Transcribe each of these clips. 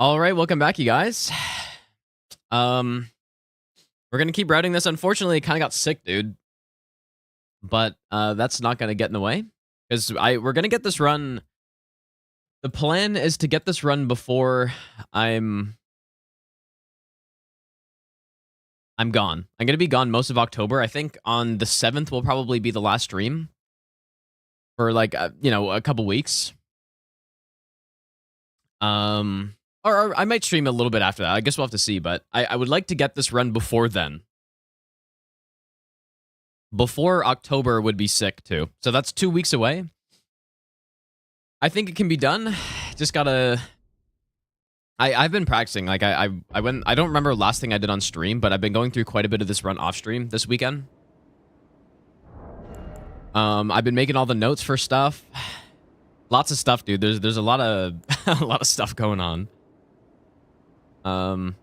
All right, welcome back, you guys. We're gonna keep routing this. Unfortunately, I kind of got sick, dude. But that's not gonna get in the way because we're gonna get this run. The plan is to get this run before I'm gone. I'm gonna be gone most of October. I think on the 7th will probably be the last stream for like a couple weeks. Or I might stream a little bit after that. I guess we'll have to see, but I would like to get this run before then. Before October would be sick, too. So that's 2 weeks away. I think it can be done. Just gotta... I've been practicing. Like, I don't remember last thing I did on stream, but I've been going through quite a bit of this run off stream this weekend. I've been making all the notes for stuff. Lots of stuff, dude. There's a lot of a lot of stuff going on. I'm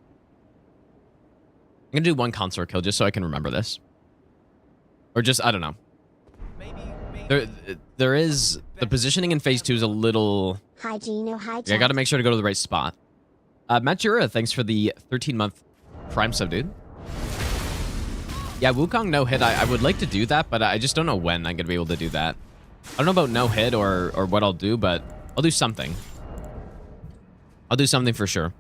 gonna do one consort kill just so I can remember this, or just I don't know. There is the positioning in phase 2 is a little. Hi, Gino. Hi. I got to make sure to go to the right spot. Matura, thanks for the 13-month Prime sub, dude. Yeah, Wukong no hit. I would like to do that, but I just don't know when I'm gonna be able to do that. I don't know about no hit or what I'll do, but I'll do something. I'll do something for sure.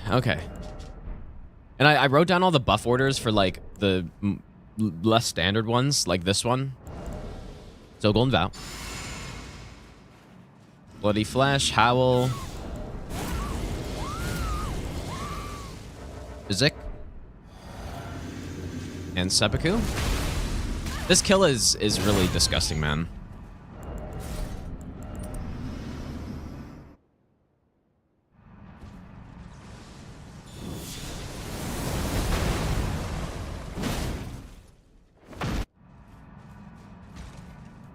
Okay. And I wrote down all the buff orders for like the less standard ones, like this one. So Golden Vow. Bloody Flesh, Howl. Zik. And Seppuku. This kill is really disgusting, man.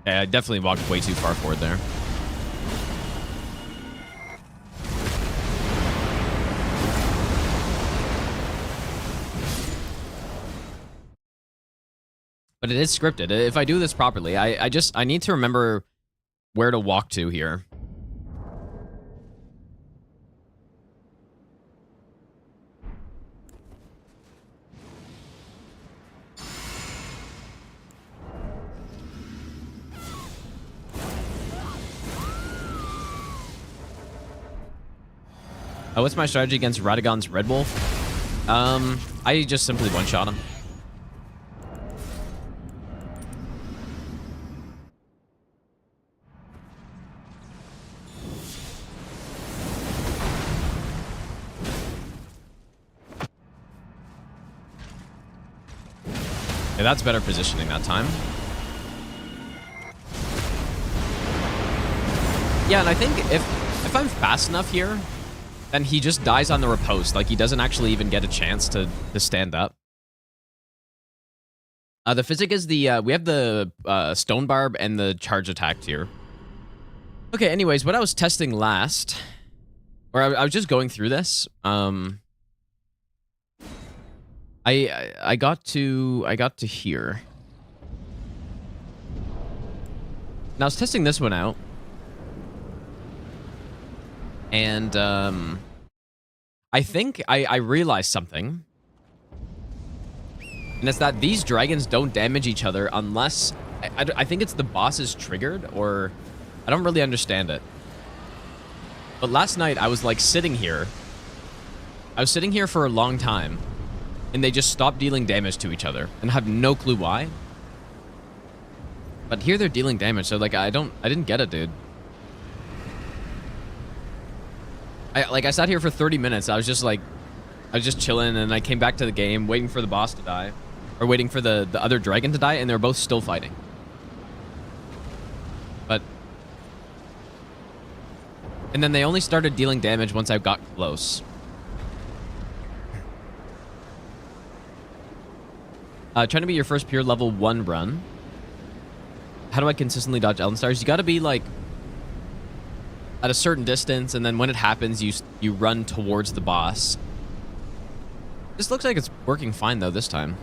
Yeah, I definitely walked way too far forward there. But it is scripted. If I do this properly, I need to remember where to walk to here. What's my strategy against Radagon's Red Wolf? I just simply one-shot him. Yeah, that's better positioning that time. Yeah, and I think if I'm fast enough here, then he just dies on the riposte. Like, he doesn't actually even get a chance to stand up. The physic is the... we have the Stone Barb and the Charge Attack tier. Okay, anyways, what I was testing last... Or I was just going through this. I got to here. Now I was testing this one out. And I think I realized something. And it's that these dragons don't damage each other unless... I think it's the boss is triggered, or... I don't really understand it. But last night, I was like sitting here. I was sitting here for a long time. And they just stopped dealing damage to each other. And I have no clue why. But here they're dealing damage, so like I didn't get it, dude. I sat here for 30 minutes. I was just chilling, and I came back to the game, waiting for the boss to die. Or waiting for the other dragon to die, and they're both still fighting. But... And then they only started dealing damage once I got close. Trying to be your first pure level 1 run. How do I consistently dodge Elden Stars? You gotta be, like, at a certain distance, and then when it happens, you run towards the boss. This looks like it's working fine, though, this time.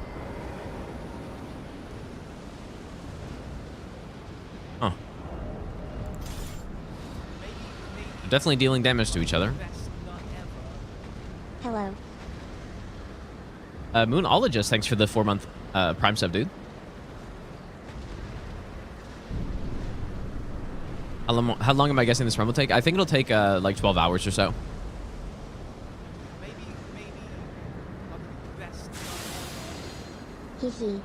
Huh. definitely dealing damage to each other. Hello. Moonologist, thanks for the 4-month Prime sub, dude. How long am I guessing this run will take? I think it'll take like 12 hours or so. Maybe best. Hee.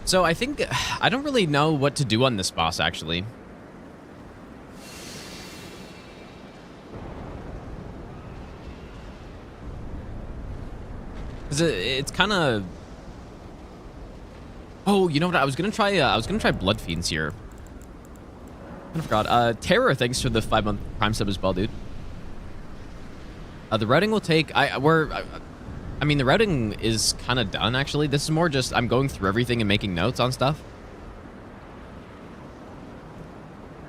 So I think I don't really know what to do on this boss, actually. Cause it's kind of. Oh, you know what? I was gonna try Blood Fiends here. I forgot. Terror, thanks for the 5-month Prime sub as well, dude. The routing will take. I mean, the routing is kind of done, actually. This is more just I'm going through everything and making notes on stuff.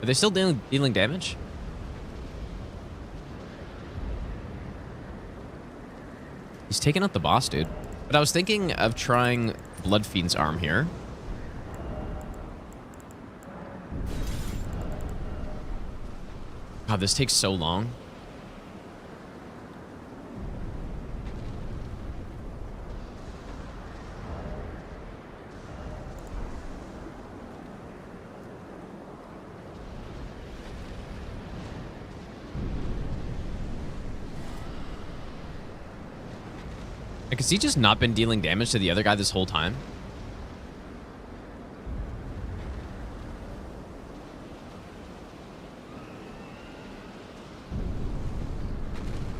Are they still dealing damage? He's taking out the boss, dude. But I was thinking of trying Blood Fiend's arm here. God, this takes so long. Like, has he just not been dealing damage to the other guy this whole time?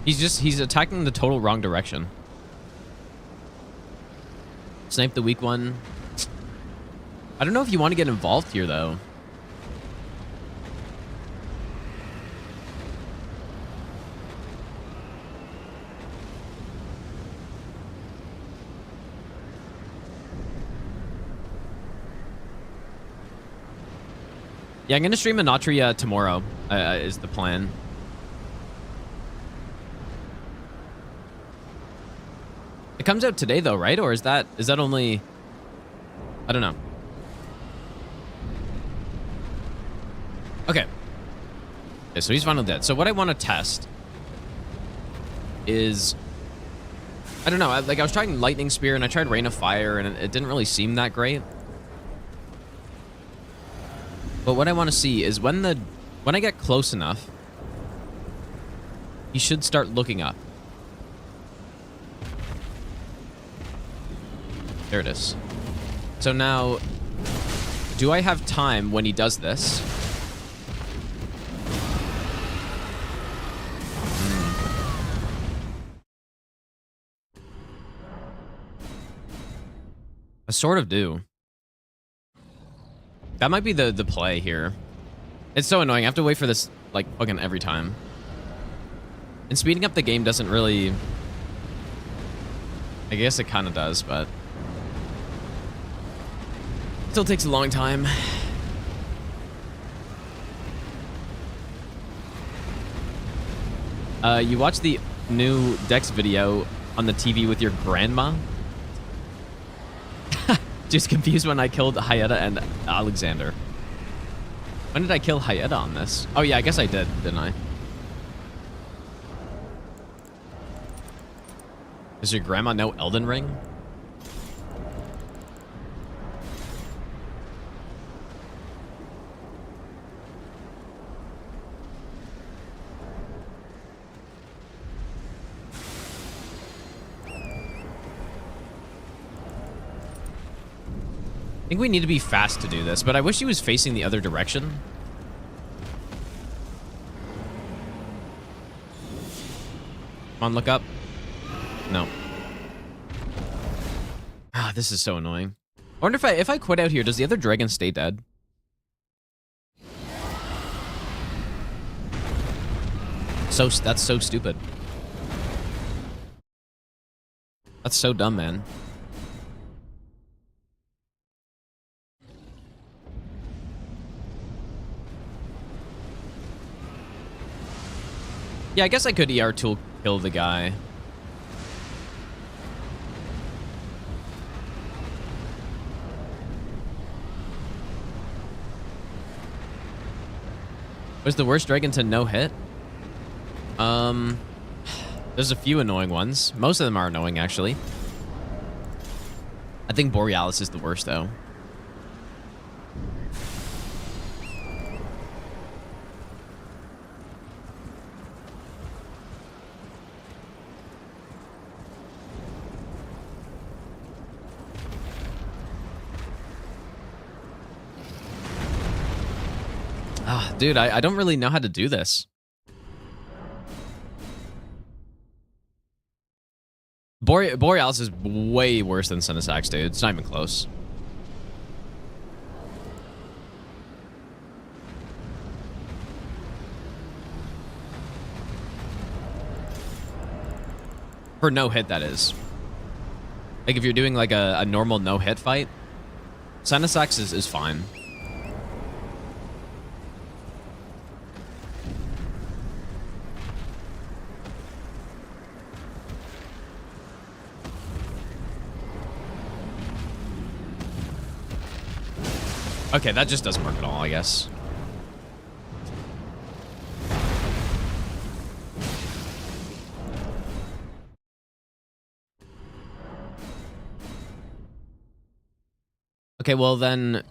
He's attacking the total wrong direction. Snipe the weak one. I don't know if you want to get involved here, though. Yeah, I'm going to stream Anatria tomorrow, is the plan. It comes out today, though, right? Or is that only... I don't know. Okay. Okay, so he's finally dead. So what I want to test is... I don't know. I was trying Lightning Spear, and I tried Rain of Fire, and it didn't really seem that great. But what I want to see is when I get close enough, he should start looking up. There it is. So now, do I have time when he does this? I sort of do. That might be the play here. It's so annoying. I have to wait for this, like, fucking every time. And speeding up the game doesn't really... I guess it kind of does, but... Still takes a long time. You watched the new Dex video on the TV with your grandma? Just confused when I killed Hayata and Alexander. When did I kill Hayata on this? Oh yeah, I guess I did, didn't I? Does your grandma know Elden Ring? I think we need to be fast to do this, but I wish he was facing the other direction. Come on, look up. No. Ah, this is so annoying. I wonder if I quit out here, does the other dragon stay dead? That's so stupid. That's so dumb, man. Yeah, I guess I could ER tool kill the guy. Was the worst dragon to no hit? There's a few annoying ones. Most of them are annoying, actually. I think Borealis is the worst, though. Ah, dude, I don't really know how to do this. Borealis is way worse than Sinisax, dude. It's not even close. For no hit, that is. Like, if you're doing, like, a normal no-hit fight, Sinisax is fine. Okay, that just doesn't work at all, I guess. Okay, well then...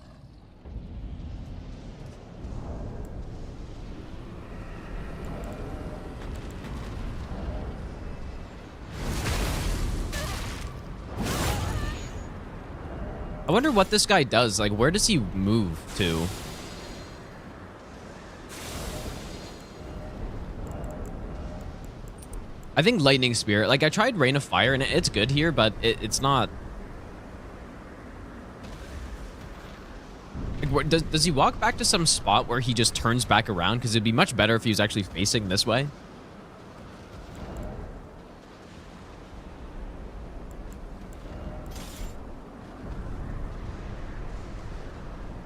I wonder what this guy does. Like, where does he move to? I think Lightning Spirit. Like, I tried Rain of Fire, and it's good here, but it's not... Like, does he walk back to some spot where he just turns back around? Because it'd be much better if he was actually facing this way.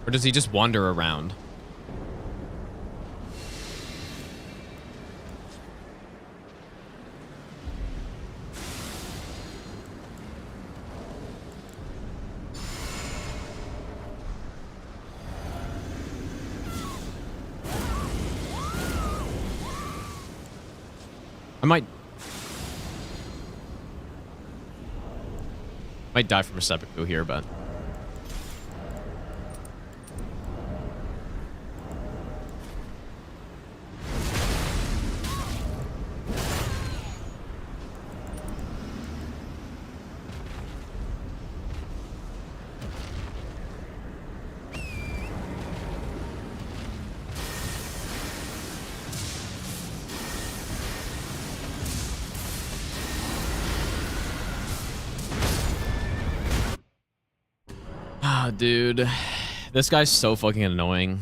Or does he just wander around? I might die from a seppuku here, but... Dude, this guy's so fucking annoying.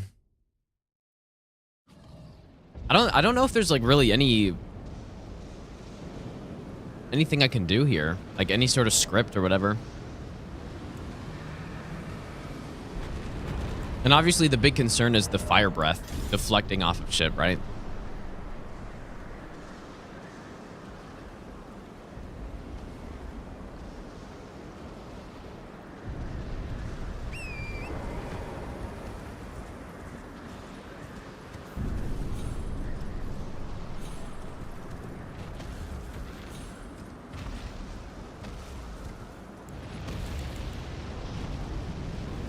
I don't know if there's like really anything I can do here, like any sort of script or whatever. And obviously the big concern is the fire breath deflecting off of shit, right?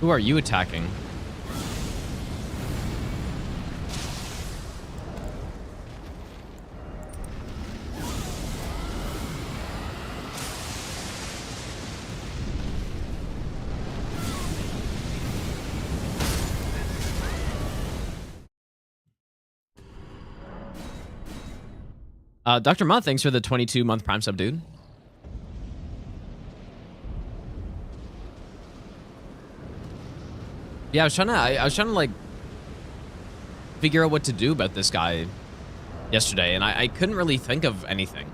Who are you attacking? Dr. Ma, thanks for the 22-month Prime sub, dude. Yeah, I was trying to like figure out what to do about this guy yesterday, and I couldn't really think of anything.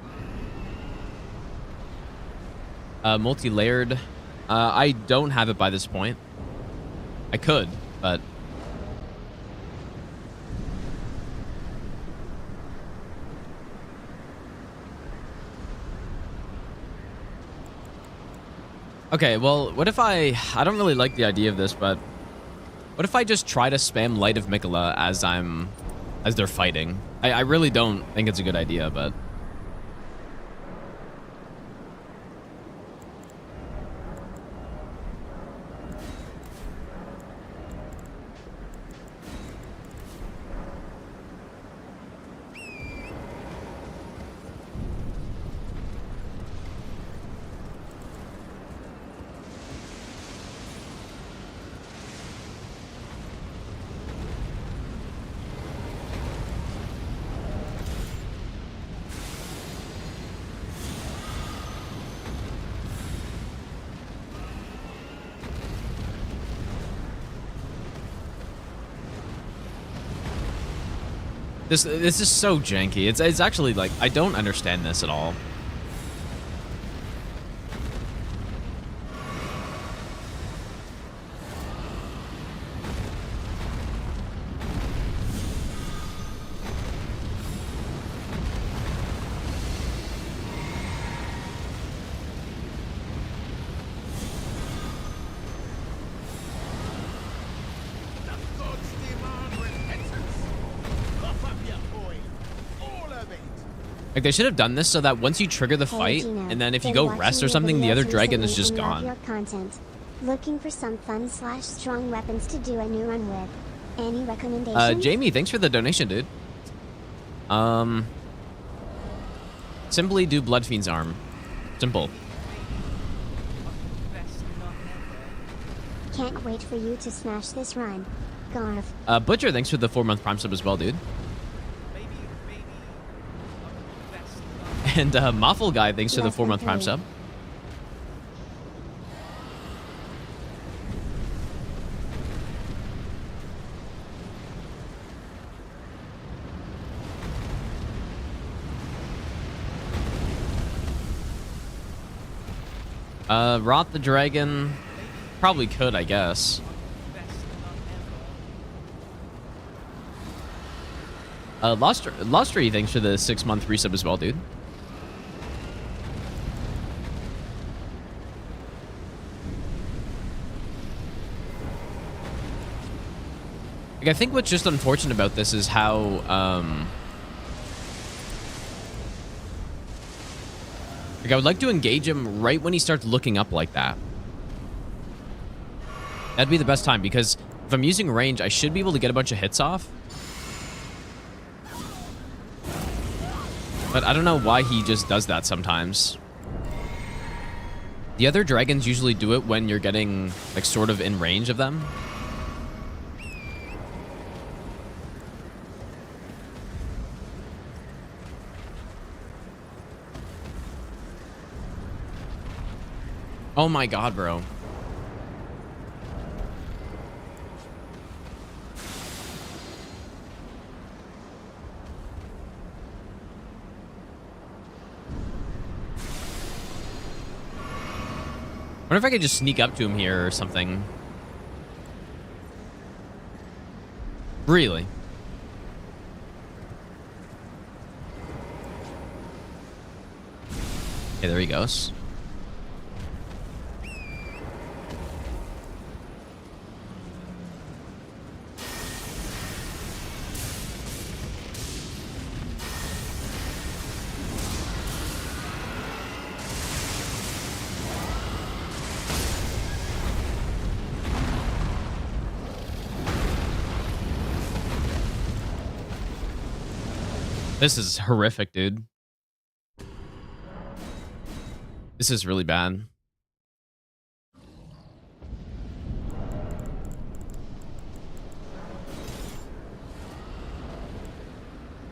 Multi-layered. I don't have it by this point. I could, but... Okay, well, what if I don't really like the idea of this, but what if I just try to spam Light of Mikola as they're fighting? I really don't think it's a good idea, but this is so janky. It's actually like I don't understand this at all. Like, they should have done this so that once you trigger the fight, and then if you go rest or something, the other dragon is just gone. Looking for some fun/strong weapons to do a new run with. Any recommendations? Jamie, thanks for the donation, dude. Simply do Bloodfiend's arm. Simple. Can't wait for you to smash this run. Garf. Butcher, thanks for the 4-month Prime sub as well, dude. And Moffle Guy, thanks for the 4-month Prime sub. Rot the Dragon. Probably could, I guess. Lostry, thanks for the 6-month resub as well, dude. Like, I think what's just unfortunate about this is how, like, I would like to engage him right when he starts looking up like that. That'd be the best time, because if I'm using range, I should be able to get a bunch of hits off. But I don't know why he just does that sometimes. The other dragons usually do it when you're getting, like, sort of in range of them. Oh my god, bro. Wonder if I could just sneak up to him here or something. Really? Okay, there he goes. This is horrific, dude. This is really bad.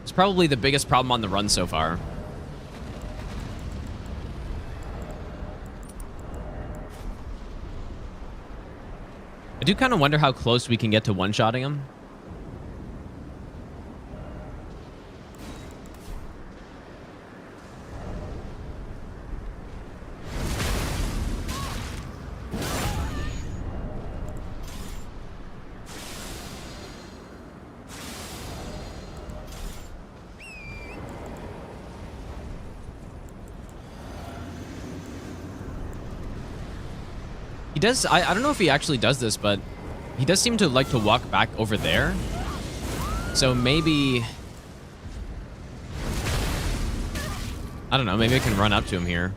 It's probably the biggest problem on the run so far. I do kind of wonder how close we can get to one-shotting him. He does. I don't know if he actually does this, but he does seem to like to walk back over there. So maybe... I don't know. Maybe I can run up to him here.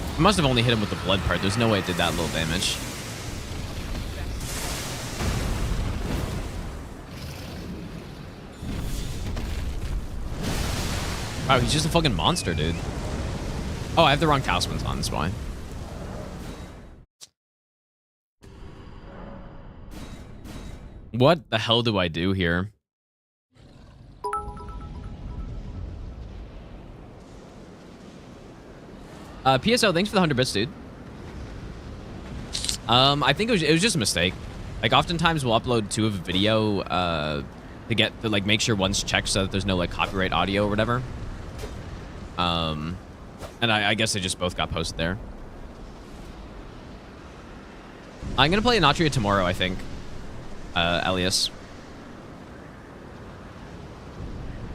I must have only hit him with the blood part. There's no way it did that little damage. Wow, he's just a fucking monster, dude. Oh, I have the wrong talismans on, that's why. What the hell do I do here? PSO, thanks for the 100 bits, dude. I think it was just a mistake. Like, oftentimes we'll upload 2 of a video to like make sure one's checked so that there's no like copyright audio or whatever. And I guess they just both got posted there. I'm gonna play Anatria tomorrow, I think. Elias.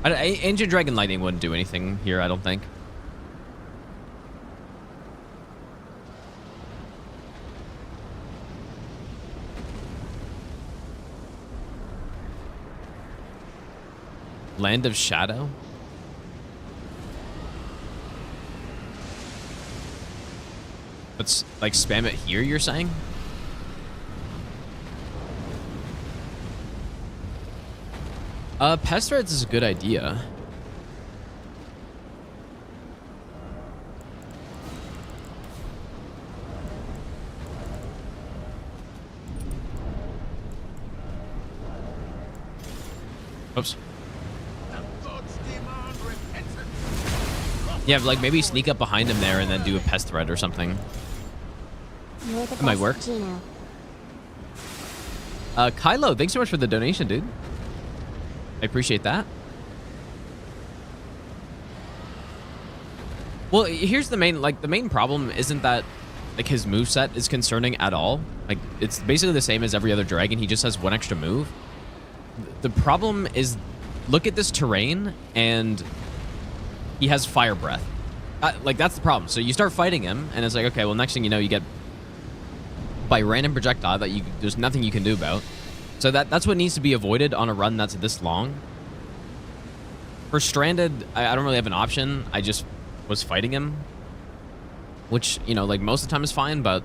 Ancient Dragon Lightning wouldn't do anything here, I don't think. Land of Shadow? Let's like spam it here, you're saying? Pest threads is a good idea. Oops. Yeah, like maybe sneak up behind him there and then do a pest thread or something. That might work. Kylo, thanks so much for the donation, dude. I appreciate that. Well, here's the main problem isn't that like his moveset is concerning at all. Like it's basically the same as every other dragon. He just has one extra move. The problem is, look at this terrain and he has fire breath. Like that's the problem. So you start fighting him and it's like, okay, well next thing you know you get by random projectile that there's nothing you can do about. So that's what needs to be avoided on a run that's this long. For Stranded, I don't really have an option. I just was fighting him, which, you know, like most of the time is fine, but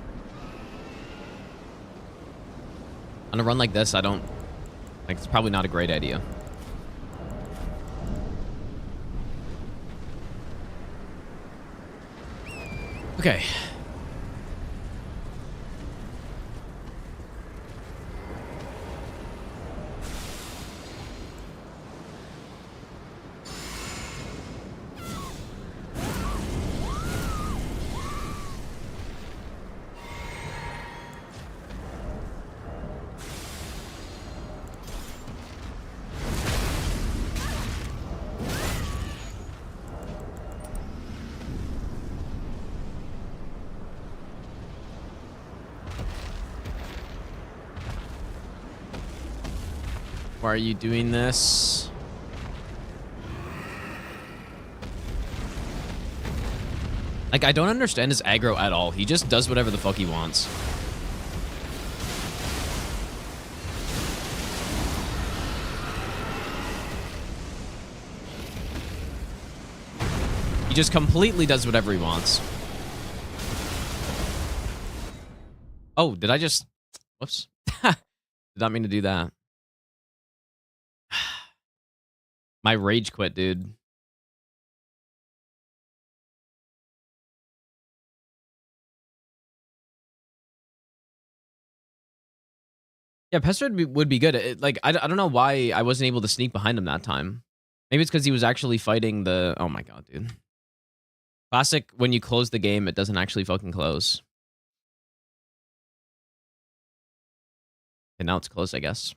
on a run like this, I don't, like, it's probably not a great idea. Okay. Why are you doing this? Like, I don't understand his aggro at all. He just does whatever the fuck he wants. He just completely does whatever he wants. Oh, did I just... Whoops. Did not mean to do that. My rage quit, dude. Yeah, Pester would be good. Like, I don't know why I wasn't able to sneak behind him that time. Maybe it's because he was actually fighting the... Oh my god, dude. Classic, when you close the game, it doesn't actually fucking close. And now it's closed, I guess.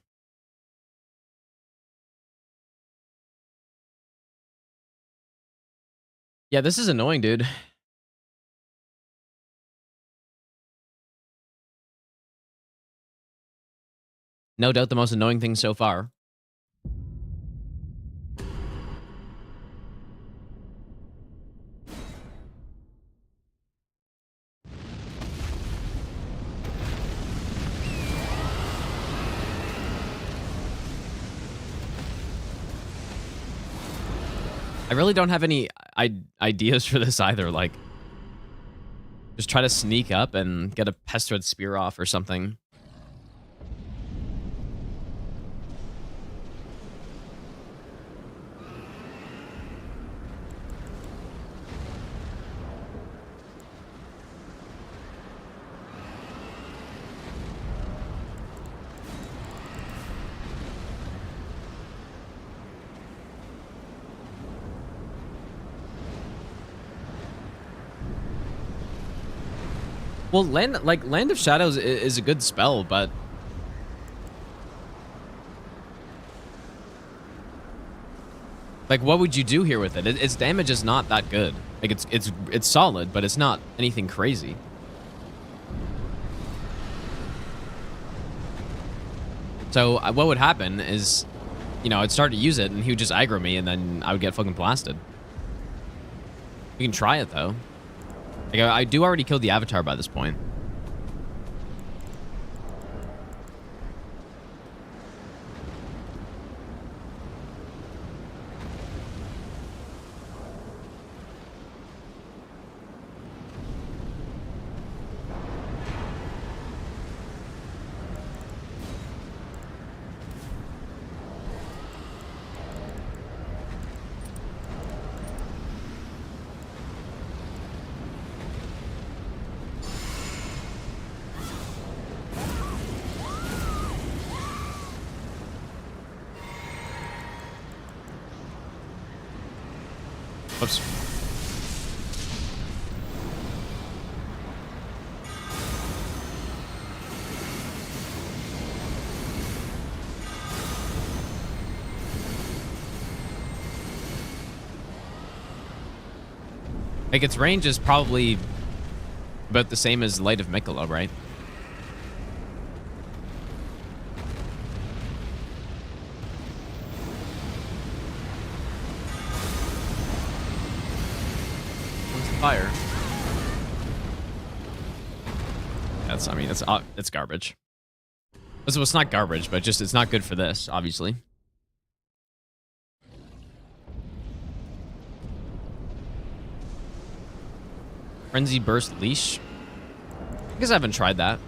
Yeah, this is annoying, dude. No doubt the most annoying thing so far. I really don't have any ideas for this either. Like, just try to sneak up and get a pestered spear off or something. Well, Land of Shadows is a good spell, but like, what would you do here with it? Its damage is not that good. Like, it's solid, but it's not anything crazy. So what would happen is, you know, I'd start to use it, and he would just aggro me, and then I would get fucking blasted. You can try it though. Like, I do already kill the Avatar by this point. Whoops. Like, its range is probably about the same as Light of Mikola, right? Fire. That's, I mean, it's garbage. So it's not garbage, but just it's not good for this, obviously. Frenzy Burst Leash. I guess I haven't tried that.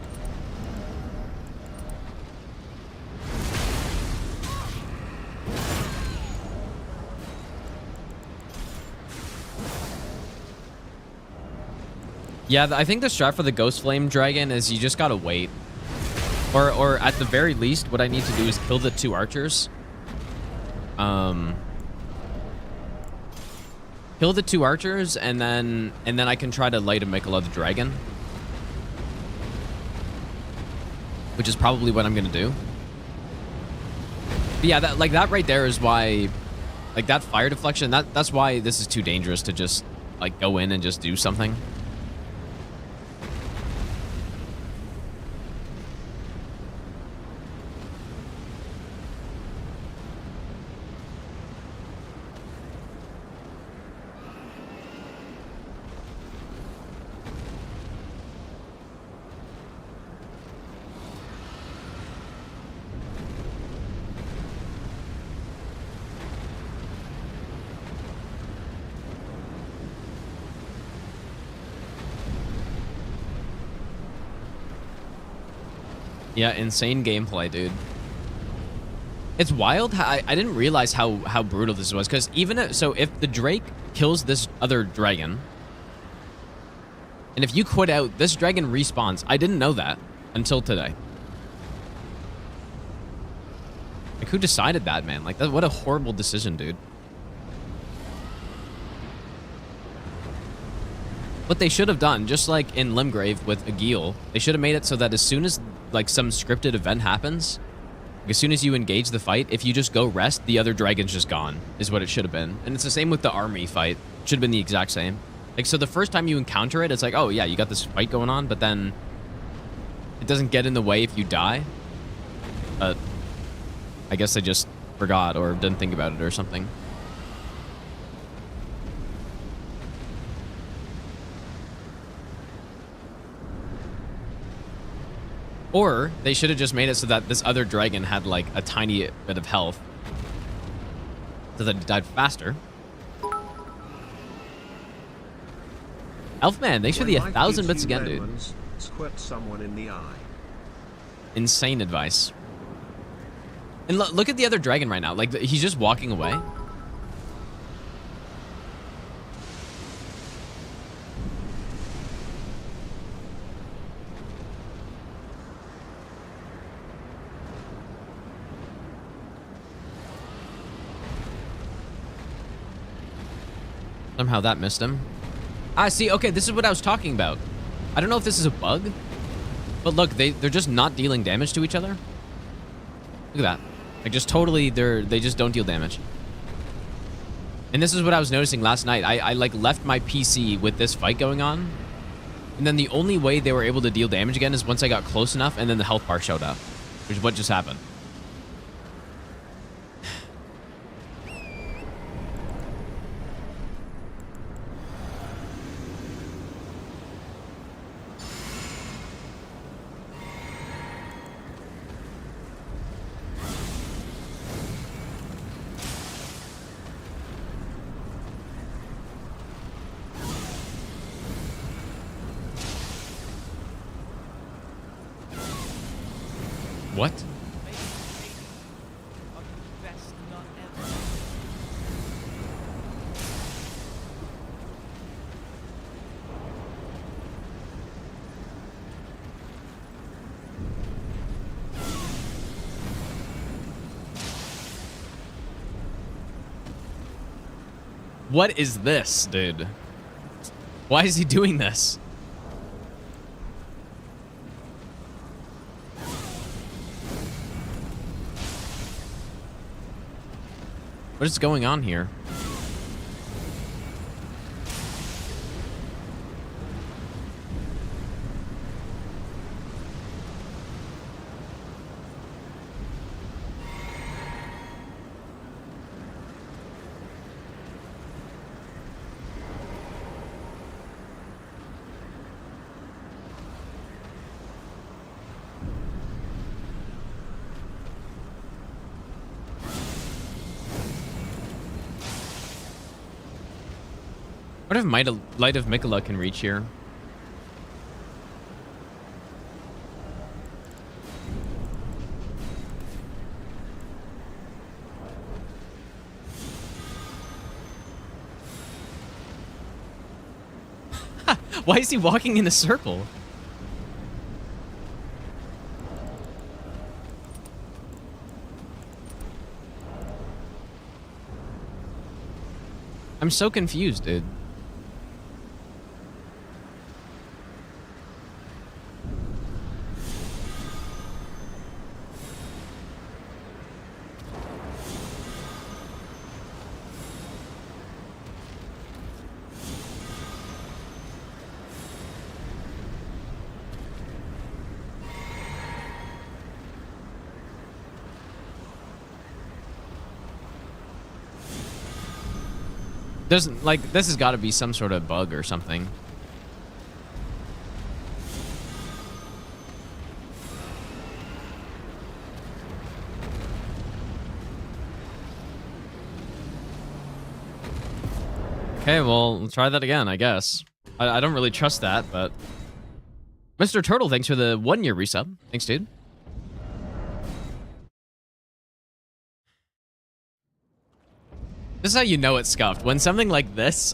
Yeah, I think the strat for the Ghostflame Dragon is you just gotta wait. Or at the very least, what I need to do is kill the 2 archers. Kill the 2 archers, and then I can try to Light of Mikola the Dragon. Which is probably what I'm gonna do. But yeah, that right there is why, like, that fire deflection, that's why this is too dangerous to just, like, go in and just do something. Yeah, insane gameplay, dude. It's wild. I didn't realize how brutal this was, because so if the Drake kills this other dragon, and if you quit out, this dragon respawns. I didn't know that until today. Like, who decided that, man? Like, what a horrible decision, dude. What they should have done, just like in Limgrave with Agil, they should have made it so that as soon as, like, some scripted event happens, like, as soon as you engage the fight, if you just go rest, the other dragon's just gone, is what it should have been. And it's the same with the army fight. should have been the exact same. Like, so the first time you encounter it, it's like, oh yeah, you got this fight going on, but then it doesn't get in the way if you die. But I guess I just forgot or didn't think about it or something. Or they should have just made it so that this other dragon had like a tiny bit of health so that it died faster. Elfman, thanks for the 1,000 bits again, dude. Squirt someone in the eye. Insane advice. And look at the other dragon right now. Like, he's just walking away. Somehow that missed him. Ah, see, okay, this is what I was talking about. I don't know if this is a bug, but look, they're just not dealing damage to each other. Look at that. Like, just totally, they just don't deal damage. And this is what I was noticing last night. I like left my PC with this fight going on, and then the only way they were able to deal damage again is once I got close enough, and then the health bar showed up, which is what just happened. What? Best nut ever. What is this, dude? Why is he doing this? What is going on here? What if Light of Mikola can reach here? Why is he walking in a circle? I'm so confused, dude. There's, like, this has got to be some sort of bug or something. Okay, well, we'll try that again, I guess. I don't really trust that, but... Mr. Turtle, thanks for the 1-year resub. Thanks, dude. This is how you know it's scuffed. When something like this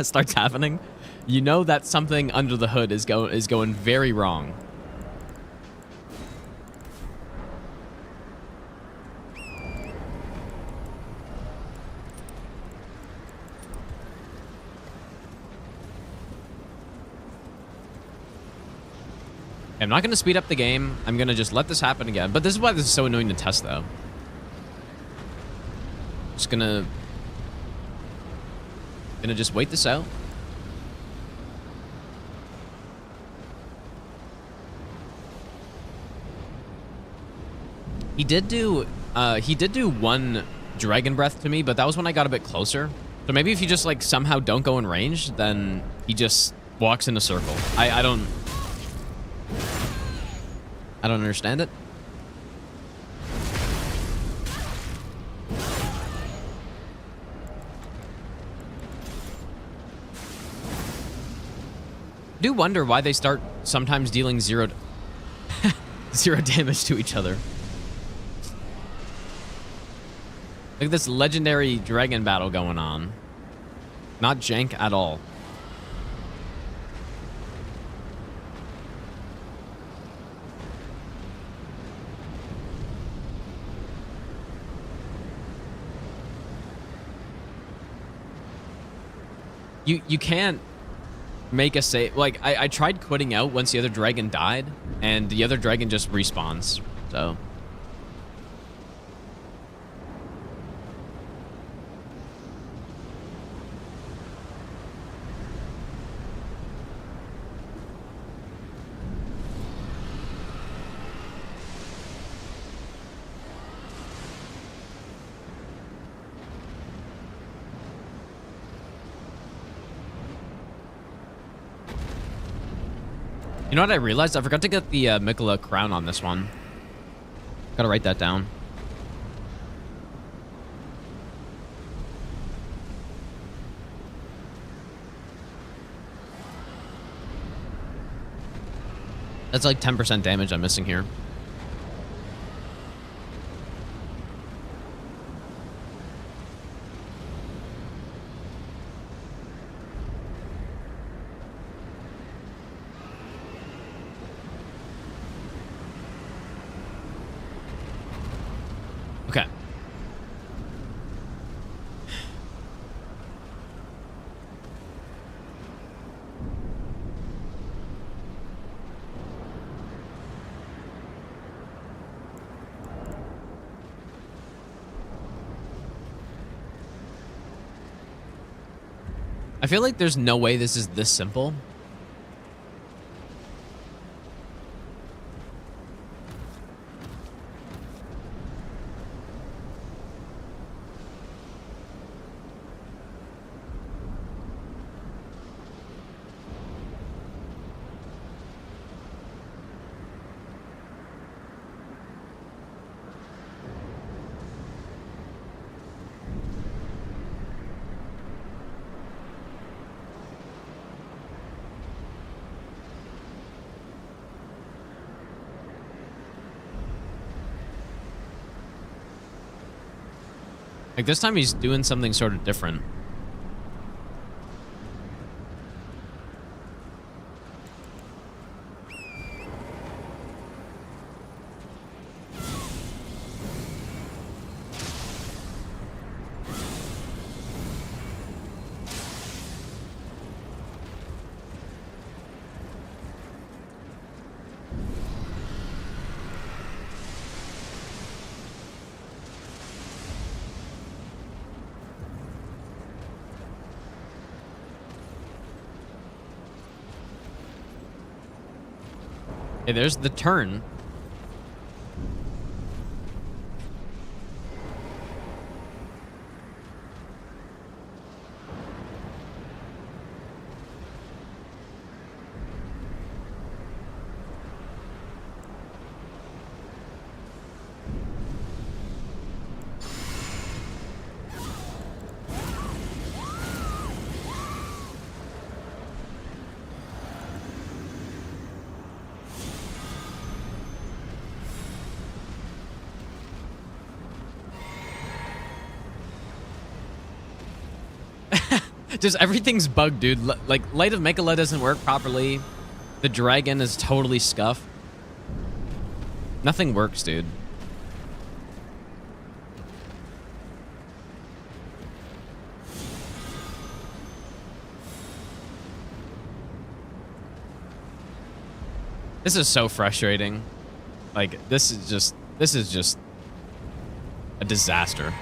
starts happening, you know that something under the hood is going very wrong. I'm not going to speed up the game. I'm going to just let this happen again. But this is why this is so annoying to test, though. Just going to Gonna just wait this out. He did do one dragon breath to me, but that was when I got a bit closer. So maybe if you just like somehow don't go in range, then he just walks in a circle. I don't understand it. I do wonder why they start sometimes dealing zero damage to each other. Look at this legendary dragon battle going on. Not jank at all. You can't make a save. Like, I tried quitting out once the other dragon died, and the other dragon just respawns. So... You know what I realized? I forgot to get the Mikola crown on this one. Gotta write that down. That's like 10% damage I'm missing here. Okay. I feel like there's no way this is this simple. Like, this time he's doing something sort of different. Okay, there's the turn. Just everything's bugged, dude. Like, Light of Mikola doesn't work properly. The dragon is totally scuffed. Nothing works, dude. This is so frustrating. Like, this is just a disaster.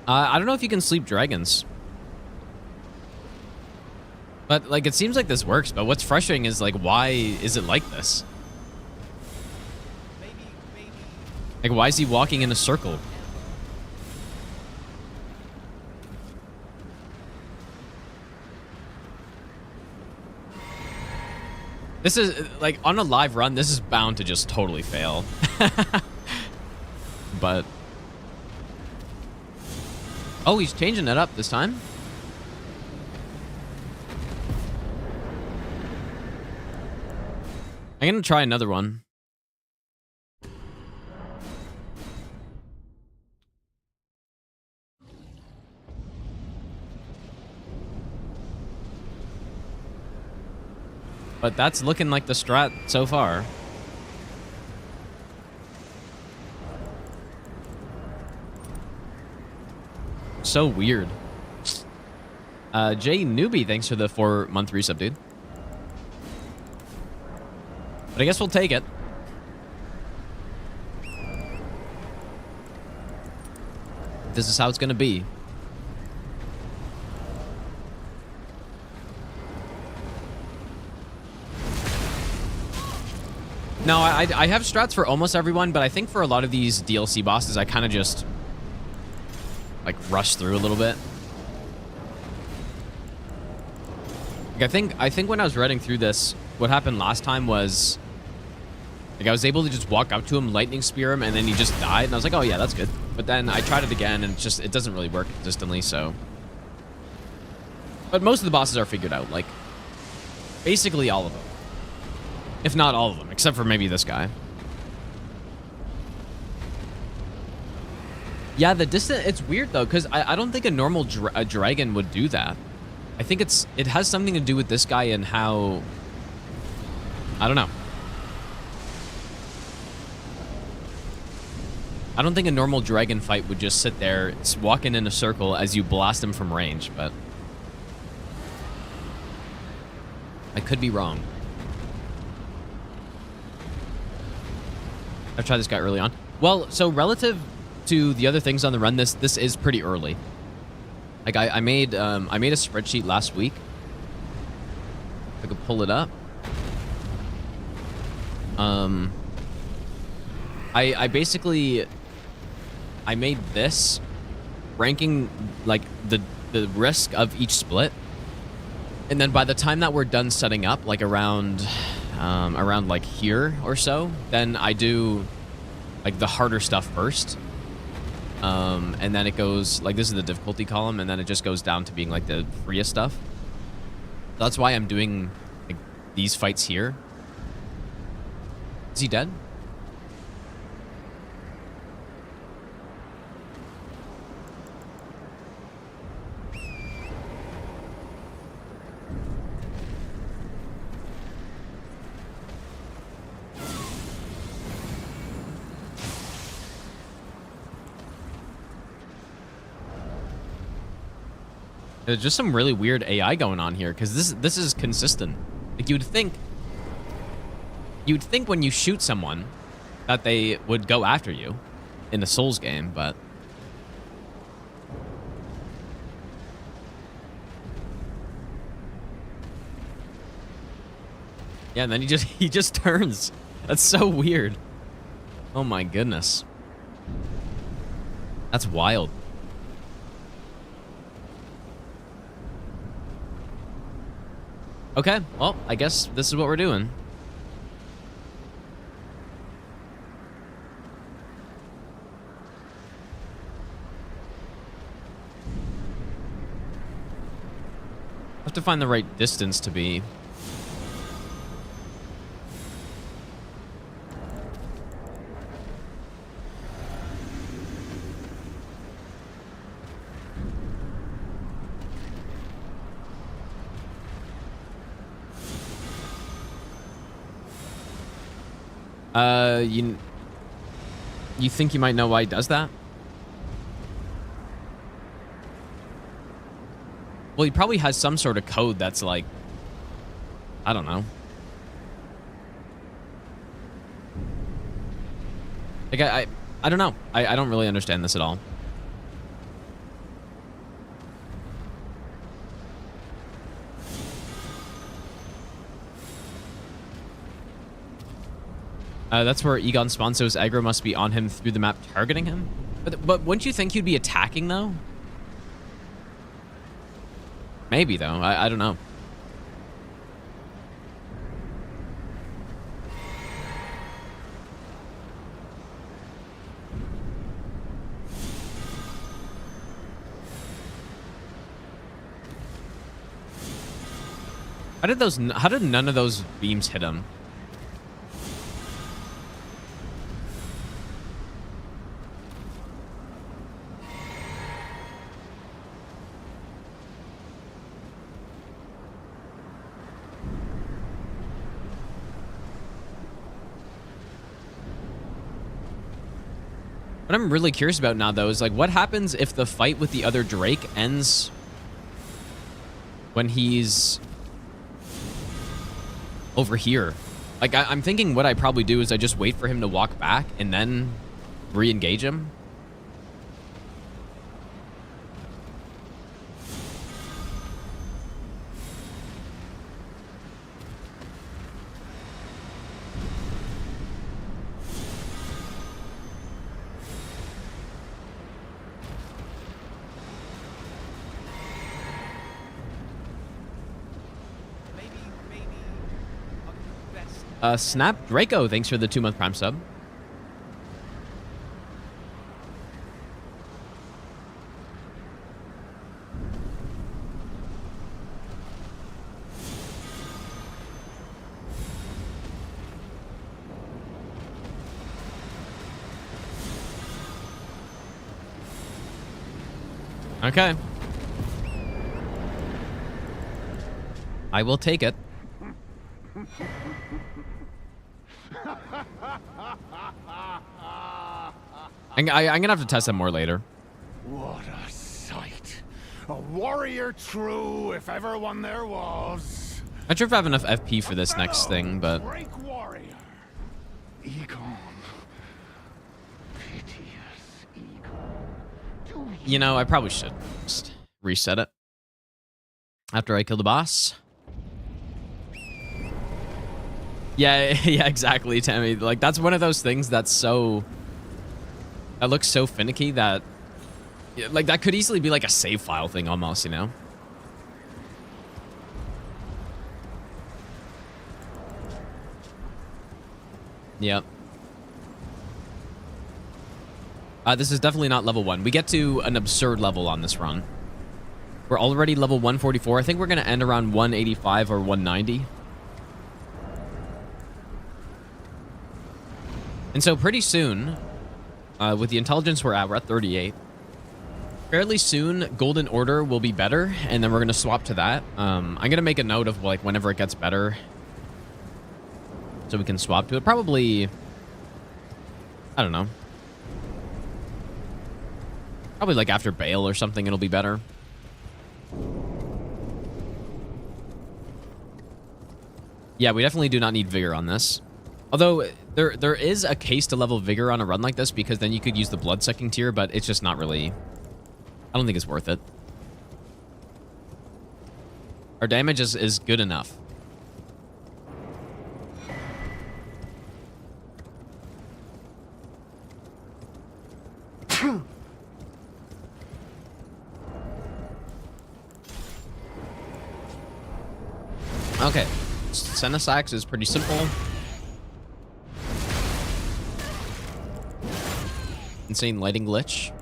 I don't know if you can sleep dragons. But, like, it seems like this works, but what's frustrating is, like, why is it like this? Like, why is he walking in a circle? This is, like, on a live run, this is bound to just totally fail. But... oh, he's changing it up this time. I'm gonna try another one. But that's looking like the strat so far. So weird. Jay Newbie, thanks for the 4-month resub, dude. But I guess we'll take it. This is how it's gonna be. No, I have strats for almost everyone, but I think for a lot of these DLC bosses, I kind of just, like, rush through a little bit. Like, I think when I was running through this, what happened last time was, like, I was able to just walk up to him, lightning spear him, and then he just died, and I was like, oh yeah, that's good. But then I tried it again, and it doesn't really work consistently, so. But most of the bosses are figured out, like, basically all of them. If not all of them, except for maybe this guy. Yeah, the distance, it's weird though, because I don't think a normal dragon would do that. I think it has something to do with this guy and how, I don't know. I don't think a normal dragon fight would just sit there walking in a circle as you blast him from range, but I could be wrong. I've tried this guy early on. Well, so relative to the other things on the run, this is pretty early. Like I made a spreadsheet last week. If I could pull it up. I basically made this ranking like the risk of each split, and then by the time that we're done setting up, like around like here or so, then I do like the harder stuff first, and then it goes like, this is the difficulty column, and then it just goes down to being like the freest stuff. That's why I'm doing like these fights here. Is he dead? There's just some really weird AI going on here, because this is consistent. Like you'd think when you shoot someone that they would go after you in a Souls game, but yeah, and then he just turns. That's so weird. Oh my goodness. That's wild. Okay, well, I guess this is what we're doing. I have to find the right distance to be. You think you might know why he does that? Well, he probably has some sort of code that's like, I don't know. Like I don't know. I don't really understand this at all. That's where Egon Sponso's aggro must be on him through the map, targeting him. But wouldn't you think he'd be attacking, though? Maybe, though. I don't know. How did none of those beams hit him? What I'm really curious about now, though, is like, what happens if the fight with the other Drake ends when he's over here? Like, I'm thinking what I probably do is I just wait for him to walk back and then re-engage him. Snap Draco, thanks for the 2-month Prime sub. Okay. I will take it. I'm gonna have to test them more later. What a sight. A warrior true, if ever one there was. Not sure if I have enough FP for this next thing, but... Break warrior. Egon. Piteous Egon. You know, I probably should just reset it after I kill the boss. Yeah, yeah, exactly, Tammy. Like, that's one of those things that's so... that looks so finicky that... like, that could easily be like a save file thing almost, you know? Yep. This is definitely not level 1. We get to an absurd level on this run. We're already level 144. I think we're going to end around 185 or 190. And so pretty soon, with the intelligence we're at 38. Fairly soon, Golden Order will be better, and then we're going to swap to that. I'm going to make a note of, like, whenever it gets better, so we can swap to it. Probably, I don't know. Probably, like, after Bale or something, it'll be better. Yeah, we definitely do not need Vigor on this. Although, there is a case to level Vigor on a run like this, because then you could use the Blood-Sucking tier, but it's just not really... I don't think it's worth it. Our damage is good enough. Okay. Senesax is pretty simple. Insane lighting glitch.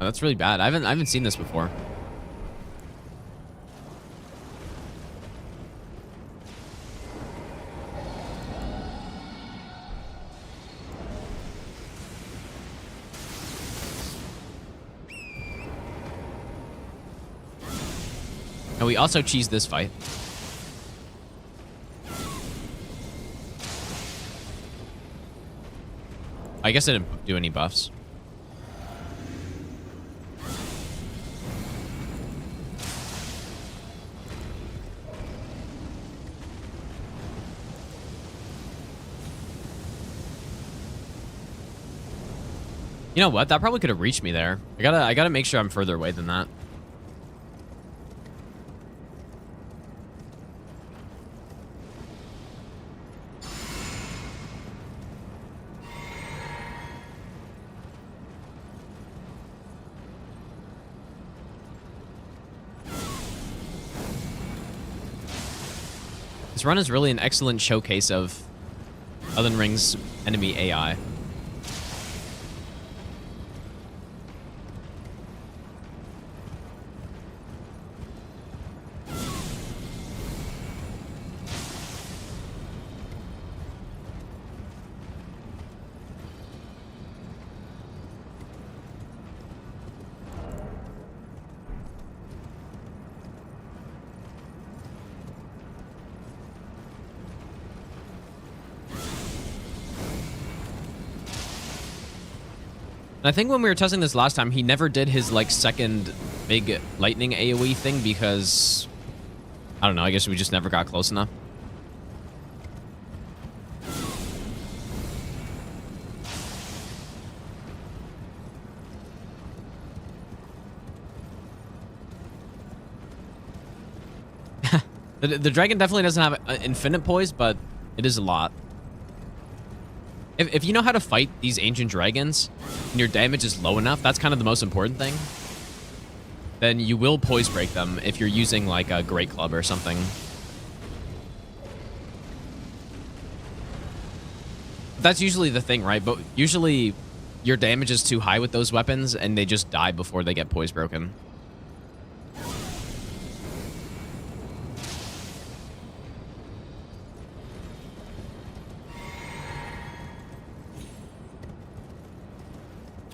Oh, that's really bad. I haven't seen this before. And we also cheese this fight. I guess I didn't do any buffs. You know what? That probably could have reached me there. I gotta make sure I'm further away than that. This run is really an excellent showcase of Elden Ring's enemy AI. And I think when we were testing this last time, he never did his, like, second big lightning AoE thing because... I don't know, I guess we just never got close enough. The dragon definitely doesn't have infinite poise, but it is a lot. If you know how to fight these ancient dragons and your damage is low enough, that's kind of the most important thing, then you will poise break them if you're using like a great club or something. That's usually the thing, right? But usually your damage is too high with those weapons and they just die before they get poise broken.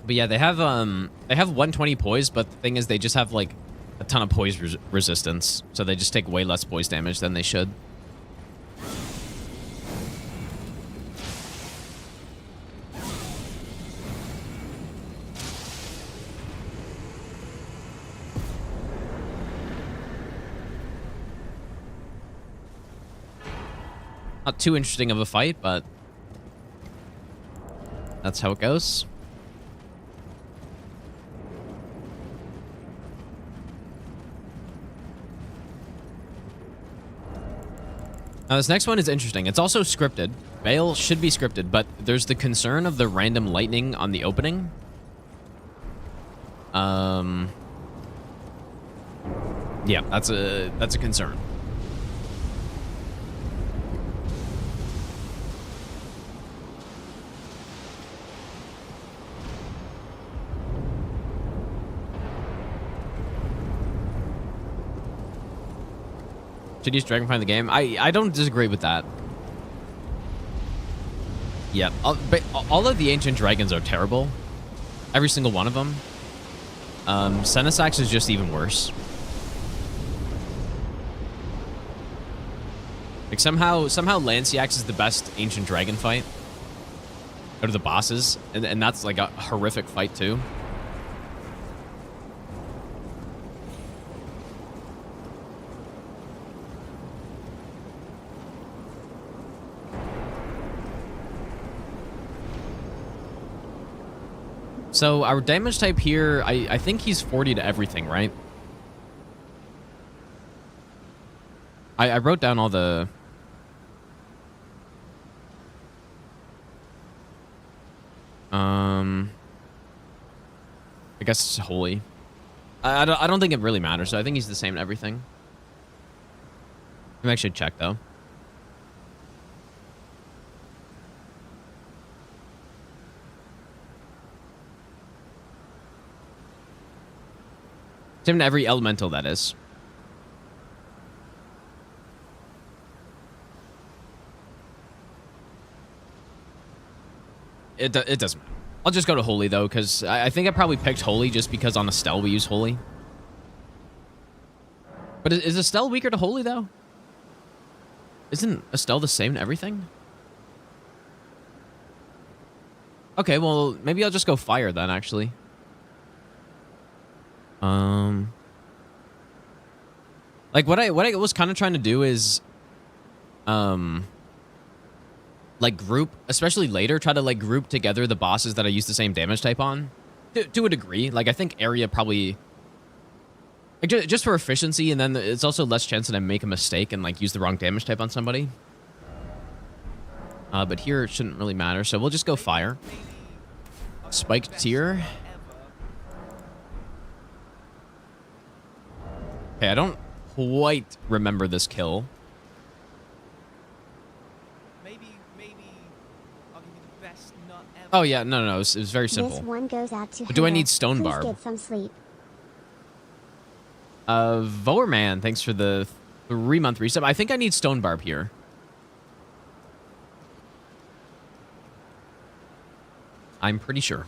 But yeah, they have 120 poise, but the thing is they just have like a ton of poise resistance, so they just take way less poise damage than they should. Not too interesting of a fight, but that's how it goes. Now, this next one is interesting. It's also scripted. Veil should be scripted, but there's the concern of the random lightning on the opening. Yeah, that's a concern. Should use Dragonfly in the game. I don't disagree with that. Yeah, all of the ancient dragons are terrible. Every single one of them. Senesax is just even worse. Like somehow Lanciax is the best ancient dragon fight out of the bosses, and that's like a horrific fight too. So our damage type here, I think he's 40 to everything, right? I wrote down all the... I guess it's holy. I don't think it really matters, so I think he's the same to everything. I'm actually check though. Same to every elemental, that is. It doesn't matter. I'll just go to Holy, though, because I think I probably picked Holy just because on Estelle we use Holy. But is Estelle weaker to Holy, though? Isn't Estelle the same to everything? Okay, well, maybe I'll just go Fire, then, actually. Like, what I was kind of trying to do is... like group, especially later, try to like group together the bosses that I use the same damage type on to a degree. Like I think area probably like, just for efficiency, and then it's also less chance that I make a mistake and like use the wrong damage type on somebody. But here it shouldn't really matter, so we'll just go Fire. Spiked tier. Okay, I don't quite remember this kill. Oh, yeah. No, no, no. It was very This simple. one goes out to But do I her. need Stone Please Barb? get some sleep. Voerman, thanks for the 3-month resub. I think I need Stone Barb here. I'm pretty sure.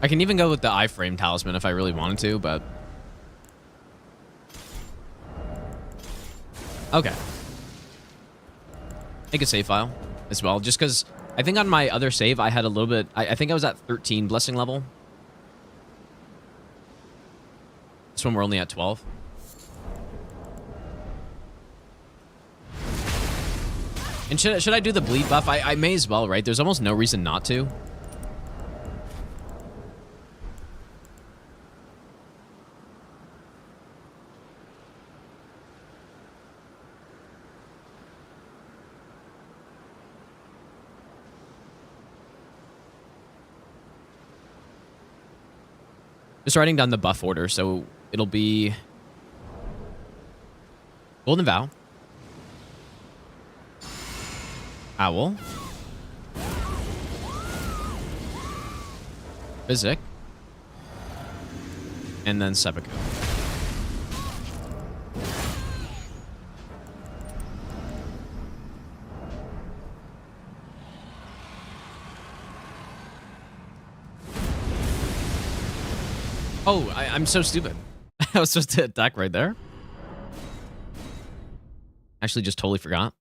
I can even go with the iframe talisman if I really wanted to, but... Okay. Make a save file as well, just because I think on my other save I had a little bit... I think I was at 13 blessing level. This one we're only at 12. And should I do the bleed buff? I may as well, right? There's almost no reason not to. Just writing down the buff order, so it'll be Golden Vow, Owl, Physic, and then Seppuku. Oh, I'm so stupid. I was supposed to attack right there. Actually, just totally forgot.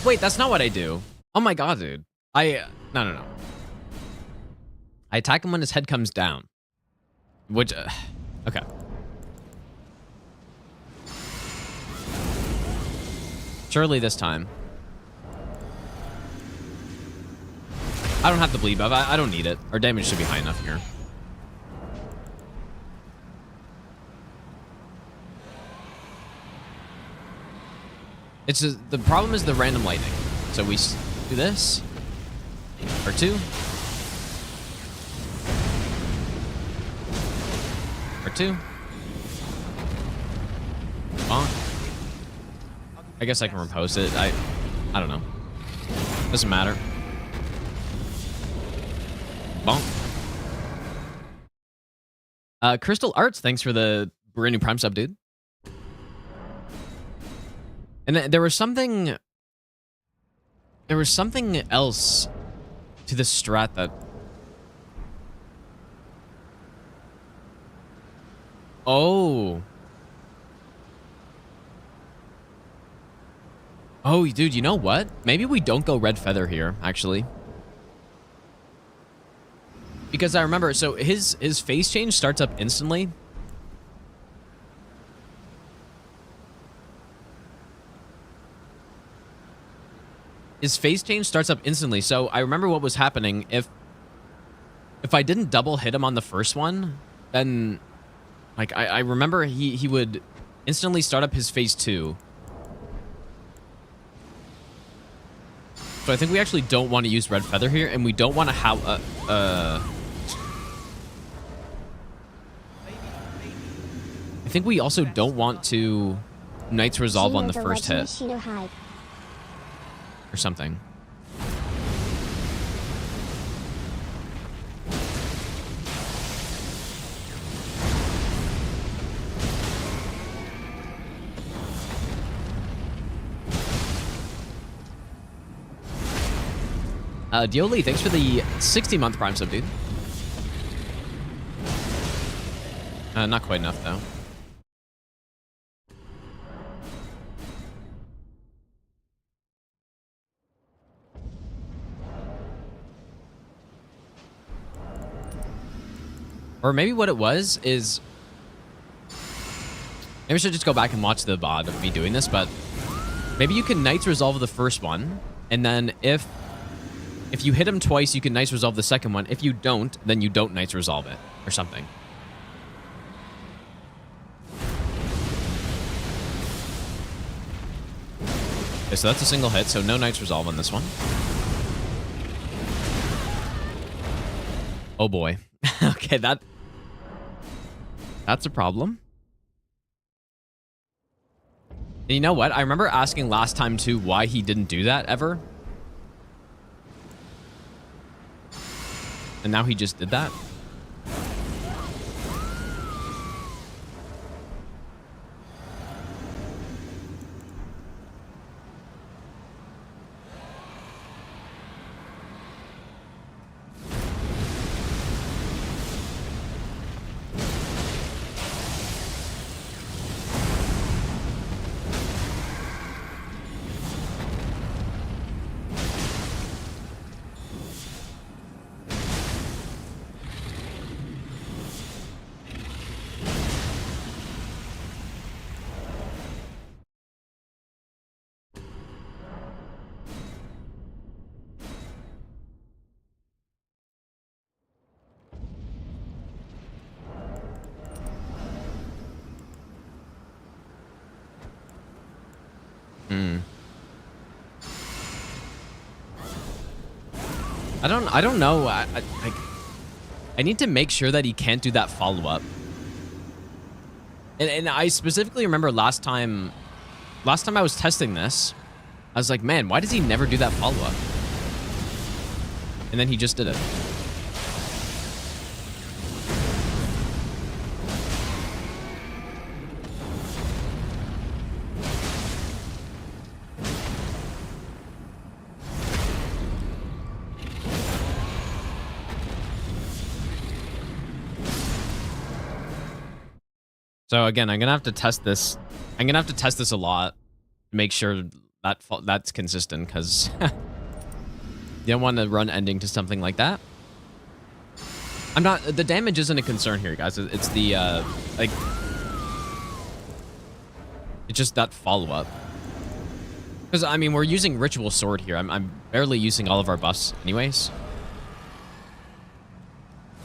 Wait, that's not what I do. Oh my god, dude. No. I attack him when his head comes down. Which, okay. Surely this time. I don't have the bleed buff. I don't need it. Our damage should be high enough here. It's just, the problem is the random lightning. So we do this. Or two. Or two. Bonk. I guess I can repost it. I don't know. Doesn't matter. Bonk. Crystal Arts, thanks for the brand new Prime sub, dude. And there was something else to the strat that... Oh, dude, you know what? Maybe we don't go Red Feather here, actually. Because I remember, so his face change starts up instantly. His face change starts up instantly, so I remember what was happening. If I didn't double hit him on the first one, then... Like, I remember he would instantly start up his phase 2. So I think we actually don't want to use Red Feather here, and we don't want to I think we also don't want to Knight's Resolve on the first hit. Or something. Dioli, thanks for the 60-month Prime sub, dude. Not quite enough, though. Or maybe what it was is... Maybe I should just go back and watch the VOD of me doing this, but... Maybe you can Knights Resolve the first one, and then if you hit him twice, you can Knights Resolve the second one. If you don't, then you don't Knights Resolve it, or something. Okay, so that's a single hit, so no Knights Resolve on this one. Oh boy. Okay, that's a problem. And you know what? I remember asking last time, too, why he didn't do that ever. And now he just did that. I don't know. I need to make sure that he can't do that follow-up. And I specifically remember last time I was testing this, I was like, man, why does he never do that follow-up? And then he just did it. So again, I'm gonna have to test this. I'm gonna have to test this a lot to make sure that that's consistent, because you don't want to run ending to something like that. I'm not. The damage isn't a concern here, guys. It's the like. It's just that follow up. Because I mean, we're using Ritual Sword here. I'm barely using all of our buffs, anyways.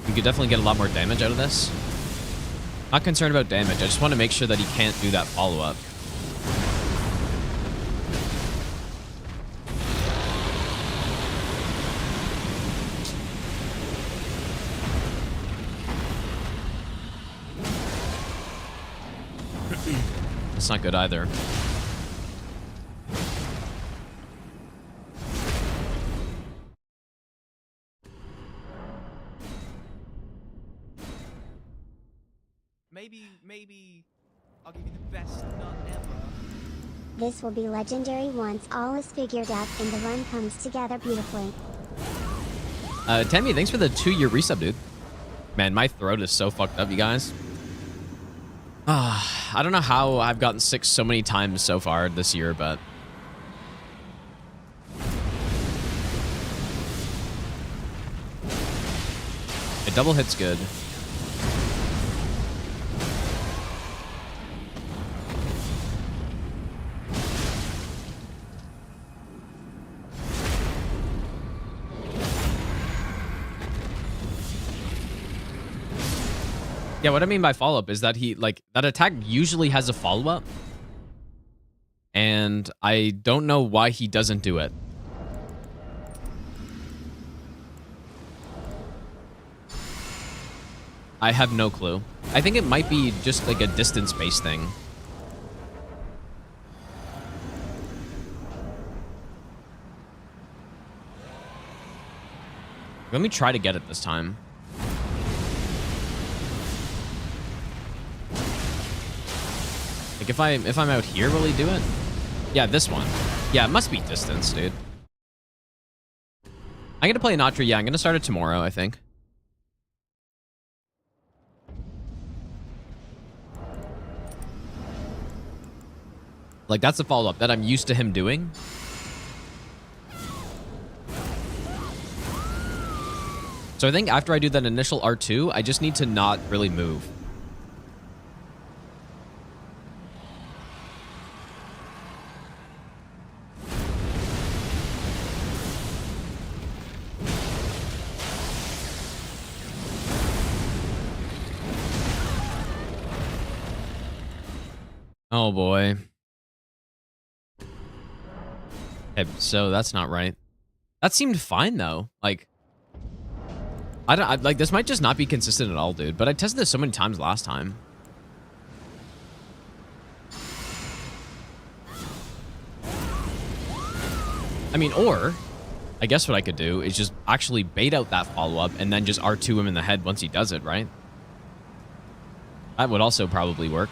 You could definitely get a lot more damage out of this. Not concerned about damage. I just want to make sure that he can't do that follow-up. That's not good either. Maybe I'll give you the best nut ever. This will be legendary once all is figured out and the run comes together beautifully. Tammy, thanks for the 2-year resub, dude. Man, my throat is so fucked up, you guys. I don't know how I've gotten sick so many times so far this year, but... A double hit's good. Yeah, what I mean by follow-up is that that attack usually has a follow-up. And I don't know why he doesn't do it. I have no clue. I think it might be just like a distance-based thing. Let me try to get it this time. Like if I'm out here, will he do it? Yeah, this one. Yeah, it must be distance, dude. I'm gonna play Natri. Yeah, I'm gonna start it tomorrow, I think. Like, that's the follow-up that I'm used to him doing. So I think after I do that initial R2, I just need to not really move. Oh boy. Okay, so that's not right. That seemed fine though. Like, like this might just not be consistent at all, dude. But I tested this so many times last time. I mean, or I guess what I could do is just actually bait out that follow-up and then just R2 him in the head once he does it, right? That would also probably work.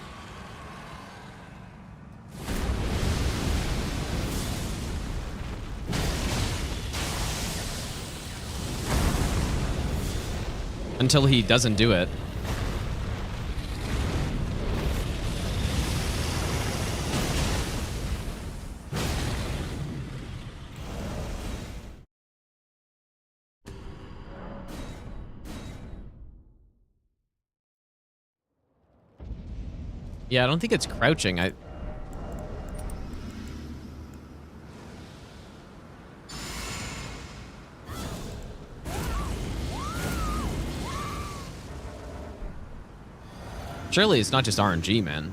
Until he doesn't do it. Yeah, I don't think it's crouching. Surely it's not just RNG, man.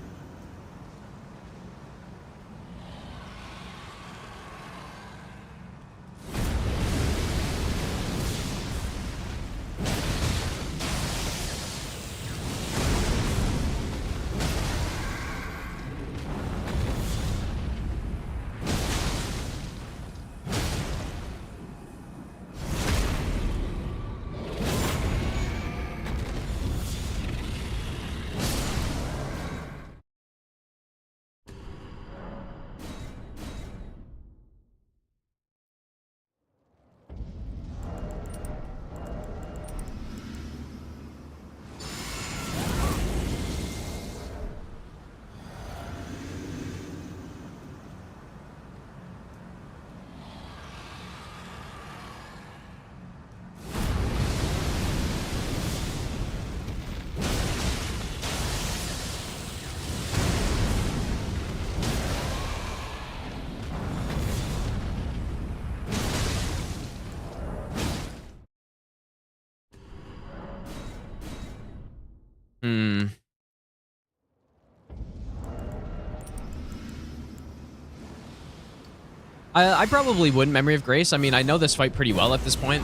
I probably wouldn't Memory of Grace. I mean, I know this fight pretty well at this point.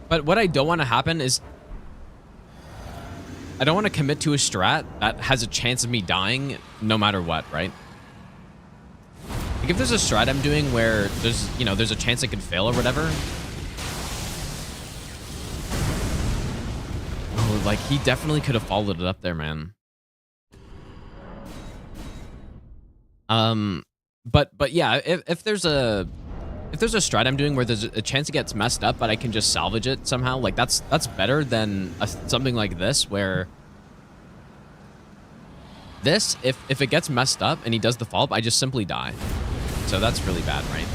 But what I don't want to happen is I don't want to commit to a strat that has a chance of me dying no matter what, right? Like if there's a strat I'm doing where there's, you know, there's a chance it could fail or whatever. Oh, like he definitely could have followed it up there, man. But yeah, if there's a strat I'm doing where there's a chance it gets messed up, but I can just salvage it somehow, like that's better than something like this where this, if it gets messed up and he does the follow-up, I just simply die. So that's really bad, right?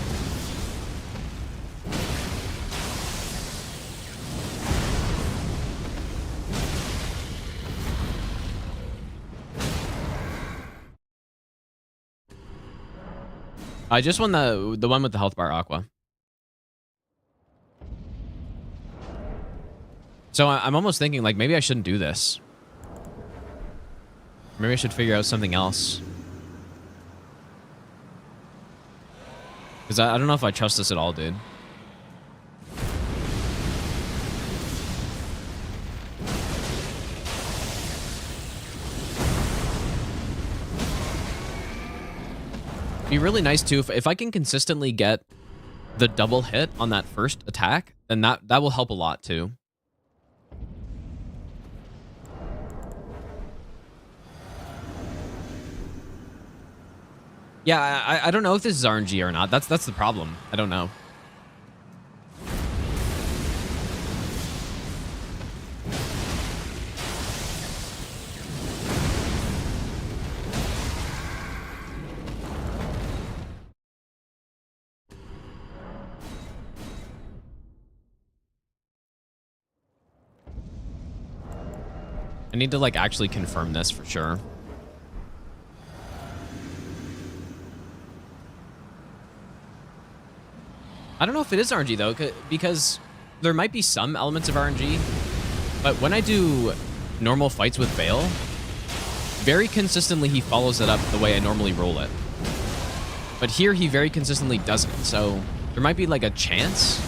I just won the one with the health bar aqua. So I'm almost thinking like maybe I shouldn't do this. Maybe I should figure out something else. Because I don't know if I trust this at all, dude. Be really nice too if I can consistently get the double hit on that first attack, then that will help a lot too. Yeah, I don't know if this is RNG or not. That's the problem. I don't know. I need to like actually confirm this for sure. I don't know if it is RNG though, because there might be some elements of RNG, but when I do normal fights with Bale, very consistently he follows it up the way I normally roll it. But here he very consistently doesn't, so there might be like a chance.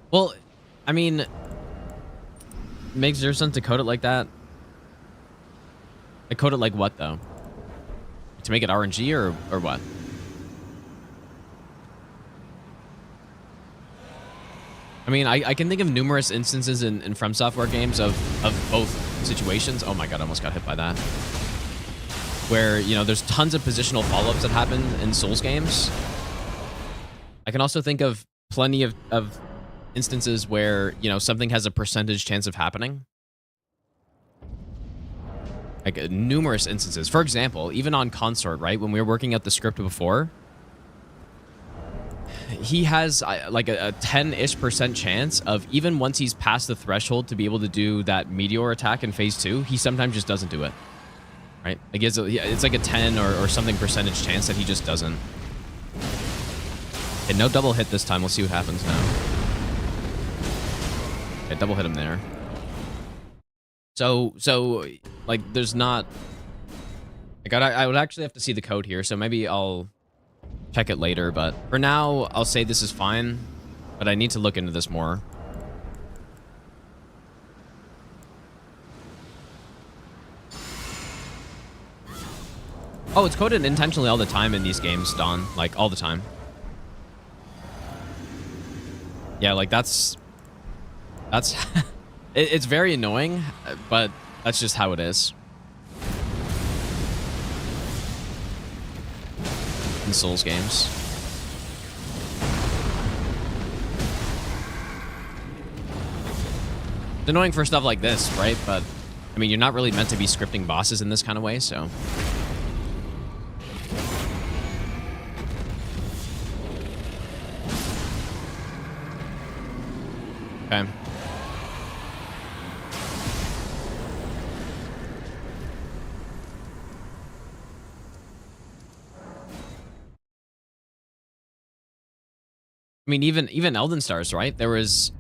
Well, I mean, makes zero sense to code it like that. I code it like what though? To make it RNG or what? I mean, I can think of numerous instances in From Software games of both situations. Oh my god, I almost got hit by that. Where, you know, there's tons of positional follow-ups that happen in Souls games. I can also think of plenty of instances where, you know, something has a percentage chance of happening. Like numerous instances. For example, even on Consort, right? When we were working out the script before, he has like a 10-ish% chance of, even once he's past the threshold to be able to do that meteor attack in phase 2, he sometimes just doesn't do it. Right? Like it's like a 10 or something percentage chance that he just doesn't. Okay, no double hit this time. We'll see what happens now. Okay, double hit him there. So like there's not, like I would actually have to see the code here, so maybe I'll check it later, but for now I'll say this is fine, but I need to look into this more. Oh, it's coded intentionally all the time in these games, Don, like all the time. Yeah, like that's it's very annoying, but that's just how it is. In Souls games. It's annoying for stuff like this, right? But, I mean, you're not really meant to be scripting bosses in this kind of way, so... Okay. I mean, even Elden Stars, right? There was,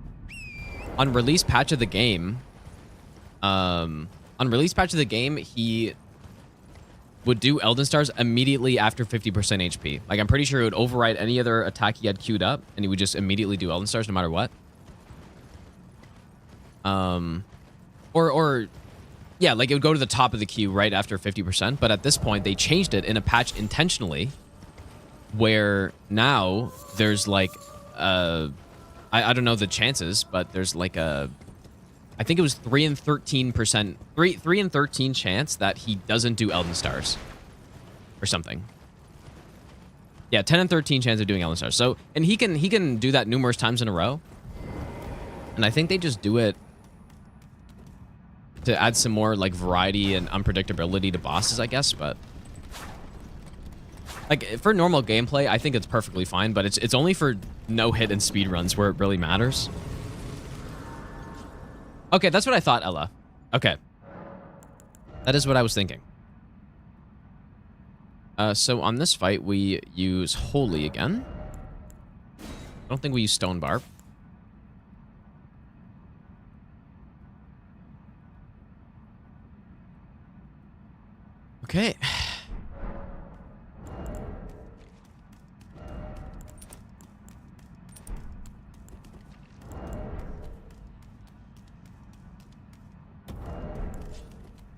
on release patch of the game, he would do Elden Stars immediately after 50% HP. Like, I'm pretty sure it would override any other attack he had queued up, and he would just immediately do Elden Stars no matter what. Yeah, like it would go to the top of the queue right after 50%, but at this point, they changed it in a patch intentionally, where now there's like, I don't know the chances, but there's like a, I think it was 3 and 13%, 3 and 13 chance that he doesn't do Elden Stars or something. Yeah, 10 and 13 chance of doing Elden Stars. So, and he can do that numerous times in a row. And I think they just do it to add some more like variety and unpredictability to bosses, I guess, but like for normal gameplay, I think it's perfectly fine, but it's only for no hit and speed runs where it really matters. Okay, that's what I thought, Ella. Okay. That is what I was thinking. So on this fight, we use Holy again. I don't think we use Stone Barb. Okay.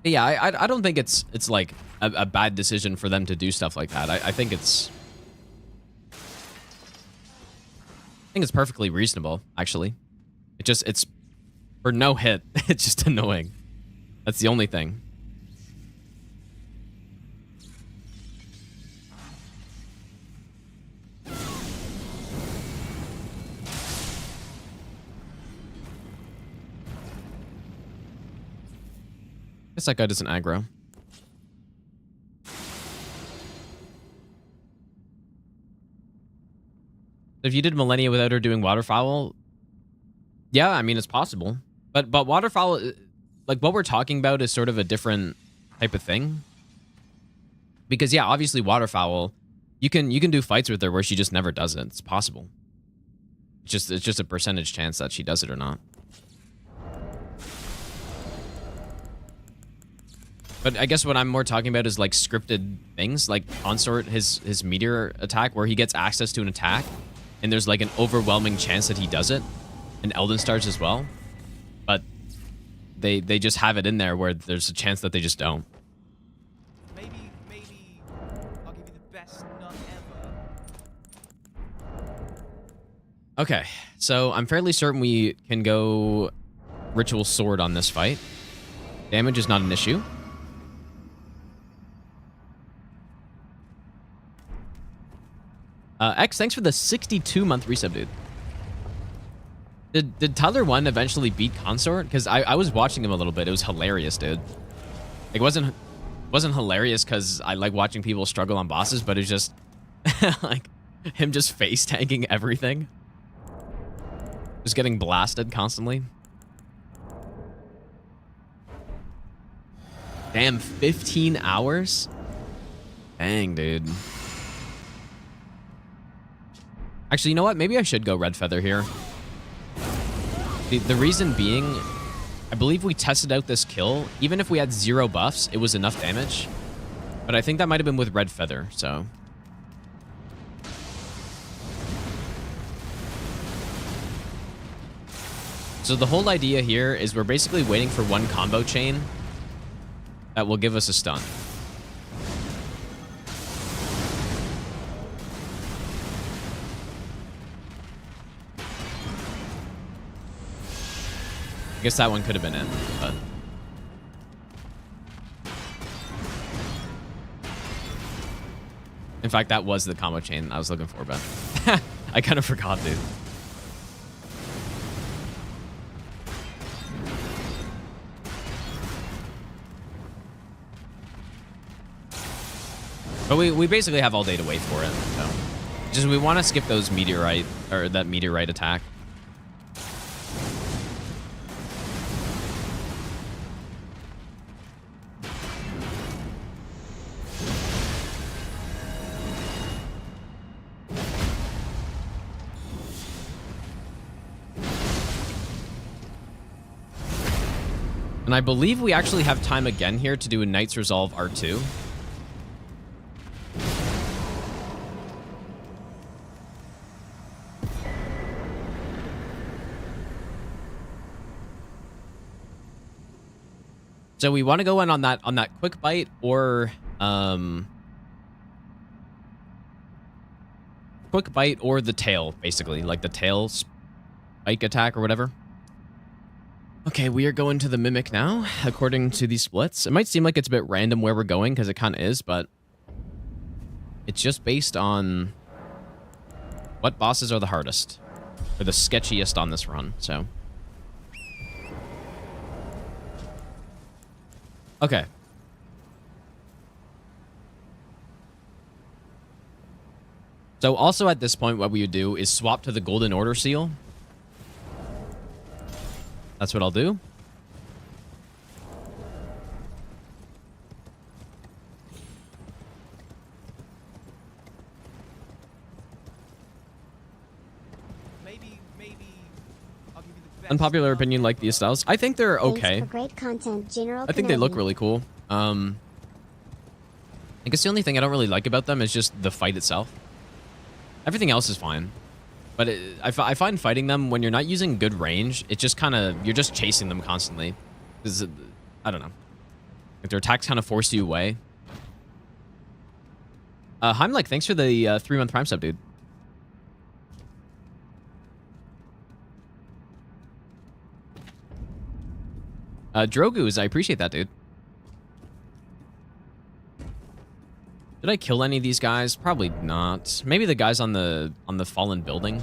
Yeah, I don't think it's like a bad decision for them to do stuff like that. I think it's perfectly reasonable, actually. It's for no hit. It's just annoying. That's the only thing. Guess that guy doesn't aggro. If you did Millennia without her doing Waterfowl, yeah, I mean, it's possible. But Waterfowl, like what we're talking about is sort of a different type of thing. Because yeah, obviously Waterfowl, you can do fights with her where she just never does it. It's possible. It's just a percentage chance that she does it or not. But I guess what I'm more talking about is like scripted things, like Consort, his meteor attack, where he gets access to an attack, and there's like an overwhelming chance that he does it, and Elden Stars as well. But they just have it in there where there's a chance that they just don't. Maybe I'll give you the best nut ever. Okay, so I'm fairly certain we can go Ritual Sword on this fight. Damage is not an issue. X, thanks for the 62-month resub, dude. Did Tyler 1 eventually beat Consort? Because I was watching him a little bit. It was hilarious, dude. Like, it wasn't hilarious because I like watching people struggle on bosses, but it's just like him just face tanking everything. Just getting blasted constantly. Damn, 15 hours? Dang, dude. Actually, you know what? Maybe I should go Red Feather here. The reason being, I believe we tested out this kill. Even if we had 0 buffs, it was enough damage. But I think that might have been with Red Feather, so. So the whole idea here is we're basically waiting for one combo chain that will give us a stun. I guess that one could have been it, but... In fact, that was the combo chain I was looking for, but... I kind of forgot, dude. But we basically have all day to wait for it, so... Just we want to skip those meteorite, or that meteorite attack. And I believe we actually have time again here to do a Knight's Resolve R2. So we want to go in on that quick bite or quick bite or the tail, basically, like the tail spike attack or whatever. Okay, we are going to the Mimic now, according to these splits. It might seem like it's a bit random where we're going, because it kind of is, but it's just based on what bosses are the hardest, or the sketchiest on this run, so. Okay. So also at this point, what we would do is swap to the Golden Order seal. That's what I'll do. Maybe I'll give you the best. Unpopular opinion, like these styles. I think they're okay. Thanks for great content, General I think they look Kenobi. really cool. I guess the only thing I don't really like about them is just the fight itself. Everything else is fine. But I find fighting them, when you're not using good range, it just kind of, you're just chasing them constantly. I don't know. Like their attacks kind of force you away. Heimlich, thanks for the 3-month Prime sub, dude. Drogus, I appreciate that, dude. Did I kill any of these guys? Probably not. Maybe the guys on the fallen building.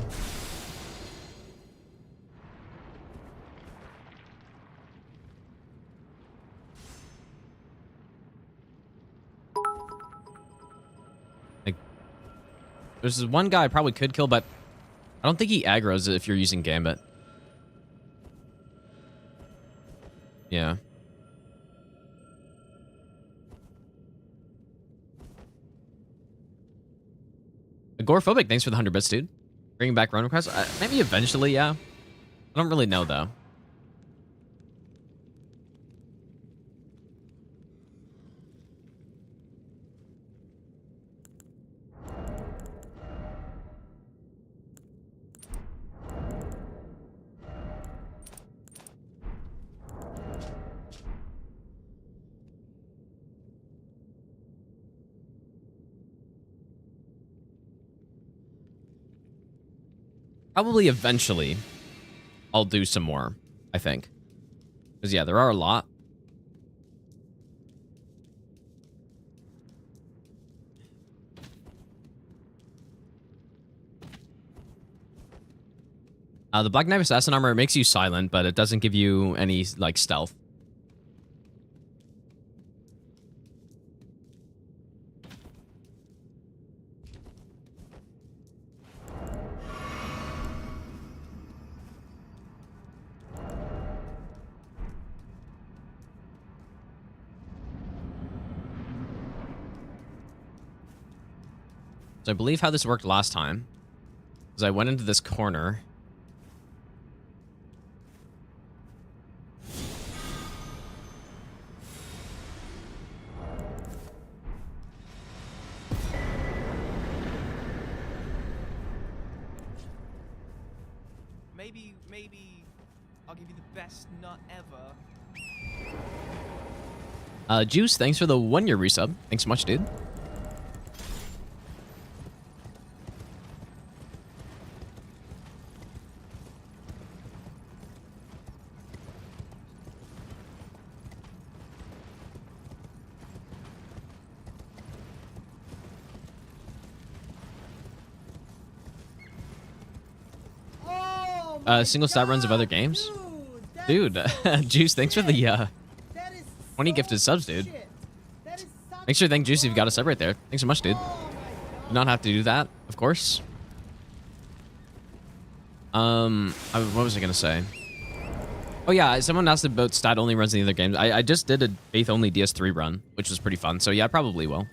Like, there's this one guy I probably could kill, but I don't think he aggroes if you're using Gambit. Yeah. Agoraphobic, thanks for the 100 bits, dude. Bringing back run requests? Maybe eventually, yeah. I don't really know, though. Probably eventually I'll do some more, I think. Because, yeah, there are a lot. The Black Knife Assassin armor makes you silent, but it doesn't give you any, like, stealth. So I believe how this worked last time is I went into this corner. Maybe I'll give you the best nut ever. Juice, thanks for the 1-year resub. Thanks so much, dude. Single stat runs of other games? Dude, Juice, thanks for the 20 gifted subs, dude. Make sure to thank Juice if you got a sub right there. Thanks so much, dude. Do not have to do that, of course. What was I gonna say? Oh yeah, someone asked about stat only runs in the other games. I just did a faith only DS3 run, which was pretty fun. So yeah, I probably will.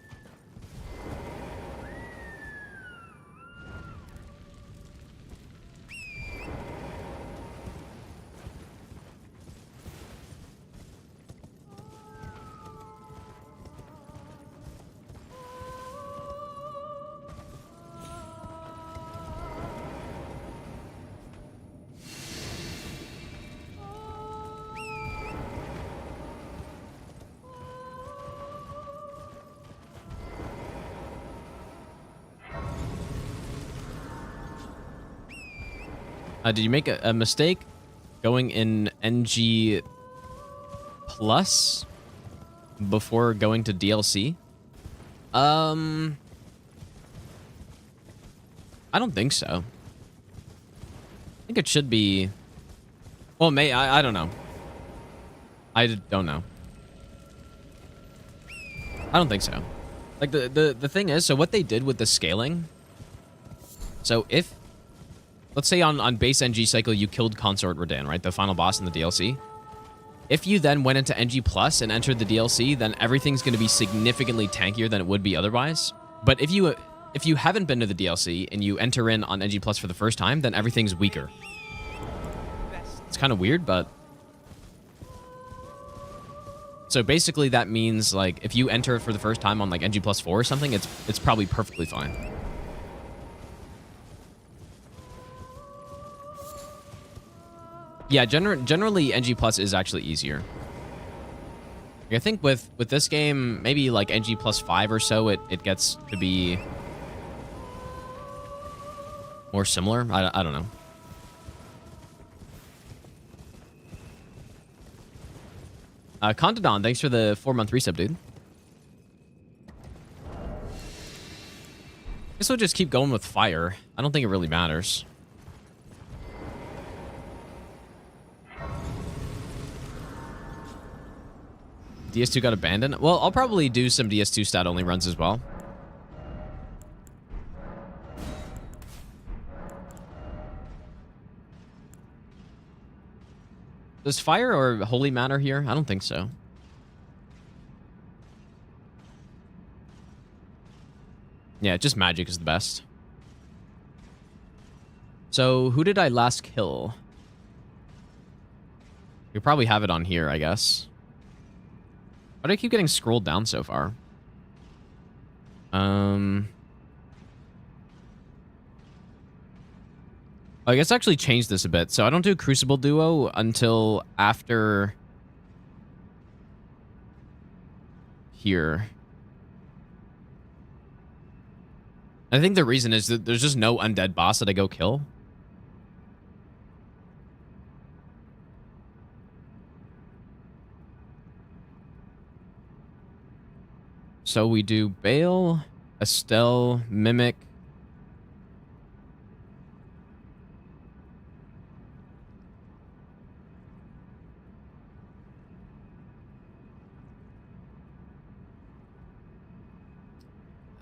Did you make a mistake going in NG Plus before going to DLC? I don't think so. I think it should be... Well, I don't know. I don't know. I don't think so. Like, the thing is, so what they did with the scaling... So if... Let's say on base NG cycle, you killed Consort Rodan, right? The final boss in the DLC. If you then went into NG Plus and entered the DLC, then everything's going to be significantly tankier than it would be otherwise. But if you haven't been to the DLC and you enter in on NG Plus for the first time, then everything's weaker. It's kind of weird, but... So basically that means, like, if you enter it for the first time on, like, NG Plus 4 or something, it's probably perfectly fine. Yeah, generally NG Plus is actually easier. I think with this game, maybe like NG plus 5 or so, it gets to be more similar. I don't know. Contadon, thanks for the 4-month resub, dude. Guess we'll just keep going with fire. I don't think it really matters. DS2 got abandoned? Well, I'll probably do some DS2 stat-only runs as well. Does fire or holy matter here? I don't think so. Yeah, just magic is the best. So, who did I last kill? You probably have it on here, I guess. Why do I keep getting scrolled down so far? I guess I actually changed this a bit. So I don't do Crucible Duo until after here. I think the reason is that there's just no undead boss that I go kill. So we do Bale, Estelle, Mimic.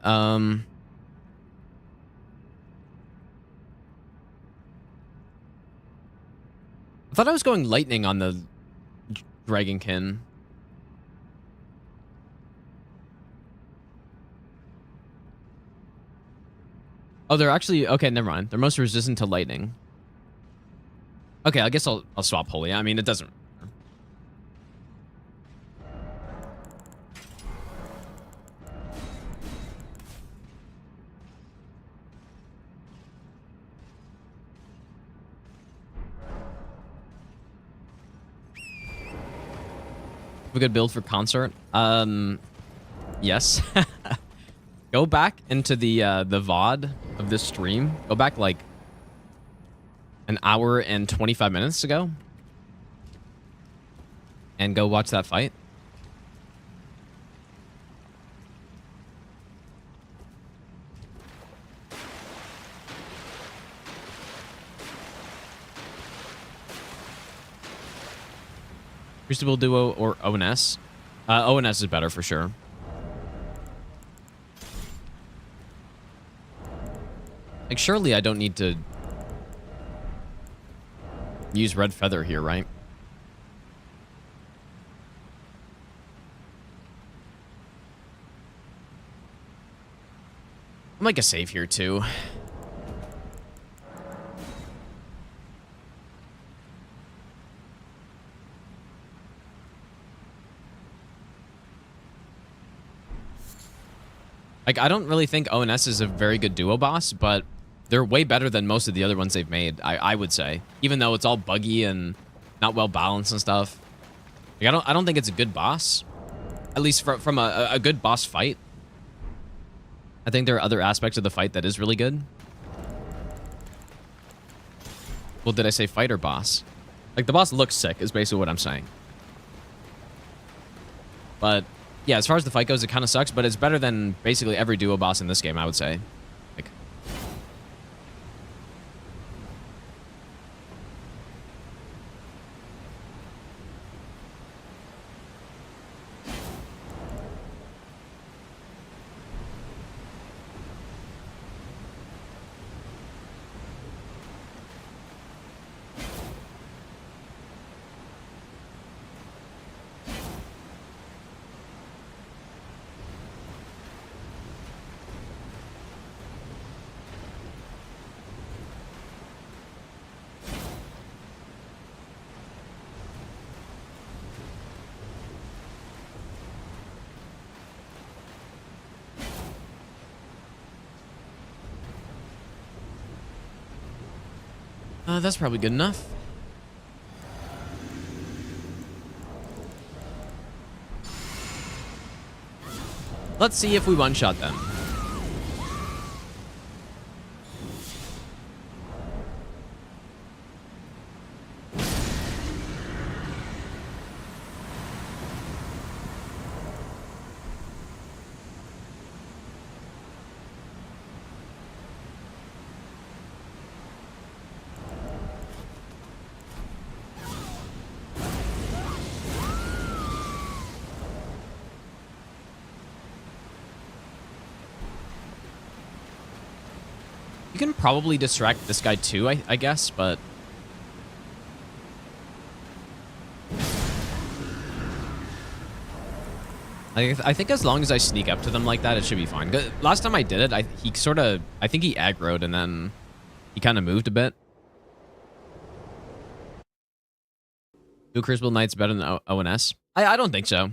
I thought I was going lightning on the Dragonkin. Oh, they're actually... Okay, never mind. They're most resistant to lightning. Okay, I guess I'll swap Holy. I mean, it doesn't... A good build for concert? Yes. Go back into the VOD of this stream. Go back like an hour and 25 minutes ago. And go watch that fight. Crucible Duo or ONS? ONS is better for sure. Like, surely I don't need to use Red Feather here, right? I'll make a save here, too. Like, I don't really think ONS is a very good duo boss, but they're way better than most of the other ones they've made, I would say. Even though it's all buggy and not well balanced and stuff. Like, I don't think it's a good boss. At least from a good boss fight. I think there are other aspects of the fight that is really good. Well, did I say fight or boss? Like, the boss looks sick is basically what I'm saying. But... yeah, as far as the fight goes, it kind of sucks, but it's better than basically every duo boss in this game, I would say. Like, that's probably good enough. Let's see if we one-shot them. You can probably distract this guy too, I guess, but... I think as long as I sneak up to them like that, it should be fine. Last time I did it, I think he aggroed and then he kind of moved a bit. Do Crucible Knights better than ONS? I don't think so.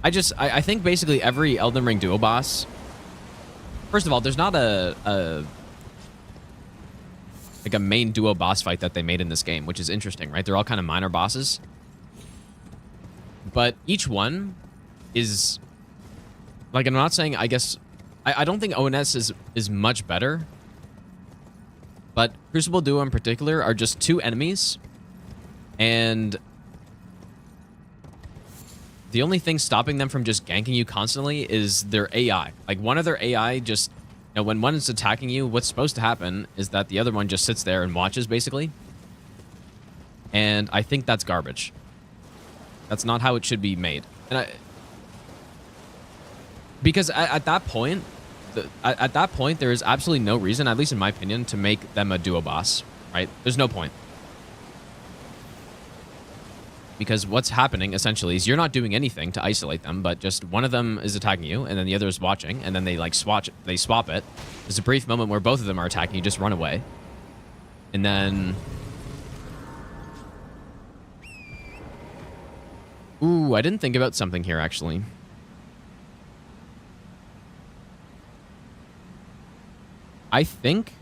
I think basically every Elden Ring duo boss... First of all, there's not a main duo boss fight that they made in this game, which is interesting, right? They're all kind of minor bosses. But each one is... Like, I'm not saying, I guess... I don't think ONS is much better. But Crucible Duo in particular are just two enemies. And... the only thing stopping them from just ganking you constantly is their AI. Like, one of their AI just... You know, when one is attacking you, what's supposed to happen is that the other one just sits there and watches, basically. And I think that's garbage. That's not how it should be made. And because at that point, there is absolutely no reason, at least in my opinion, to make them a duo boss, right? There's no point. Because what's happening, essentially, is you're not doing anything to isolate them, but just one of them is attacking you, and then the other is watching, and then they, like, swap it. There's a brief moment where both of them are attacking you, just run away. And then... Ooh, I didn't think about something here, actually. I think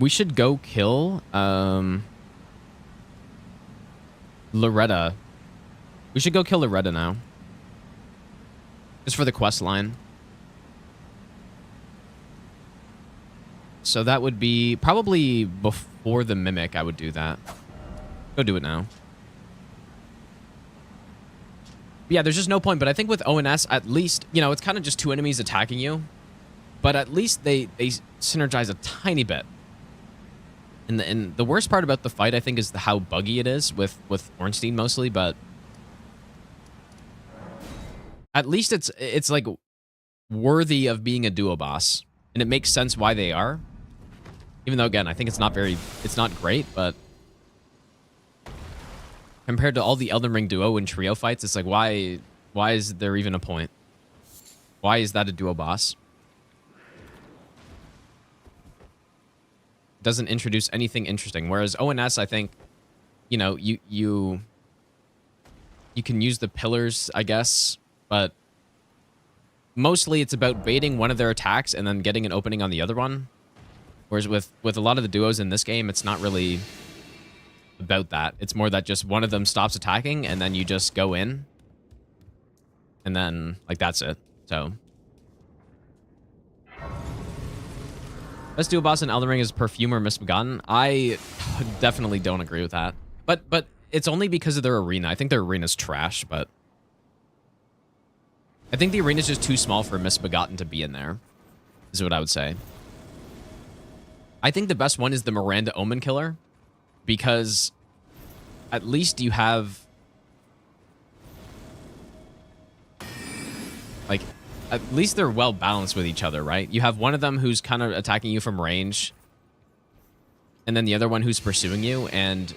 we should go kill, Loretta. We should go kill Loretta now. Just for the quest line. So that would be probably before the Mimic, I would do that. Go do it now. Yeah, there's just no point, but I think with ONS, at least, you know, it's kind of just two enemies attacking you. But at least they synergize a tiny bit. And the worst part about the fight, I think, is how buggy it is with Ornstein mostly, but... At least it's like worthy of being a duo boss, and it makes sense why they are. Even though, again, I think it's not great, but compared to all the Elden Ring duo and trio fights, it's like why is there even a point? Why is that a duo boss? Doesn't introduce anything interesting. Whereas ONS, I think, you know, you can use the pillars, I guess. But mostly it's about baiting one of their attacks and then getting an opening on the other one. Whereas with a lot of the duos in this game, it's not really about that. It's more that just one of them stops attacking and then you just go in. And then, like, that's it. So. Best duo boss in Elden Ring is Perfumer Misbegotten. I definitely don't agree with that. But it's only because of their arena. I think their arena's trash, but... I think the arena's just too small for Misbegotten to be in there, is what I would say. I think the best one is the Miranda Omen Killer, because at least you have... Like, at least they're well balanced with each other, right? You have one of them who's kind of attacking you from range, and then the other one who's pursuing you, and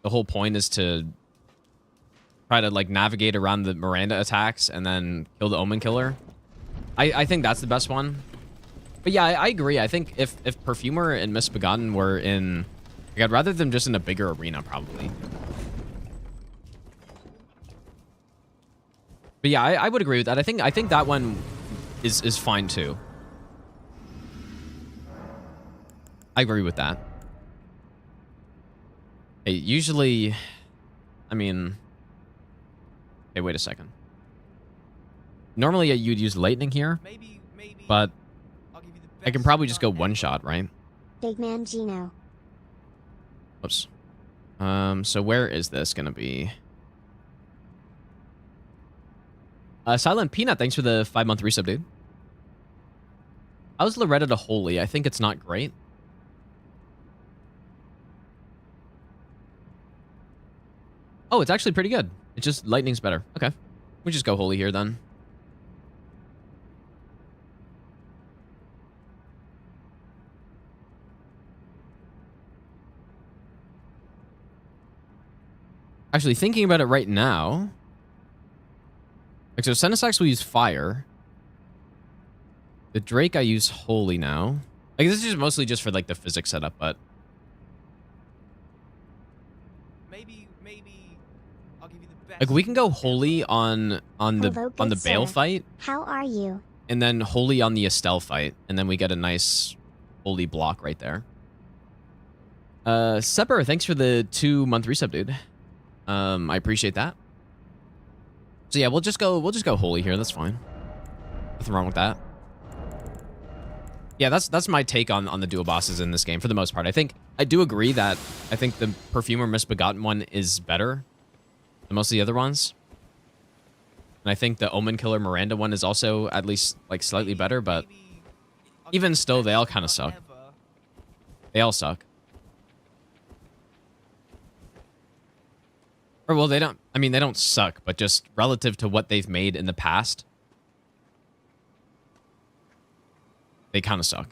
the whole point is to... try to, like, navigate around the Miranda attacks and then kill the Omen Killer. I think that's the best one. But yeah, I agree. I think if Perfumer and Misbegotten were in... Like, I'd rather them just in a bigger arena, probably. But yeah, I would agree with that. I think that one is fine, too. I agree with that. Hey, usually... I mean... Hey, wait a second. Normally you'd use lightning here, Maybe but I'll give you the best I can probably just go nut one ever. shot, right? Big Man Gino. Oops. So where is this gonna be? Silent Peanut, thanks for the 5-month resub, dude. How's Loretta to Holy? I think it's not great. Oh, it's actually pretty good. It's just lightning's better. Okay. We just go Holy here then. Actually, thinking about it right now. Like, so Senesax will use fire. The Drake I use Holy now. Like, this is just mostly just for, like, the physics setup, but... Maybe I'll give you the best. Like, we can go Holy on Hello, the good Bale sir. fight, How are you? and then Holy on the Estelle fight, and then we get a nice Holy block right there. Sepper, thanks for the 2-month resub, dude. I appreciate that. So yeah, we'll just go Holy here. That's fine. Nothing wrong with that. Yeah, that's my take on the dual bosses in this game for the most part. I do agree that I think the Perfumer Misbegotten one is better than most of the other ones. And I think the Omen Killer Miranda one is also at least like slightly better, but Maybe I'll give even you the still, they best all kind of nut suck. ever. They all suck. Or well, they don't. I mean, they don't suck, but just relative to what they've made in the past, they kind of suck.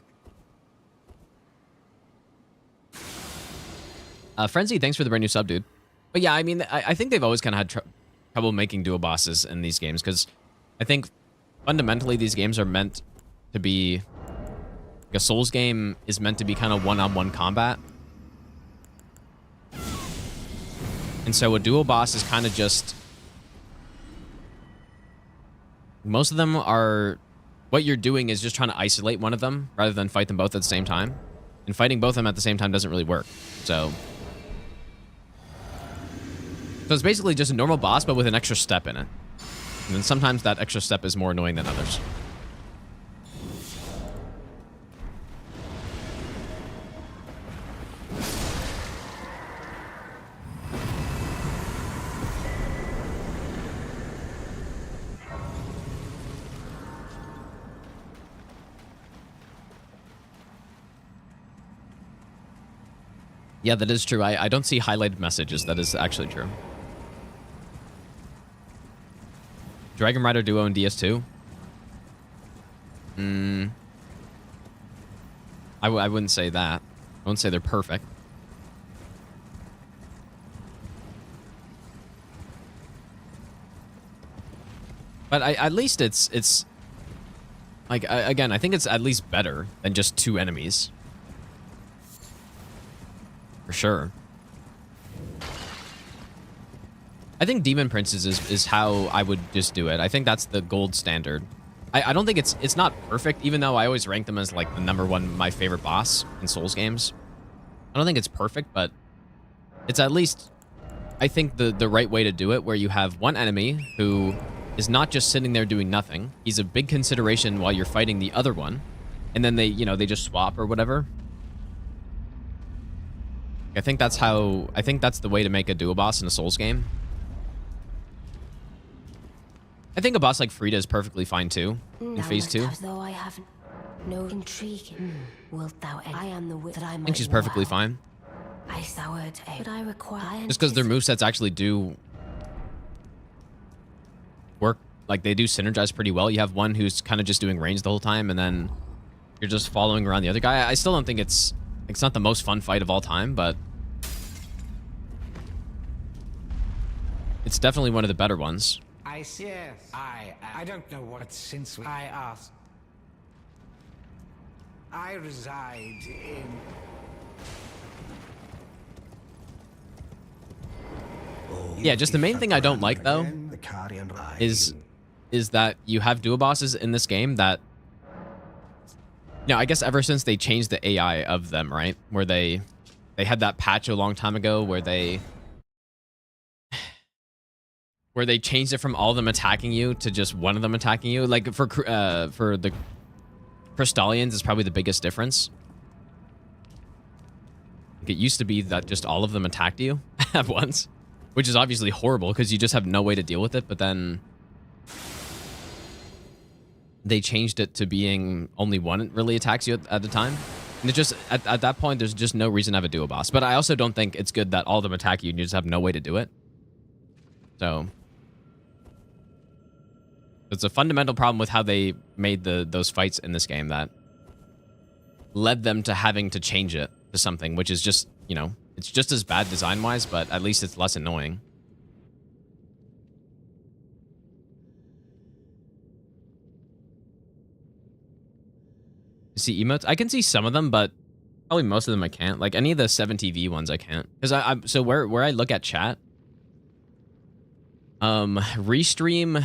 Frenzy, thanks for the brand new sub, dude. But yeah, I mean, I think they've always kind of had trouble making dual bosses in these games because I think fundamentally these games are meant to be... Like a Souls game is meant to be kind of one-on-one combat. And so a dual boss is kind of just... Most of them are... What you're doing is just trying to isolate one of them rather than fight them both at the same time. And fighting both of them at the same time doesn't really work. So it's basically just a normal boss, but with an extra step in it. And then sometimes that extra step is more annoying than others. Yeah, that is true. I don't see highlighted messages. That is actually true. Dragon Rider Duo and DS2? I wouldn't say that. I wouldn't say they're perfect. But at least it's... Like, again, I think it's at least better than just 2 enemies. For sure. I think Demon Princes is how I would just do it. I think that's the gold standard. I don't think it's not perfect, even though I always rank them as like the #1 my favorite boss in Souls games. I don't think it's perfect, but it's at least, I think, the right way to do it, where you have one enemy who is not just sitting there doing nothing. He's a big consideration while you're fighting the other one, and then they just swap or whatever. I think that's the way to make a dual boss in a Souls game. I think a boss like Frida is perfectly fine too in Phase 2. As though I haven't no intrigue. Wilt thou? I am the wit that I might. I think she's perfectly fine. I soured, but I require. Just because their movesets actually do work, like they do synergize pretty well. You have one who's kind of just doing range the whole time, and then you're just following around the other guy. I still don't think it's not the most fun fight of all time, but it's definitely one of the better ones. I see. I don't know what since I asked. I reside in. Yeah, just the main thing I don't like though is that you have dual bosses in this game that, I guess ever since they changed the AI of them, right? Where they had that patch a long time ago where they where they changed it from all of them attacking you to just one of them attacking you. Like for the Crystallians is probably the biggest difference. Like it used to be that just all of them attacked you at once, which is obviously horrible because you just have no way to deal with it. But then they changed it to being only one really attacks you at a time. And it just, at that point, there's just no reason to have a duo boss. But I also don't think it's good that all of them attack you and you just have no way to do it. So it's a fundamental problem with how they made those fights in this game that led them to having to change it to something, which is just, you know, it's just as bad design-wise, but at least it's less annoying. See emotes? I can see some of them, but probably most of them I can't. Like any of the 7TV ones I can't. Because I'm so where I look at chat, Restream.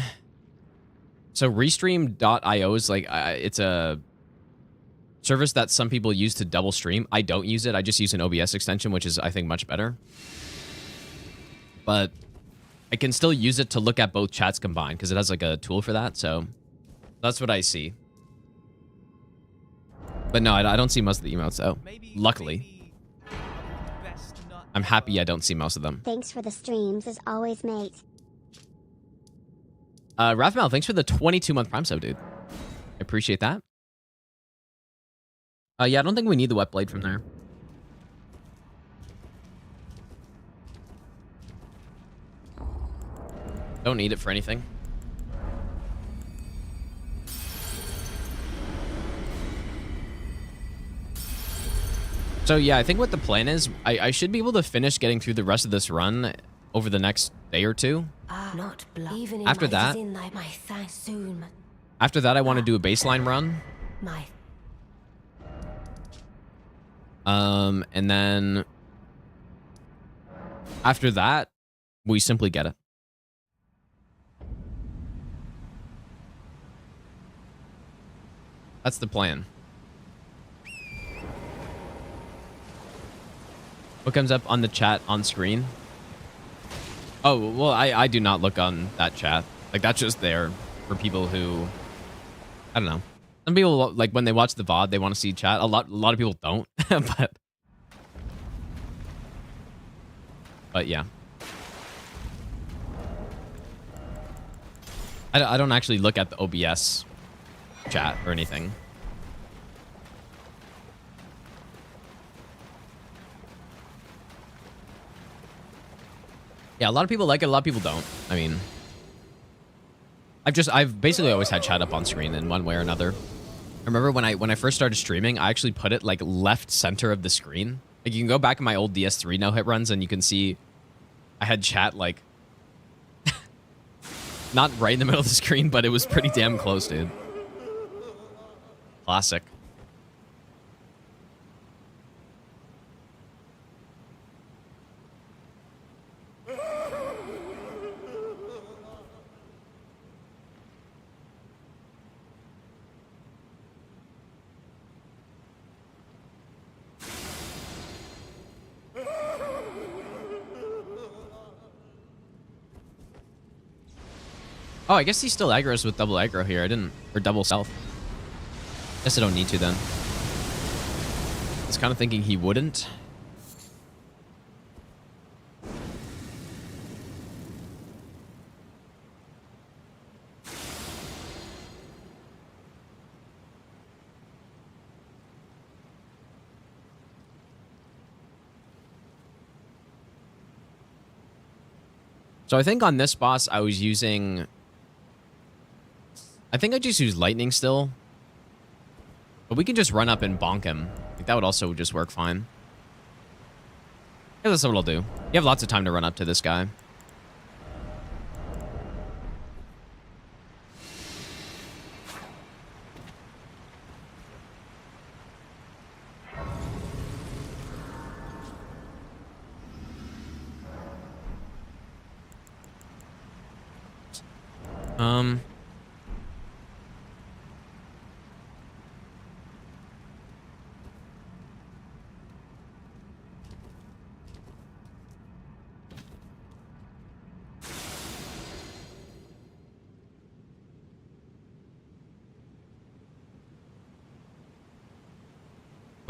So Restream.io is like it's a service that some people use to double stream. I don't use it. I just use an OBS extension, which is I think much better. But I can still use it to look at both chats combined because it has like a tool for that. So that's what I see. But no, I don't see most of the emotes though. Luckily. I'm happy I don't see most of them. Thanks for the streams as always, mate. Rathmal, thanks for the 22-month Prime sub, dude. I appreciate that. Yeah, I don't think we need the wet blade from there. Don't need it for anything. So yeah, I think what the plan is, I should be able to finish getting through the rest of this run over the next day or two. After that, I want to do a baseline run. And then after that, we simply get it. That's the plan. What comes up on the chat on screen? Oh, well, I do not look on that chat. Like, that's just there for people who, I don't know. Some people, like, when they watch the VOD, they want to see chat. A lot of people don't, but yeah. I don't actually look at the OBS chat or anything. Yeah, a lot of people like it, a lot of people don't. I mean, I've basically always had chat up on screen in one way or another. I remember when I first started streaming, I actually put it like left center of the screen. Like you can go back in my old DS3 no-hit runs and you can see I had chat like not right in the middle of the screen, but it was pretty damn close, dude. Classic. Oh, I guess he still aggroes with double aggro here. I didn't, or double stealth. Guess I don't need to then. I was kind of thinking he wouldn't. So I think on this boss, I was using... I think I just use lightning still. But we can just run up and bonk him. Like that would also just work fine. Yeah, that's what I'll do. You have lots of time to run up to this guy.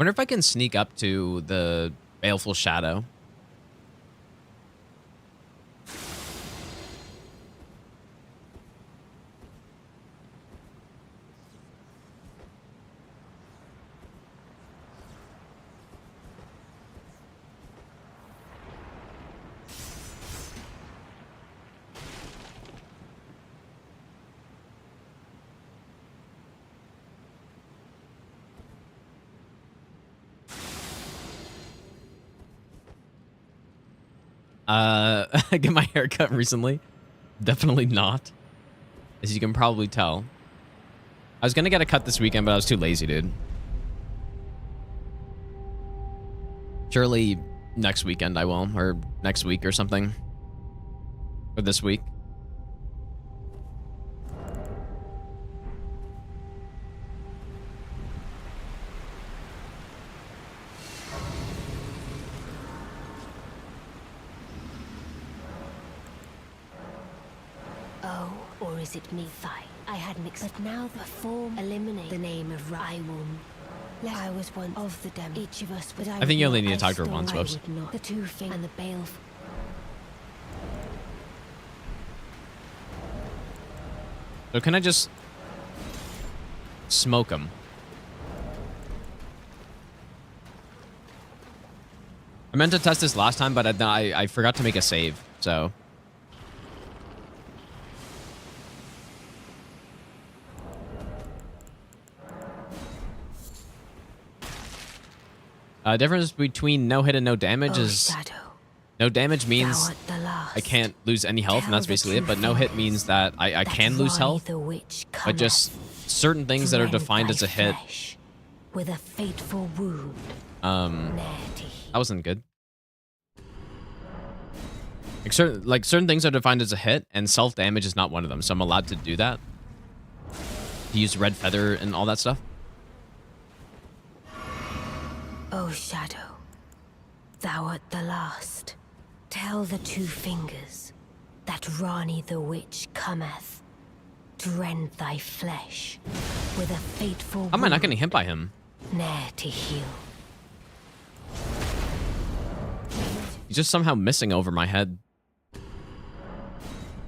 Wonder if I can sneak up to the Baleful Shadow. Get my hair cut recently. Definitely not. As you can probably tell. I was gonna get a cut this weekend, but I was too lazy, dude. Surely next weekend I will, or next week or something. Or this week. Oh, or is it me? I hadn't expected. Now the form eliminate the name of I won. I was one of the dem. Each of us, but I think you only need to talk to her once, whoops. The two thing and the baleful. So can I just smoke him? I meant to test this last time, but I forgot to make a save, so. Difference between no hit and no damage is Shadow. no damage means Thou art the last. I can't lose any health, and that's Tell the basically it. But truth no hit of means that I can lose Ronnie health, the witch but just certain things that are rend defined thy as a hit. flesh with a fateful wound. Natty. That wasn't good. Like certain things are defined as a hit, and self damage is not one of them. So I'm allowed to do that. To use red feather and all that stuff. O Shadow, thou art the last. Tell the two fingers that Rani the witch cometh to rend thy flesh with a fateful How am I not getting wound, hit by him? ne'er to heal. He's just somehow missing over my head.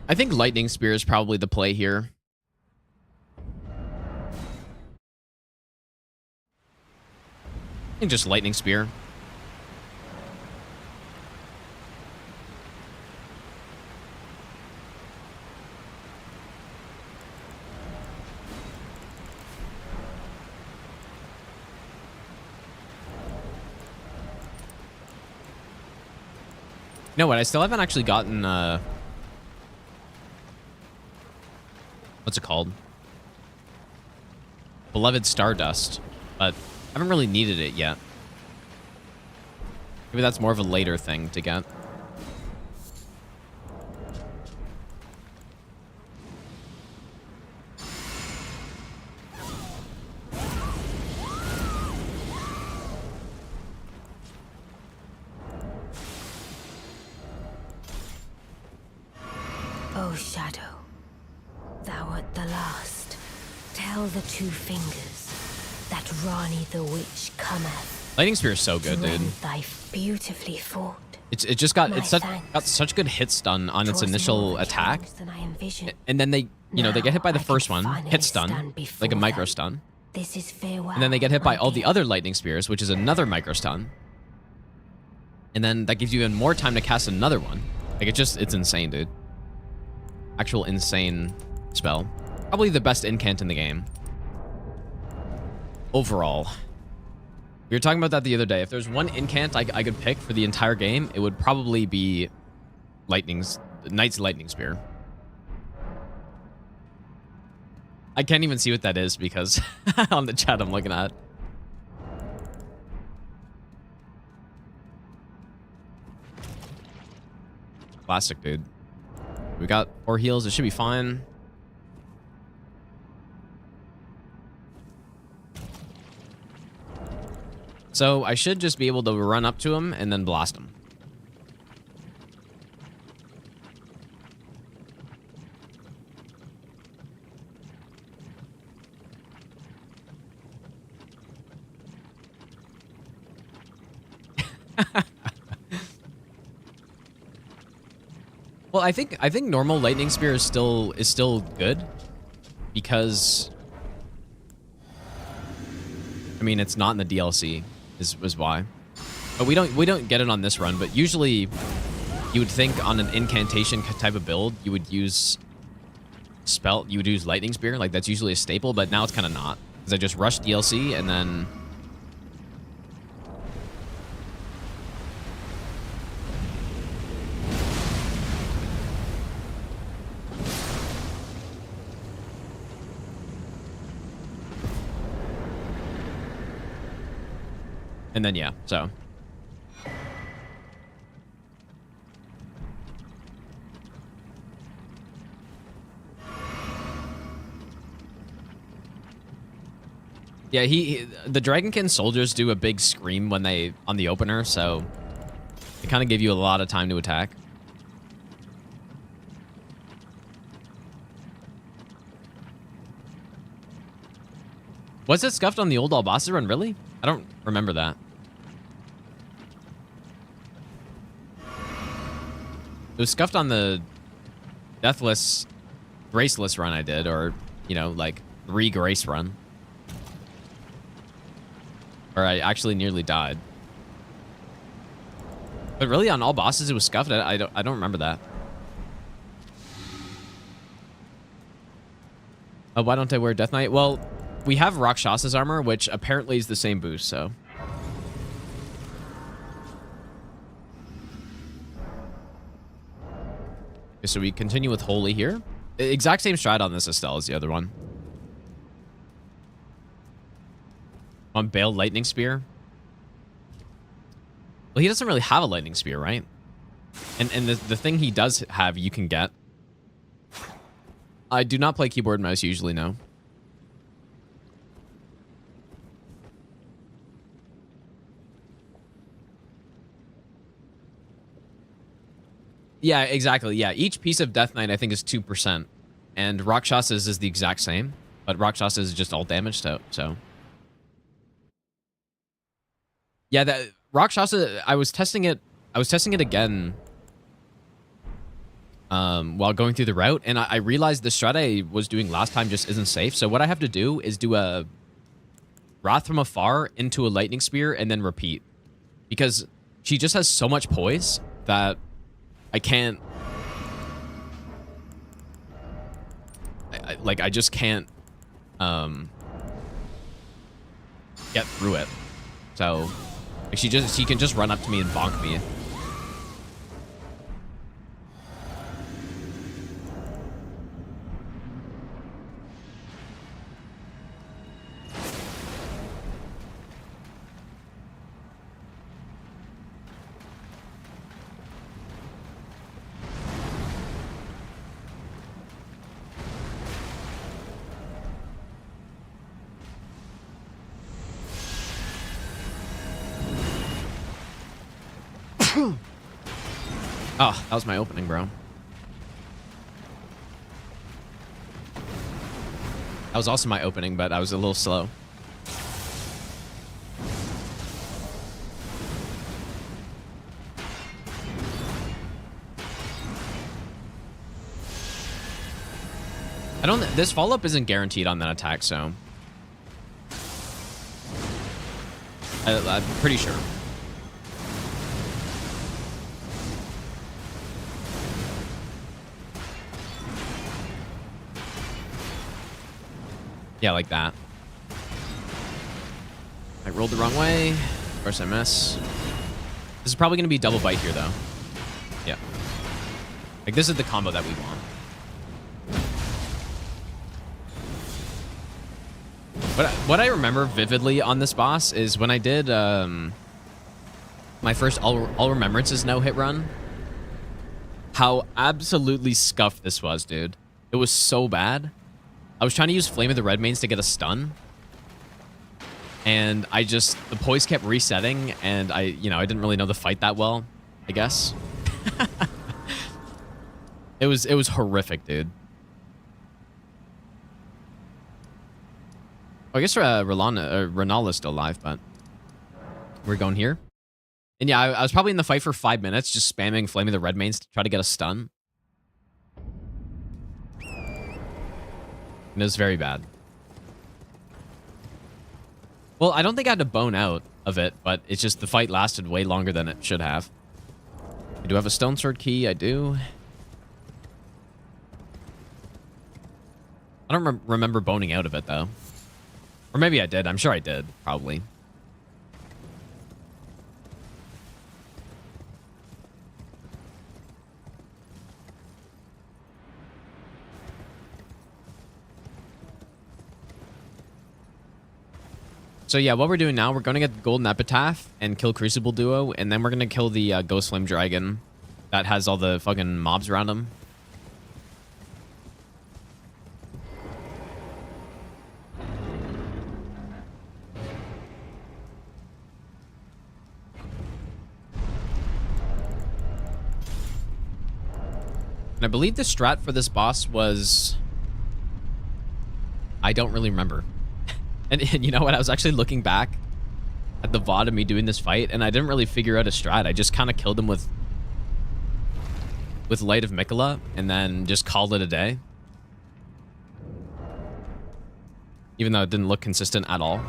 I think lightning spear is probably the play here. I think just lightning spear. You know what? I still haven't actually gotten, what's it called? Beloved Stardust, but I haven't really needed it yet. Maybe that's more of a later thing to get. O Shadow, thou art the last. Tell the two fingers that Rani the witch cometh. Lightning spear is so good, to dude. rend thy beautifully fought. It just got My got such good hit stun on its Draws initial more attack, challenge than I envisioned. and then they they get hit by the Now I first can one, finally hit stun, stand before like a micro them. stun, This is farewell. and then they get hit by my all the dear. other lightning spears, which is another micro stun, and then that gives you even more time to cast another one. Like it's insane, dude. Actual insane spell. Probably the best incant in the game. Overall. We were talking about that the other day. If there's one incant I could pick for the entire game, it would probably be Knight's Lightning Spear. I can't even see what that is because on the chat I'm looking at. Classic, dude. We got 4 heals. It should be fine. So I should just be able to run up to him and then blast him. Well, I think normal lightning spear is still good because I mean it's not in the DLC is why. But we don't get it on this run, but usually you would think on an incantation type of build you would use lightning spear, like that's usually a staple, but now it's kind of not because I just rushed DLC and then yeah, so. Yeah, the Dragonkin soldiers do a big scream when they on the opener, so it kind of give you a lot of time to attack. Was it scuffed on the old all bosses run, really? I don't remember that. It was scuffed on the Deathless, Graceless run I did, or, you know, like, 3 Grace run. Or I actually nearly died. But really, on all bosses, it was scuffed. I don't remember that. Why don't I wear Death Knight? Well, we have Rakshas's armor, which apparently is the same boost, so. Okay, so we continue with Holy here. Exact same strat on this Estelle as the other one. On Bale Lightning Spear. Well, he doesn't really have a Lightning Spear, right? And the thing he does have, you can get. I do not play keyboard and mouse usually, no. Yeah, exactly. Yeah, each piece of Death Knight I think is 2%. And Rakshas's is the exact same. But Rakshas's is just all damage, so. Yeah, that Rakshasa, I was testing it again while going through the route, and I realized the strat I was doing last time just isn't safe. So what I have to do is do a Wrath from Afar into a Lightning Spear and then repeat. Because she just has so much poise that I can't... I just can't get through it. So... She can just run up to me and bonk me. Oh, that was my opening, bro. That was also my opening, but I was a little slow. This follow-up isn't guaranteed on that attack, so. I'm pretty sure. Yeah, like that. I rolled the wrong way. Of course I miss. This is probably going to be double bite here, though. Yeah. Like, this is the combo that we want. But what I remember vividly on this boss is when I did my first All Remembrances no-hit run, how absolutely scuffed this was, dude. It was so bad. I was trying to use Flame of the Red Mains to get a stun. And the poise kept resetting, and I didn't really know the fight that well, I guess. It was horrific, dude. I guess Renala's still alive, but we're going here. And yeah, I was probably in the fight for 5 minutes, just spamming Flaming the Red Mains to try to get a stun. And it was very bad. Well, I don't think I had to bone out of it, but it's just the fight lasted way longer than it should have. I do have a Stone Sword key, I do. I don't remember boning out of it, though. Or maybe I did. I'm sure I did, probably. So yeah, what we're doing now, we're going to get the Golden Epitaph and kill Crucible Duo, and then we're going to kill the Ghostflame Dragon that has all the fucking mobs around him. And I believe the strat for this boss was... I don't really remember. And you know what? I was actually looking back at the VOD of me doing this fight, and I didn't really figure out a strat. I just kind of killed him with Light of Mikola, and then just called it a day. Even though it didn't look consistent at all.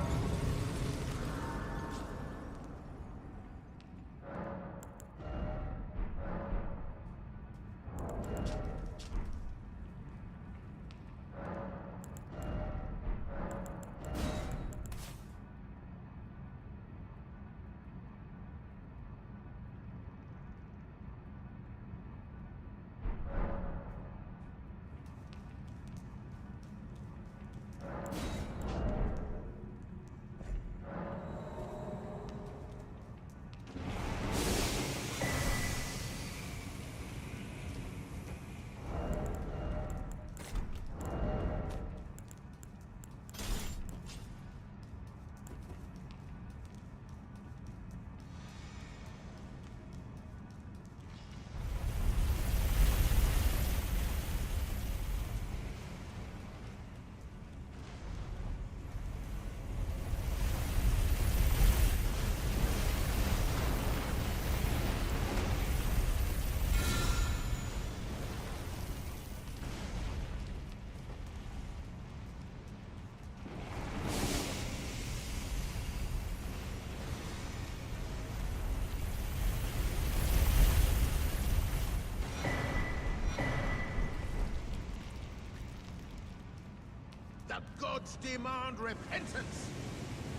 The gods demand repentance.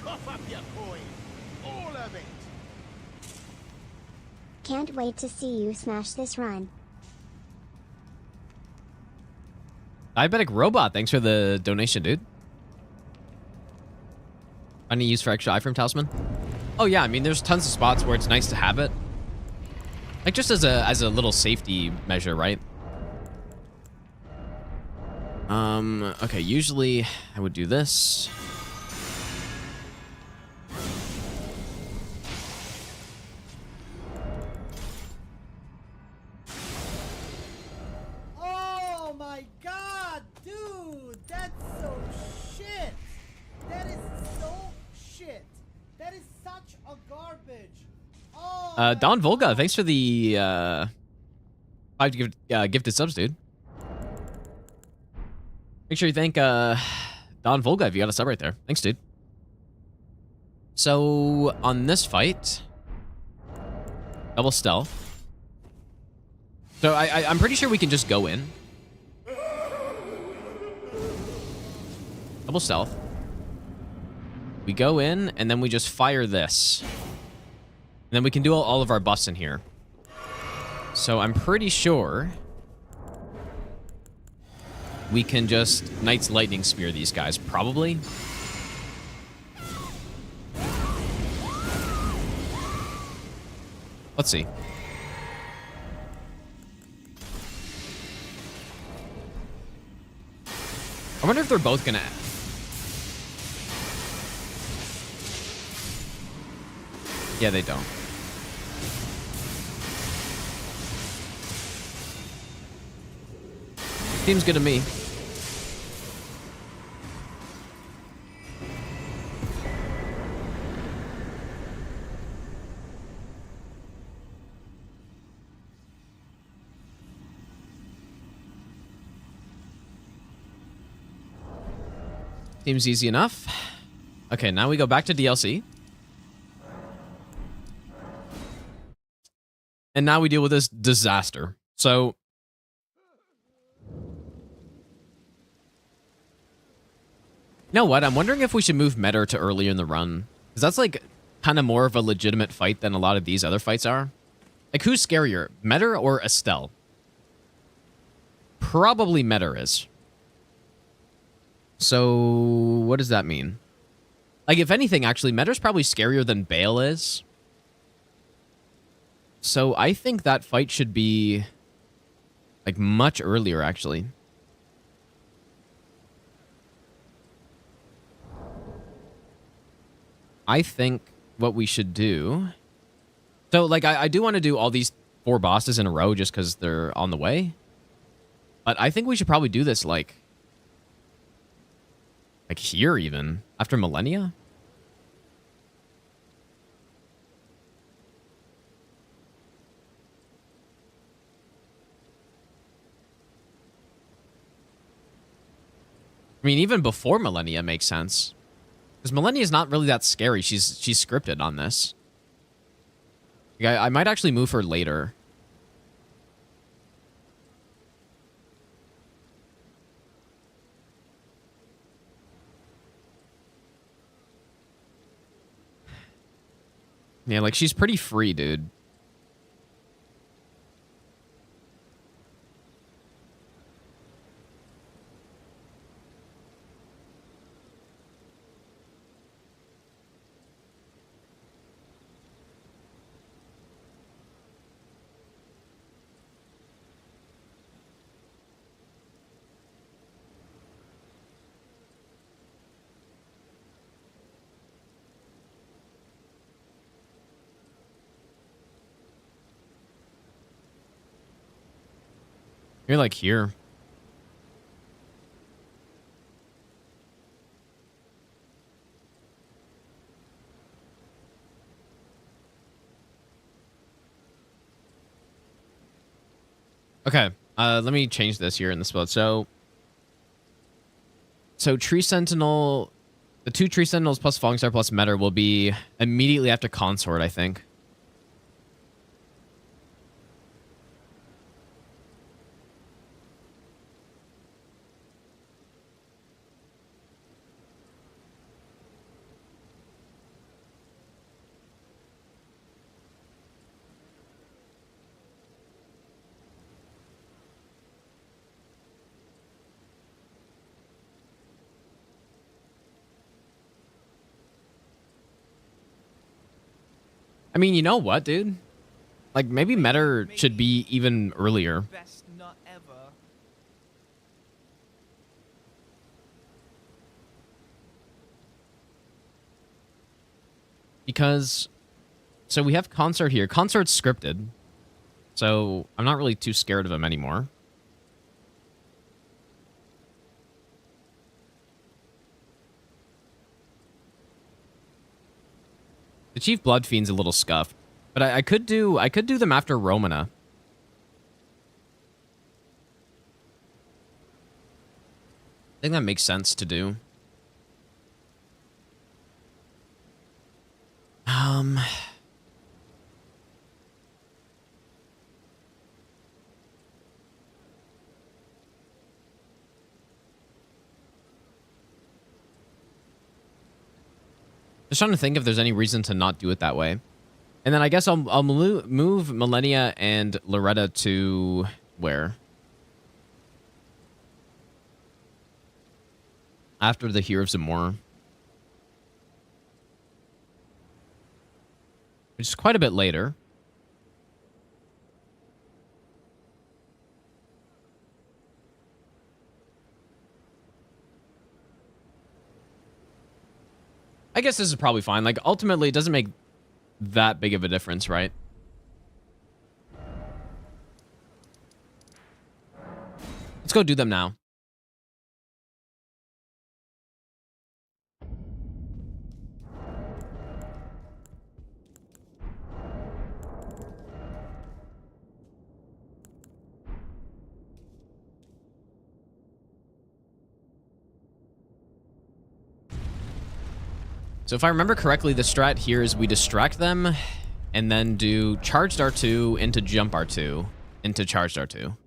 Cough up your coin. All of it. Can't wait to see you smash this run. Diabetic Robot, thanks for the donation, dude. Any use for extra iframe talisman? Oh yeah, I mean, there's tons of spots where it's nice to have it. Like just as a little safety measure, right? Okay, usually I would do this. Oh my god, dude! That's so shit! That is so shit! That is such a garbage! Oh, Don Volga, thanks for the 5 gifted subs, dude. Make sure you thank Don Volga if you got a sub right there. Thanks, dude. So on this fight, double stealth. So I'm pretty sure we can just go in. Double stealth. We go in and then we just fire this. And then we can do all of our buffs in here. So I'm pretty sure we can just Knight's Lightning Spear these guys, probably. Let's see. I wonder if they're both gonna... Yeah, they don't. Seems good to me. Seems easy enough. Okay, now we go back to DLC. And now we deal with this disaster. So... You know what? I'm wondering if we should move Metter to earlier in the run. Because that's like kind of more of a legitimate fight than a lot of these other fights are. Like, who's scarier? Metter or Estelle? Probably Metter is. So, what does that mean? Like, if anything, actually, Metter's probably scarier than Bale is. So, I think that fight should be, like, much earlier, actually. I think what we should do... So, like, I do want to do all these 4 bosses in a row just because they're on the way. But I think we should probably do this, like here, even. After Millennia? I mean, even before Millennia makes sense. Because Millennia is not really that scary. She's scripted on this. Like, I might actually move her later. Yeah, like, she's pretty free, dude. You're like here. Okay, let me change this here in the spot. So Tree Sentinel, the 2 Tree Sentinels plus Falling Star plus Metter will be immediately after Consort, I think. I mean, you know what, dude? Like, maybe Metter should be even earlier. Best nut ever. Because, so we have Consort here. Consort's scripted. So, I'm not really too scared of him anymore. The Chief Bloodfiend's a little scuffed. But I could do them after Romana. I think that makes sense to do. Just trying to think if there's any reason to not do it that way. And then I guess I'll move Millennia and Loretta to where? After the Hero of Zamora. Which is quite a bit later. I guess this is probably fine. Like, ultimately, it doesn't make that big of a difference, right? Let's go do them now. So if I remember correctly, the strat here is we distract them and then do charged R2 into jump R2 into charged R2.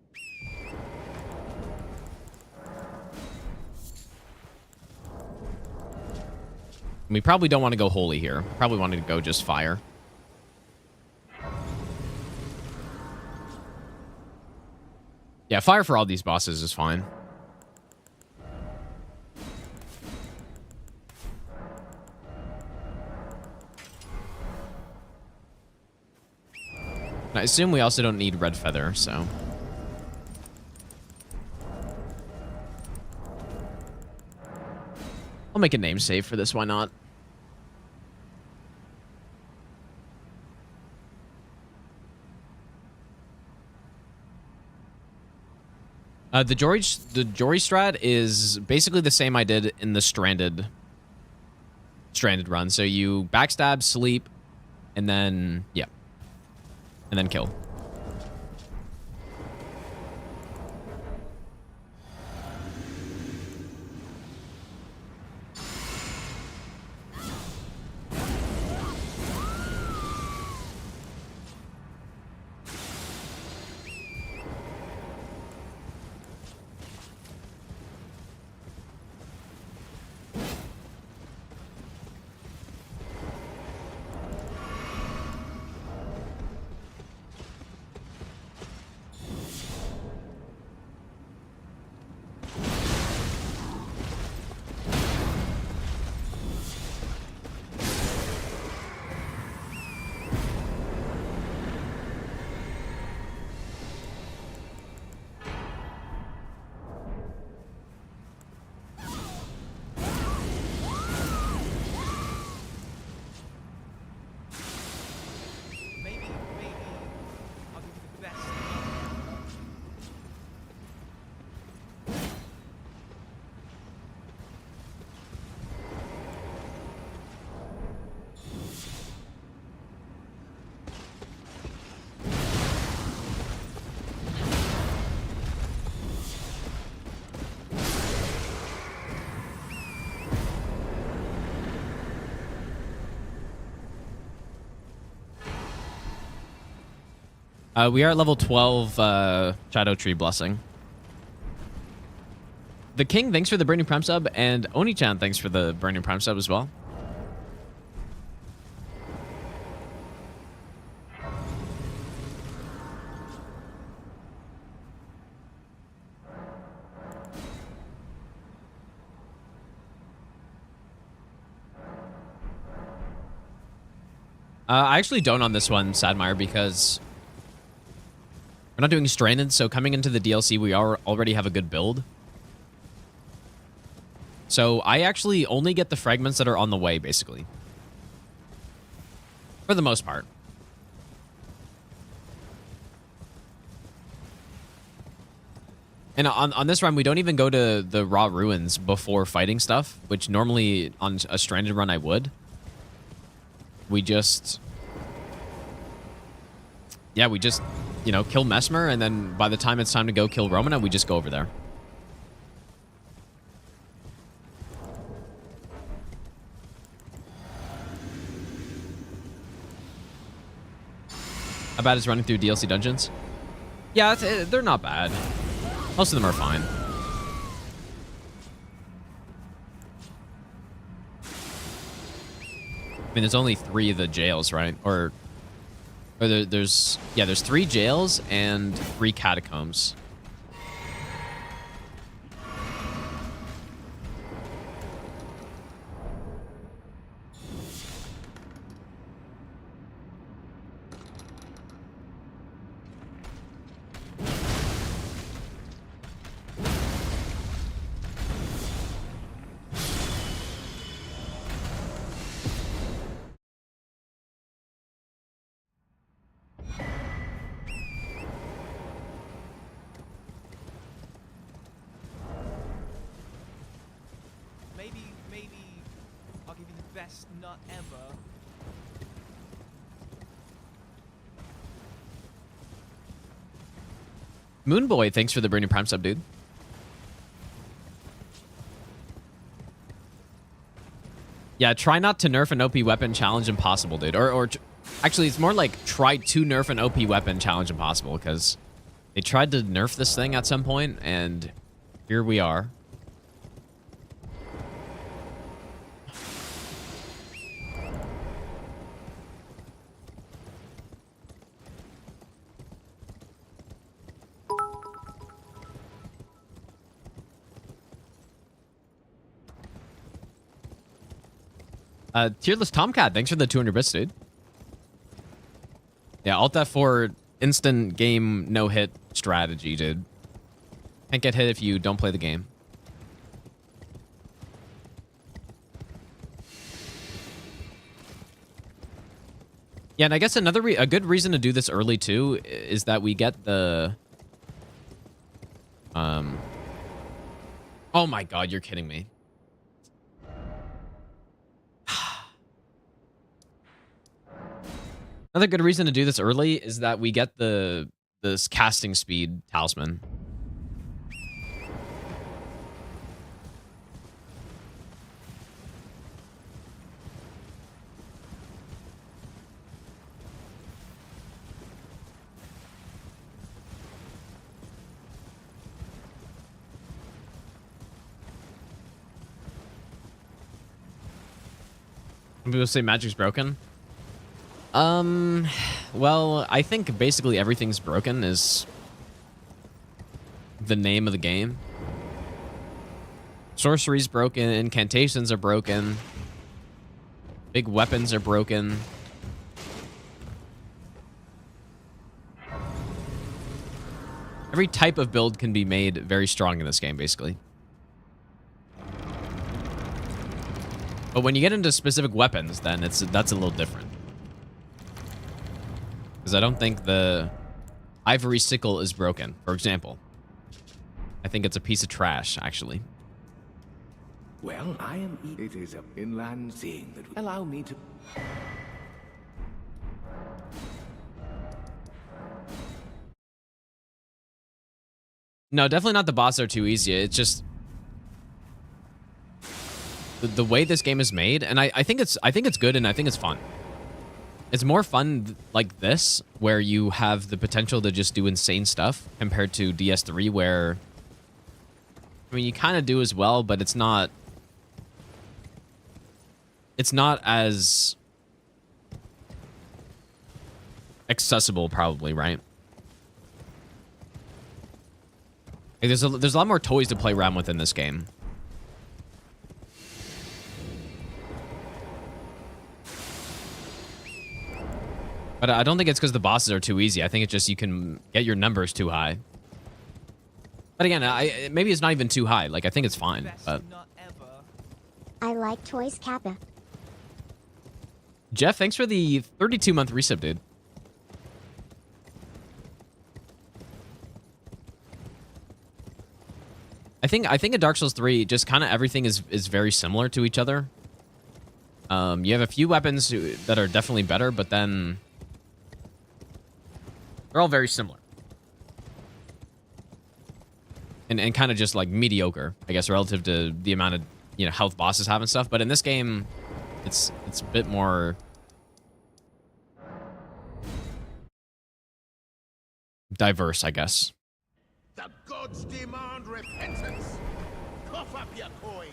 We probably don't want to go holy here. Probably wanted to go just fire. Yeah, fire for all these bosses is fine. I assume we also don't need red feather, so. I'll make a name save for this, why not? The Jory strat is basically the same I did in the stranded run. So you backstab, sleep, and then yeah. And then kill. We are at level 12 Shadow Tree Blessing. The King, thanks for the Burning Prime sub, and Oni-chan, thanks for the Burning Prime sub as well. I actually don't on this one, Sadmire, because we're not doing Stranded, so coming into the DLC, we already have a good build. So I actually only get the fragments that are on the way, basically. For the most part. And on this run, we don't even go to the raw ruins before fighting stuff, which normally on a Stranded run I would. We just... Yeah, we just, you know, kill Mesmer, and then by the time it's time to go kill Romana, we just go over there. How bad is running through DLC dungeons? Yeah, they're not bad. Most of them are fine. I mean, there's only 3 of the jails, right? Or there's 3 jails and 3 catacombs. Maybe I'll give you the best nut ever. Moonboy, thanks for the Burning Prime sub, dude. Yeah, try not to nerf an OP weapon, challenge impossible, dude. Actually, it's more like try to nerf an OP weapon, challenge impossible, because they tried to nerf this thing at some point, and here we are. Tearless Tomcat, thanks for the 200 bits, dude. Yeah, Alt F4 instant game no hit strategy, dude. Can't get hit if you don't play the game. Yeah, and I guess a good reason to do this early too is that we get the oh my god, you're kidding me. Another good reason to do this early is that we get this casting speed talisman. People say magic's broken. Well, I think basically everything's broken is the name of the game. Sorcery's broken, incantations are broken, big weapons are broken. Every type of build can be made very strong in this game, basically. But when you get into specific weapons, then that's a little different. Because I don't think the ivory sickle is broken, for example. I think it's a piece of trash, actually. Well, it is an inland seeing that allow me to... No, definitely not the bosses are too easy. It's just the way this game is made, and I think it's good and I think it's fun. It's more fun like this, where you have the potential to just do insane stuff, compared to DS3, where I mean you kind of do as well, but it's not as accessible, probably, right? Like, there's a lot more toys to play around with in this game. But I don't think it's because the bosses are too easy. I think it's just you can get your numbers too high. But again, maybe it's not even too high. Like, I think it's fine. But I like toys, Kappa. Jeff, thanks for the 32-month resub, dude. I think in Dark Souls 3, just kind of everything is very similar to each other. You have a few weapons that are definitely better, but then they're all very similar. And kind of just like mediocre, I guess, relative to the amount of, health bosses have and stuff. But in this game, it's a bit more diverse, I guess. The gods demand repentance. Cough up your coin.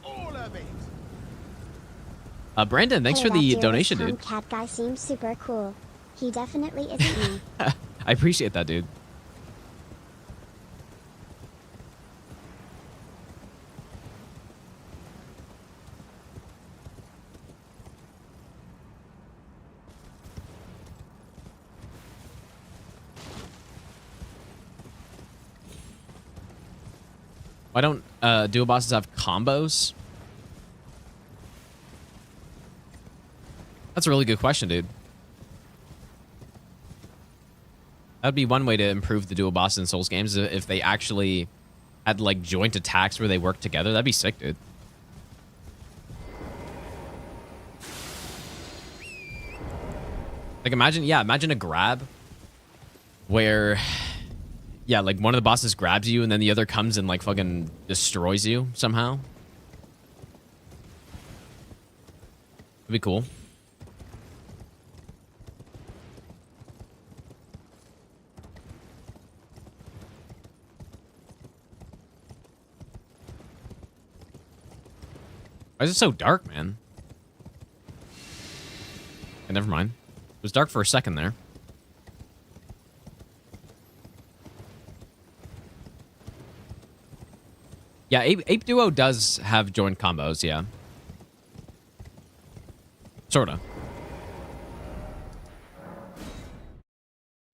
All of it. Brandon, thanks for the donation, dude. Cat guy seems super cool. He definitely isn't me. I appreciate that, dude. Why don't dual bosses have combos? That's a really good question, dude. That'd be one way to improve the dual bosses in Souls games, if they actually had like joint attacks where they work together. That'd be sick, dude. Like imagine a grab where like one of the bosses grabs you and then the other comes and like fucking destroys you somehow. It'd be cool. Why is it so dark, man? Okay, never mind. It was dark for a second there. Yeah, Ape Duo does have joint combos, yeah. Sorta.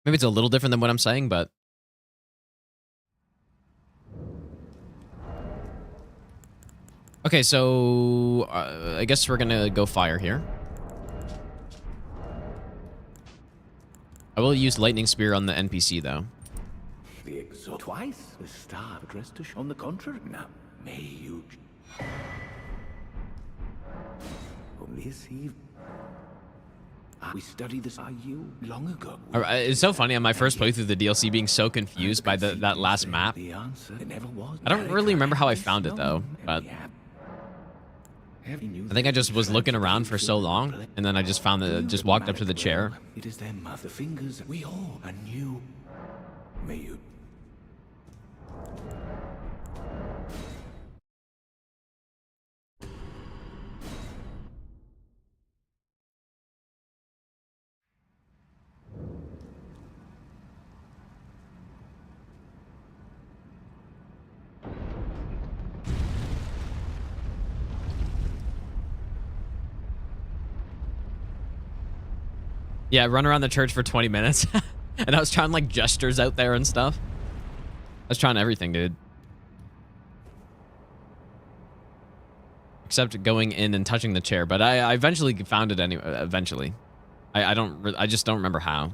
Maybe it's a little different than what I'm saying, but... Okay, so... I guess we're gonna go fire here. I will use Lightning Spear on the NPC, though. The exalt twice. The star addressed to on the contrary. Now, may you... On this eve... We studied this you long ago. It's so funny on my first playthrough of the DLC being so confused by that last map. The answer never was. I don't really remember how I found it, though, but... I think I just was looking around for so long, and then I just found that, just walked up to the chair. It is their mother fingers. We all are new. May you... Yeah, run around the church for 20 minutes. And I was trying, like, gestures out there and stuff. I was trying everything, dude. Except going in and touching the chair. But I eventually found it anyway. Eventually. I just don't remember how.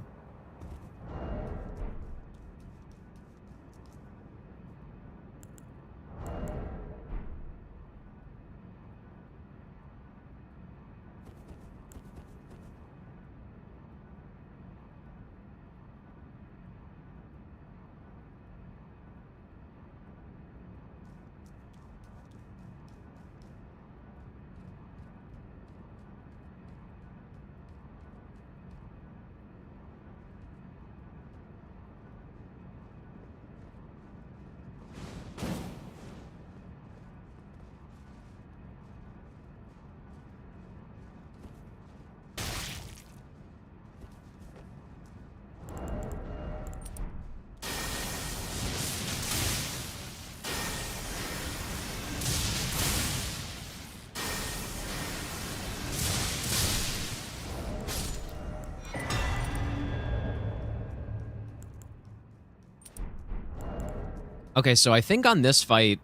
Okay, so I think on this fight...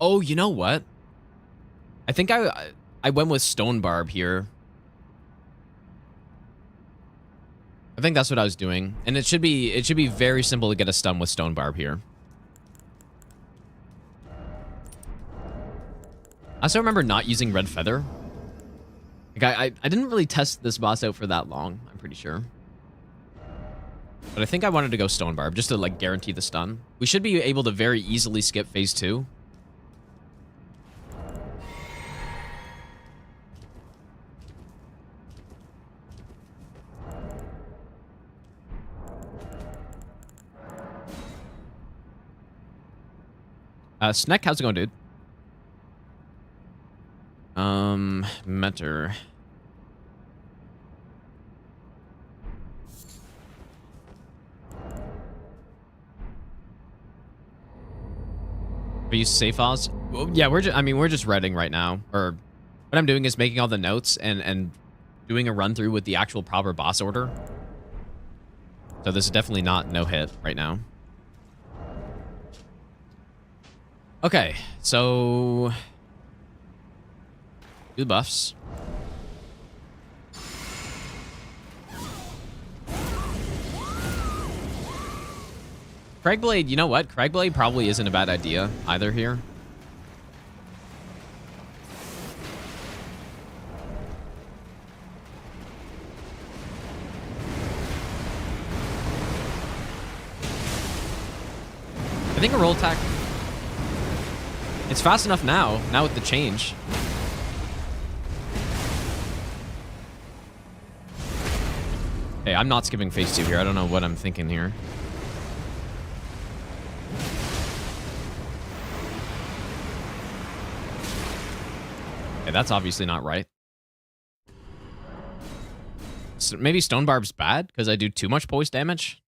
Oh, you know what? I think I went with Stone Barb here. I think that's what I was doing. And it should be very simple to get a stun with Stone Barb here. I also remember not using Red Feather. Like I didn't really test this boss out for that long, I'm pretty sure. But I think I wanted to go Stone Barb just to, like, guarantee the stun. We should be able to very easily skip phase 2. Sneck, how's it going, dude? Mentor. Are you safe, Oz? Well, yeah, we're just reading right now. Or what I'm doing is making all the notes and doing a run through with the actual proper boss order. So this is definitely not no hit right now. Okay, so do the buffs. Craigblade, you know what? Craigblade probably isn't a bad idea either here. I think a roll attack... It's fast enough now with the change. I'm not skipping phase 2 here. I don't know what I'm thinking here. Okay, that's obviously not right. So maybe Stone Barb's bad because I do too much poise damage.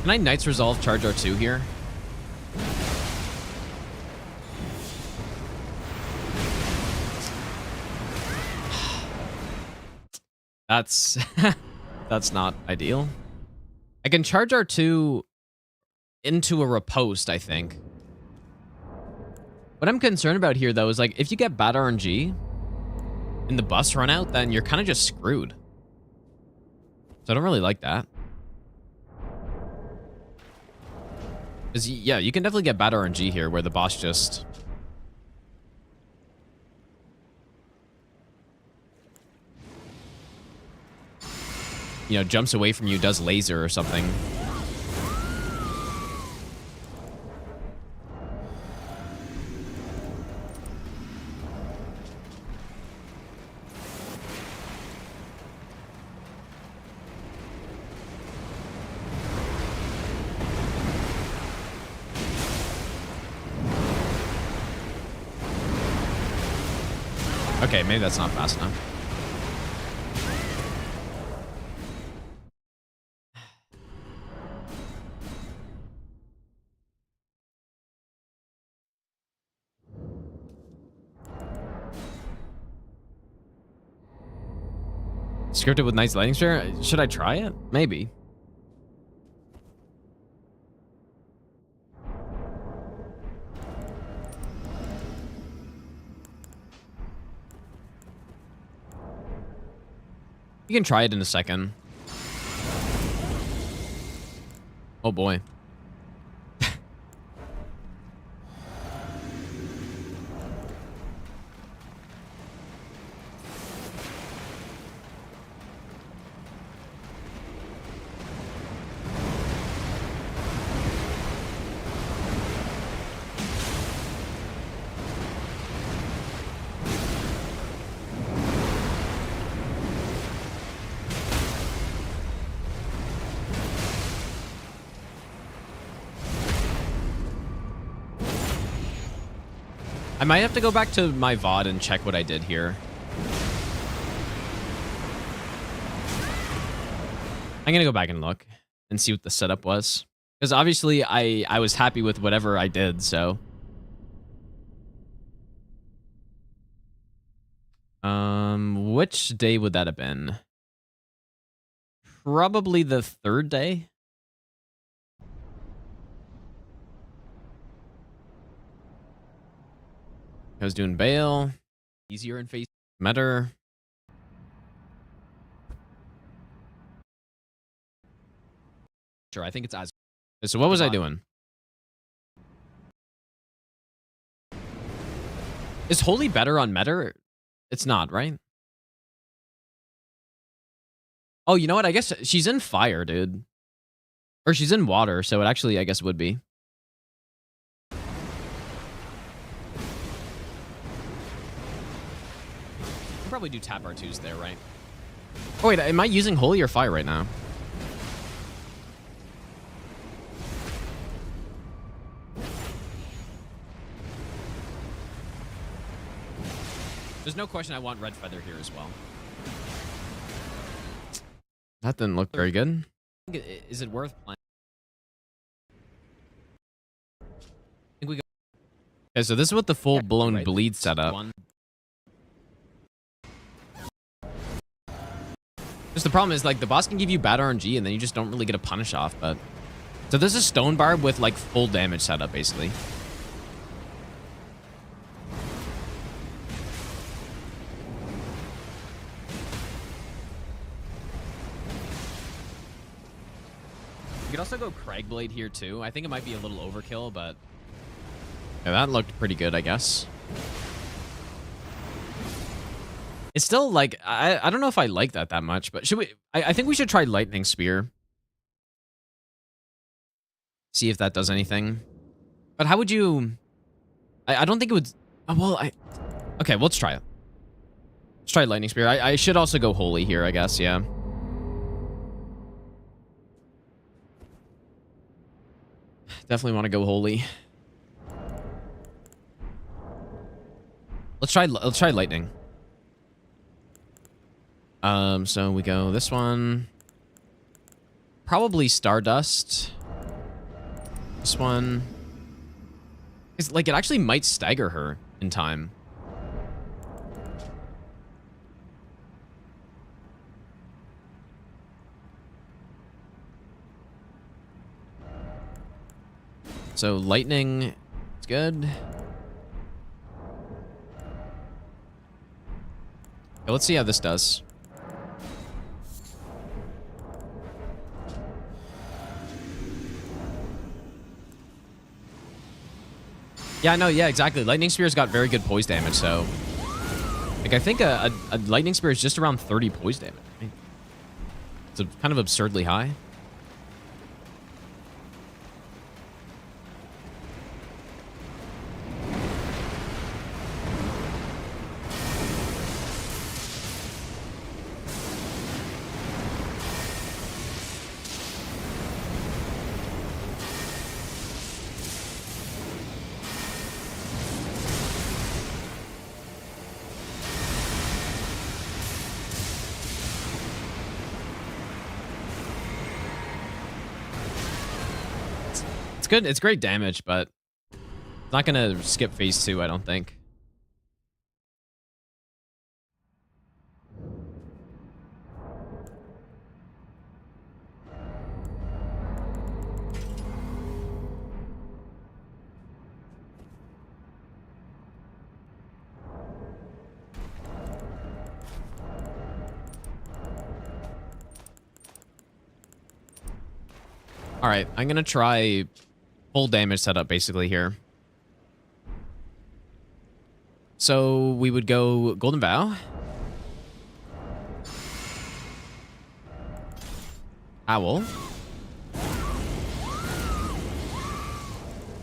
Can I Knight's Resolve charge R2 here? That's that's not ideal. I can charge R2 into a riposte, I think. What I'm concerned about here, though, is like if you get bad RNG and the bus run out, then you're kind of just screwed. So I don't really like that. Because, yeah, you can definitely get bad RNG here where the boss just... you know, jumps away from you, does laser or something. Okay, maybe that's not fast enough. Scripted with Knight's Lightning Spear? Should I try it? Maybe. You can try it in a second. Oh boy. I might have to go back to my VOD and check what I did here. I'm gonna go back and look and see what the setup was. Because obviously I was happy with whatever I did, so. Which day would that have been? Probably the third day. I was doing Bale. Easier in face. Metter. Sure, I think it's as. So what was I doing? Is Holy better on Metter? It's not, right? Oh, you know what? I guess she's in fire, dude. Or she's in water, so it actually, I guess, would be. Probably do tap R2s there, right? Oh, wait, am I using Holy or Fire right now? There's no question I want red feather here as well. That didn't look very good. Is it worth playing? I think we go. Okay, so this is what the full-blown bleed setup. Just the problem is, like, the boss can give you bad RNG, and then you just don't really get a punish off, but... So this is Stone Barb with, like, full damage setup, basically. You could also go Cragblade here, too. I think it might be a little overkill, but... Yeah, that looked pretty good, I guess. It's still, like... I don't know if I like that much, but should we... I think we should try Lightning Spear. See if that does anything. But how would you... I don't think it would... Oh, well, okay, let's try it. Let's try Lightning Spear. I should also go Holy here, I guess, yeah. Definitely want to go Holy. Let's try Lightning. So we go this one. Probably Stardust. This one. It's like it actually might stagger her in time. So lightning is good. Okay, let's see how this does. Yeah, no, yeah, exactly. Lightning Spear's got very good poise damage, so... Like, I think a Lightning Spear is just around 30 poise damage. Right? It's kind of absurdly high. It's good. It's great damage, but it's not going to skip phase 2, I don't think. All right, I'm going to try full damage setup basically here. So we would go Golden Bow. Owl.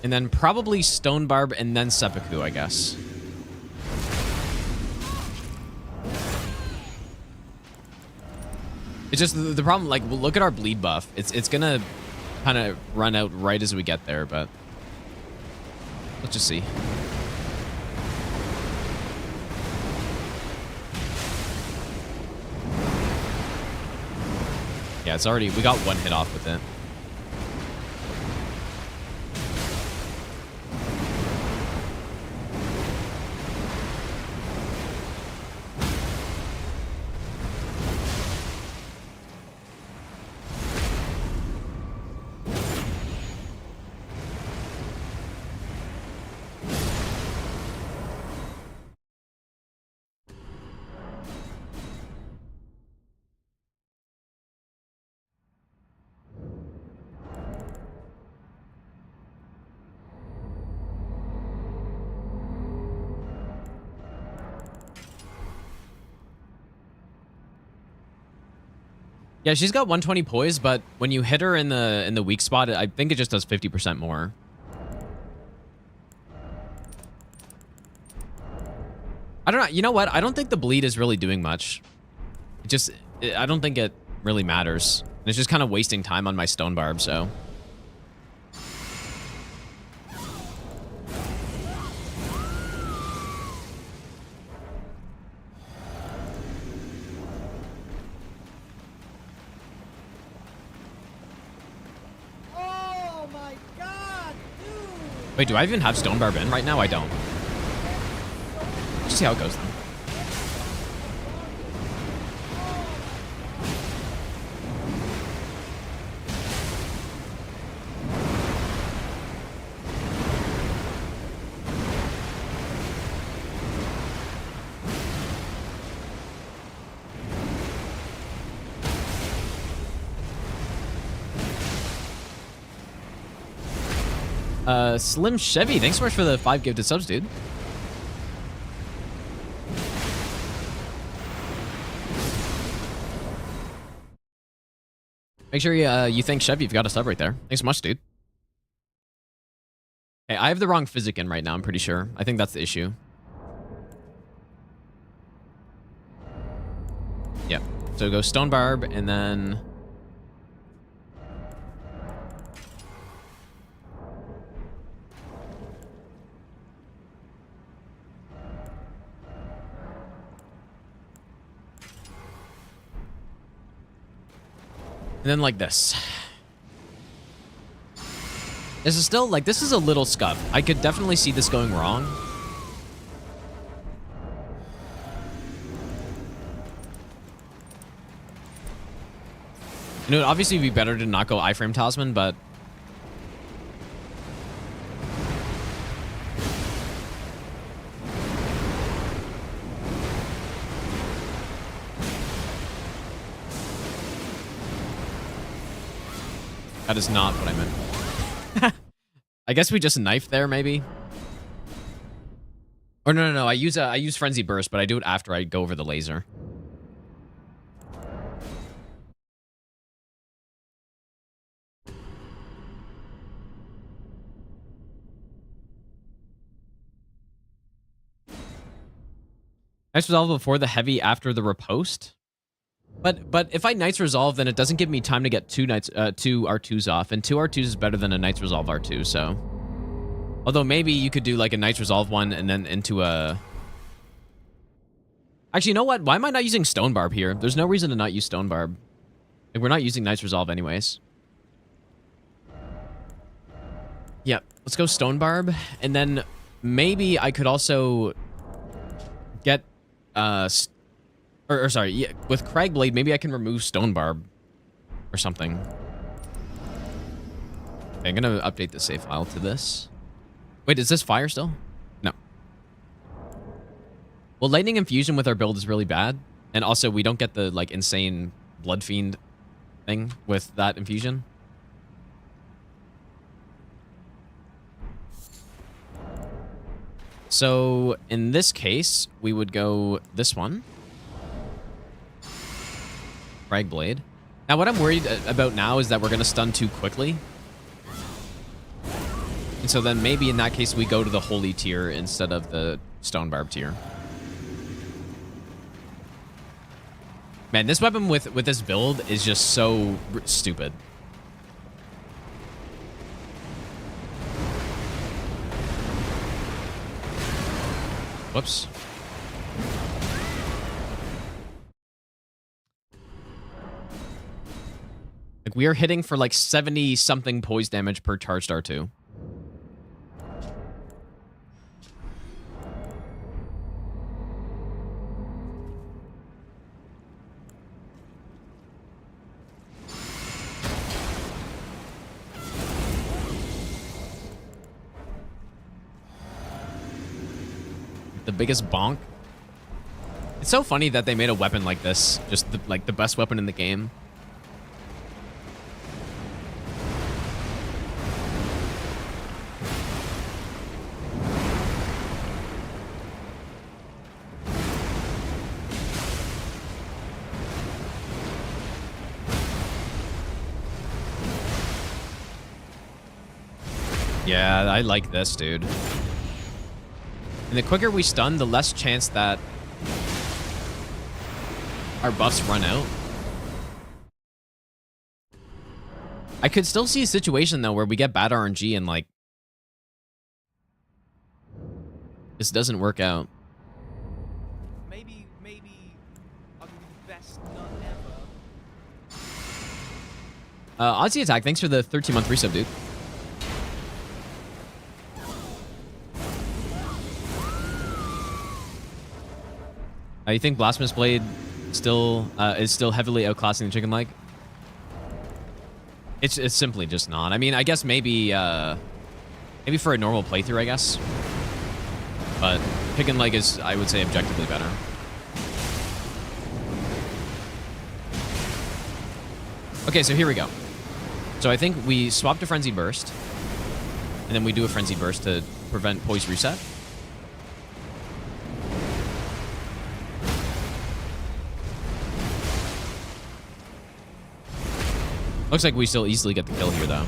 And then probably Stone Barb and then Seppuku, I guess. It's just the problem, like, look at our bleed buff. It's gonna kind of run out right as we get there, but let's just see. Yeah, it's already, we got one hit off with it. Yeah, she's got 120 poise, but when you hit her in the weak spot, I think it just does 50% more. I don't know. You know what? I don't think the bleed is really doing much. I don't think it really matters. It's just kind of wasting time on my Stone Barb, so. Wait, do I even have Stone Barb in right now? I don't. Let's see how it goes then. Slim Chevy, thanks so much for the 5 gifted subs, dude. Make sure you thank Chevy if you got a sub right there. Thanks so much, dude. Hey, I have the wrong physic in right now, I'm pretty sure. I think that's the issue. Yep. So go Stone Barb, and then... And then like this. This is still, like, this is a little scuff. I could definitely see this going wrong. You know, it'd obviously be better to not go iframe Talisman, but... That is not what I meant. I guess we just knife there, maybe. Or no. I use Frenzy Burst, but I do it after I go over the laser. Nice resolve before the heavy, after the riposte. But if I Knight's Resolve, then it doesn't give me time to get two R2s off, and 2 R2s is better than a Knight's Resolve R2, so... Although maybe you could do like a Knight's Resolve one and then into a... Actually, you know what? Why am I not using Stone Barb here? There's no reason to not use Stone Barb. Like, we're not using Knight's Resolve anyways. Yep, let's go Stone Barb, and then maybe I could also get... sorry, yeah, with Cragblade, maybe I can remove Stone Barb or something. Okay, I'm gonna update the save file to this. Wait, is this fire still? No. Well, Lightning Infusion with our build is really bad. And also, we don't get the, like, insane Blood Fiend thing with that infusion. So, in this case, we would go this one. Cragblade. Now, what I'm worried about now is that we're going to stun too quickly. And so then maybe in that case, we go to the Holy tier instead of the Stone Barb tier. Man, this weapon with this build is just so stupid. Whoops. Like, we are hitting for like 70-something poise damage per charged R2. The biggest bonk. It's so funny that they made a weapon like this, just like the best weapon in the game. Yeah, I like this, dude. And the quicker we stun, the less chance that our buffs run out. I could still see a situation, though, where we get bad RNG and, like, this doesn't work out. Maybe I'll give you the best nut ever. Aussie Attack, thanks for the 13-month resub, dude. You think Blasphemous Blade still is still heavily outclassing the chicken leg? It's simply just not. I mean, I guess maybe for a normal playthrough, I guess. But chicken leg is, I would say, objectively better. Okay, so here we go. So I think we swap to Frenzy Burst, and then we do a Frenzy Burst to prevent Poise Reset. Looks like we still easily get the kill here, though.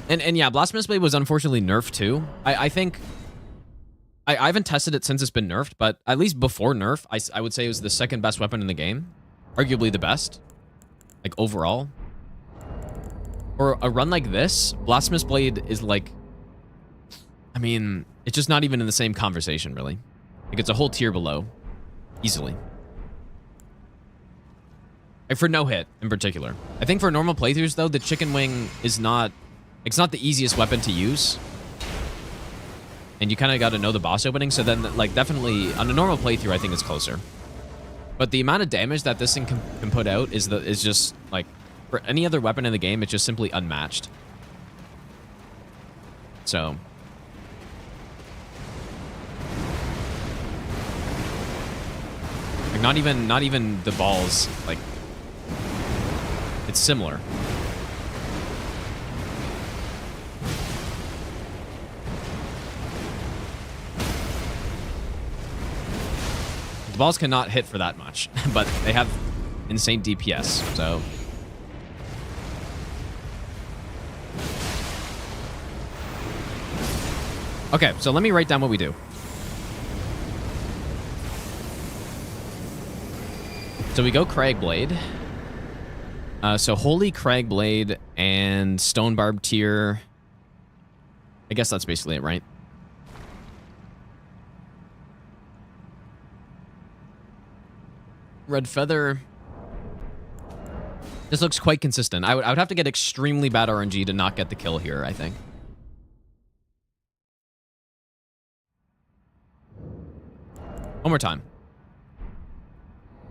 And yeah, Blasphemous Blade was unfortunately nerfed too. I think... I haven't tested it since it's been nerfed, but at least before nerf, I would say it was the second best weapon in the game. Arguably the best. Like, overall. For a run like this, Blasphemous Blade is like... I mean, it's just not even in the same conversation, really. Like, it's a whole tier below. Easily. Like, for no hit, in particular. I think for normal playthroughs, though, the Chicken Wing is not... It's not the easiest weapon to use. And you kind of got to know the boss opening, so then, like, definitely, on a normal playthrough, I think it's closer. But the amount of damage that this thing can put out is just, like, for any other weapon in the game, it's just simply unmatched. So... Like, not even the balls, like, it's similar. The balls cannot hit for that much, but they have insane DPS, so... Okay, so let me write down what we do. So we go Cragblade. So Holy Cragblade and Stone Barb tier. I guess that's basically it, right? Red Feather. This looks quite consistent. I would have to get extremely bad RNG to not get the kill here, I think. One more time.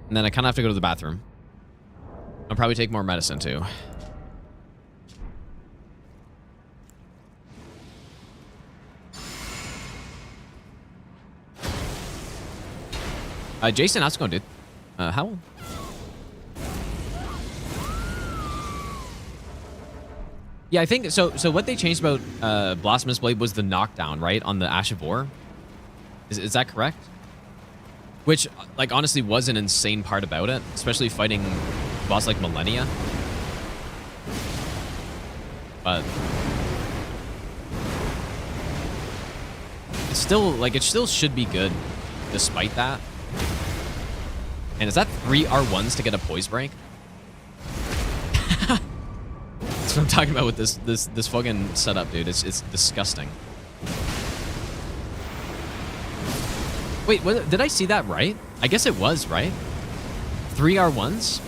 And then I kind of have to go to the bathroom. I'll probably take more medicine, too. Jason, how's it going, dude? How? Yeah, I think... So what they changed about Blasphemous Blade was the knockdown, right? On the Ash of War. Is that correct? Which, like, honestly was an insane part about it. Especially fighting a boss like Millennia. But... it's still, like, it still should be good. Despite that. And is that 3 R1s to get a poise break? That's what I'm talking about with this fucking setup, dude. It's disgusting. Wait, did I see that right? I guess it was, right? 3 R1s?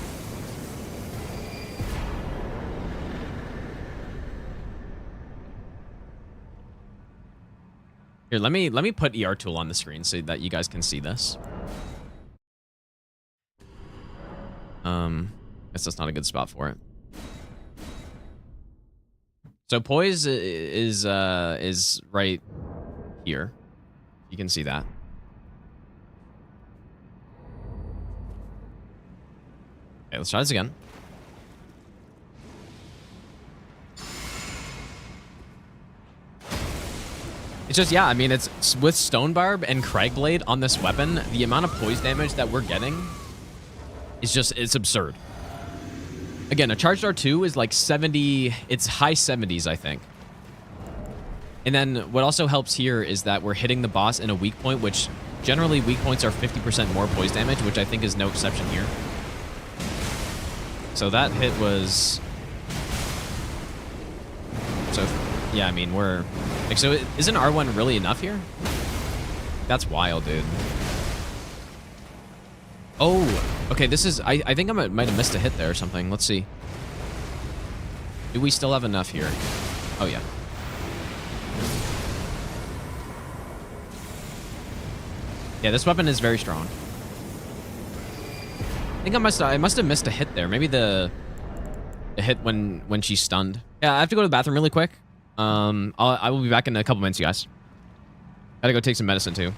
Here, let me put ER tool on the screen so that you guys can see this. Guess that's not a good spot for it. So poise is right here. You can see that. Okay, let's try this again. It's just, yeah, I mean, it's with Stone Barb and Cragblade on this weapon, the amount of poise damage that we're getting is just, it's absurd. Again, a charged R2 is like 70, it's high 70s, I think. And then what also helps here is that we're hitting the boss in a weak point, which generally weak points are 50% more poise damage, which I think is no exception here. So that hit was... So, yeah, I mean, we're... Like, so isn't R1 really enough here? That's wild, dude. Oh, okay, this is... I think I might have missed a hit there or something. Let's see. Do we still have enough here? Oh, yeah. Yeah, this weapon is very strong. I think I must have missed a hit there. Maybe the hit when she's stunned. Yeah, I have to go to the bathroom really quick. I will be back in a couple minutes, you guys. Gotta go take some medicine too.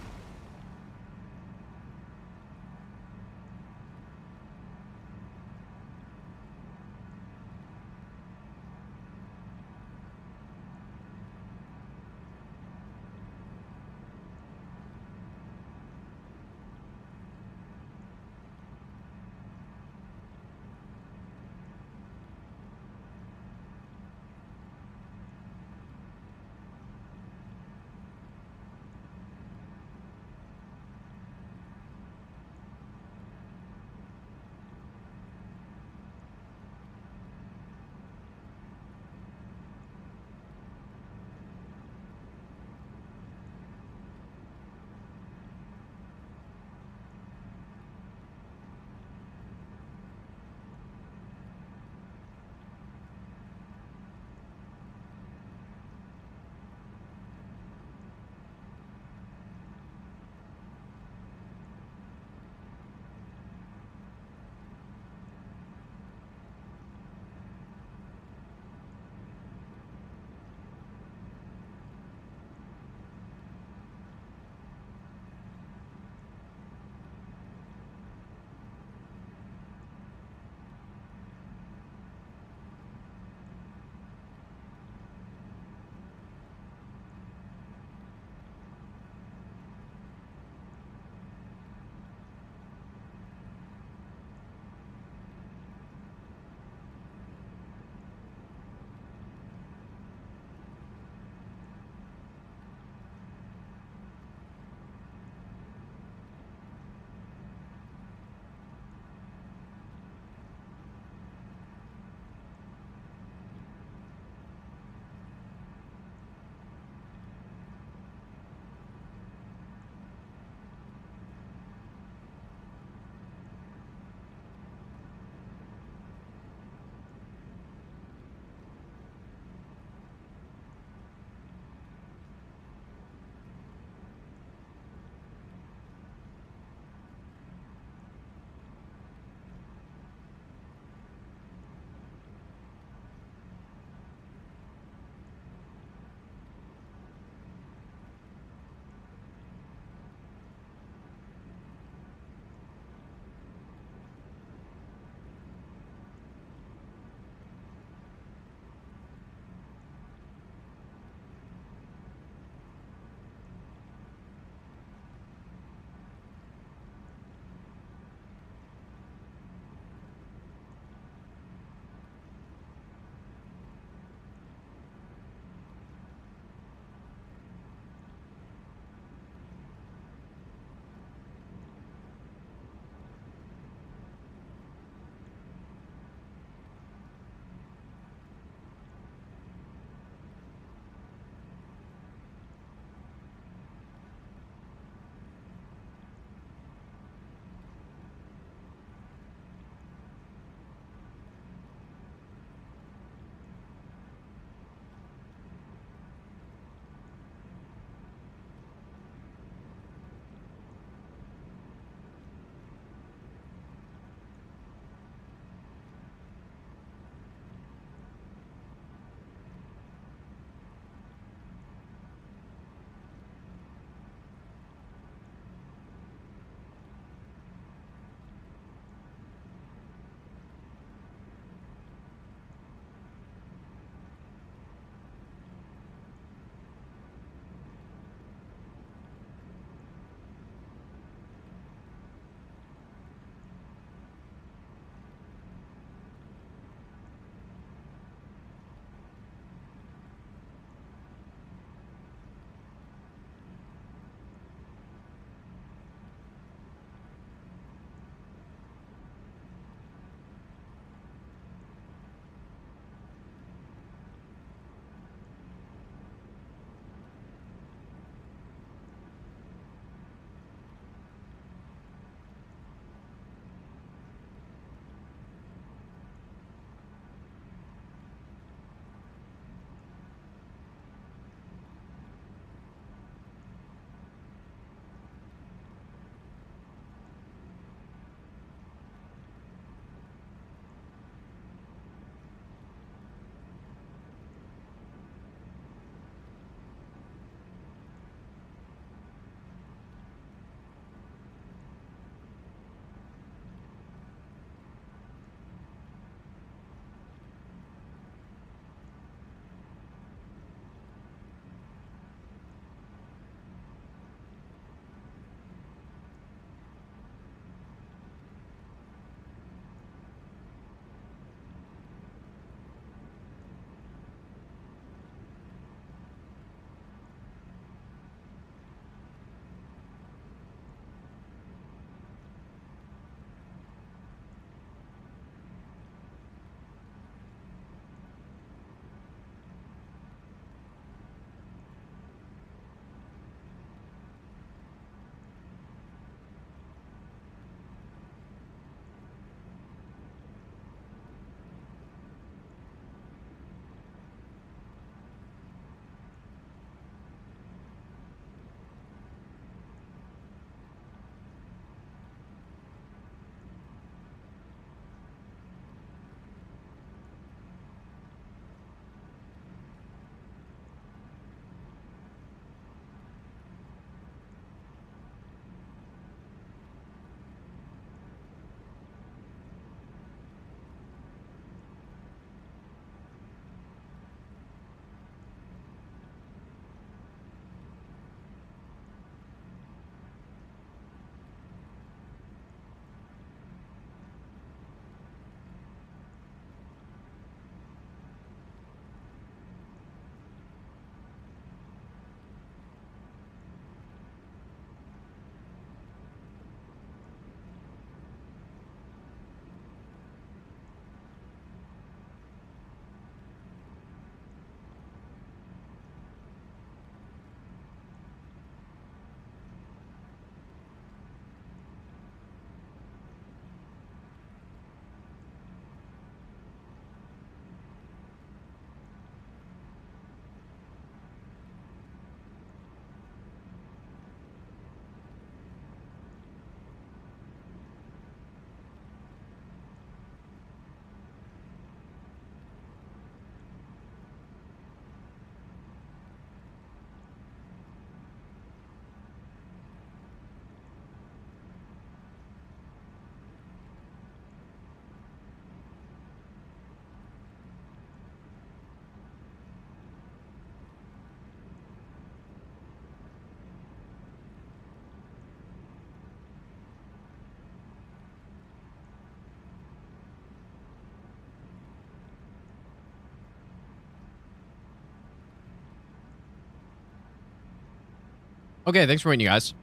Okay, thanks for waiting, you guys.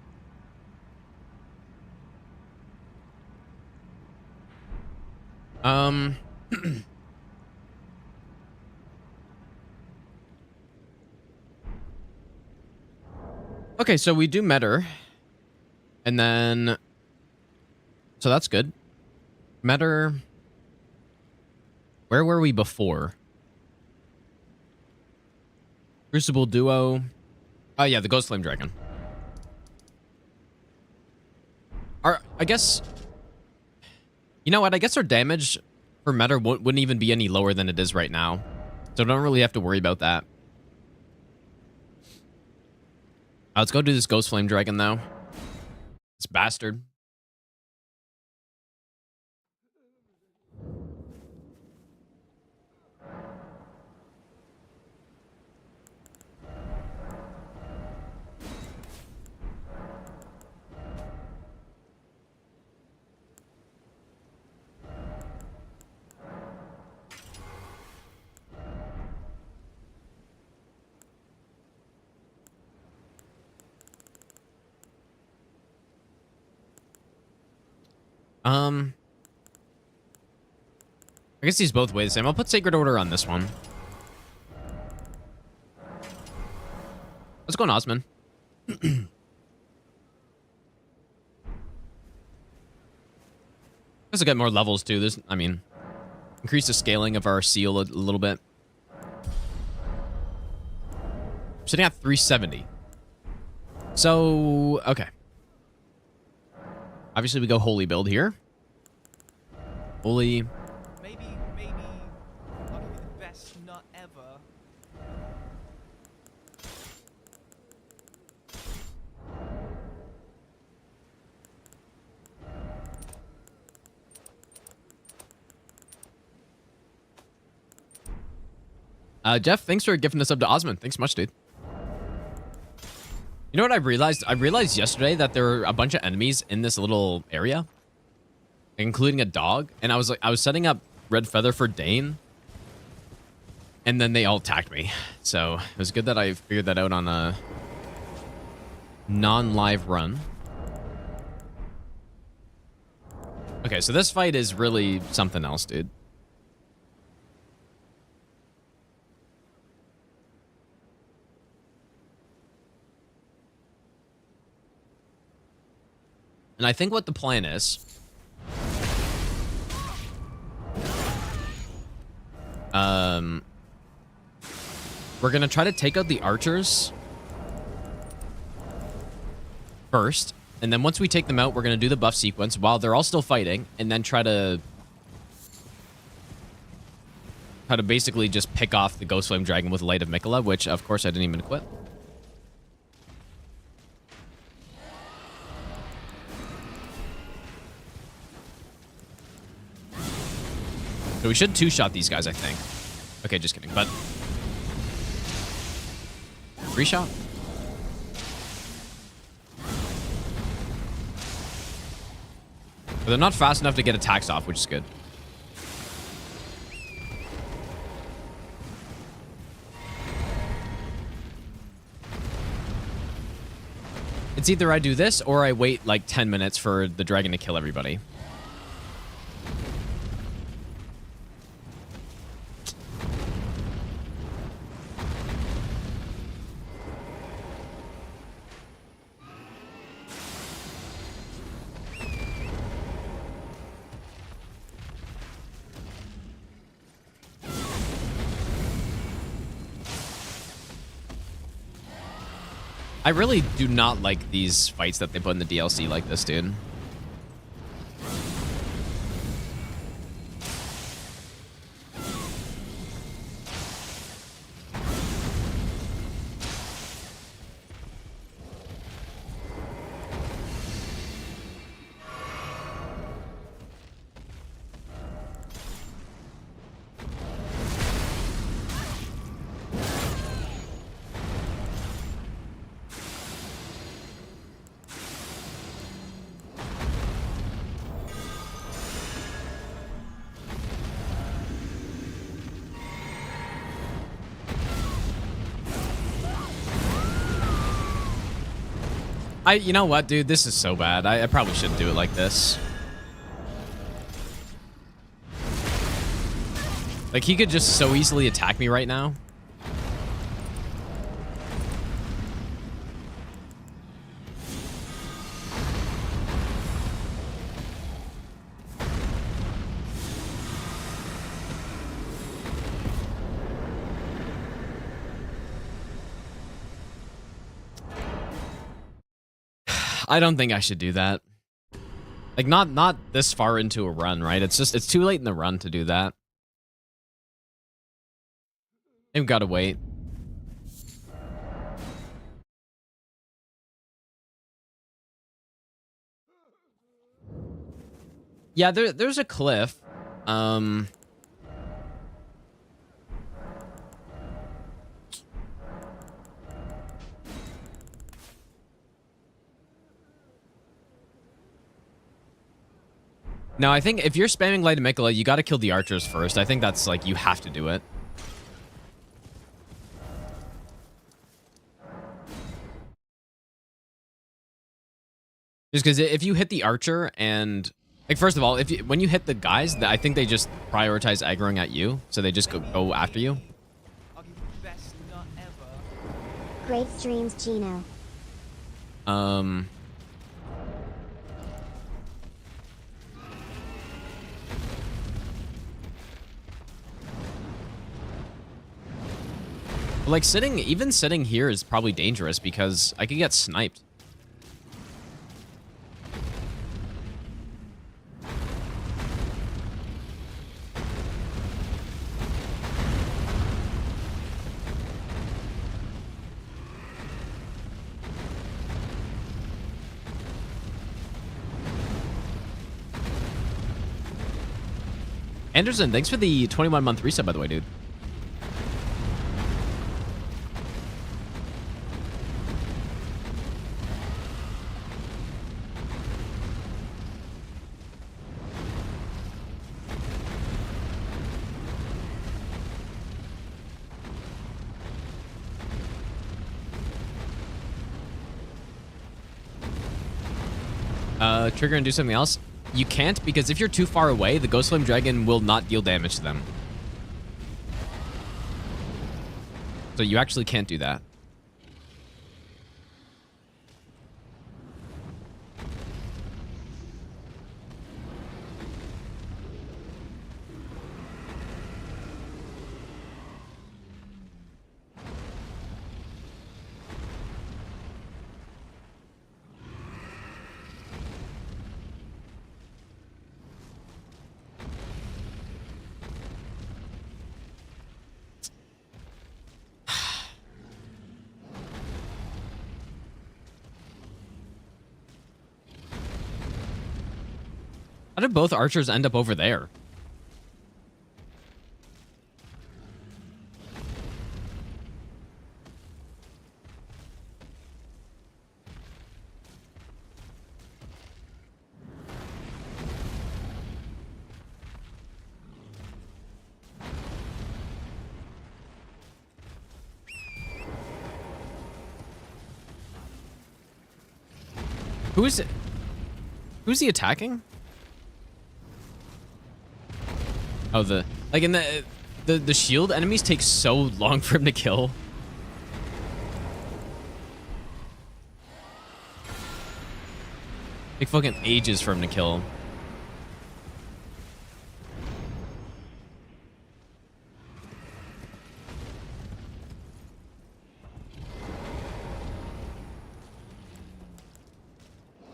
Okay, so we do Metter. And then... So that's good. Metter... Where were we before? Crucible Duo. Oh, yeah, the Ghostflame Dragon. I guess... You know what? I guess our damage for Metter wouldn't even be any lower than it is right now. So don't really have to worry about that. Let's go do this Ghostflame Dragon, though. This bastard. I guess these both weigh the same. I'll put Sacred Order on this one. Let's go on Osman. Let's get more levels too. This, I mean, increase the scaling of our seal a little bit. I'm sitting at 370. So, okay. Obviously, we go holy build here. Holy. Maybe I'll give you the best nut ever. Jeff, thanks for gifting us up to Osman. Thanks so much, dude. You know what I realized? I realized yesterday that there were a bunch of enemies in this little area, including a dog. And I was setting up Red Feather for Dane, and then they all attacked me. So it was good that I figured that out on a non-live run. Okay, so this fight is really something else, dude. And I think what the plan is... we're going to try to take out the archers first. And then once we take them out, we're going to do the buff sequence while they're all still fighting. And then try to basically just pick off the Ghostflame Dragon with Light of Mikola, which, of course, I didn't even equip. So we should two-shot these guys, I think. Okay, just kidding, but... Three-shot? But they're not fast enough to get attacks off, which is good. It's either I do this, or I wait like 10 minutes for the dragon to kill everybody. I really do not like these fights that they put in the DLC like this, dude. You know what, dude? This is so bad. I probably shouldn't do it like this. Like, he could just so easily attack me right now. I don't think I should do that. Like, not this far into a run, right? It's too late in the run to do that. I've got to wait. Yeah, there's a cliff. No, I think if you're spamming Light Amicala, you got to kill the archers first. I think that's like, you have to do it. Just because if you hit the archer and, like, first of all, when you hit the guys, I think they just prioritize aggroing at you, so they just go after you. I'll give you the best nut ever. Great streams, Gino. Like, even sitting here is probably dangerous because I could get sniped. Anderson, thanks for the 21-month reset, by the way, dude. Trigger and do something else. You can't, because if you're too far away, the Ghostflame Dragon will not deal damage to them. So you actually can't do that. How did both archers end up over there? Who is it? Who's he attacking? Oh, like in the shield enemies take so long for him to kill. Like fucking ages for him to kill.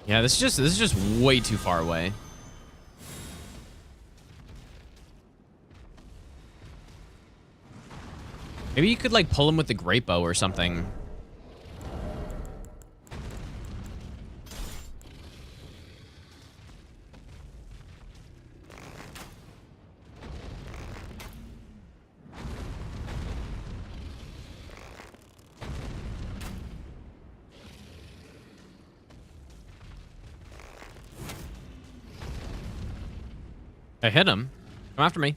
Yeah, this is just way too far away. Maybe you could, like, pull him with the great bow or something. I hit him. Come after me.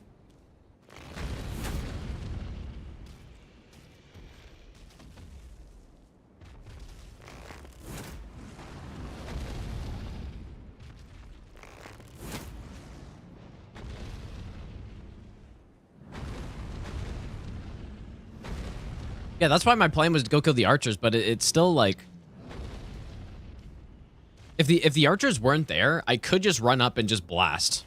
Yeah, that's why my plan was to go kill the archers, but it's still like... If the archers weren't there, I could just run up and just blast.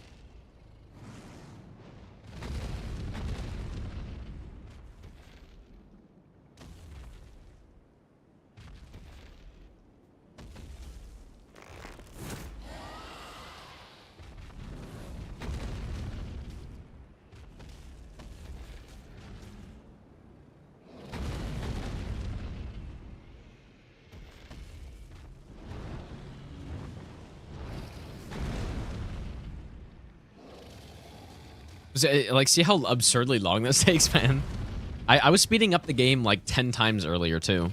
Like, see how absurdly long this takes, man? I was speeding up the game like 10 times earlier, too.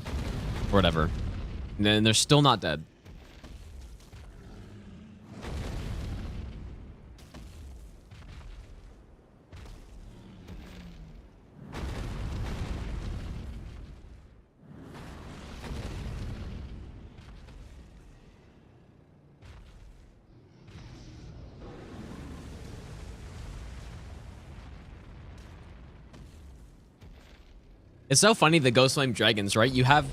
Or whatever. And then they're still not dead. It's so funny, the Ghostflame dragons, right? You have...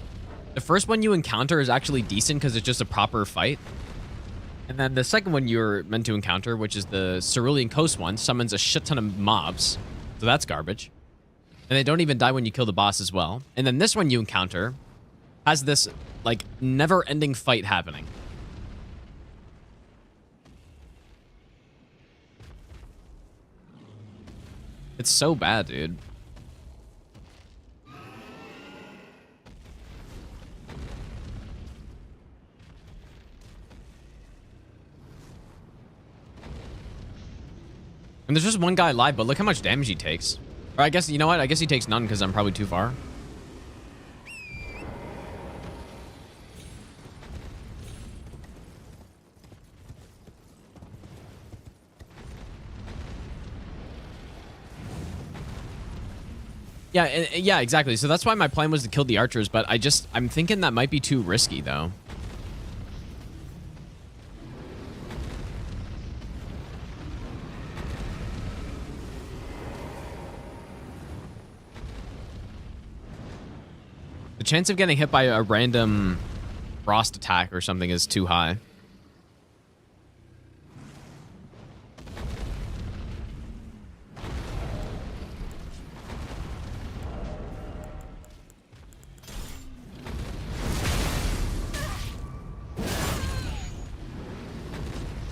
The first one you encounter is actually decent because it's just a proper fight. And then the second one you're meant to encounter, which is the Cerulean Coast one, summons a shit ton of mobs. So that's garbage. And they don't even die when you kill the boss as well. And then this one you encounter has this, like, never-ending fight happening. It's so bad, dude. And there's just one guy alive, but look how much damage he takes. Or I guess, you know what? I guess he takes none because I'm probably too far. Yeah, yeah, exactly. So that's why my plan was to kill the archers, but I'm thinking that might be too risky, though. The chance of getting hit by a random frost attack or something is too high.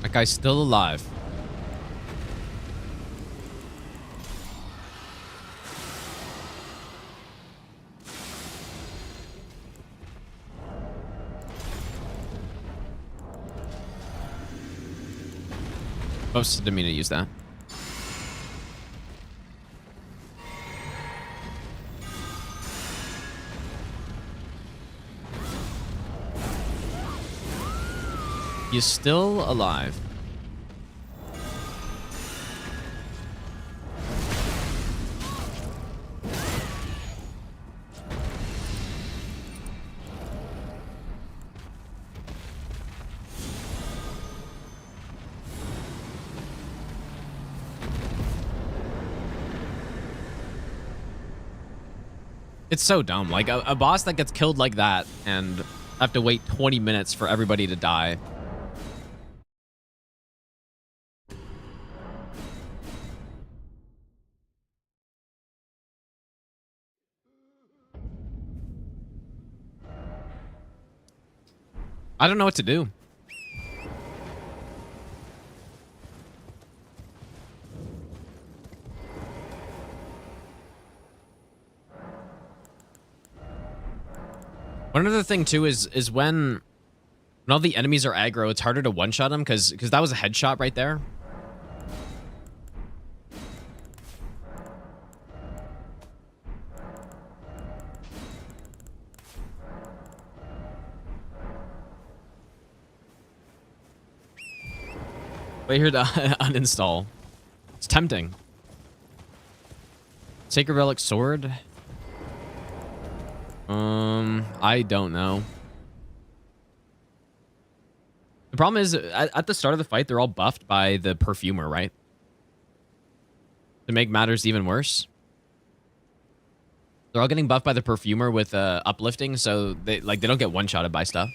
That guy's still alive. Oops, didn't mean to use that. He's still alive. It's so dumb. Like, a boss that gets killed like that and have to wait 20 minutes for everybody to die. I don't know what to do. One other thing too is when all the enemies are aggro, it's harder to one-shot them because that was a headshot right there. Wait here to uninstall. It's tempting. Sacred Relic Sword. I don't know. The problem is, at the start of the fight, they're all buffed by the Perfumer, right? To make matters even worse. They're all getting buffed by the perfumer with uplifting, so they don't get one-shotted by stuff.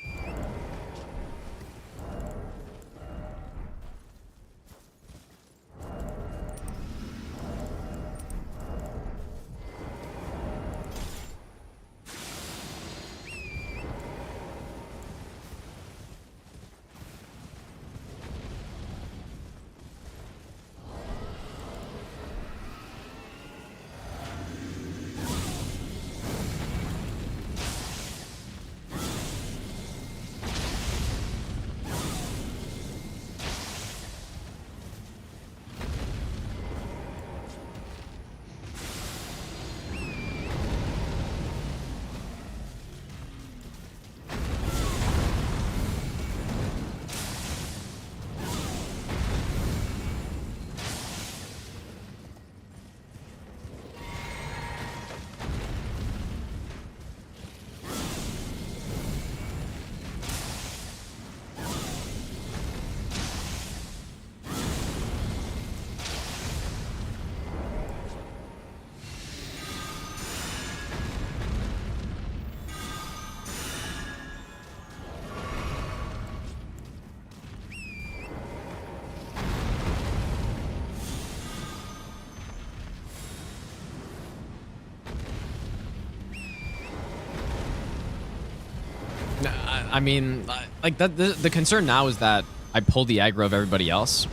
I mean, like that. The concern now is that I pull the aggro of everybody else.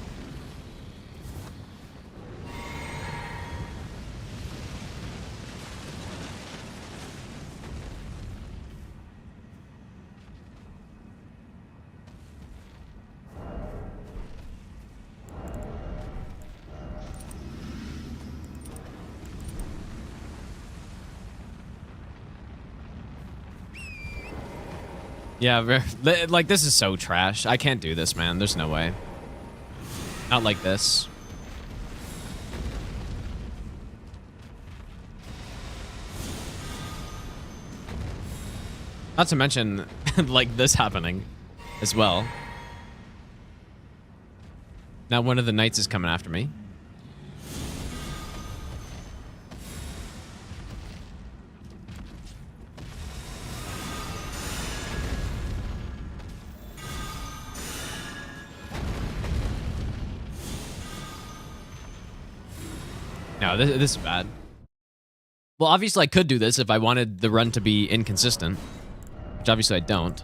Yeah, like this is so trash. I can't do this, man. There's no way. Not like this. Not to mention, like this happening as well. Now one of the knights is coming after me. No, this is bad. Well, obviously I could do this if I wanted the run to be inconsistent, which obviously I don't.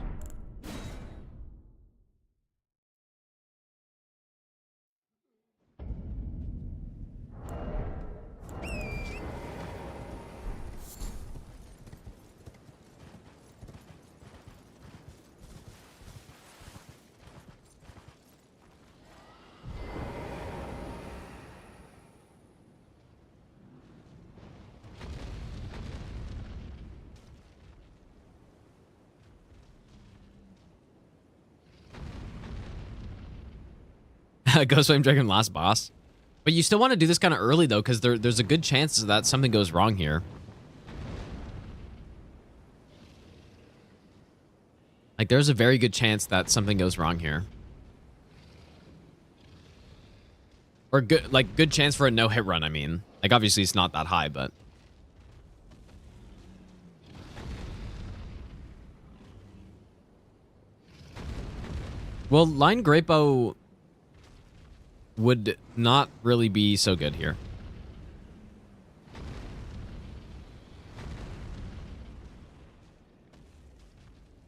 Ghostflame Dragon last boss. But you still want to do this kind of early, though, because there's a good chance that something goes wrong here. Like, there's a very good chance that something goes wrong here. Or good chance for a no-hit run, I mean. Like, obviously it's not that high, but... Well, Line Grapo would not really be so good here.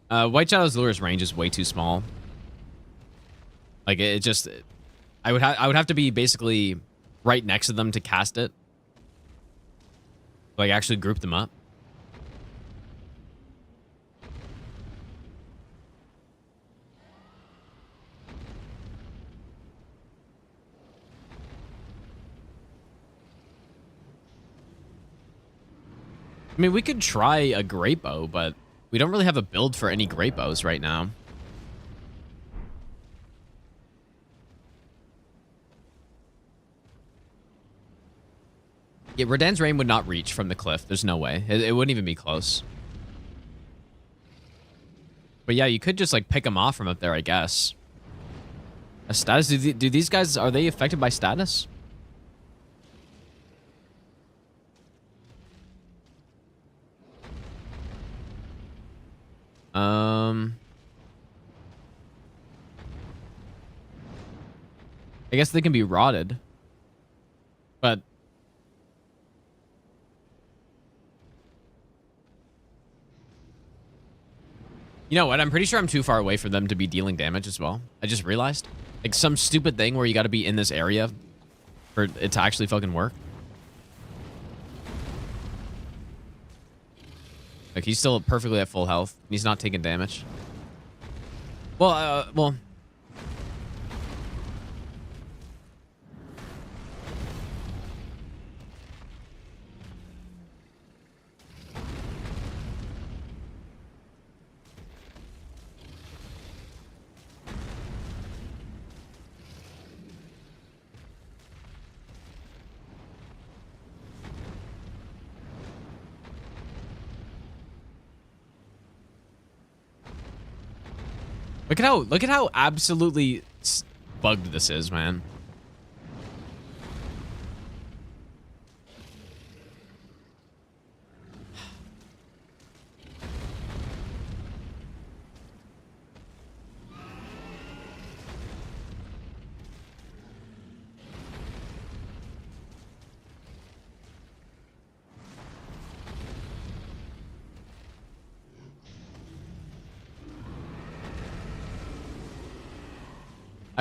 White Shadow's Lure's range is way too small. Like it just, I would have to be basically right next to them to cast it. Like actually group them up. I mean, we could try a Great Bow, but we don't really have a build for any Great Bows right now. Yeah, Rodan's Rain would not reach from the cliff. There's no way. It wouldn't even be close. But yeah, you could just like pick them off from up there, I guess. A status? Do these guys, are they affected by status? I guess they can be rotted. But you know what? I'm pretty sure I'm too far away for them to be dealing damage as well. I just realized. Like some stupid thing where you got to be in this area for it to actually fucking work. Like he's still perfectly at full health. And he's not taking damage. Well. Look at how absolutely bugged this is, man.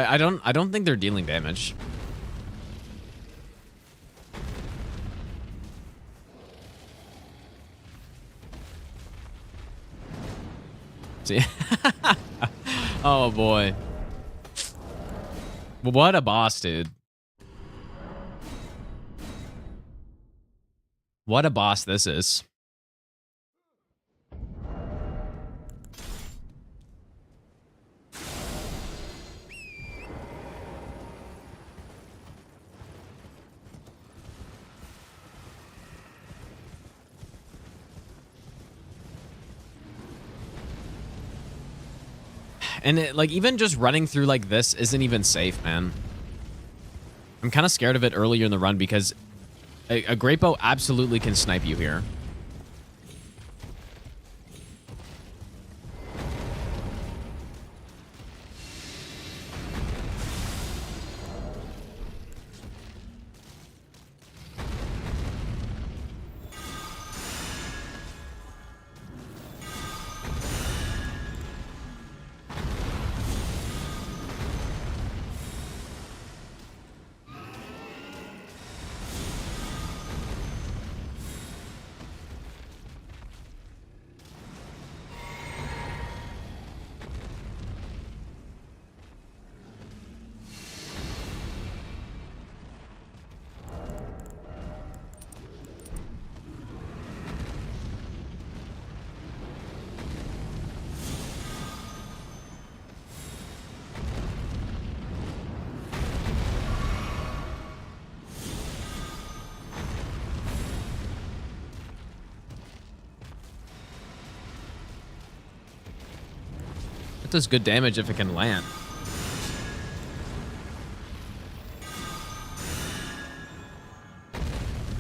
I don't think they're dealing damage. See? Oh boy. What a boss, dude. What a boss this is. And it, like even just running through like this isn't even safe, man. I'm kind of scared of it earlier in the run because a great bow absolutely can snipe you here. It does good damage if it can land.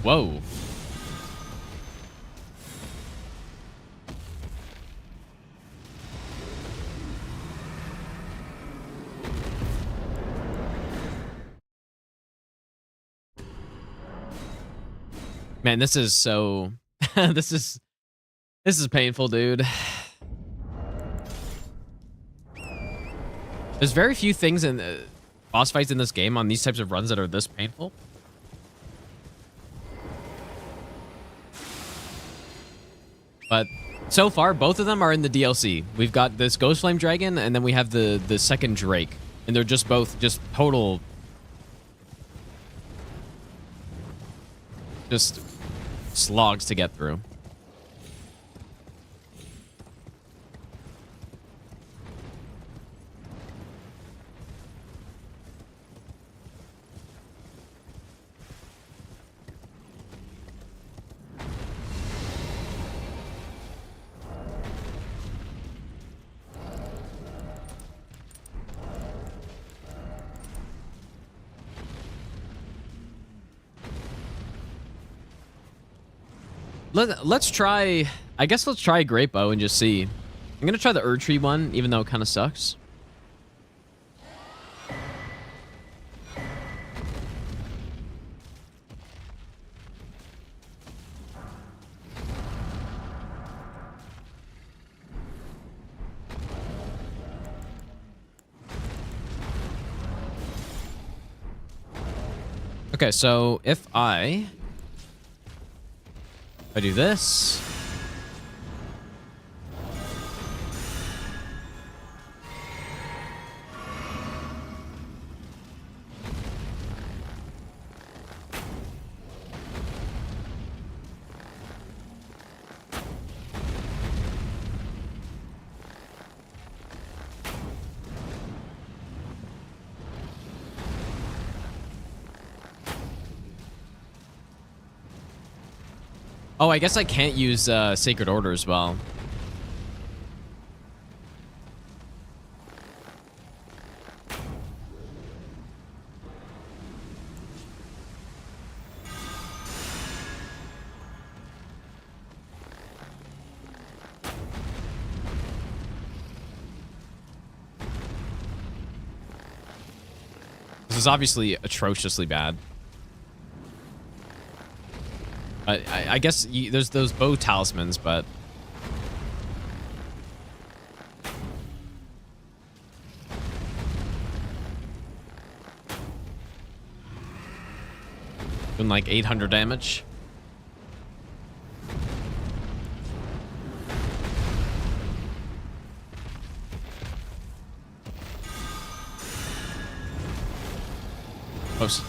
Whoa. Man, this is so this is painful, dude. There's very few things in boss fights in this game on these types of runs that are this painful. But so far, both of them are in the DLC. We've got this Ghostflame Dragon, and then we have the second Drake. And they're just both just total... just slogs to get through. Let's try... I guess let's try Great Bow and just see. I'm gonna try the Erdtree one, even though it kind of sucks. Okay, so if I do this. Oh, I guess I can't use Sacred Order as well. This is obviously atrociously bad. I guess there's those bow talismans, but... doing like 800 damage. Close.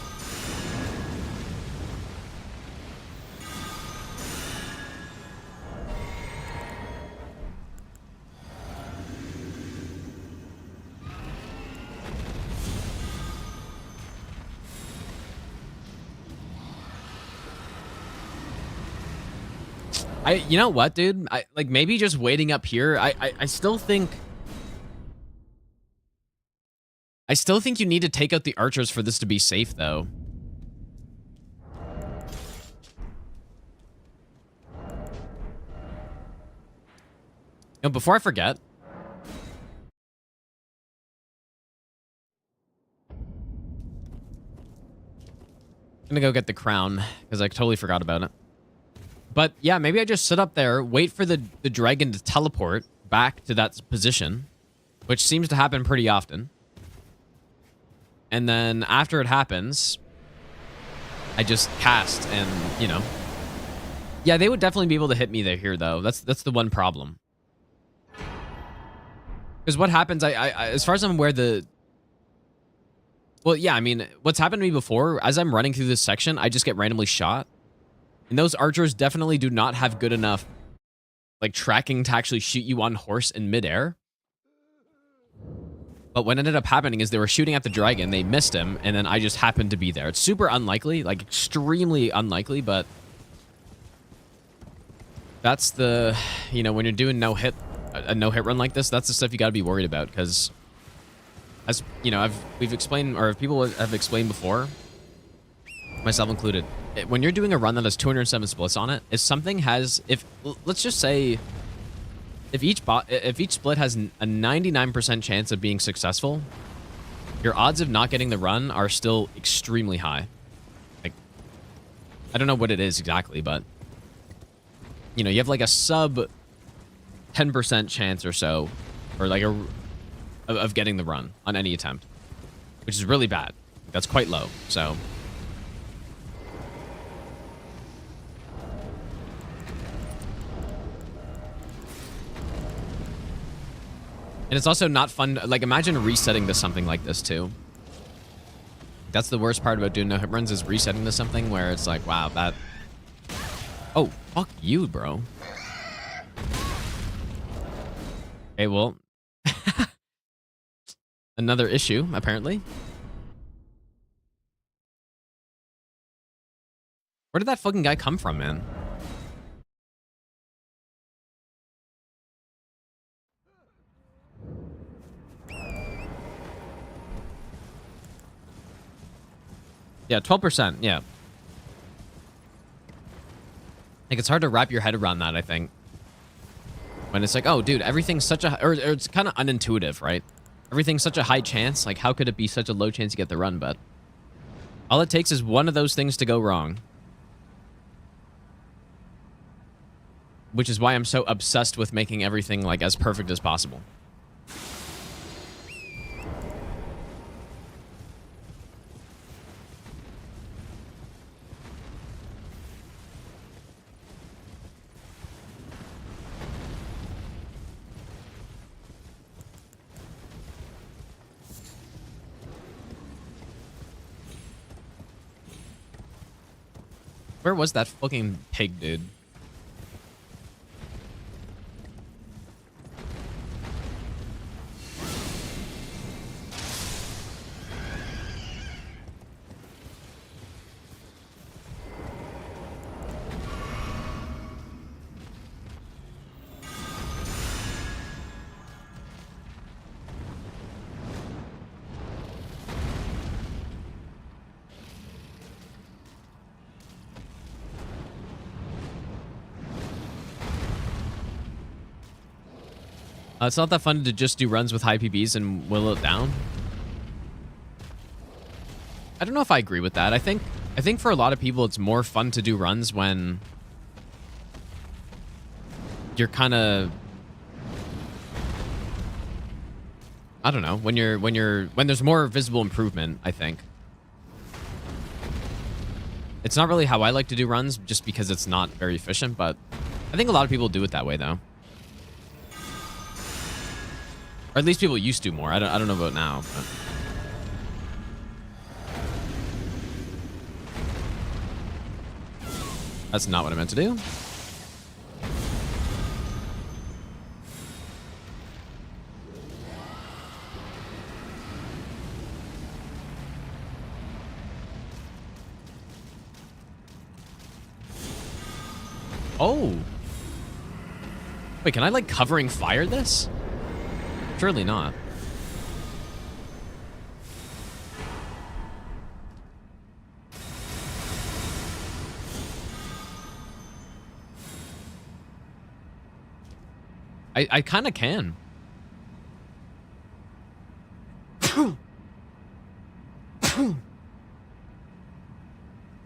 You know what, dude? Like maybe just waiting up here. I still think you need to take out the archers for this to be safe, though. You know, before I forget, I'm gonna go get the crown because I totally forgot about it. But yeah, maybe I just sit up there, wait for the dragon to teleport back to that position, which seems to happen pretty often. And then after it happens, I just cast and, you know. Yeah, they would definitely be able to hit me here, though. That's the one problem. Because what happens, as far as I'm aware, well, yeah, I mean, what's happened to me before, as I'm running through this section, I just get randomly shot. And those archers definitely do not have good enough, like, tracking to actually shoot you on horse in midair. But what ended up happening is they were shooting at the dragon, they missed him, and then I just happened to be there. It's super unlikely, like, extremely unlikely, but... that's the, you know, when you're doing a no-hit run like this, that's the stuff you gotta be worried about, because... as, you know, we've explained, or people have explained before, myself included, when you're doing a run that has 207 splits on it, if something has, let's just say, if each split has a 99% chance of being successful, your odds of not getting the run are still extremely high. Like, I don't know what it is exactly, but, you know, you have like a sub 10% chance or so, or like of getting the run on any attempt, which is really bad. That's quite low, so... and it's also not fun. Like, imagine resetting to something like this, too. That's the worst part about doing no-hit runs, is resetting to something where it's like, wow, that... oh, fuck you, bro. Okay, well... another issue, apparently. Where did that fucking guy come from, man? Yeah, 12%, yeah. Like, it's hard to wrap your head around that, I think. When it's like, oh, dude, everything's such a... Or it's kind of unintuitive, right? Everything's such a high chance. Like, how could it be such a low chance to get the run? But all it takes is one of those things to go wrong. Which is why I'm so obsessed with making everything, like, as perfect as possible. Where was that fucking pig, dude? It's not that fun to just do runs with high PBs and whittle it down. I don't know if I agree with that. I think for a lot of people, it's more fun to do runs when you're kind of, I don't know, when there's more visible improvement. I think it's not really how I like to do runs, just because it's not very efficient. But I think a lot of people do it that way, though. Or at least people used to more. I don't know about now. But. That's not what I meant to do. Oh. Wait, can I like covering fire this? Surely not. I kind of can.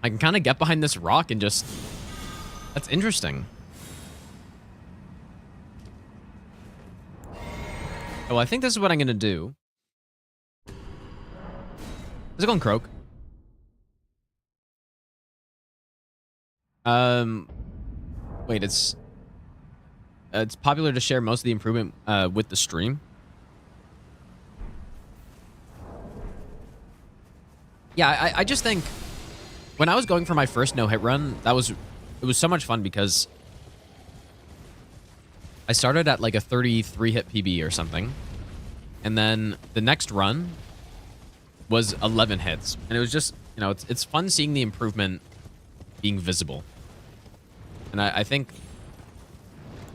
I can kind of get behind this rock and just... That's interesting. Oh, I think this is what I'm going to do. Is it going croak? Wait, it's popular to share most of the improvement with the stream. Yeah, I just think when I was going for my first no-hit run, it was so much fun because I started at like a 33 hit PB or something. And then the next run was 11 hits. And it was just, you know, it's fun seeing the improvement being visible. And I think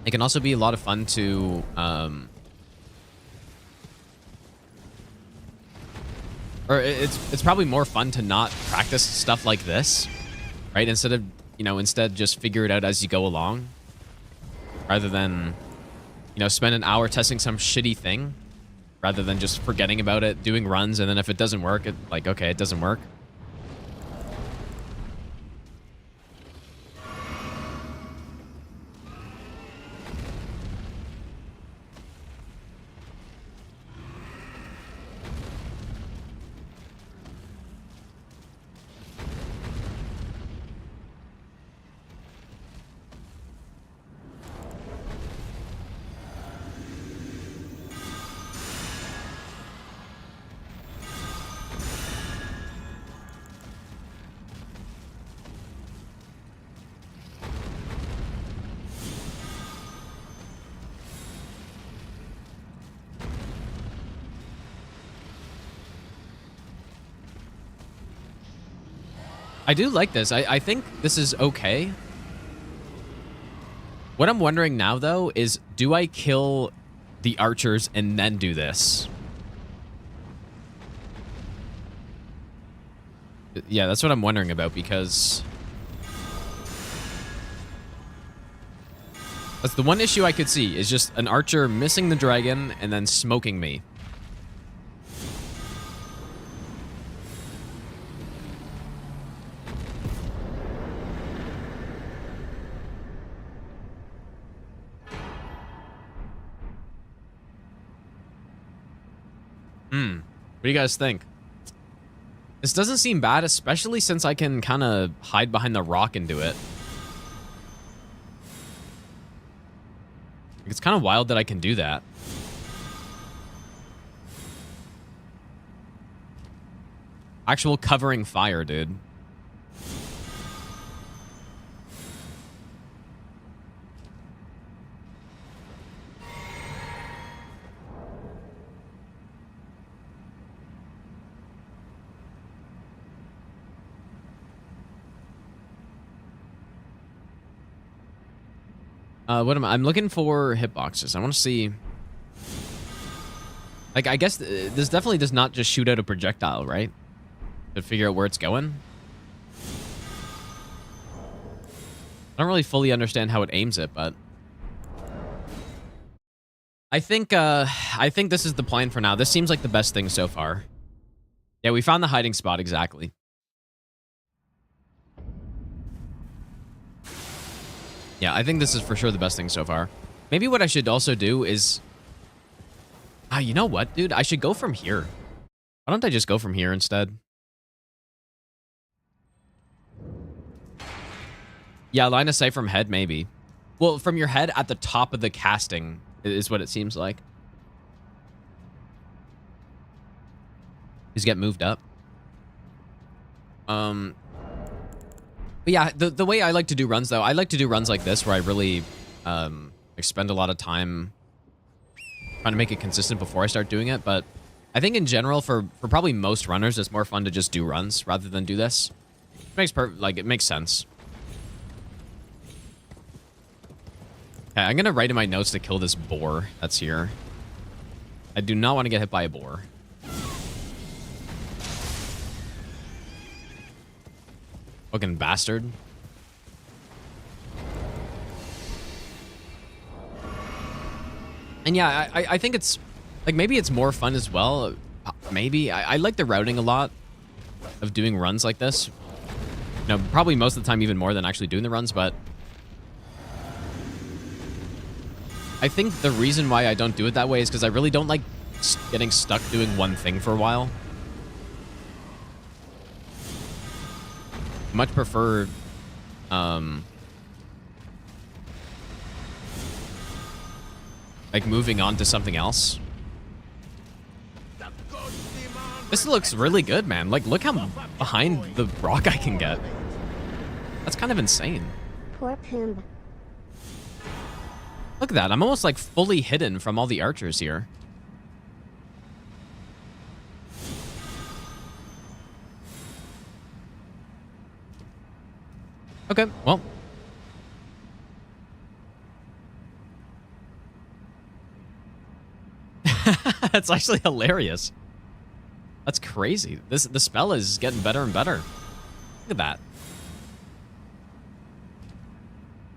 it can also be a lot of fun to or it's probably more fun to not practice stuff like this, right? Instead just figure it out as you go along, rather than, you know, spend an hour testing some shitty thing, rather than just forgetting about it, doing runs, and then if it doesn't work, okay, it doesn't work. I do like this. I think this is okay. What I'm wondering now, though, is do I kill the archers and then do this? Yeah, that's what I'm wondering about, because That's the one issue I could see, is just an archer missing the dragon and then smoking me. What do you guys think? This doesn't seem bad, especially since I can kind of hide behind the rock and do it. It's kind of wild that I can do that. Actual covering fire, dude. What am I? I'm looking for hitboxes. I want to see. Like, I guess this definitely does not just shoot out a projectile, right? To figure out where it's going. I don't really fully understand how it aims it, but I think this is the plan for now. This seems like the best thing so far. Yeah, we found the hiding spot exactly. Yeah, I think this is for sure the best thing so far. Maybe what I should also do is... you know what, dude? I should go from here. Why don't I just go from here instead? Yeah, line of sight from head, maybe. Well, from your head at the top of the casting is what it seems like. Just get moved up. But yeah, the way I like to do runs, though, I like to do runs like this where I really spend a lot of time trying to make it consistent before I start doing it. But I think in general, for probably most runners, it's more fun to just do runs rather than do this. It makes sense. Okay, I'm gonna write in my notes to kill this boar that's here. I do not want to get hit by a boar. Fucking bastard. And yeah, I think it's... Like, maybe it's more fun as well. Maybe. I like the routing a lot of doing runs like this. You know, probably most of the time even more than actually doing the runs, but... I think the reason why I don't do it that way is because I really don't like getting stuck doing one thing for a while. Much prefer like moving on to something else. This looks really good, man. Like, look how behind the rock I can get. That's kind of insane. Poor Pumbaa. Look at that. I'm almost like fully hidden from all the archers here. Okay, well. That's actually hilarious. That's crazy. The spell is getting better and better. Look at that.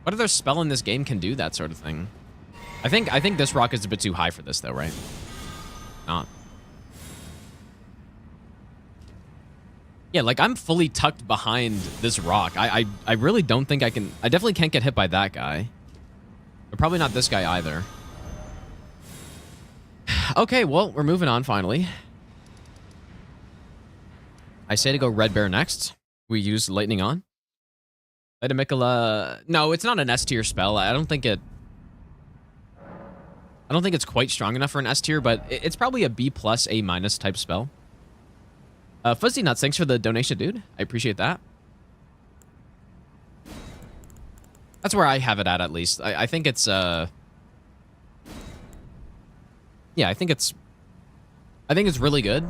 What other spell in this game can do that sort of thing? I think this rock is a bit too high for this though, right? Not. Yeah, like I'm fully tucked behind this rock. I really don't think I can... I definitely can't get hit by that guy. But probably not this guy either. Okay, well, we're moving on finally. I say to go Red Bear next. We use Lightning on. Lightamicula... No, it's not an S tier spell. I don't think it's quite strong enough for an S tier, but it's probably a B plus, A minus type spell. Fuzzy Nuts, thanks for the donation, dude. I appreciate that. That's where I have it at least. I think it's, yeah, I think it's really good.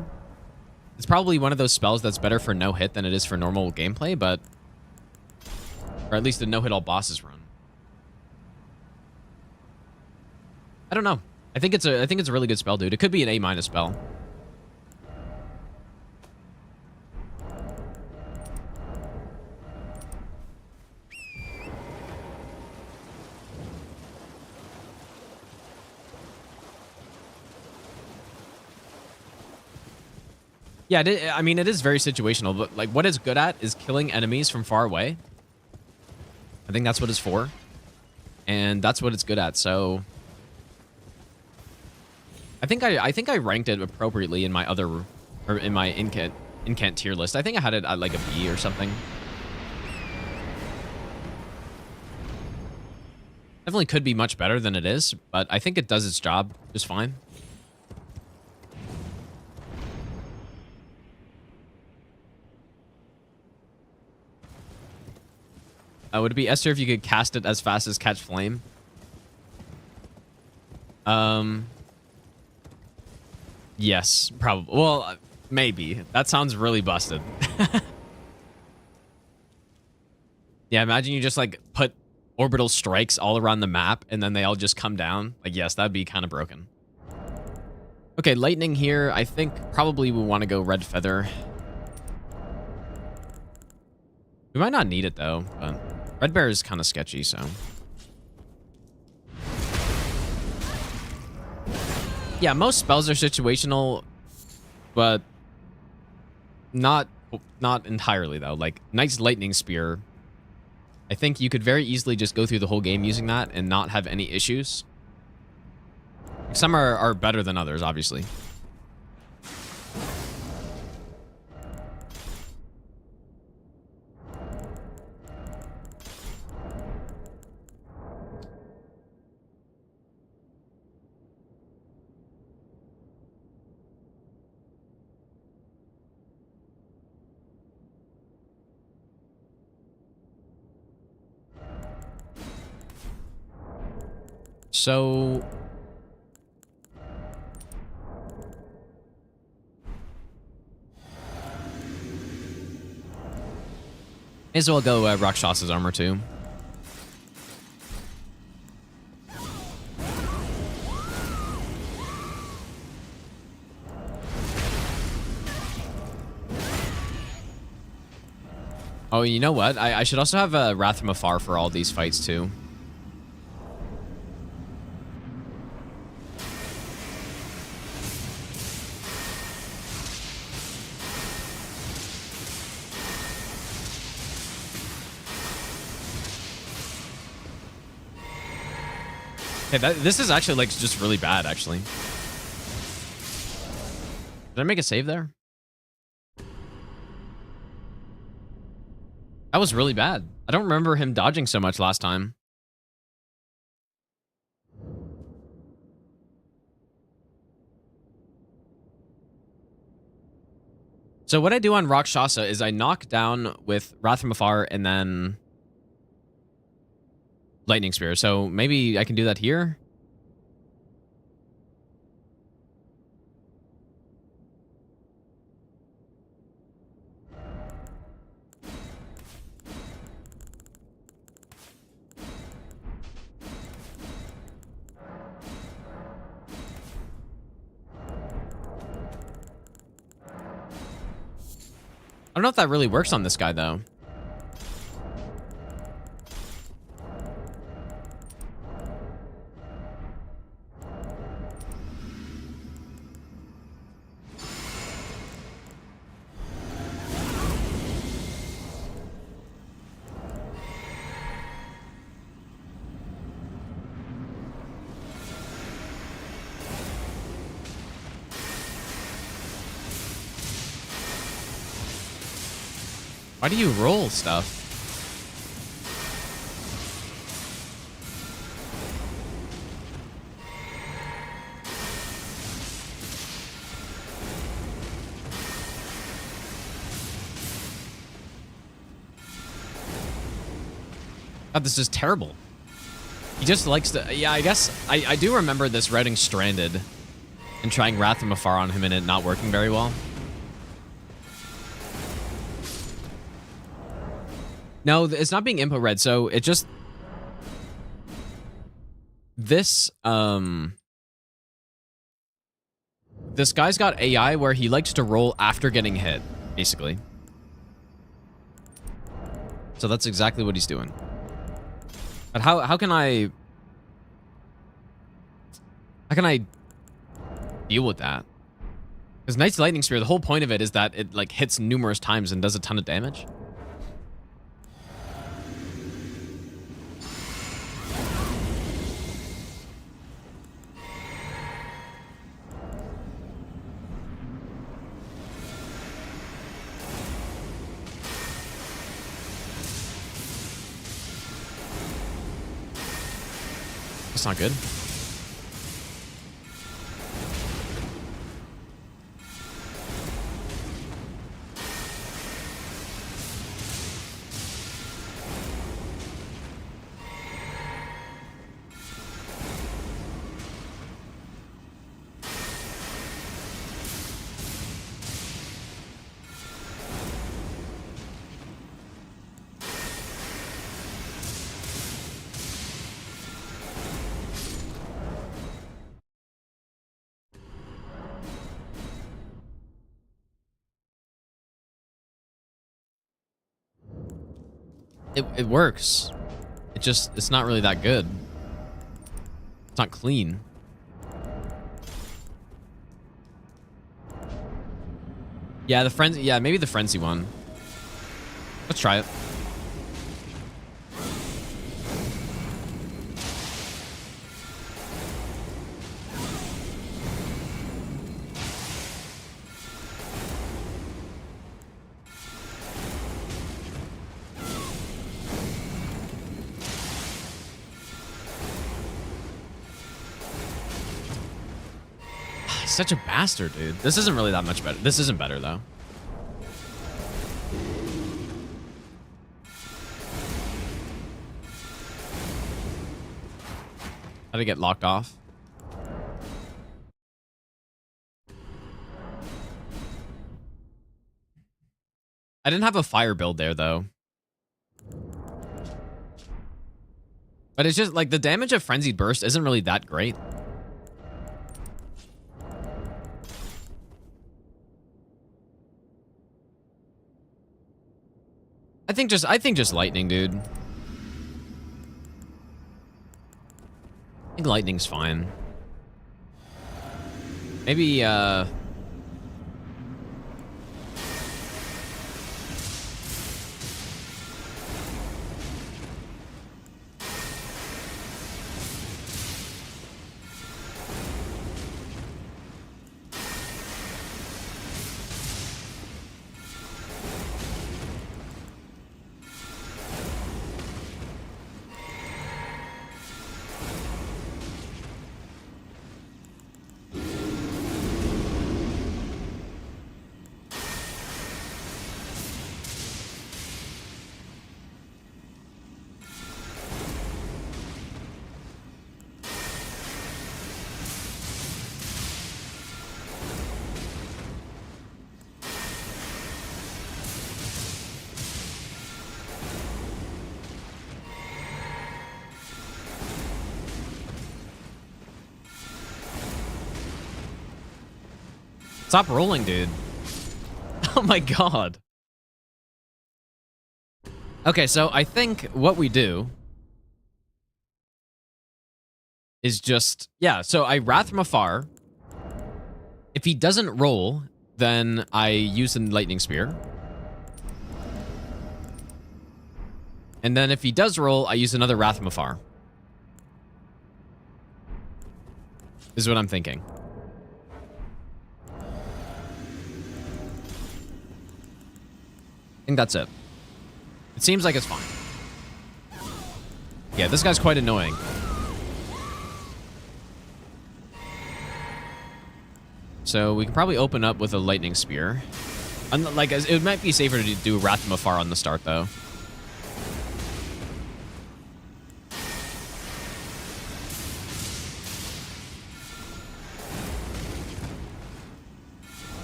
It's probably one of those spells that's better for no-hit than it is for normal gameplay, but... Or at least a no-hit all bosses run. I don't know. I think it's a really good spell, dude. It could be an A minus spell. Yeah, I mean, it is very situational, but like what it's good at is killing enemies from far away. I think that's what it's for. And that's what it's good at, so I think I ranked it appropriately in my in my incant tier list. I think I had it at like a B or something. Definitely could be much better than it is, but I think it does its job just fine. Would it be S tier if you could cast it as fast as catch flame? Yes, probably. Well, maybe. That sounds really busted. Yeah, imagine you just like put orbital strikes all around the map and then they all just come down. Like, yes, that'd be kind of broken. Okay, lightning here. I think probably we want to go red feather. We might not need it though, but red bear is kind of sketchy, so. Yeah, most spells are situational, but not entirely though. Like Knight's Lightning Spear, I think you could very easily just go through the whole game using that and not have any issues. Some are better than others, obviously. So may as well go Rakshasa's armor too. Oh, you know what? I should also have Wrath from Afar for all these fights too. Okay, this is actually like just really bad, actually. Did I make a save there? That was really bad. I don't remember him dodging so much last time. So what I do on Rakshasa is I knock down with Wrath from Afar and then Lightning Spear. So maybe I can do that here. I don't know if that really works on this guy, though. Why do you roll stuff? God, this is terrible. He just likes to... Yeah, I guess... I do remember this routing Stranded and trying Wrath from Afar on him and it not working very well. No, it's not being input read, so it just... This guy's got AI where he likes to roll after getting hit, basically. So that's exactly what he's doing. But how can I... How can I deal with that? Because Knight's Lightning Spear, the whole point of it is that it like hits numerous times and does a ton of damage. That's not good. It works. It's not really that good. It's not clean. Yeah, maybe the frenzy one. Let's try it. Such a bastard, dude. This isn't really that much better. This isn't better, though. How to get locked off? I didn't have a fire build there, though. But it's just, like, the damage of Frenzied Burst isn't really that great. I think just lightning, dude. I think lightning's fine. Maybe stop rolling, dude. Oh my god. Okay, so I think what we do is just... Yeah, so I Wrath from afar. If he doesn't roll, then I use the Lightning Spear. And then if he does roll, I use another Wrath from afar. Is what I'm thinking. I think that's it. It seems like it's fine. Yeah, this guy's quite annoying. So we can probably open up with a Lightning Spear. Like, it might be safer to do Wrath from afar on the start, though.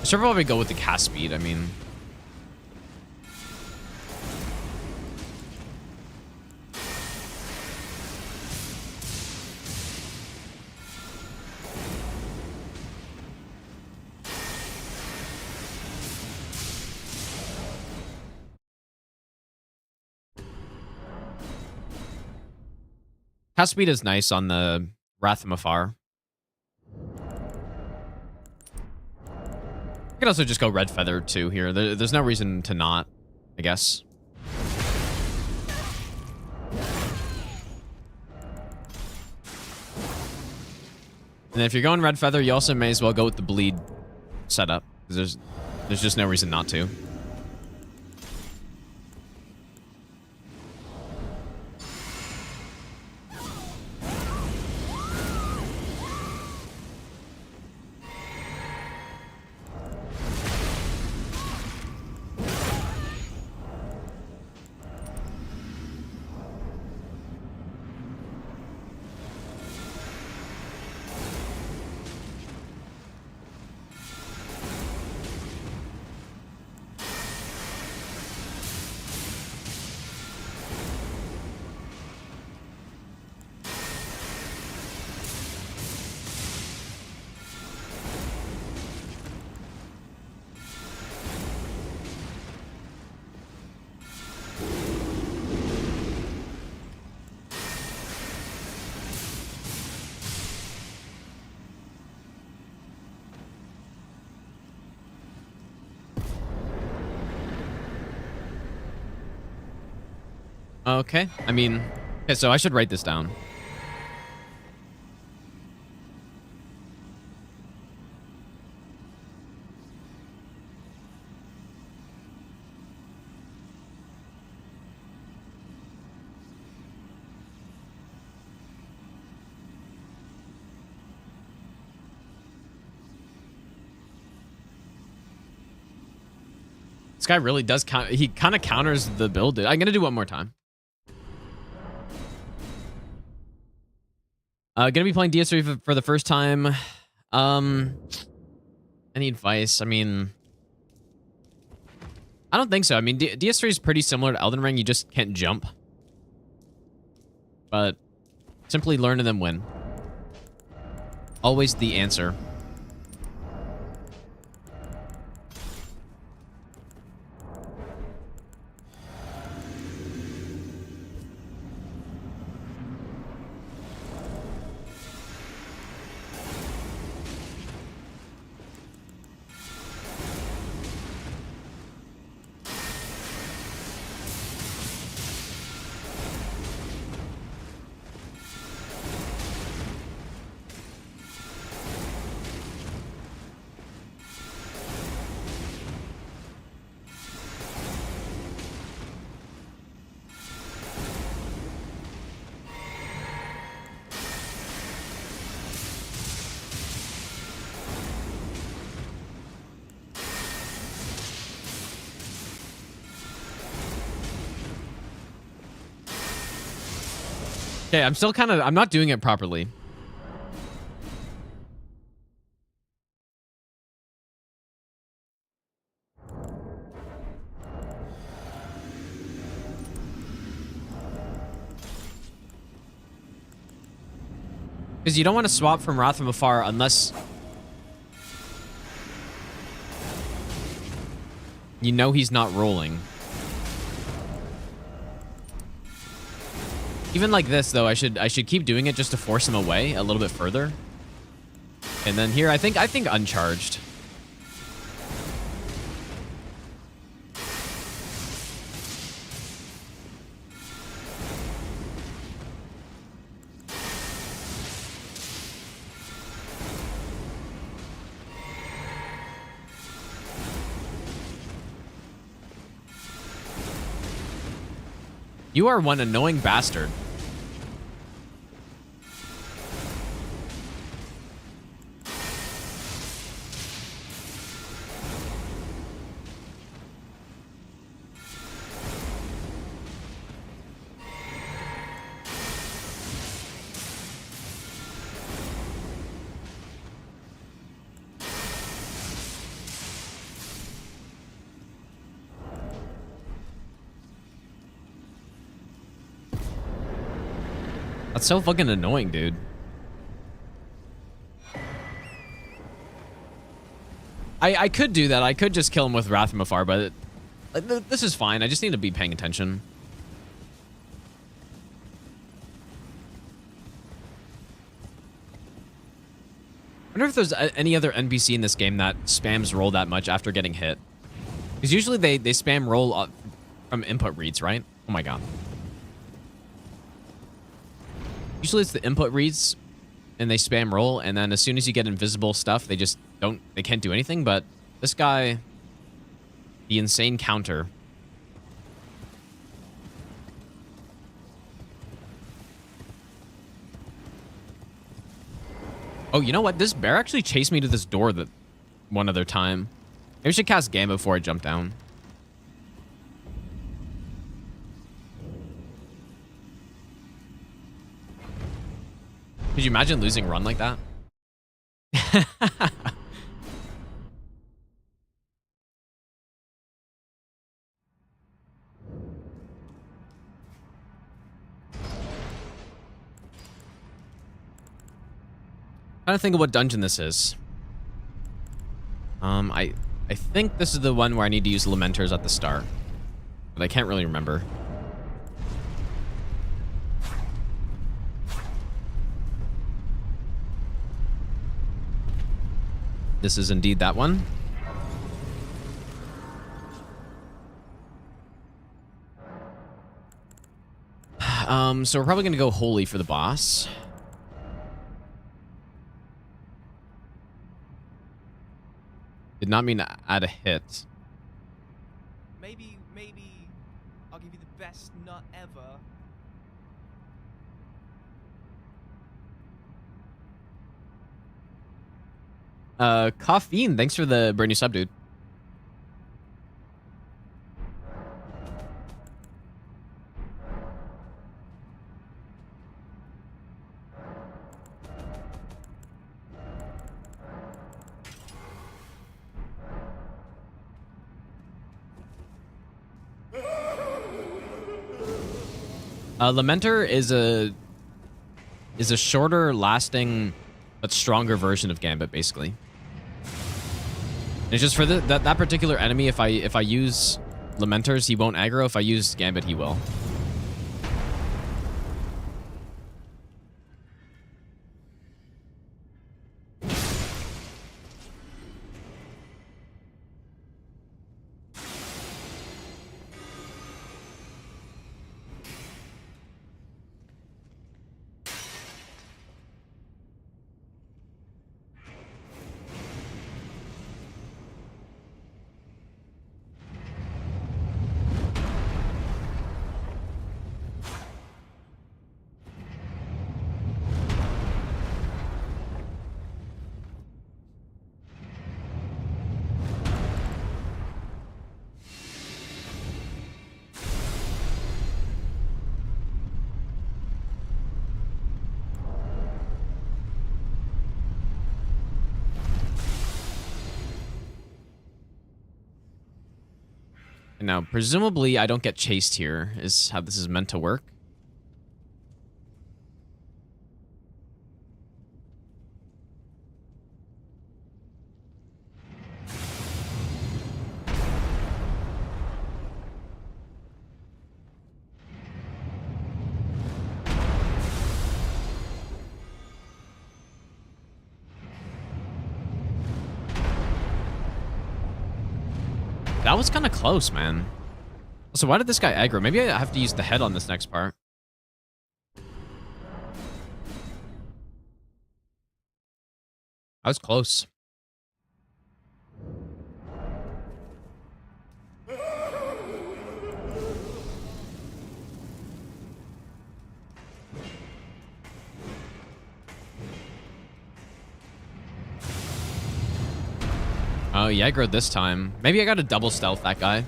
I should probably go with the cast speed, I mean... Cast speed is nice on the Wrath from afar. I could also just go red feather too here. There's no reason to not, I guess. And if you're going red feather, you also may as well go with the bleed setup, because there's just no reason not to. Okay, I mean, okay, so I should write this down. This guy really does count. He kind of counters the build. I'm gonna do one more time. Gonna be playing DS3 for the first time. Any advice? I mean, I don't think so. I mean, DS3 is pretty similar to Elden Ring. You just can't jump. But simply learn and then win. Always the answer. Okay, I'm still kind of... I'm not doing it properly. Because you don't want to swap from Wrath from Afar unless... you know he's not rolling. Even like this, though, I should keep doing it just to force him away a little bit further. And then here, I think uncharged. You are one annoying bastard. That's so fucking annoying, dude. I could do that. I could just kill him with Wrath from Afar, but this is fine. I just need to be paying attention. wonder if there's any other NPC in this game that spams roll that much after getting hit. Because usually they spam roll from input reads, right? Oh my god. Usually it's the input reads and they spam roll, and then as soon as you get invisible stuff, they can't do anything. But this guy, the insane counter. Oh, you know what? This bear actually chased me to this door that one other time. Maybe I should cast Gambit before I jump down. Could you imagine losing run like that? Trying to think of what dungeon this is. I think this is the one where I need to use Lamenters at the start, but I can't really remember. This is indeed that one. So we're probably gonna go Holy for the boss. Did not mean to add a hit. Maybe I'll give you the best nut ever. Caffeine, thanks for the brand new sub, dude. Lamenter is a shorter lasting but stronger version of Gambit, basically. And it's just for that particular enemy, if I use Lamenters, he won't aggro. If I use Gambit, he will. And now, presumably, I don't get chased here, is how this is meant to work. That was kind of close, man. So why did this guy aggro? Maybe I have to use the head on this next part. I was close. Oh, he aggroed this time. Maybe I got to double stealth that guy.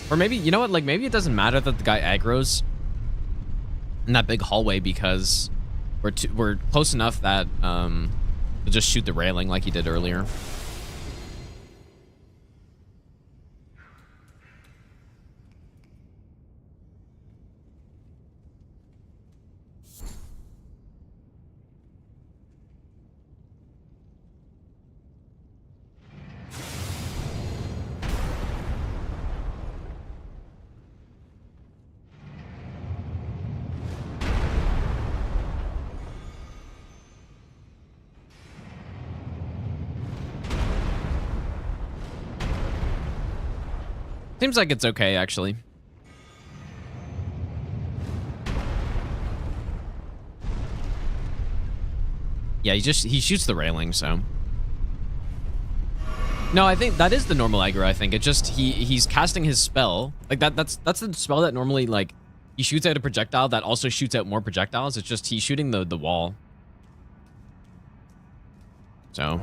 Or maybe, you know what, like maybe it doesn't matter that the guy aggroes in that big hallway because we're close enough that to just shoot the railing like he did earlier. Seems like it's okay, actually. Yeah, he shoots the railing, so. No, I think that is the normal aggro, I think. It just he's casting his spell. Like that's the spell that normally like he shoots out a projectile that also shoots out more projectiles. It's just he's shooting the wall. So.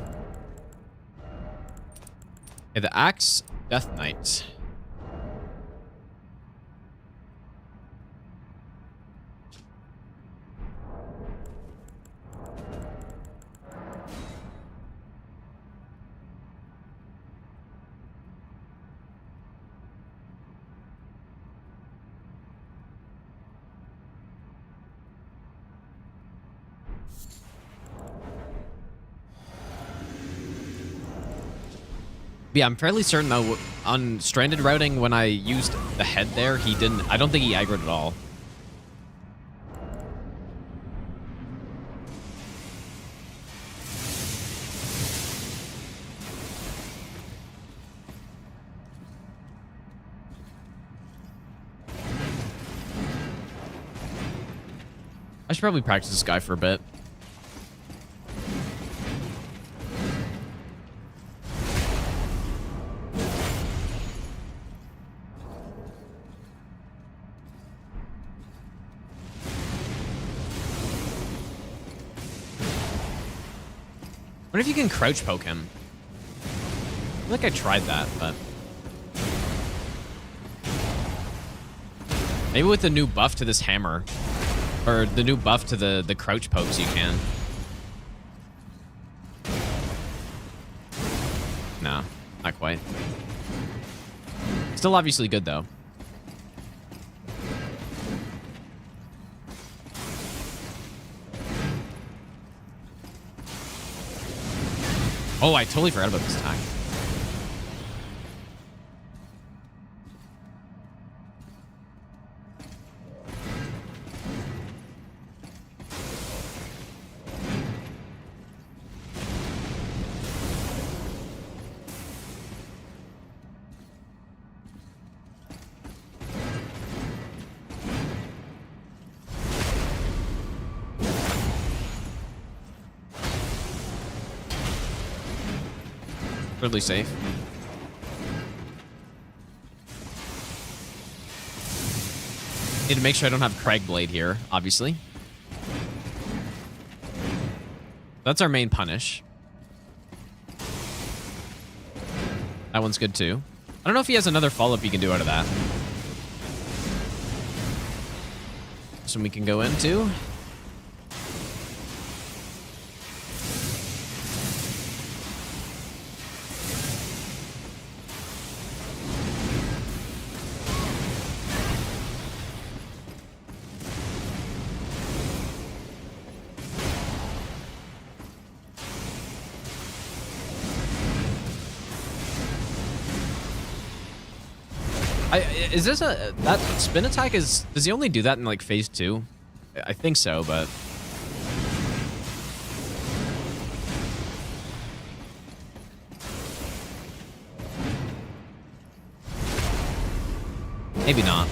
Okay, the Axe Death Knight. Yeah, I'm fairly certain though on stranded routing when I used the head there, I don't think he aggroed at all. I should probably practice this guy for a bit. What if you can crouch poke him? I feel like I tried that, but maybe with the new buff to this hammer, or the new buff to the crouch pokes, you can. No, not quite. Still obviously good though. Oh, I totally forgot about this attack. Totally safe. Need to make sure I don't have Craig Blade here, obviously. That's our main punish. That one's good too. I don't know if he has another follow-up he can do out of that. This one we can go into. Is this that spin attack does he only do that in like phase 2? I think so, but maybe not.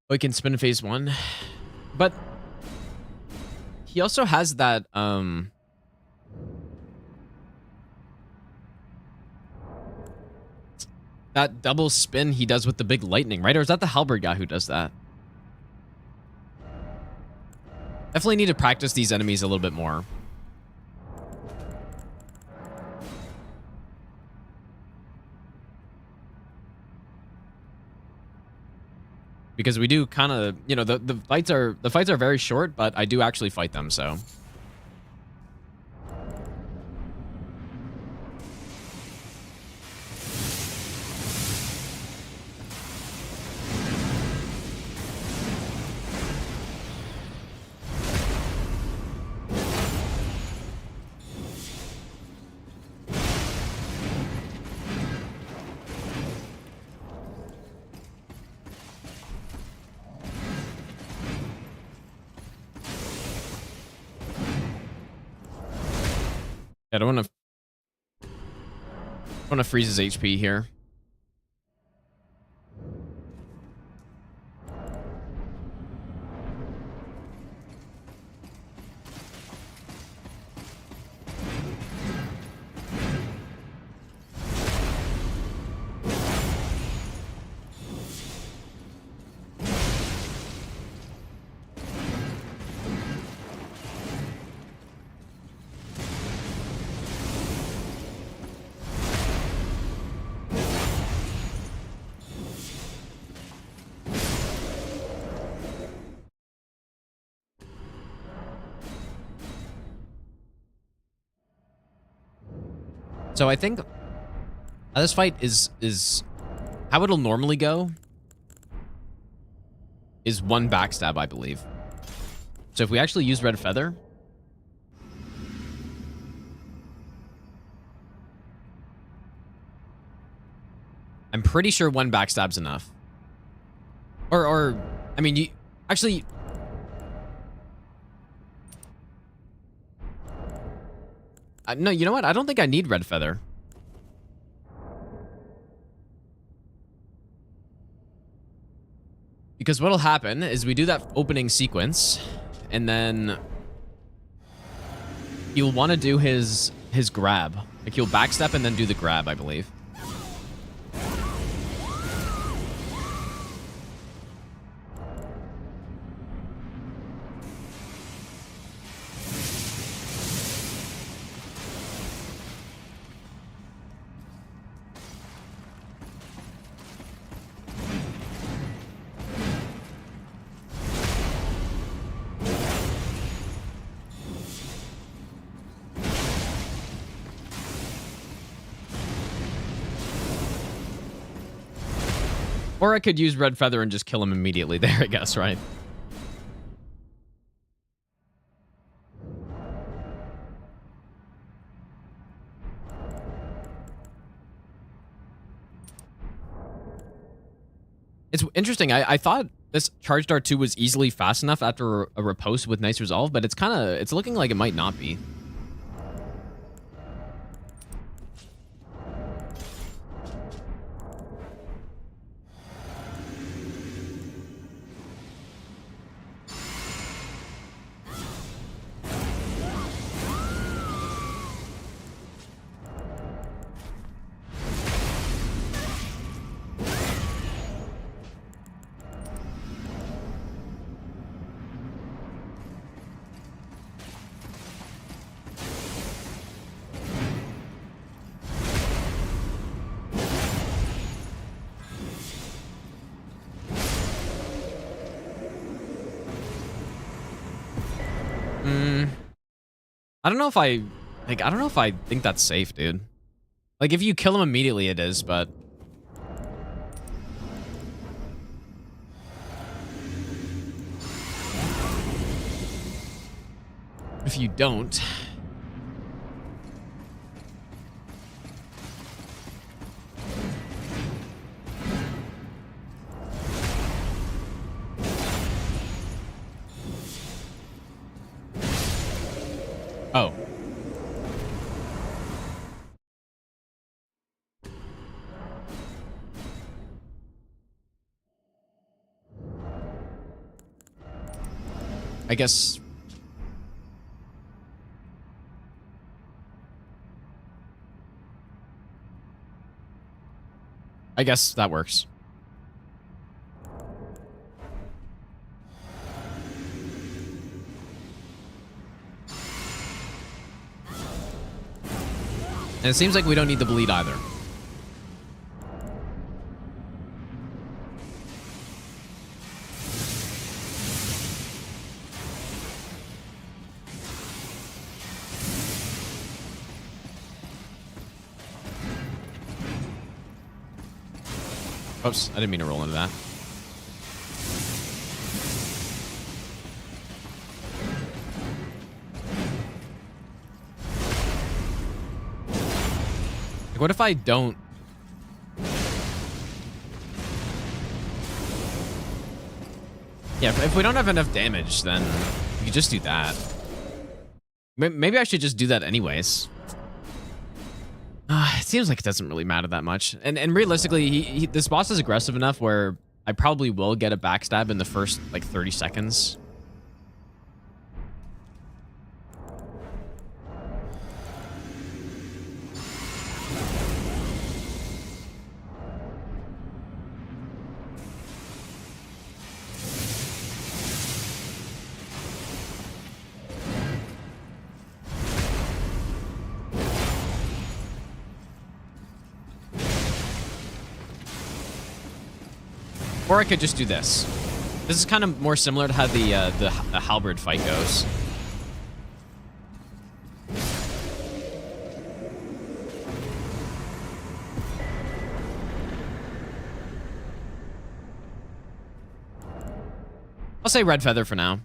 We can spin phase 1, but he also has that that double spin he does with the big lightning, right? Or is that the halberd guy who does that? Definitely need to practice these enemies a little bit more. Because we do kind of, you know, the fights are very short, but I do actually fight them, so. I don't want to freeze his HP here. So I think this fight is how it'll normally go is one backstab, I believe. So if we actually use Red Feather, I'm pretty sure one backstab's enough. Or I mean, you actually. No, you know what? I don't think I need Red Feather. Because what'll happen is we do that opening sequence, and then you'll want to do his grab. Like he'll backstep and then do the grab, I believe. Or I could use Red Feather and just kill him immediately there, I guess, right? It's interesting. I thought this Charge Dart 2 was easily fast enough after a riposte with nice resolve, but it's looking like it might not be. I don't know if I think that's safe, dude. Like, if you kill him immediately, it is, but... if you don't... Oh. I guess that works. And it seems like we don't need the bleed either. Oops, I didn't mean to roll into that. Like, what if I don't? Yeah, if we don't have enough damage, then we could just do that. Maybe I should just do that anyways. It seems like it doesn't really matter that much. And realistically, this boss is aggressive enough where I probably will get a backstab in the first, like, 30 seconds. Or I could just do this. This is kind of more similar to how the halberd fight goes. I'll say red feather for now.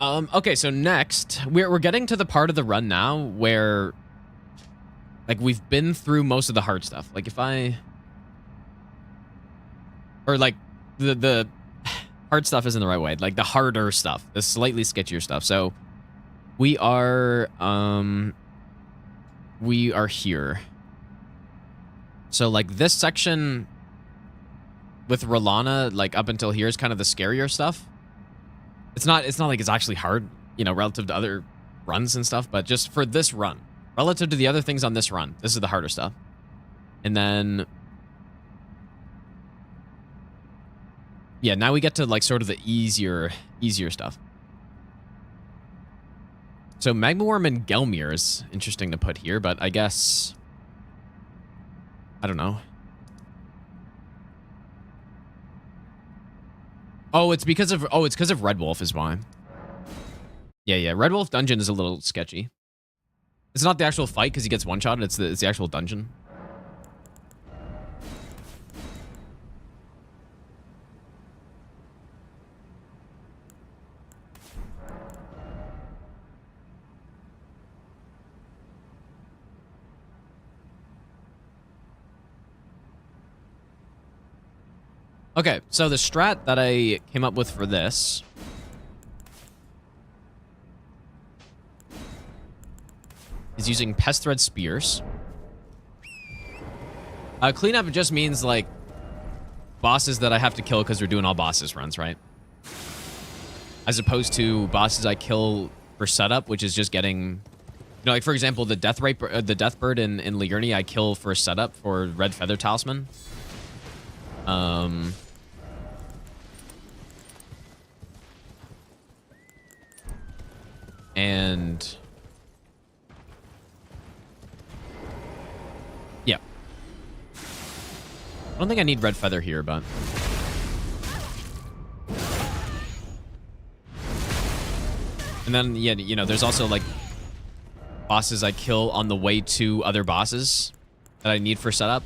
Okay, so next we're getting to the part of the run now where, like, we've been through most of the hard stuff. Like, if I, or like the hard stuff isn't the right way. Like the harder stuff, the slightly sketchier stuff. So we are here. So like this section with Rolana, like up until here is kind of the scarier stuff. It's not like it's actually hard, you know, relative to other runs and stuff, but just for this run, relative to the other things on this run, this is the harder stuff. And then yeah, now we get to like sort of the easier stuff. So Magma Worm and Gelmir is interesting to put here, but I guess I don't know. Oh, it's because of Red Wolf is why. Yeah, Red Wolf dungeon is a little sketchy. It's not the actual fight because he gets one-shot, it's the actual dungeon. Okay, so the strat that I came up with for this is using Pest Thread Spears. Cleanup just means, like, bosses that I have to kill because we're doing all bosses runs, right? As opposed to bosses I kill for setup, which is just getting, you know, like, for example, the Deathbird in Liurni I kill for setup for Red Feather Talisman. And yeah, I don't think I need Red Feather here, but and then yeah, you know, there's also like bosses I kill on the way to other bosses that I need for setup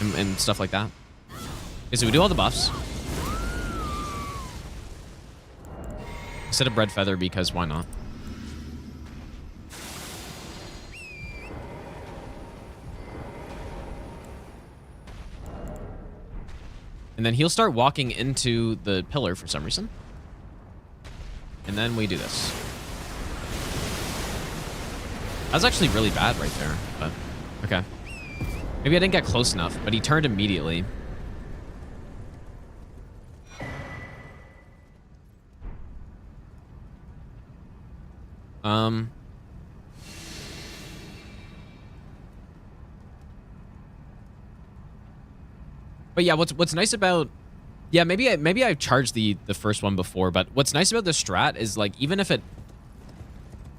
and stuff like that. Okay, so we do all the buffs. Set up Red Feather because why not? And then he'll start walking into the pillar for some reason. And then we do this. That was actually really bad right there, but okay. Maybe I didn't get close enough, but he turned immediately. But yeah, what's nice about, yeah, maybe I charged the first one before, but what's nice about the strat is, like, even if it,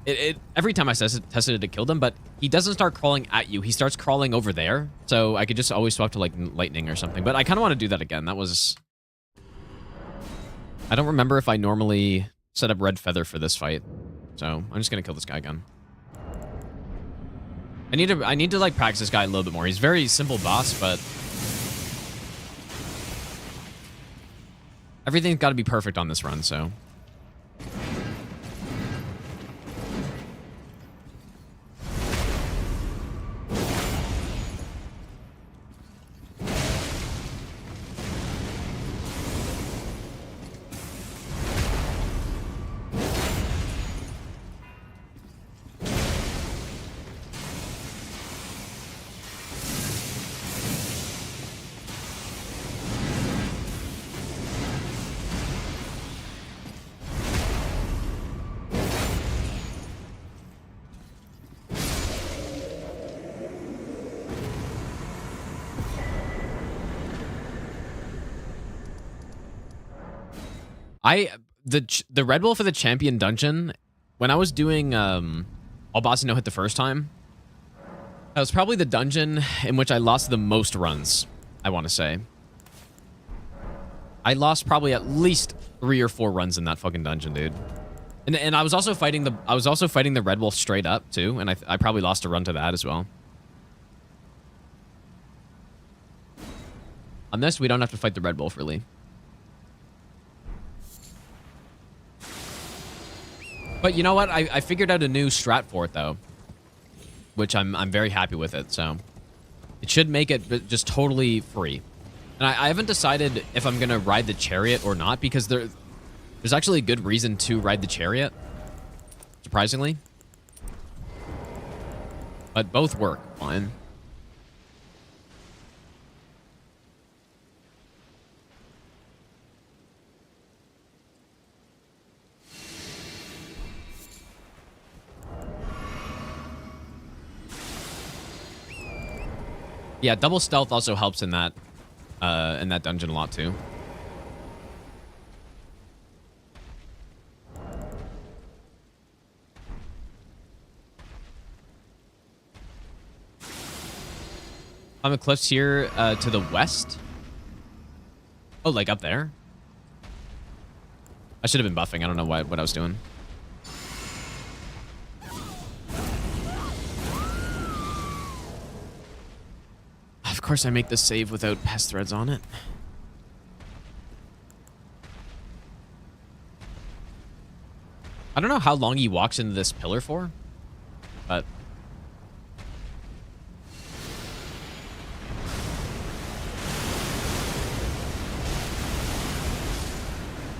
every time I tested it, it killed him, but he doesn't start crawling at you. He starts crawling over there. So I could just always swap to like lightning or something. But I kind of want to do that again. That was... I don't remember if I normally set up red feather for this fight. So I'm just going to kill this guy again. I need to like practice this guy a little bit more. He's a very simple boss, but everything's got to be perfect on this run, so... The Red Bull for the champion dungeon, when I was doing all bosses no hit the first time, that was probably the dungeon in which I lost the most runs, I want to say. I lost probably at least 3 or 4 runs in that fucking dungeon, dude. And I was also fighting the Red Wolf straight up too, and I probably lost a run to that as well. On this, we don't have to fight the Red Wolf really. But you know what? I figured out a new strat for it though, which I'm very happy with it. So it should make it just totally free. And I haven't decided if I'm gonna ride the chariot or not, because there's actually a good reason to ride the chariot, surprisingly. But both work fine. Yeah, double stealth also helps in that dungeon a lot too. On the cliffs here to the west. Oh, like up there? I should have been buffing. I don't know what I was doing. Of course, I make the save without pest threads on it. I don't know how long he walks into this pillar for, but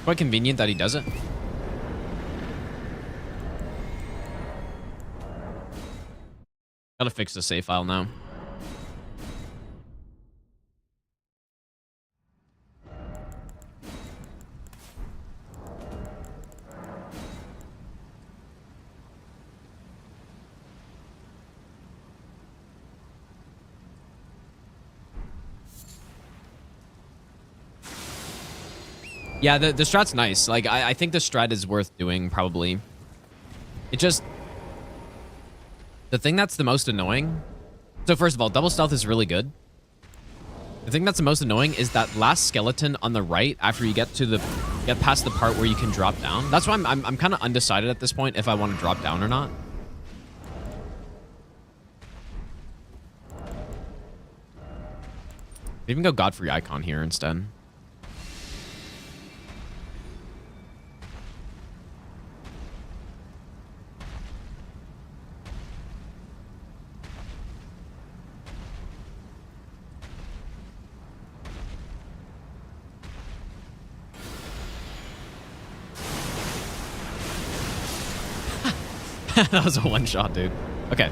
quite convenient that he does it. Gotta fix the save file now. Yeah, the strat's nice. Like, I think the strat is worth doing, probably. It just... The thing that's the most annoying... So, first of all, double stealth is really good. The thing that's the most annoying is that last skeleton on the right after you get past the part where you can drop down. That's why I'm kind of undecided at this point if I want to drop down or not. Even go Godfrey Icon here instead. That was a one-shot, dude. Okay.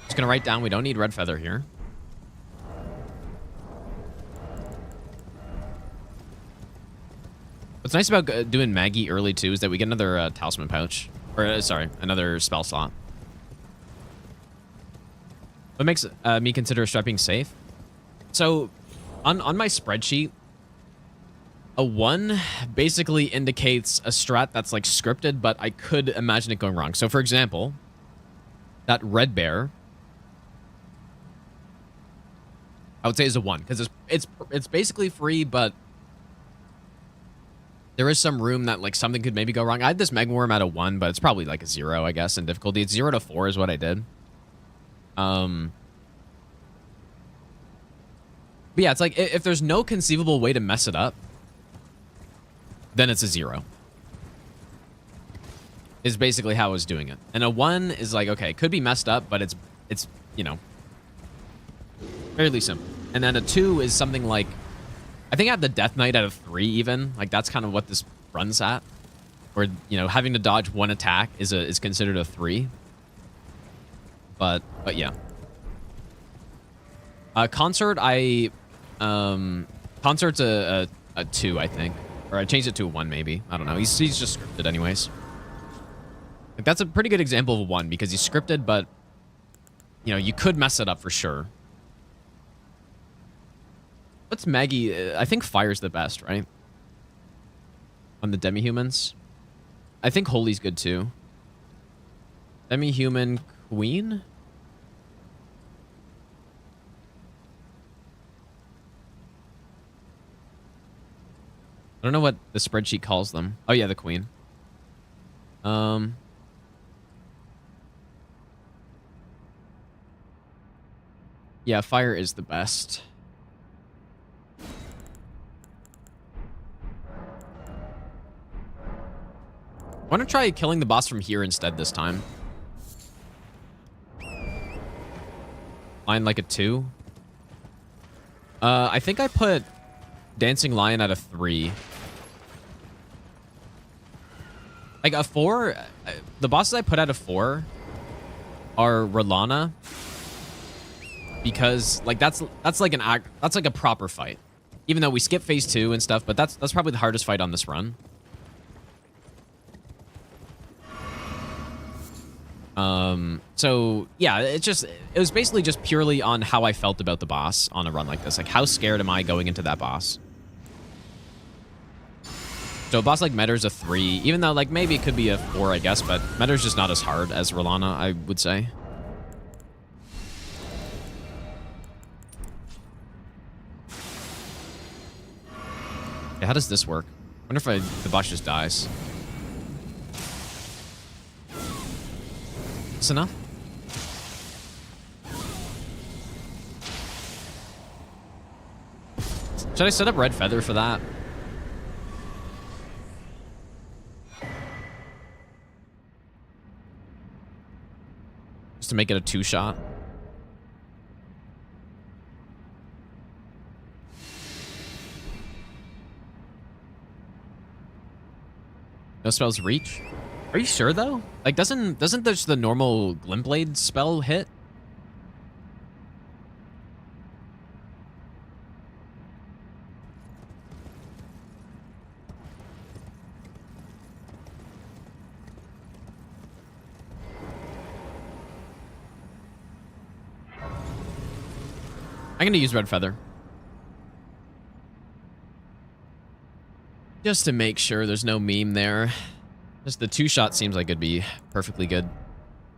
Just gonna write down we don't need red feather here. What's nice about doing Maggie early, too, is that we get another talisman pouch. Or, sorry, another spell slot. What makes me consider strat being safe? So, on my spreadsheet, A 1 basically indicates a strat that's like scripted, but I could imagine it going wrong. So for example, that red bear, I would say is a 1 because it's basically free, but there is some room that like something could maybe go wrong. I had this Megworm at a 1, but it's probably like a 0, I guess, in difficulty. It's 0 to 4 is what I did. But yeah, it's like if there's no conceivable way to mess it up, then it's a 0. Is basically how I was doing it. And a 1 is like, okay, it could be messed up, but it's you know, fairly simple. And then a 2 is something like, I think I had the Death Knight at a 3 even. Like that's kind of what this runs at. Or, you know, having to dodge 1 attack is considered a 3. But yeah. Concert's a 2, I think. Or I changed it to a 1 maybe. I don't know. He's just scripted anyways. Like that's a pretty good example of a 1 because he's scripted, but you know, you could mess it up for sure. What's Maggie? I think fire's the best, right? On the demi-humans. I think holy's good too. Demi-human queen? I don't know what the spreadsheet calls them. Oh yeah, the queen. Yeah, fire is the best. I want to try killing the boss from here instead this time. Lion like a 2. I think I put Dancing Lion at a 3. Like a 4, the bosses I put at a 4 are Rolana. Because like that's like a proper fight. Even though we skip phase 2 and stuff, but that's probably the hardest fight on this run. So yeah, it was basically just purely on how I felt about the boss on a run like this. Like how scared am I going into that boss? So a boss like Metter's a 3, even though like maybe it could be a 4, I guess, but Metter's just not as hard as Rolana, I would say. Yeah, how does this work? I wonder if the boss just dies. That's enough? Should I set up Red Feather for that? Just to make it a 2-shot? No spells reach? Are you sure though? Like doesn't just the normal Glintblade spell hit? I'm gonna use Red Feather. Just to make sure there's no meme there. Just the 2-shot seems like it'd be perfectly good.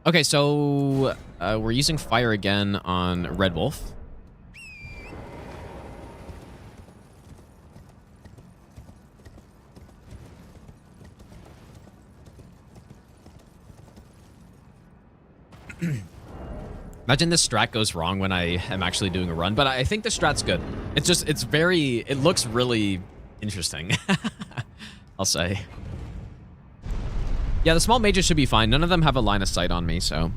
Okay, so we're using fire again on Red Wolf. Imagine this strat goes wrong when I am actually doing a run, but I think the strat's good. It looks really interesting, I'll say. Yeah, the small mages should be fine. None of them have a line of sight on me, so.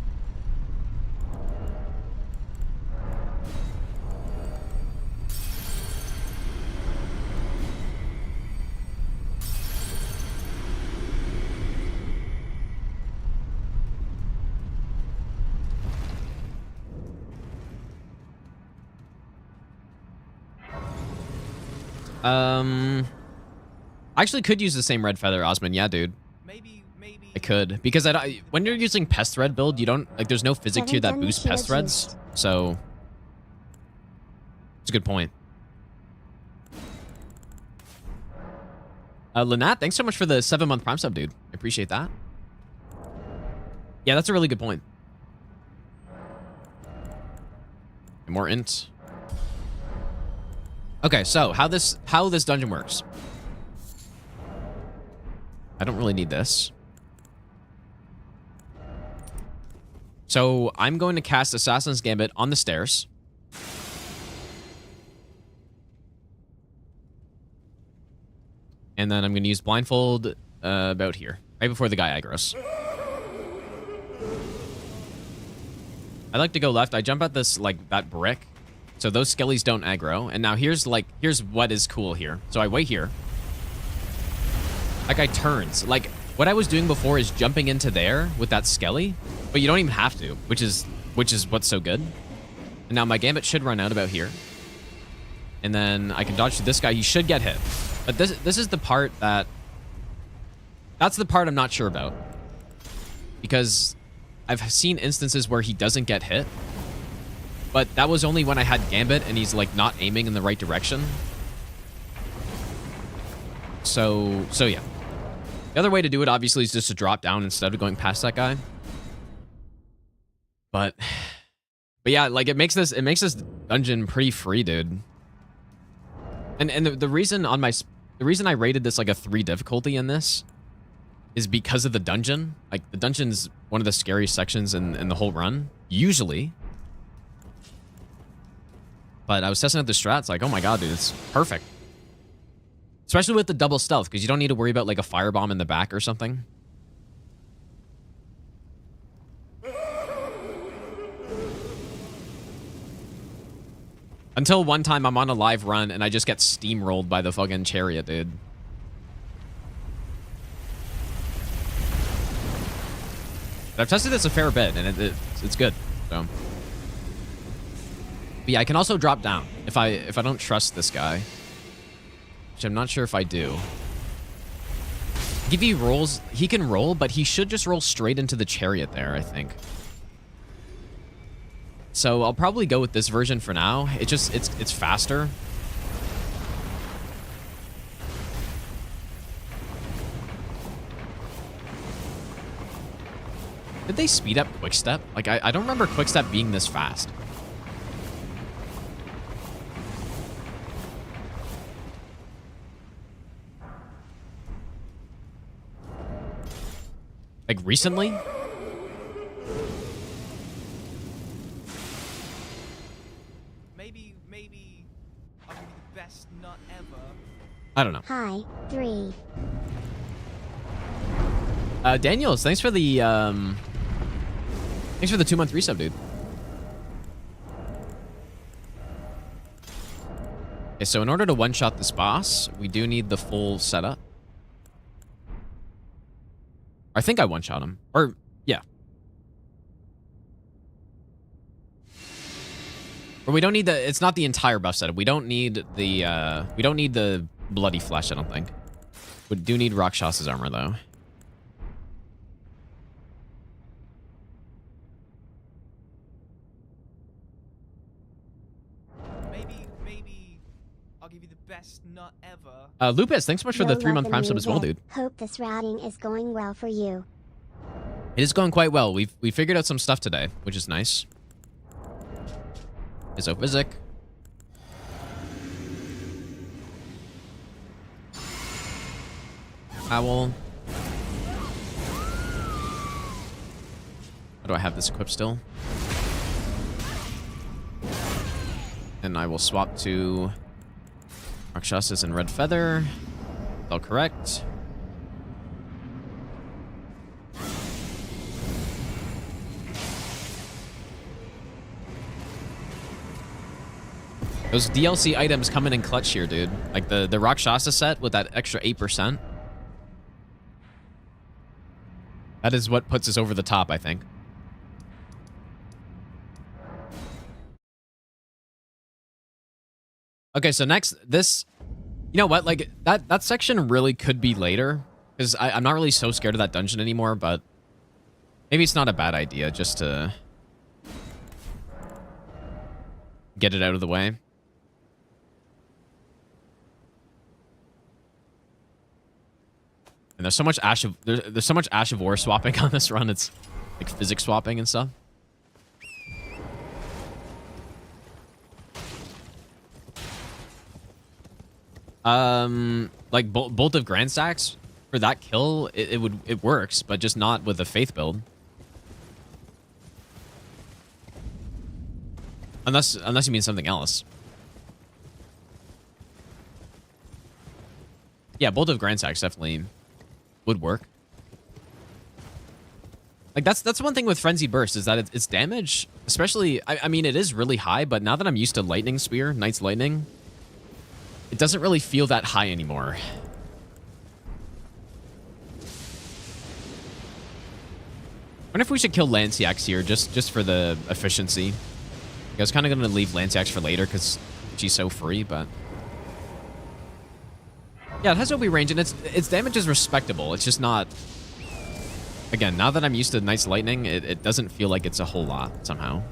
I actually could use the same Red Feather, Osman. Yeah, dude. Maybe. I could, because when you're using Pest Thread build, you don't, like, there's no physic tier that boosts Pest Threads, so it's a good point. Lynette, thanks so much for the 7-month Prime sub, dude. I appreciate that. Yeah, that's a really good point. More int. Okay, so how this dungeon works. I don't really need this. So I'm going to cast Assassin's Gambit on the stairs. And then I'm going to use Blindfold about here, right before the guy aggros. I like to go left. I jump at this, like, that brick. So those skellies don't aggro. And now here's what is cool here. So I wait here. That guy turns. Like, what I was doing before is jumping into there with that skelly, but you don't even have to, which is what's so good. And now my Gambit should run out about here. And then I can dodge to this guy. He should get hit. But this is the part that's the part I'm not sure about. Because I've seen instances where he doesn't get hit. But that was only when I had Gambit and he's like not aiming in the right direction. So yeah. The other way to do it obviously is just to drop down instead of going past that guy. But yeah, like it makes this dungeon pretty free, dude. And the reason I rated this like a 3 difficulty in this is because of the dungeon. Like the dungeon's one of the scariest sections in the whole run, usually. But I was testing out the strats, like, oh my god, dude, it's perfect. Especially with the double stealth, because you don't need to worry about like a firebomb in the back or something. Until one time I'm on a live run and I just get steamrolled by the fucking chariot, dude. But I've tested this a fair bit and it's good. So, but yeah, I can also drop down if I don't trust this guy, which I'm not sure if I do. If he rolls, he can roll, but he should just roll straight into the chariot there, I think. So I'll probably go with this version for now. It's faster. Did they speed up Quickstep? Like, I don't remember Quickstep being this fast. Like, recently? Maybe I'll give you the best nut ever. I don't know. Hi, 3. Daniels, thanks for the 2-month resub, dude. Okay, so in order to one-shot this boss, we do need the full setup. I think I one-shot him. Or, yeah. Or we don't need the... It's not the entire buff setup. We don't need the bloody flesh, I don't think. We do need Rakshas's armor, though. Maybe I'll give you the best nut ever. Lupus, thanks so much for the 3-month Prime sub as well, dude. Hope this routing is going well for you. It is going quite well. We figured out some stuff today, which is nice. Isophysic. Owl. How do I have this equipped still? And I will swap to Rakshasas and Red Feather. All correct. Those DLC items come in clutch here, dude. Like the Rakshasa set with that extra 8%. That is what puts us over the top, I think. Okay, so next, this... You know what? Like, that section really could be later. Because I'm not really so scared of that dungeon anymore, but... Maybe it's not a bad idea just to... get it out of the way. And there's so much there's so much Ash of War swapping on this run. It's like physics swapping and stuff. Like Bolt of Grand Stacks for that kill, it works, but just not with the Faith build. Unless you mean something else. Yeah, Bolt of Grand Stacks definitely would work. Like that's one thing with Frenzy Burst is that its damage, especially I mean it is really high, but now that I'm used to Lightning Spear, Knight's Lightning, it doesn't really feel that high anymore. I wonder if we should kill Lanciax here just for the efficiency. I was kind of going to leave Lanciax for later because she's so free, but yeah, it has OB range and its damage is respectable. It's just not. Again, now that I'm used to Knight's Lightning, it doesn't feel like it's a whole lot somehow.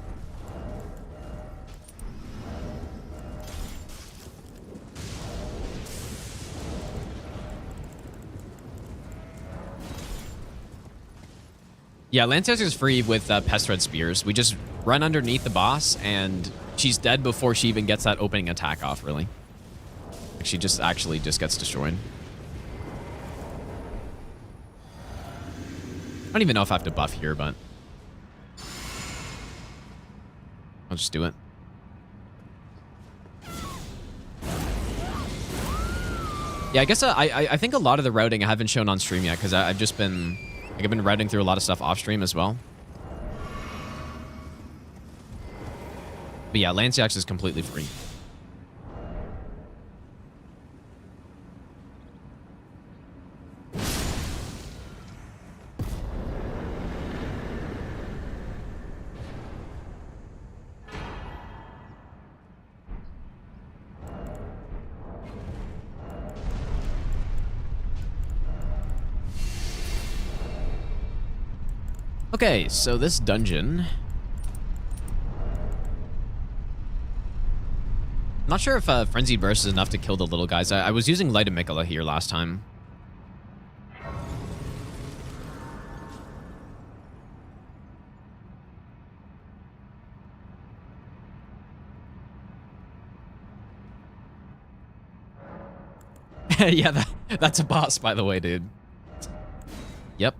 Yeah, Lanciax is free with Pest Thread Spears. We just run underneath the boss, and she's dead before she even gets that opening attack off, really. Like, she just actually just gets destroyed. I don't even know if I have to buff here, but I'll just do it. Yeah, I guess I think a lot of the routing I haven't shown on stream yet because I've just been... Like, I've been routing through a lot of stuff off stream as well. But yeah, Lanciax is completely free. Okay, so this dungeon... I'm not sure if Frenzied Burst is enough to kill the little guys. I was using Light of Mikola here last time. Yeah, that's a boss, by the way, dude. Yep.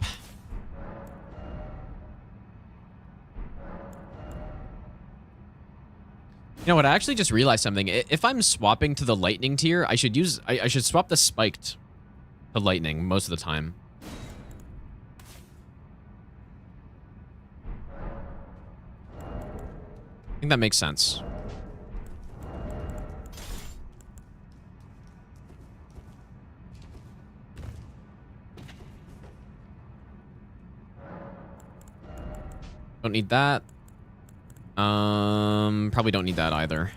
You know what? I actually just realized something. If I'm swapping to the lightning tier, I should swap the spiked to lightning most of the time. I think that makes sense. Don't need that. Probably don't need that either.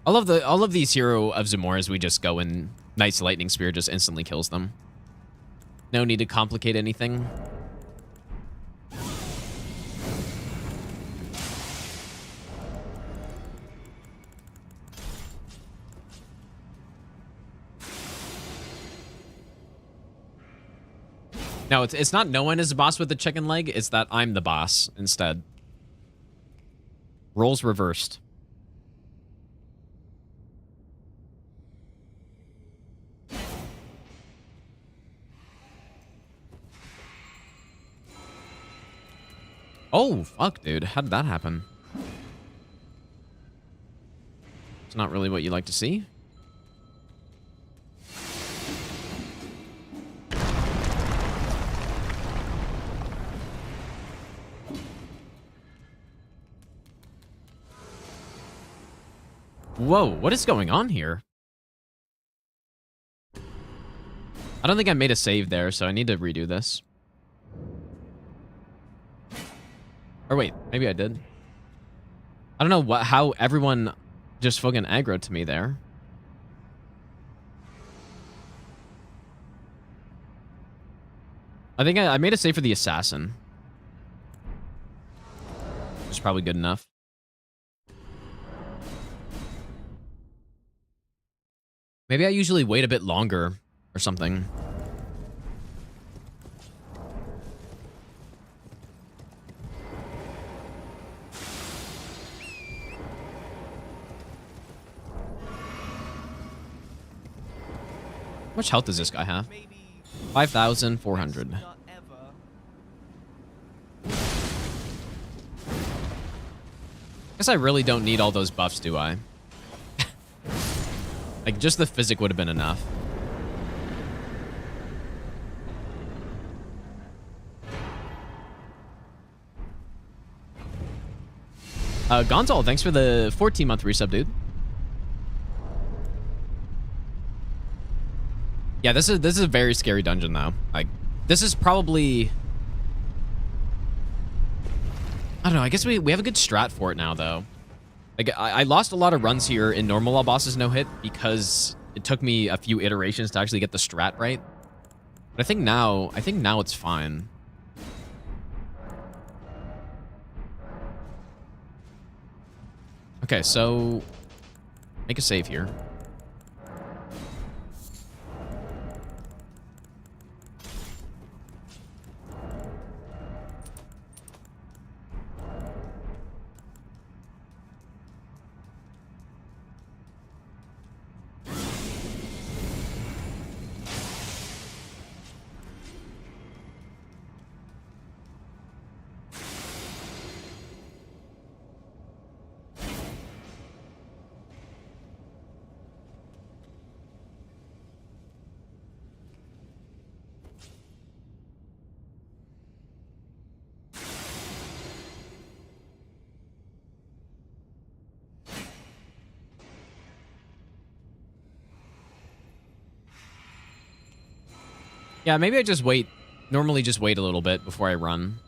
All of these Hero of Zamoras, we just go and Knight's Lightning Spear just instantly kills them. No need to complicate anything. No, it's not no one is the boss with the chicken leg. It's that I'm the boss instead. Roles reversed. Oh, fuck, dude. How did that happen? It's not really what you like to see. Whoa, what is going on here? I don't think I made a save there, so I need to redo this. Or wait, maybe I did. I don't know how everyone just fucking aggroed to me there. I think I made a save for the assassin. Which is probably good enough. Maybe I usually wait a bit longer or something. How much health does this guy have? 5,400. Not ever. Guess I really don't need all those buffs, do I? Like, just the physic would have been enough. Gonzal, thanks for the 14-month resub, dude. Yeah, this is a very scary dungeon, though. Like, this is probably... I don't know, I guess we have a good strat for it now, though. Like, I lost a lot of runs here in normal all bosses no hit because it took me a few iterations to actually get the strat right. But I think now it's fine. Okay, so make a save here. Yeah, maybe I just wait. Normally just wait a little bit before I run.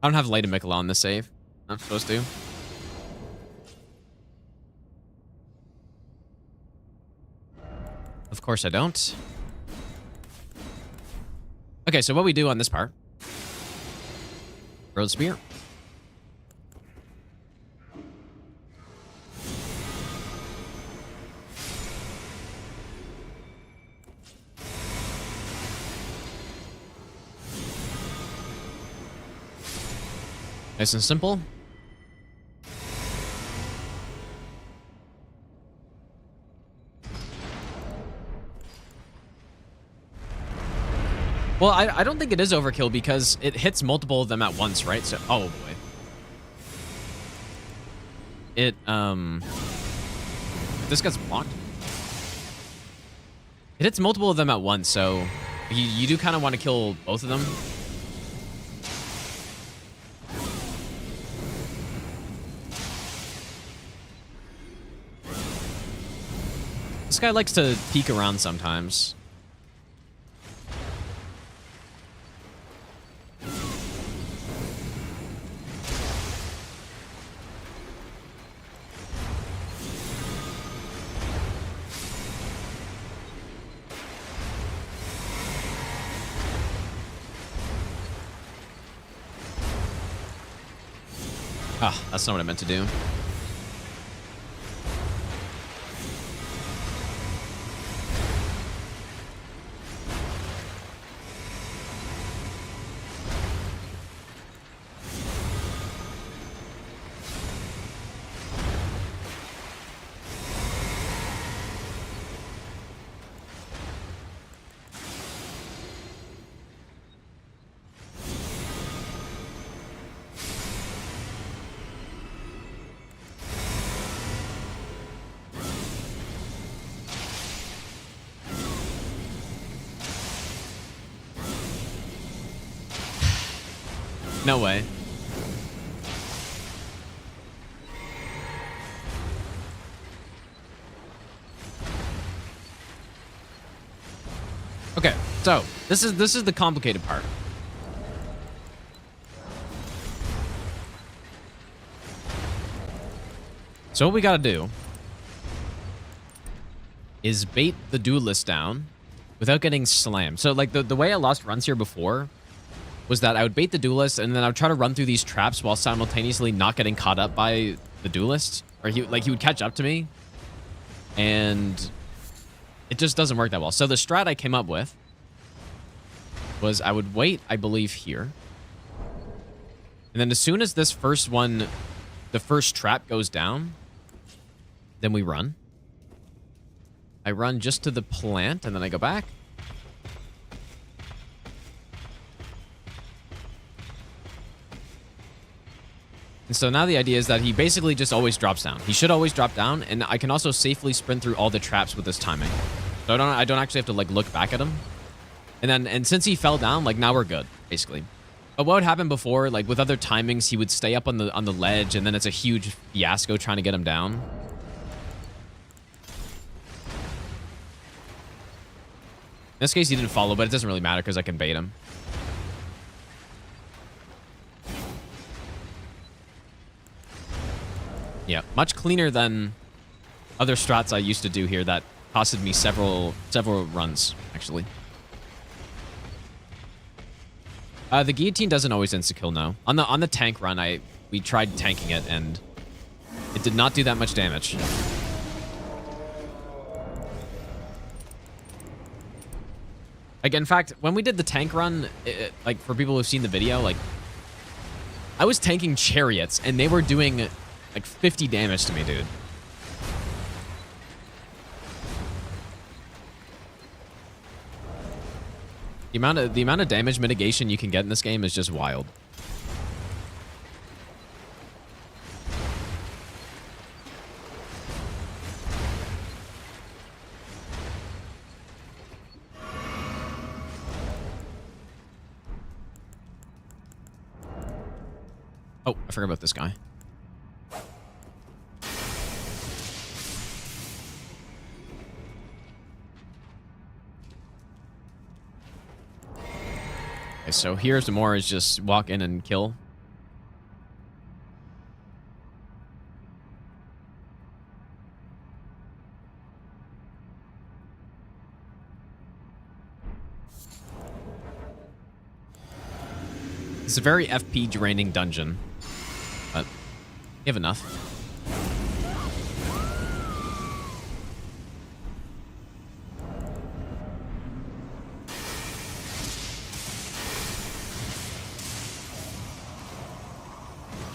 I don't have Light of Mikkel on this save. I'm supposed to. Of course I don't. Okay, so what we do on this part. Throw the spear. Nice and simple. Well, I don't think it is overkill because it hits multiple of them at once, right? So, oh boy. This guy's blocked. It hits multiple of them at once, so you do kind of want to kill both of them. This guy likes to peek around sometimes. Ah, that's not what I meant to do. No way. Okay, so this is the complicated part. So what we gotta do is bait the duelist down without getting slammed. So like the way I lost runs here before was that I would bait the duelist and then I would try to run through these traps while simultaneously not getting caught up by the duelist. Or he would catch up to me. And it just doesn't work that well. So the strat I came up with was I would wait, I believe, here. And then as soon as this first one, the first trap goes down, then we run. I run just to the plant, and then I go back. And so now the idea is that he basically just always drops down. He should always drop down, and I can also safely sprint through all the traps with this timing. So I don't actually have to like look back at him. And since he fell down, like now we're good, basically. But what would happen before, like with other timings, he would stay up on the ledge, and then it's a huge fiasco trying to get him down. In this case, he didn't follow, but it doesn't really matter because I can bait him. Yeah, much cleaner than other strats I used to do here that costed me several runs, actually. The guillotine doesn't always insta-kill, no. On the tank run, we tried tanking it, and it did not do that much damage. Like, in fact, when we did the tank run, like, for people who've seen the video, like, I was tanking chariots, and they were doing, like, 50 damage to me, dude. The amount of damage mitigation you can get in this game is just wild. Oh, I forgot about this guy. Okay, so here's the more is just walk in and kill. It's a very FP draining dungeon, but you have enough.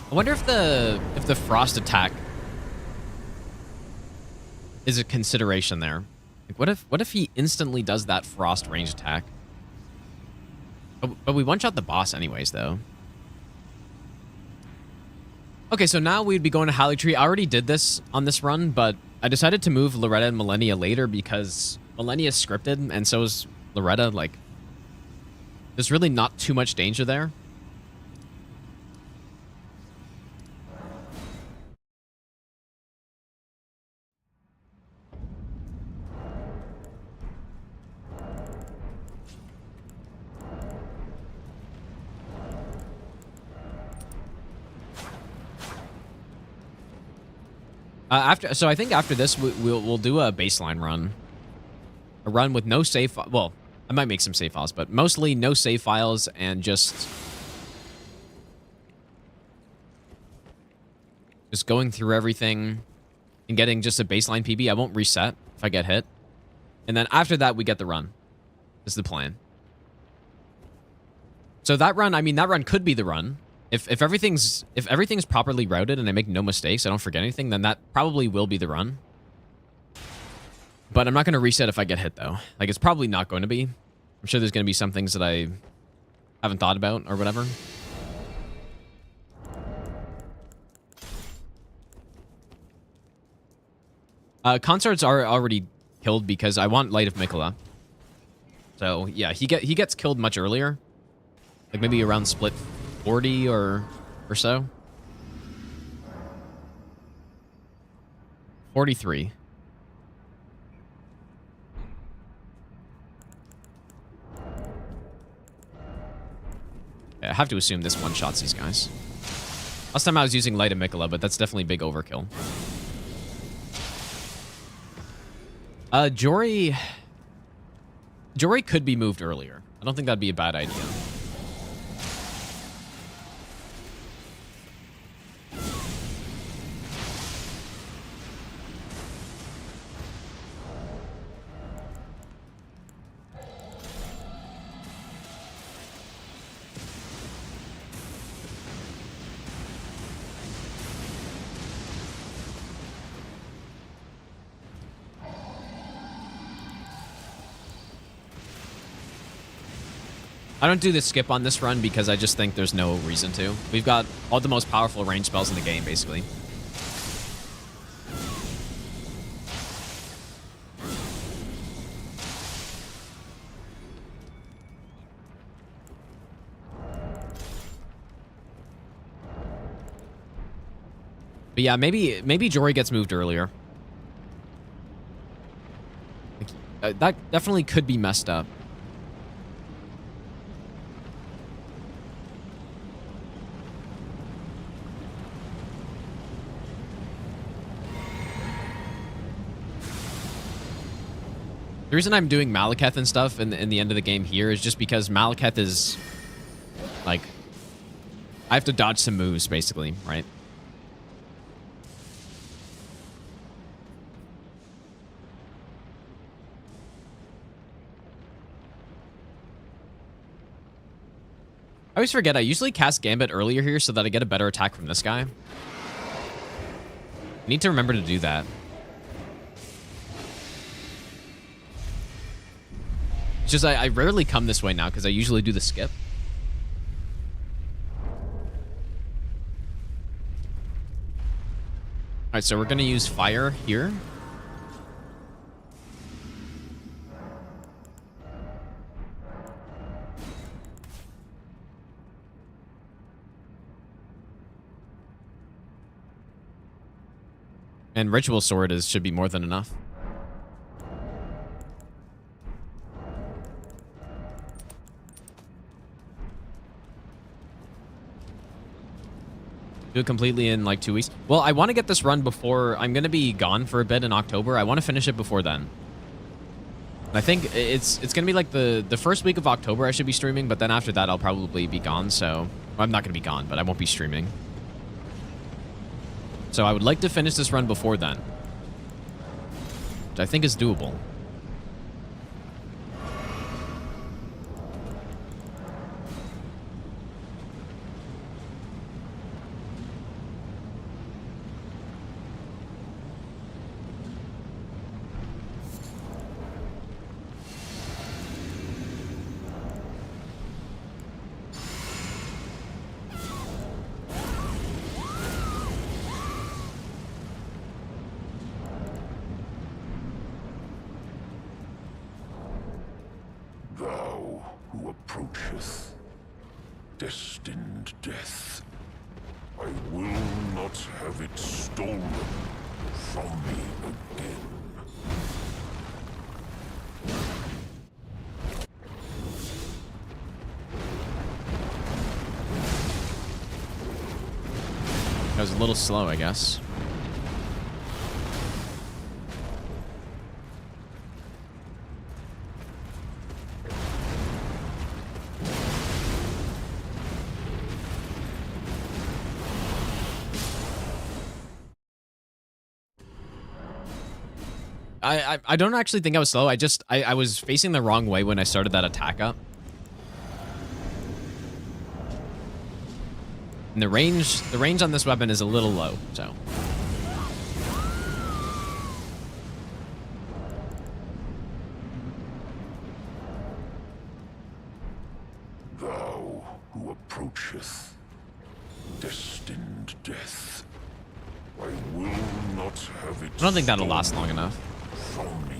I wonder if the frost attack is a consideration there. Like, what if he instantly does that frost range attack? But we one-shot the boss anyways, though. Okay, so now we'd be going to Haligtree. I already did this on this run, but I decided to move Loretta and Millennia later because Millennia's scripted, and so is Loretta. Like, there's really not too much danger there. So I think after this we'll do a baseline run, a run with no save. Well, I might make some save files, but mostly no save files and just going through everything and getting just a baseline PB. I won't reset if I get hit, and then after that we get the run. Is the plan. So that run, I mean, that run could be the run. If everything's properly routed and I make no mistakes, I don't forget anything, then that probably will be the run. But I'm not going to reset if I get hit, though. Like, it's probably not going to be. I'm sure there's going to be some things that I haven't thought about or whatever. Consorts are already killed because I want Light of Mikola. So, yeah, he gets killed much earlier. Like, maybe around split 40 or so. 43. Yeah, I have to assume this one-shots these guys. Last time I was using Light of Mikola, but that's definitely big overkill. Jory could be moved earlier. I don't think that'd be a bad idea. I don't do the skip on this run because I just think there's no reason to. We've got all the most powerful range spells in the game, basically. But yeah, maybe Jory gets moved earlier. That definitely could be messed up. The reason I'm doing Malekith and stuff in the end of the game here is just because Malekith is, like, I have to dodge some moves, basically, right? I always forget, I usually cast Gambit earlier here so that I get a better attack from this guy. I need to remember to do that. It's just I rarely come this way now because I usually do the skip. Alright, so we're going to use fire here. And Ritual Sword should be more than enough. Do it completely in like 2 weeks. Well, I want to get this run before I'm going to be gone for a bit in October. I want to finish it before then. I think it's going to be like the first week of October I should be streaming, but then after that I'll probably be gone. So well, I'm not going to be gone, but I won't be streaming. So I would like to finish this run before then, which I think is doable. Destined death. I will not have it stolen from me again. That was a little slow, I guess. I don't actually think I was slow. I was facing the wrong way when I started that attack up. And the range on this weapon is a little low, so. Thou who approacheth destined death, I will not have it. I don't think that'll last long enough. From me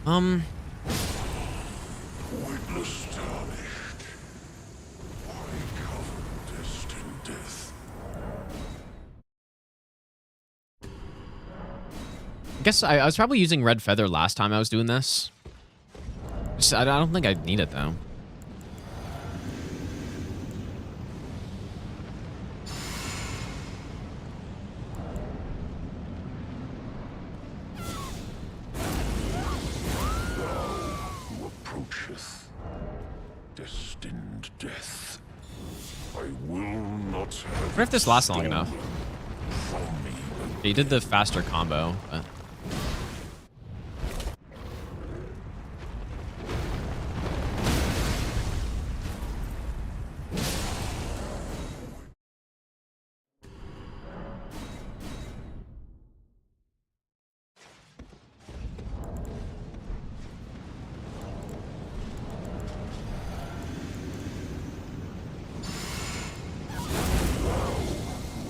again. Witless tarnished. I cover destined death. I guess I was probably using Red Feather last time I was doing this. I don't think I need it, though. destined death. I will not have I wonder if this lasts long enough. from me. He did the faster combo, but...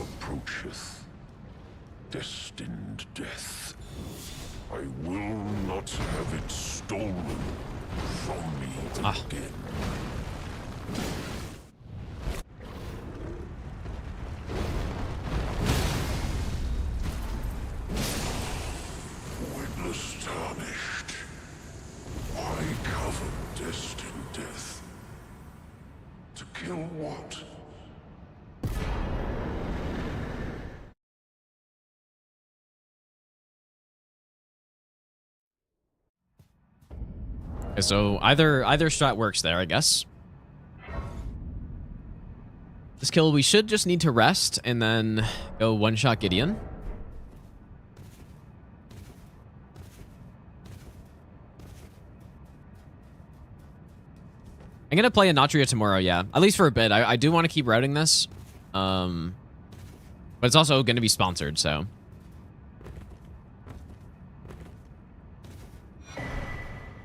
Approacheth destined death. I will not have it stolen from me again. Witness tarnished. Why cover destined death? To kill what? Okay, so either strat works there, I guess. This kill, we should just need to rest and then go one-shot Gideon. I'm gonna play a Natria tomorrow, yeah. At least for a bit. I do want to keep routing this. But it's also gonna be sponsored, so...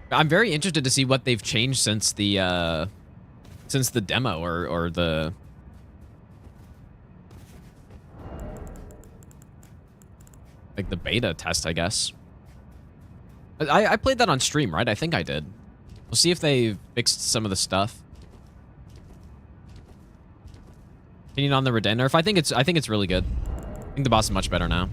I'm very interested to see what they've changed since the demo or the like the beta test, I guess. I played that on stream, right? I think I did. We'll see if they fixed some of the stuff. Opinion on the Redender. I think it's really good. I think the boss is much better now.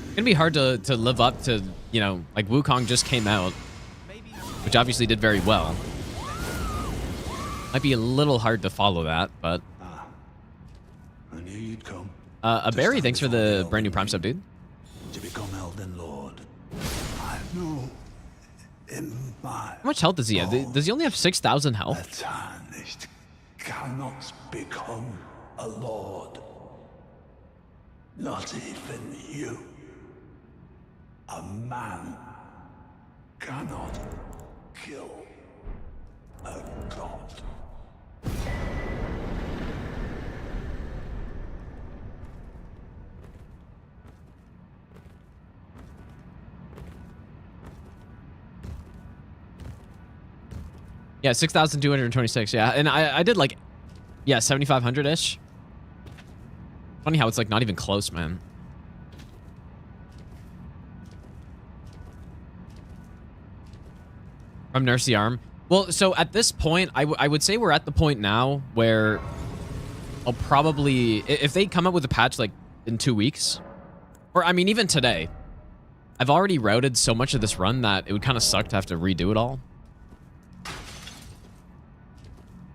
It's gonna be hard to live up to, you know, like Wukong just came out, which obviously did very well. Might be a little hard to follow that, but... I knew you'd come. A Barry, thanks for the brand new Prime sub, dude. To become Elden Lord. I know in my... How much health does he have? Does he only have 6,000 health? A tarnished cannot become a lord. Not even you. A man cannot kill a god. Yeah, 6,226. Yeah, and I did like, yeah, 7,500-ish. Funny how it's like not even close, man. From Nurse the Arm. Well, so at this point, I would say we're at the point now where I'll probably, if they come up with a patch like in 2 weeks, or I mean even today, I've already routed so much of this run that it would kind of suck to have to redo it all.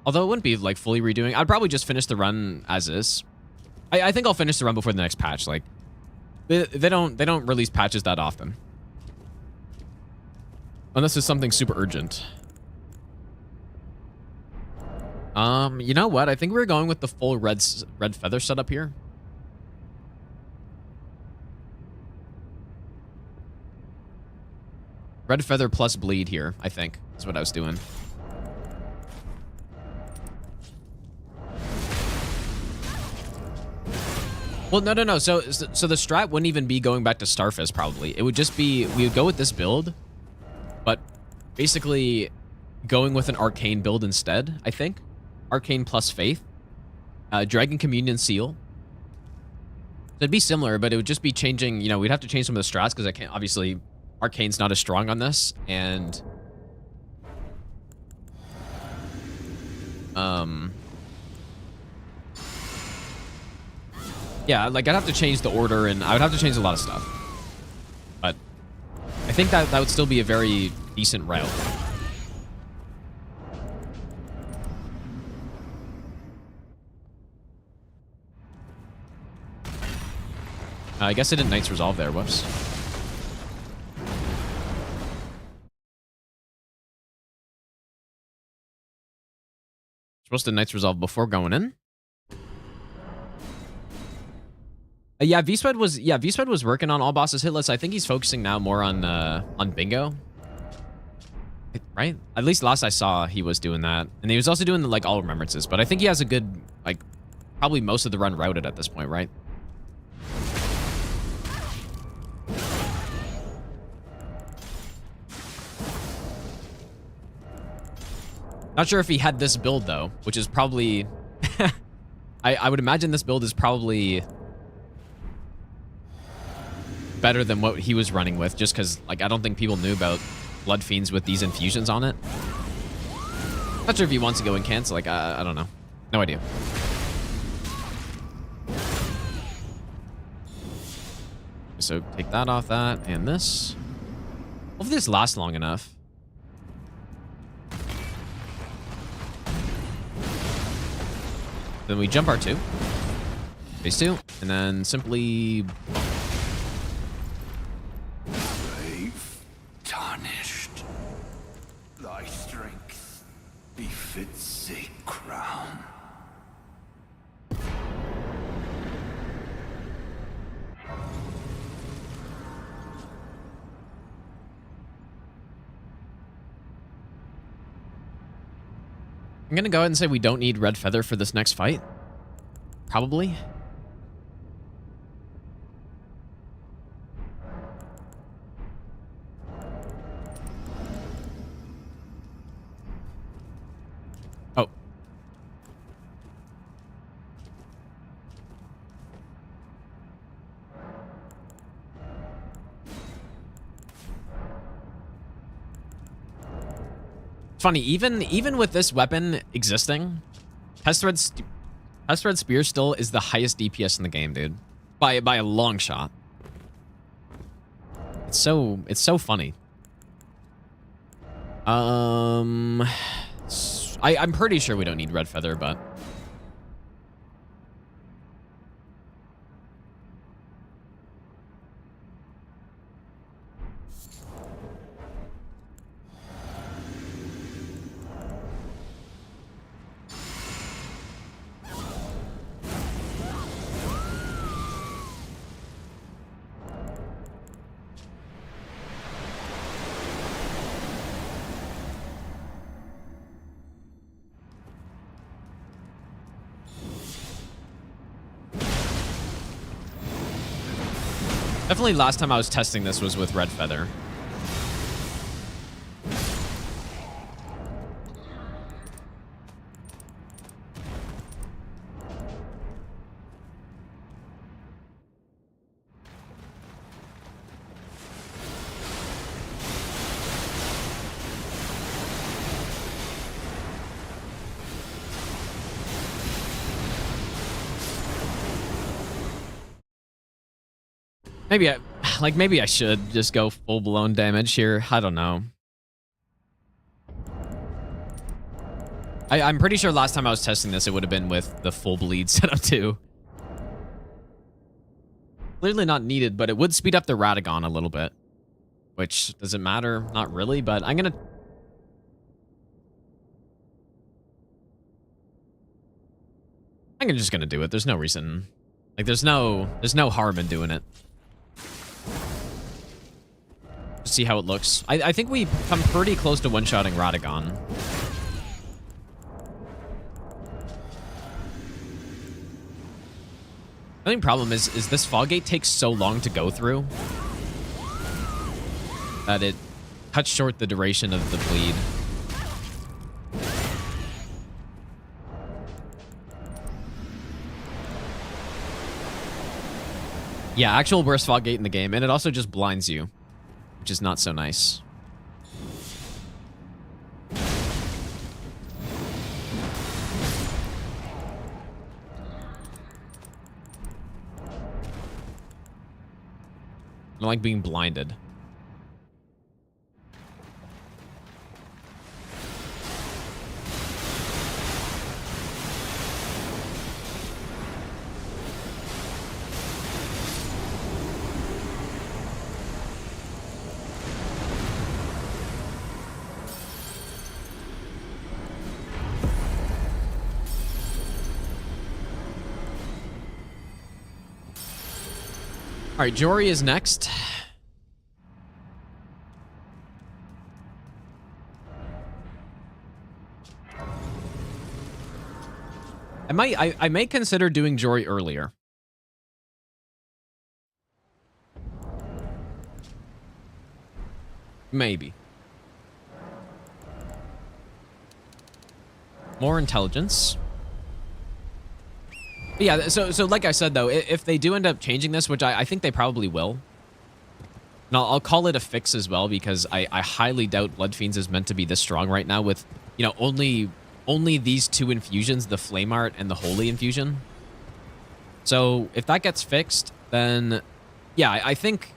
Although it wouldn't be like fully redoing. I'd probably just finish the run as is. I think I'll finish the run before the next patch. Like they don't release patches that often. Unless it's something super urgent. You know what? I think we're going with the full red feather setup here. Red feather plus bleed here, I think, is what I was doing. Well, no. So the strat wouldn't even be going back to Starfist, probably. It would just be, we would go with this build, but basically going with an Arcane build instead, I think. Arcane plus Faith. Dragon Communion Seal. So it'd be similar, but it would just be changing, you know, we'd have to change some of the strats because I can't, obviously, Arcane's not as strong on this, and... yeah, like I'd have to change the order and I would have to change a lot of stuff. But I think that would still be a very decent route. I guess I didn't Knight's Resolve there. Whoops. Supposed to Knight's Resolve before going in. Yeah, V-Spud was working on all bosses hit lists. I think he's focusing now more on bingo. Right? At least last I saw, he was doing that. And he was also doing like all remembrances, but I think he has a good, like, probably most of the run routed at this point, right? Not sure if he had this build though, which is probably I would imagine this build is probably better than what he was running with, just because like I don't think people knew about Blood Fiends with these infusions on it. Not sure if he wants to go and cancel, like I don't know. No idea. So take that off that and this. Hopefully this lasts long enough. Then we jump R2. Phase 2. And then simply... Brave, tarnished. Thy strength befits a crown. I'm going to go ahead and say we don't need Red Feather for this next fight. Probably. Oh. Funny, even with this weapon existing, Test Thread Spear still is the highest DPS in the game, dude. By a long shot. It's so funny. I'm pretty sure we don't need Red Feather, but definitely last time I was testing this was with Red Feather. Maybe I should just go full-blown damage here. I don't know. I'm pretty sure last time I was testing this, it would have been with the full bleed setup too. Clearly not needed, but it would speed up the Radagon a little bit. Which, does it matter? Not really, but I'm just gonna do it. There's no reason. Like, there's no harm in doing it. See how it looks. I think we come pretty close to one-shotting Radagon. The only problem is this Fog Gate takes so long to go through that it cuts short the duration of the bleed. Yeah, actual worst Fog Gate in the game, and it also just blinds you, which is not so nice. I don't like being blinded. All right, Jory is next. I may consider doing Jory earlier. Maybe. More intelligence. But yeah, so like I said, though, if they do end up changing this, which I think they probably will, and I'll call it a fix as well, because I highly doubt Blood Fiends is meant to be this strong right now with, you know, only these two infusions, the Flame Art and the Holy Infusion. So if that gets fixed, then yeah, I think,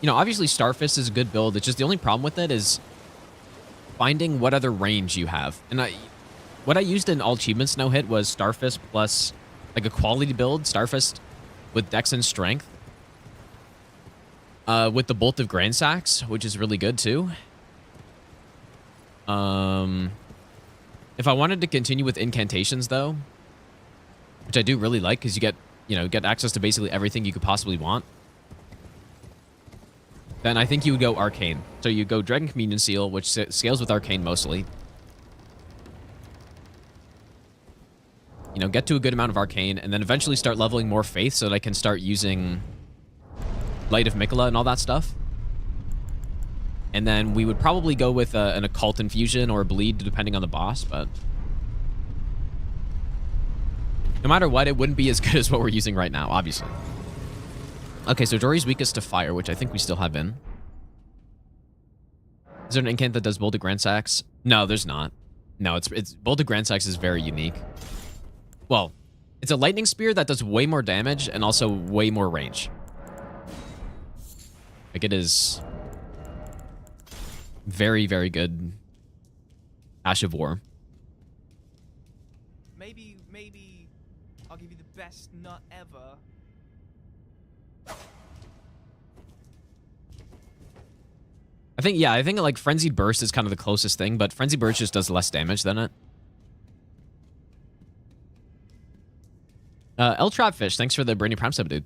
you know, obviously Starfist is a good build. It's just the only problem with it is finding what other range you have. And what I used in all achievements no hit was Starfist plus like a quality build, Starfist with Dex and Strength. With the Bolt of Grandsax, which is really good too. If I wanted to continue with incantations though, which I do really like because you get, you know, get access to basically everything you could possibly want, then I think you would go Arcane. So you go Dragon Communion Seal, which scales with Arcane mostly. You know, get to a good amount of Arcane, and then eventually start leveling more Faith so that I can start using Light of Mikola and all that stuff. And then we would probably go with an Occult Infusion or a Bleed, depending on the boss, but no matter what, it wouldn't be as good as what we're using right now, obviously. Okay, so Jory's weakest to fire, which I think we still have in. Is there an incant that does Bolt of Grandsax? No, there's not. No, it's Bolt of Grandsax is very unique. Well, it's a Lightning Spear that does way more damage and also way more range. Like, it is very, very good Ash of War. Maybe I'll give you the best nut ever. I think like Frenzied Burst is kind of the closest thing, but Frenzied Burst just does less damage than it. El Trapfish, thanks for the Brainy Prime sub, dude.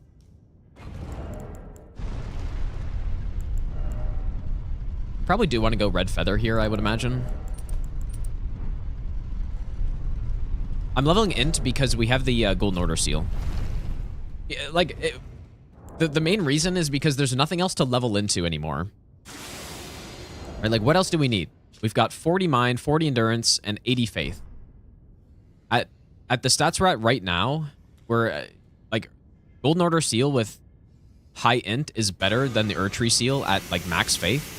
Probably do want to go Red Feather here, I would imagine. I'm leveling Int because we have the Golden Order Seal. Yeah, like, the main reason is because there's nothing else to level into anymore. Right, like, what else do we need? We've got 40 Mind, 40 Endurance, and 80 Faith. At the stats we're at right now, we're, like, Golden Order Seal with high Int is better than the Erdtree Seal at, like, max Faith.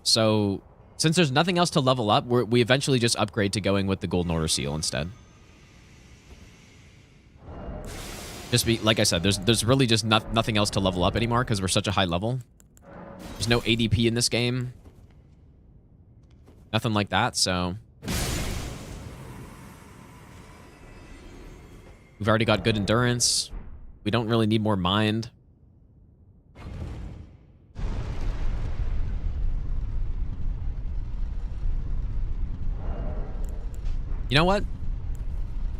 So, since there's nothing else to level up, we eventually just upgrade to going with the Golden Order Seal instead. Like I said, there's really just nothing else to level up anymore because we're such a high level. There's no ADP in this game. Nothing like that, so we've already got good endurance. We don't really need more mind. You know what?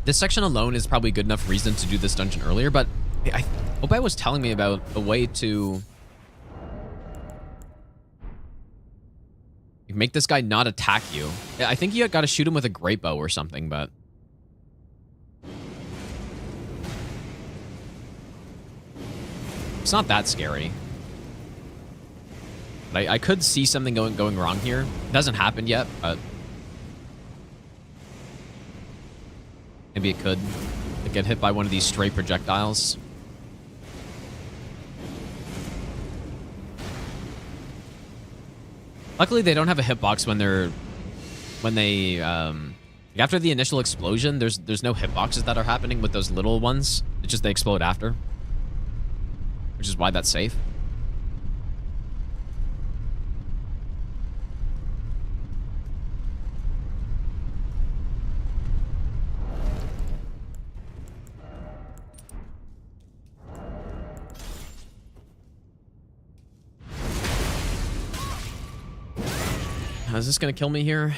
This section alone is probably good enough reason to do this dungeon earlier, but I hope I was telling me about a way to make this guy not attack you. I think you got to shoot him with a great bow or something, but it's not that scary. But I could see something going wrong here. It hasn't happened yet, but maybe it could. Like, get hit by one of these stray projectiles. Luckily, they don't have a hitbox when they after the initial explosion. There's no hitboxes that are happening with those little ones. It's just they explode after, which is why that's safe. Is this gonna kill me here?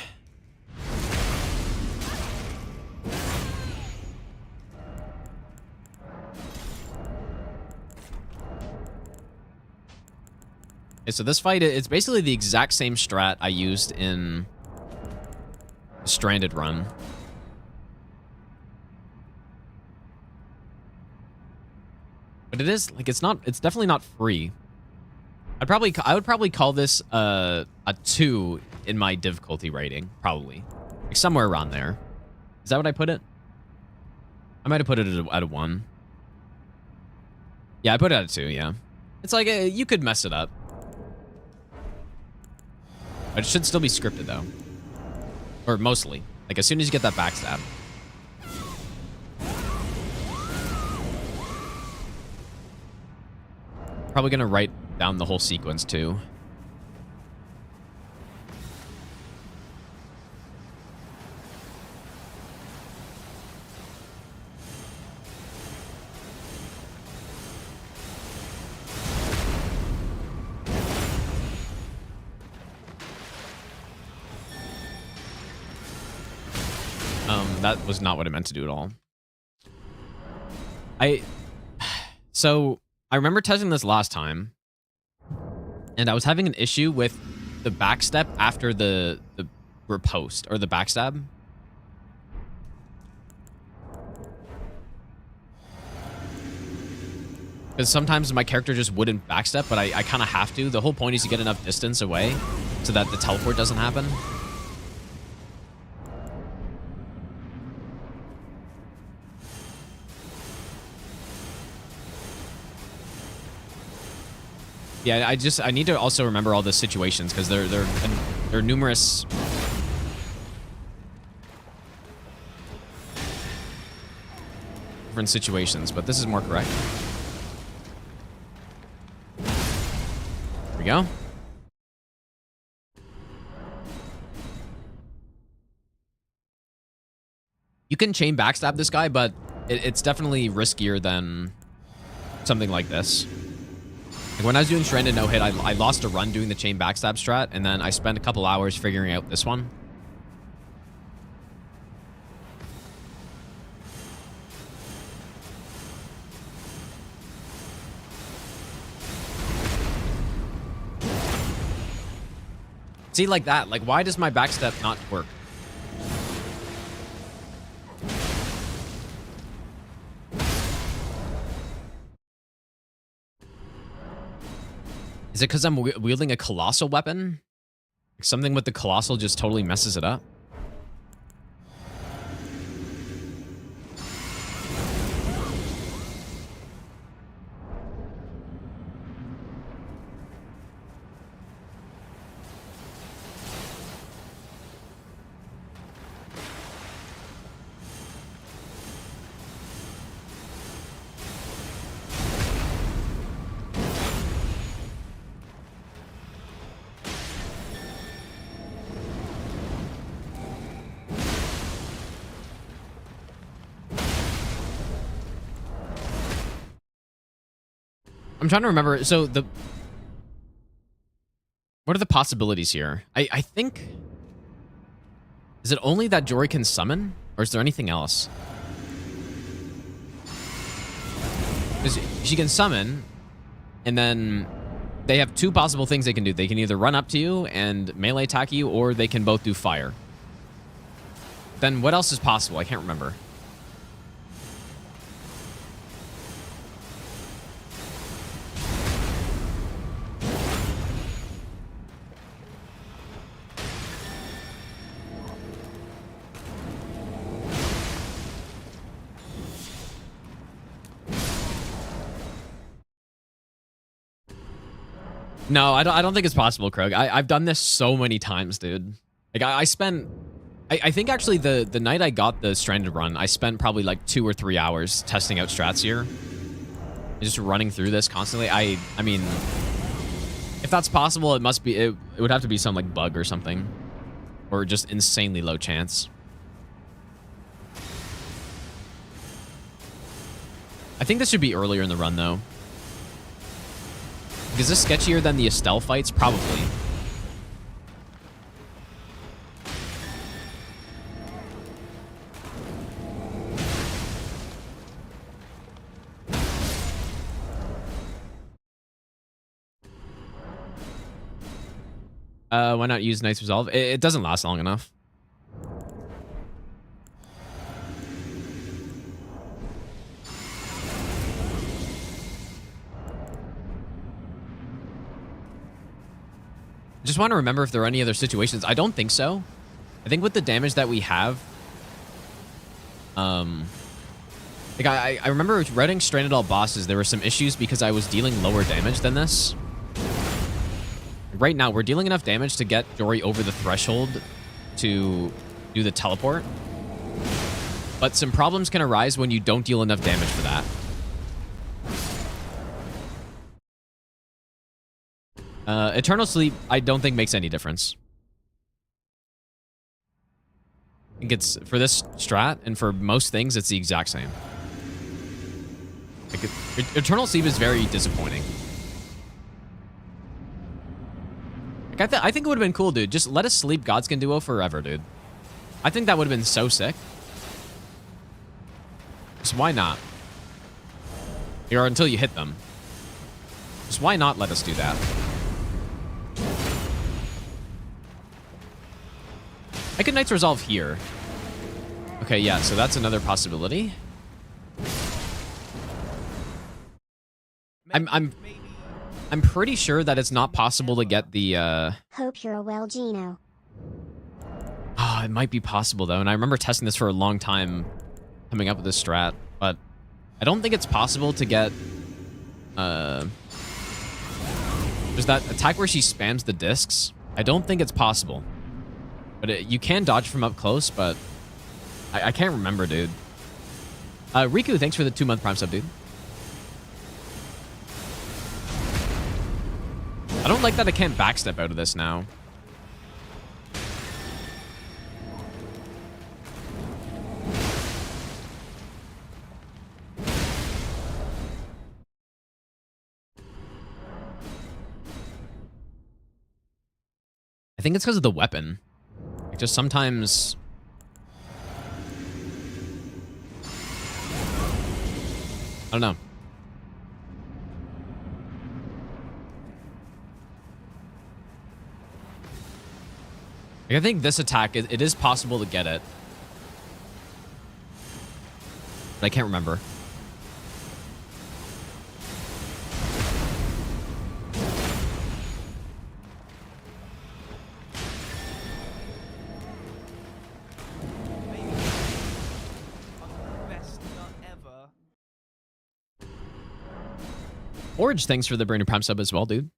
Okay, so this fight, it's basically the exact same strat I used in the Stranded run. But it is, like, it's definitely not free. I would probably call this a 2 in my difficulty rating, probably. Like, somewhere around there. Is that what I put it? I might have put it at a 1. Yeah, I put it at a 2, yeah. It's like, you could mess it up. But it should still be scripted, though. Or mostly. Like, as soon as you get that backstab. Probably gonna write down the whole sequence, too. That was not what I meant to do at all. So, I remember testing this last time, and I was having an issue with the backstep after the riposte, or the backstab. Because sometimes my character just wouldn't backstep, but I kind of have to. The whole point is to get enough distance away so that the teleport doesn't happen. Yeah, I need to also remember all the situations because there are numerous different situations, but this is more correct. There we go. You can chain backstab this guy, but it's definitely riskier than something like this. Like when I was doing Stranded No Hit, I lost a run doing the chain backstab strat, and then I spent a couple hours figuring out this one. See, like that. Like, why does my backstep not work? Is it because I'm wielding a colossal weapon? Like something with the colossal just totally messes it up? I'm trying to remember. So what are the possibilities here? I think, is it only that Jory can summon, or is there anything else? Because she can summon, and then they have two possible things they can do. They can either run up to you and melee attack you, or they can both do fire. Then what else is possible? I can't remember. No, I don't think it's possible, Krug. I've done this so many times, dude. Like, I think actually the night I got the Stranded run, I spent probably like 2 or 3 hours testing out strats here. Just running through this constantly. I mean, if that's possible, it must be, it would have to be some like bug or something. Or just insanely low chance. I think this should be earlier in the run, though. Is this sketchier than the Estelle fights? Probably. Why not use Night's Resolve? It doesn't last long enough. I just want to remember if there are any other situations. I don't think so. I think with the damage that we have, like I remember running Stranded All bosses, there were some issues because I was dealing lower damage than this. Right now, we're dealing enough damage to get Jory over the threshold to do the teleport. But some problems can arise when you don't deal enough damage for that. Eternal Sleep, I don't think makes any difference. I think it's, for this strat, and for most things, it's the exact same. Like, Eternal Sleep is very disappointing. Like, I think it would have been cool, dude. Just let us sleep Godskin Duo forever, dude. I think that would have been so sick. Just why not? Or until you hit them. Just why not let us do that? I could Night's Resolve here. Okay, yeah, so that's another possibility. I'm pretty sure that it's not possible to get the Hope you're well, Gino. Oh, it might be possible though, and I remember testing this for a long time, coming up with this strat, but I don't think it's possible to get there's that attack where she spams the discs. I don't think it's possible. But you can dodge from up close, but I can't remember, dude. Riku, thanks for the 2-month Prime sub, dude. I don't like that I can't backstep out of this now. I think it's because of the weapon. Like, just sometimes... I don't know. Like, I think this attack, it is possible to get it. But I can't remember. Forge, thanks for the brand new Prime sub as well, dude.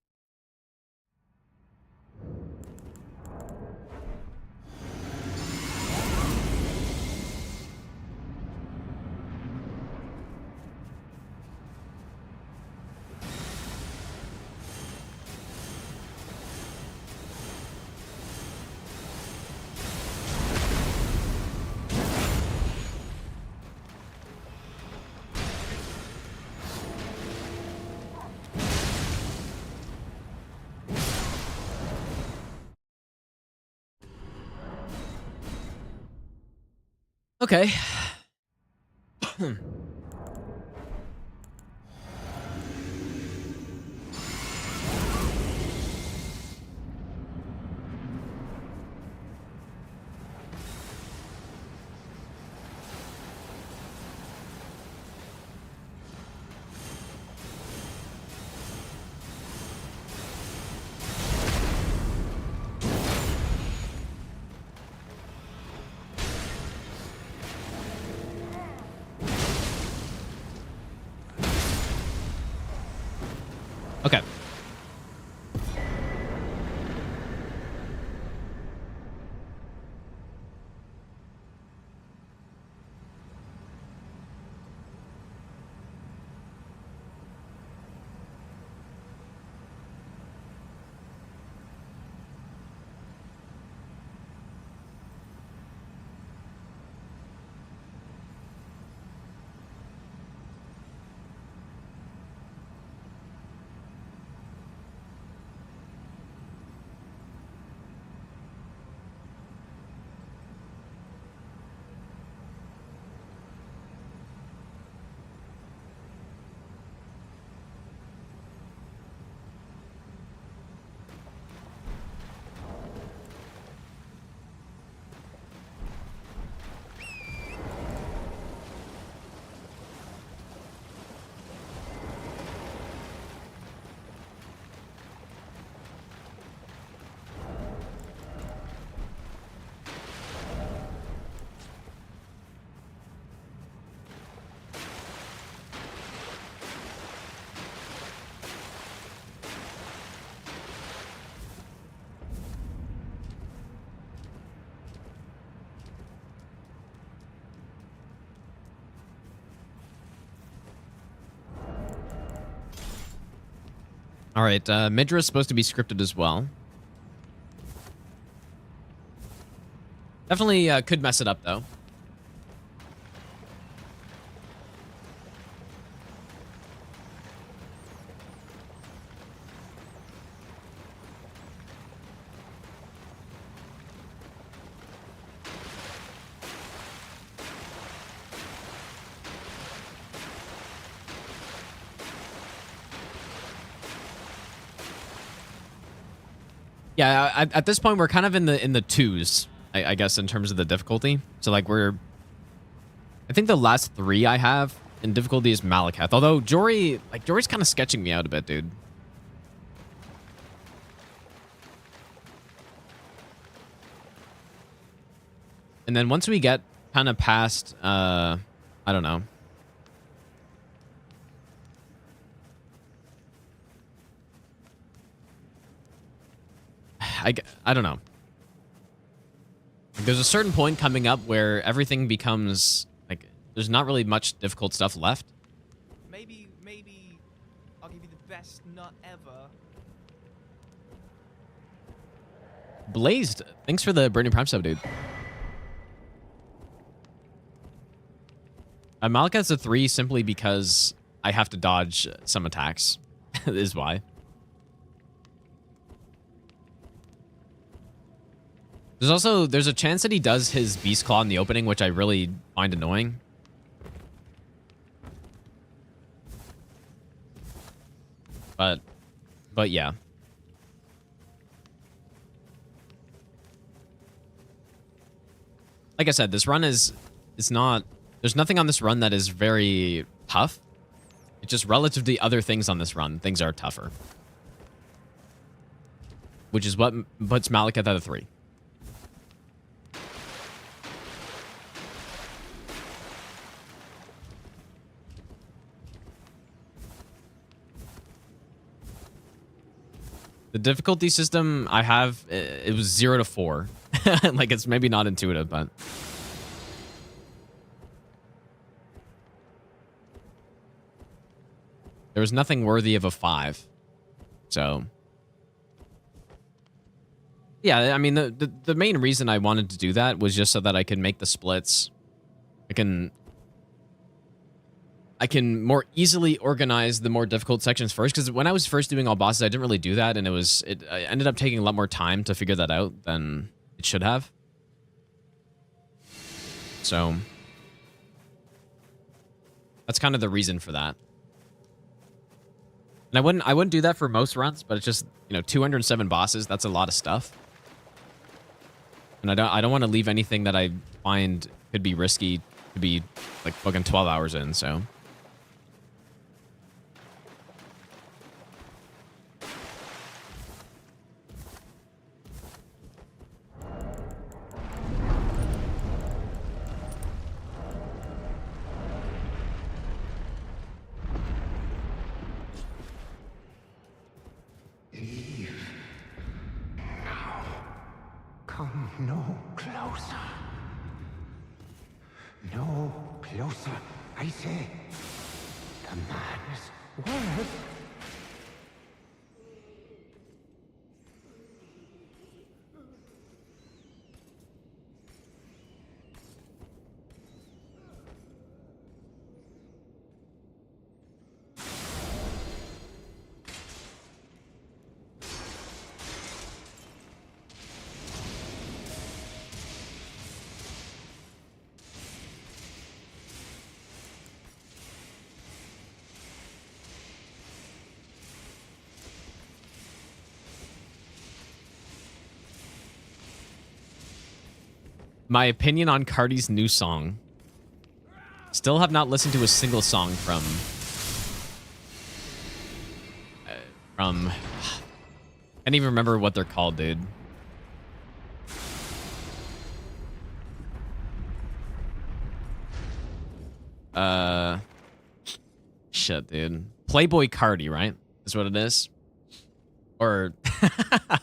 Okay. Okay. All right, Midra is supposed to be scripted as well. Definitely could mess it up, though. Yeah, at this point we're kind of in the twos, I guess, in terms of the difficulty. So like I think the last 3 I have in difficulty is Malakath. Although Jory's kind of sketching me out a bit, dude. And then once we get kind of past, I don't know. I don't know. There's a certain point coming up where everything becomes like there's not really much difficult stuff left. Maybe I'll give you the best nut ever. Blazed, thanks for the Burning Prime sub, dude. Malakath's a 3 simply because I have to dodge some attacks, is why. There's a chance that he does his Beast Claw in the opening, which I really find annoying. But yeah. Like I said, this run is not, there's nothing on this run that is very tough. It's just relative to the other things on this run, things are tougher. Which is what puts Malakath at a 3. The difficulty system I have, it was 0 to 4. Like, it's maybe not intuitive, but... there was nothing worthy of a 5. So... yeah, I mean, the main reason I wanted to do that was just so that I could make the splits. I can more easily organize the more difficult sections first, because when I was first doing all bosses, I didn't really do that, and I ended up taking a lot more time to figure that out than it should have. So that's kind of the reason for that. And I wouldn't do that for most runs, but it's just, 207 bosses, that's a lot of stuff. And I don't want to leave anything that I find could be risky to be like fucking 12 hours in, so. Come no closer. No closer, I say. The man's word. My opinion on Cardi's new song. Still have not listened to a single song from... I can't even remember what they're called, dude. Shit, dude. Playboy Cardi, right? Is what it is? Or...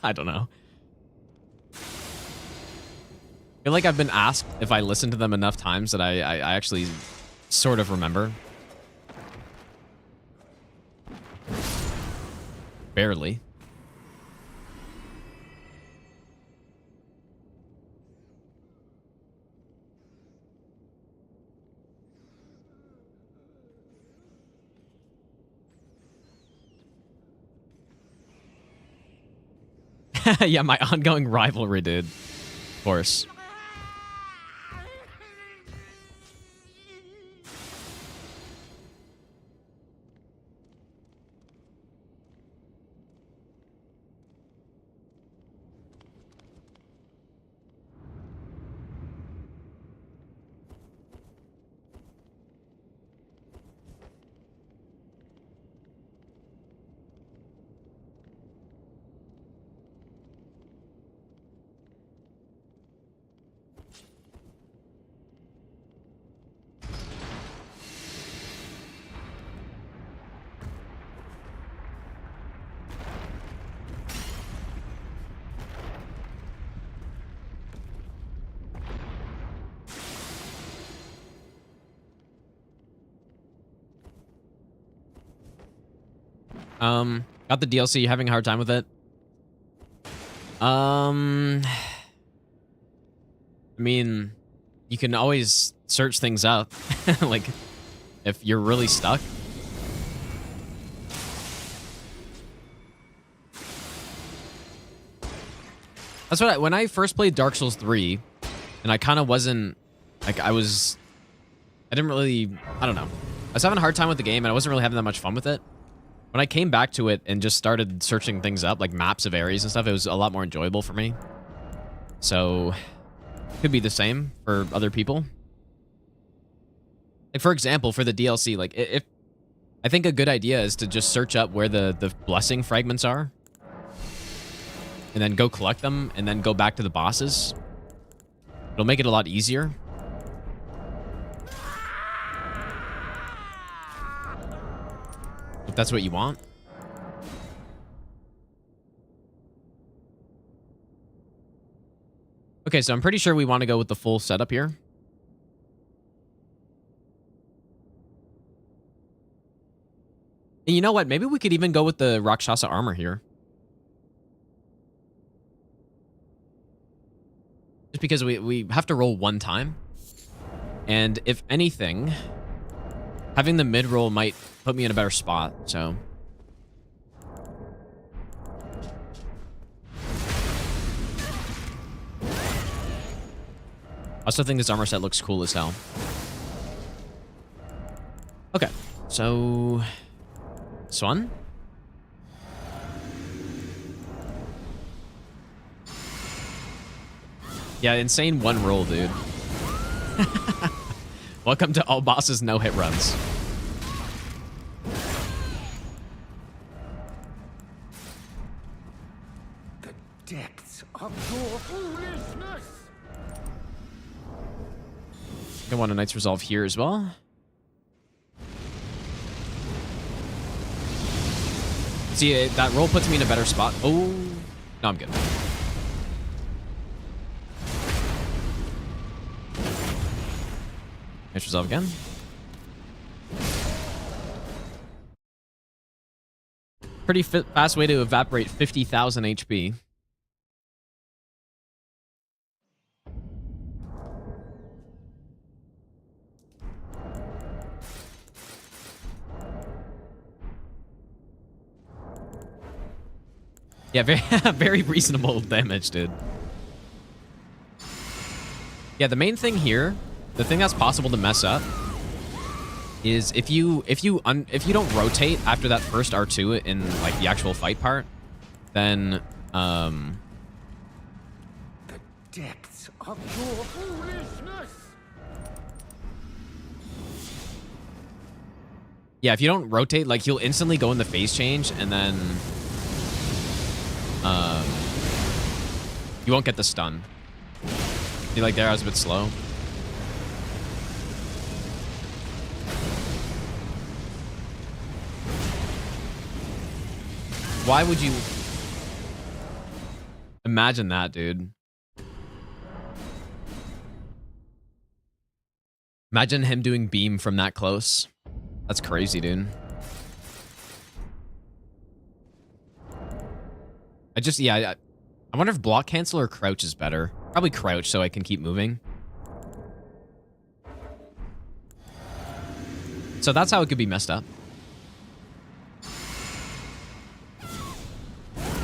I don't know. I feel like I've been asked if I listen to them enough times that I actually sort of remember. barely. Yeah, my ongoing rivalry, dude. Of course. Got the DLC. Having a hard time with it? I mean, you can always search things up. Like, if you're really stuck. That's what when I first played Dark Souls 3, and I kind of wasn't, like, I didn't really, I don't know. I was having a hard time with the game, and I wasn't really having that much fun with it. When I came back to it and just started searching things up, like maps of areas and stuff, it was a lot more enjoyable for me. So, could be the same for other people. Like, for example, for the DLC, like, if I think a good idea is to just search up where the blessing fragments are, and then go collect them, and then go back to the bosses. It'll make it a lot easier. If that's what you want. Okay, so I'm pretty sure we want to go with the full setup here. And you know what? Maybe we could even go with the Rakshasa armor here. Just because we have to roll one time. And if anything, having the mid-roll might put me in a better spot, so. I also think this armor set looks cool as hell. Okay, so this one. Yeah, insane one roll, dude. Welcome to all bosses no hit runs. The depths of your foolishness. I want a Knight's Resolve here as well. See, that roll puts me in a better spot. Oh, no, I'm good. Knight's Resolve again. Pretty fast way to evaporate 50,000 HP. Yeah, very reasonable damage, dude. Yeah, the main thing here, the thing that's possible to mess up, is if you don't rotate after that first R2 in like the actual fight part, then The depths of your foolishness. yeah, if you don't rotate, like he'll instantly go in the phase change, and then you won't get the stun. See, like there, I was a bit slow. Why would you imagine that, dude? Imagine him doing beam from that close. That's crazy, dude. I wonder if block cancel or crouch is better. Probably crouch so I can keep moving. So that's how it could be messed up.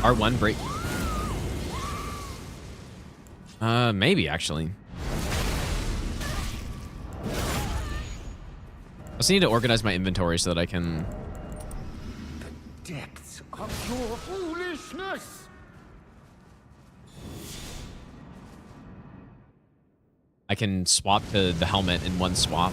R1 break. Maybe actually. I just need to organize my inventory so that I can... The depths of your foolishness! I can swap to the helmet in one swap.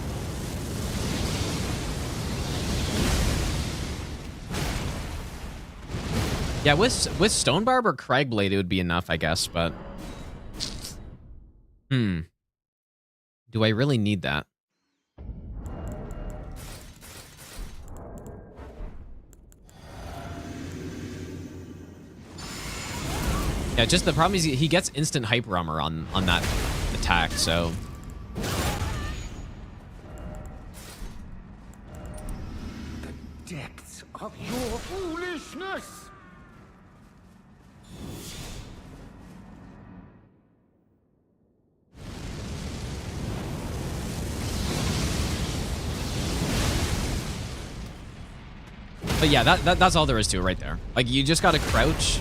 Yeah, with Stonebarb or Cragblade, it would be enough, I guess, but... Do I really need that? Yeah, just the problem is he gets instant hyper armor on that attack, so... The depths of your foolishness! But yeah, that's all there is to it right there. Like, you just gotta crouch.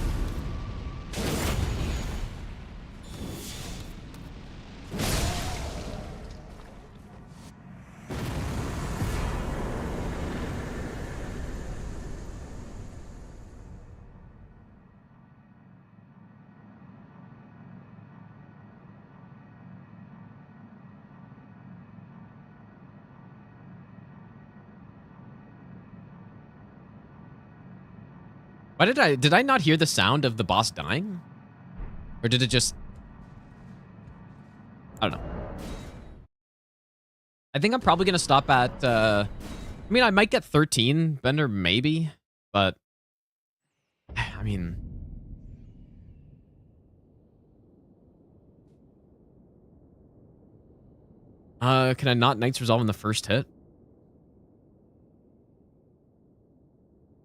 Why did I not hear the sound of the boss dying? Or did it just... I don't know. I think I'm probably going to stop at... I mean, I might get 13 Bender, maybe. But... I mean... Can I not Knight's Resolve in the first hit?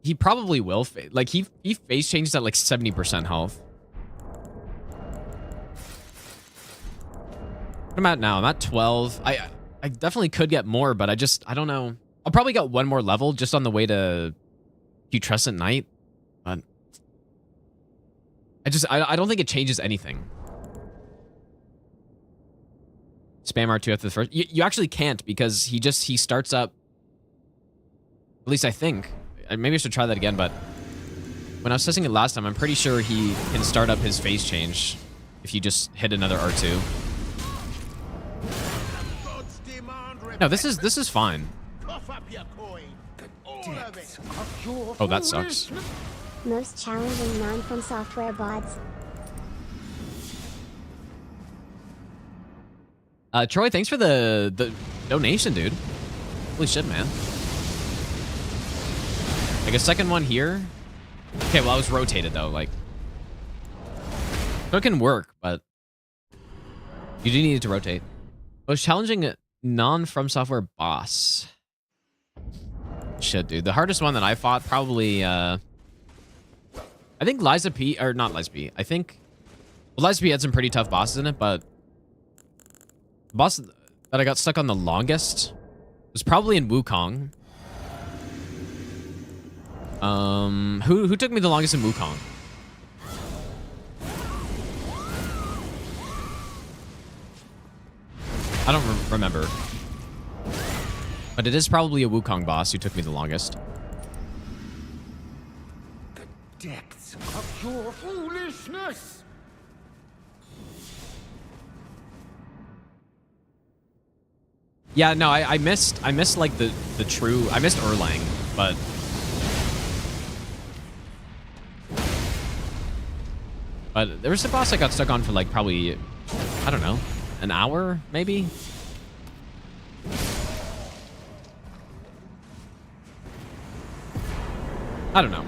He probably will. Like, he phase changes at like 70% health. What am I at now? I'm at 12. I definitely could get more, but I don't know. I'll probably get one more level just on the way to Putrescent Knight. But I don't think it changes anything. Spam R2 after the first. You actually can't because he starts up. At least I think. Maybe I should try that again, but when I was testing it last time, I'm pretty sure he can start up his phase change if you just hit another R2. No, this is fine. Oh, that sucks. Most challenging non-from software bots. Troy, thanks for the donation, dude. Holy shit, man. Like a second one here. Okay, well, I was rotated though. Like, so it can work, but you do need to rotate. Most challenging non-from software boss. Shit, dude. The hardest one that I fought probably. I think Liza P, or not Liza P. I think Liza P had some pretty tough bosses in it, but the boss that I got stuck on the longest was probably in Wukong. Who took me the longest in Wukong? I don't remember. But it is probably a Wukong boss who took me the longest. The depths of your foolishness! Yeah, no, I missed like the true... I missed Erlang, but... But there was a boss I got stuck on for like probably, I don't know, an hour maybe? I don't know.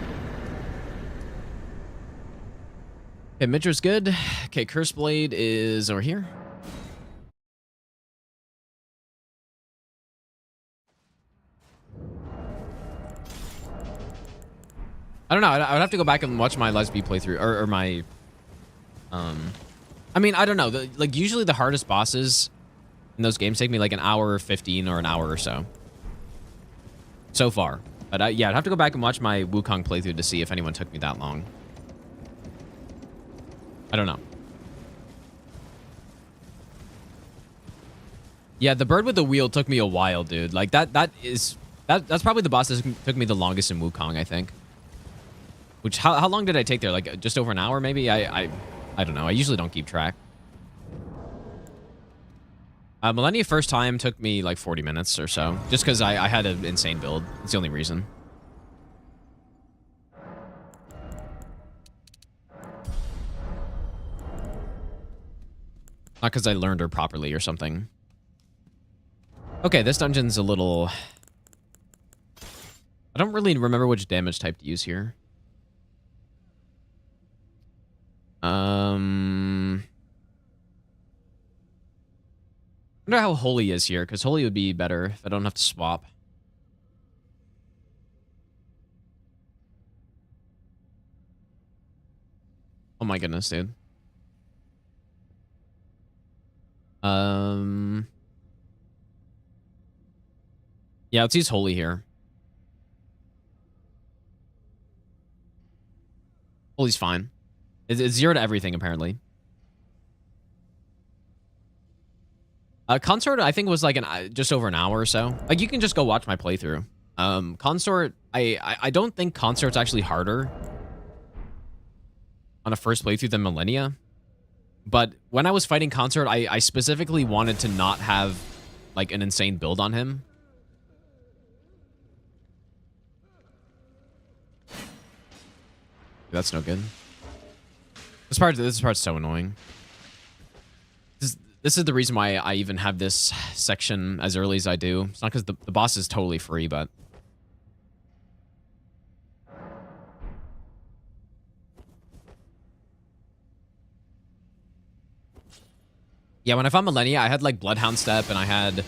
Okay, Midra's good. Okay, Curse Blade is over here. I don't know. I would have to go back and watch my Let's Be playthrough or my. I mean, I don't know. Like usually the hardest bosses in those games take me like an hour 15 or an hour or so. So far, but yeah, I'd have to go back and watch my Wukong playthrough to see if anyone took me that long. I don't know. Yeah, the bird with the wheel took me a while, dude. Like that's probably the boss that took me the longest in Wukong, I think. Which how long did I take there? Like just over an hour, maybe? I don't know. I usually don't keep track. Millennia first time took me like 40 minutes or so, just because I had an insane build. It's the only reason. Not because I learned her properly or something. Okay, this dungeon's a little... I don't really remember which damage type to use here. I wonder how Holy is here, because Holy would be better if I don't have to swap. Oh my goodness, dude. Yeah, let's use Holy here. Holy's fine. It's 0 to everything, apparently. Consort, I think, was like just over an hour or so. Like, you can just go watch my playthrough. Consort, I don't think Consort's actually harder on a first playthrough than Millennia. But when I was fighting Consort, I specifically wanted to not have, like, an insane build on him. That's no good. This part's so annoying. This is the reason why I even have this section as early as I do. It's not because the boss is totally free, but... Yeah, when I found Millennia, I had, like, Bloodhound Step, and I had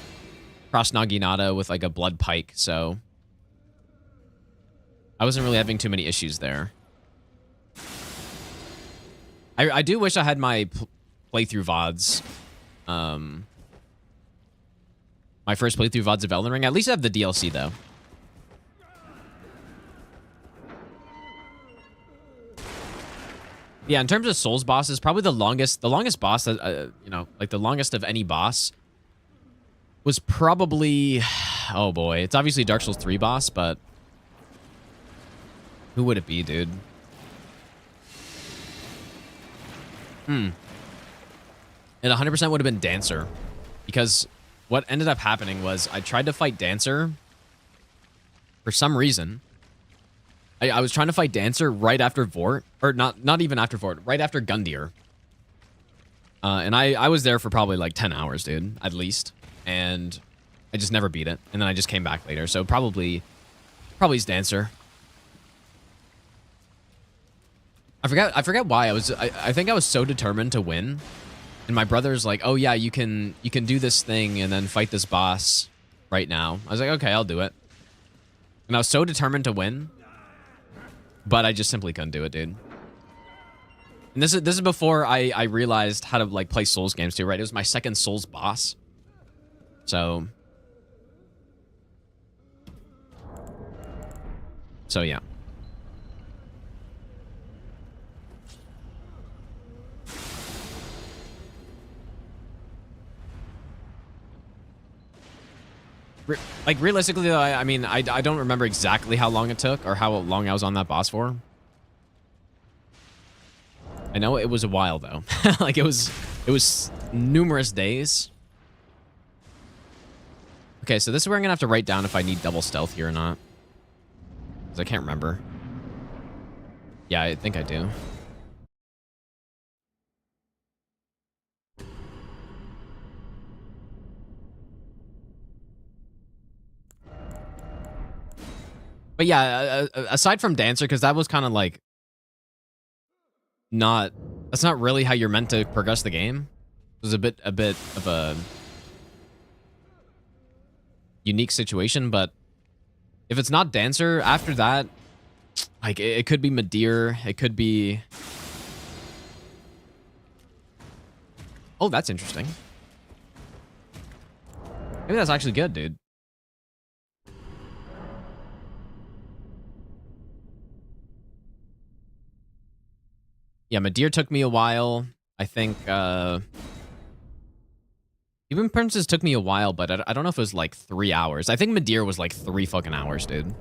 Cross Naginata with, like, a Blood Pike, so... I wasn't really having too many issues there. I do wish I had my playthrough VODs. My first playthrough VODs of Elden Ring. At least I have the DLC, though. Yeah, in terms of Souls bosses, probably the longest boss, you know, like the longest of any boss was probably, oh boy, it's obviously Dark Souls 3 boss, but who would it be, dude? It 100% would have been Dancer, because what ended up happening was I tried to fight Dancer for some reason. I was trying to fight Dancer right after Vort, or not even after Vort, right after Gundyr. And I was there for probably like 10 hours, dude, at least. And I just never beat it. And then I just came back later. So probably it's Dancer. I forget why I think I was so determined to win. And my brother's like, "Oh yeah, you can do this thing and then fight this boss right now." I was like, "Okay, I'll do it." And I was so determined to win, but I just simply couldn't do it, dude. And this is before I realized how to like play Souls games too, right? It was my second Souls boss. So yeah. Like, realistically, though, I mean, I don't remember exactly how long it took or how long I was on that boss for. I know it was a while, though. Like, it was numerous days. Okay, so this is where I'm going to have to write down if I need double stealth here or not. Because I can't remember. Yeah, I think I do. But yeah, aside from Dancer, because that was kind of like that's not really how you're meant to progress the game. It was a bit of a unique situation, but if it's not Dancer, after that, Like, it could be Madeir. It could be... Oh, that's interesting. Maybe that's actually good, dude. Yeah, Madeir took me a while. I think, even Princess took me a while, but I don't know if it was like 3 hours. I think Madeir was like 3 fucking hours, dude.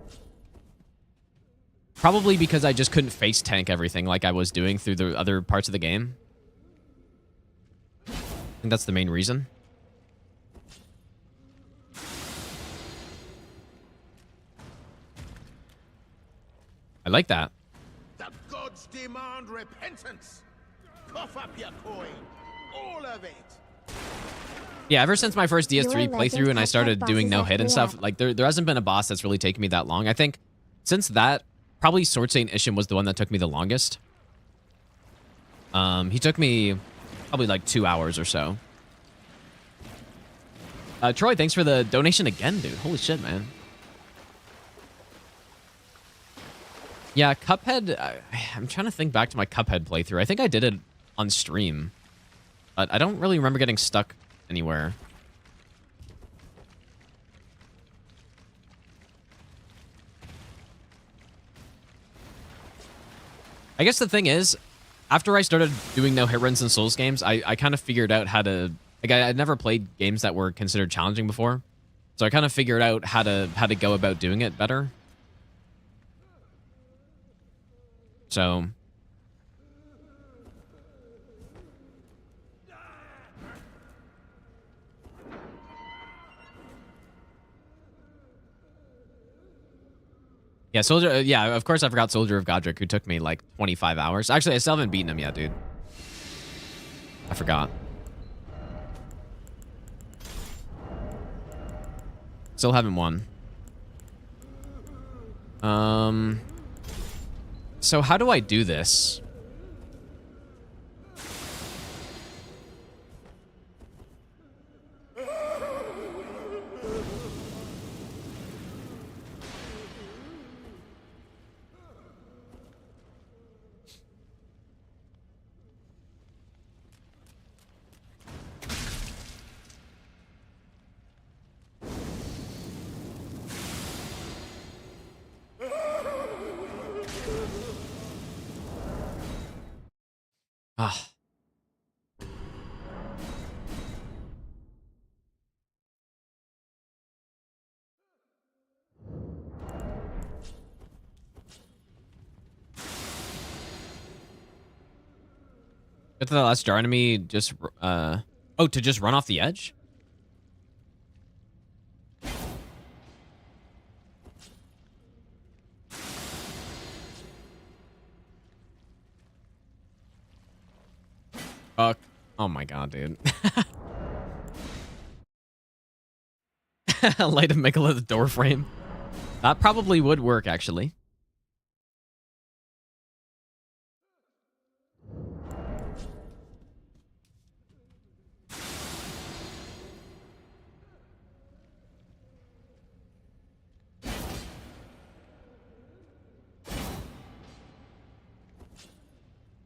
Probably because I just couldn't face tank everything like I was doing through the other parts of the game. I think that's the main reason. I like that. The gods demand repentance. Cough up your coin. All of it. Yeah, ever since my first DS3 Your playthrough and I legend started cuphead doing no bosses hit and are stuff, real. like there hasn't been a boss that's really taken me that long. I think since that, probably Sword Saint Isham was the one that took me the longest. He took me probably like 2 hours or so. Troy, thanks for the donation again, dude. Holy shit, man. Yeah, Cuphead, I'm trying to think back to my Cuphead playthrough. I think I did it on stream, but I don't really remember getting stuck anywhere. I guess the thing is, after I started doing no hit runs in Souls games, I kind of figured out how to... Like, I'd never played games that were considered challenging before, so I kind of figured out how to go about doing it better. So... Yeah, Soldier... yeah, of course I forgot Soldier of Godric, who took me like 25 hours. Actually, I still haven't beaten him yet, dude. I forgot. Still haven't won. So how do I do this? Ah. Get to the last jar enemy, just, oh, to just run off the edge? Fuck. Oh my god, dude. Light a Mikola door frame. That probably would work, actually.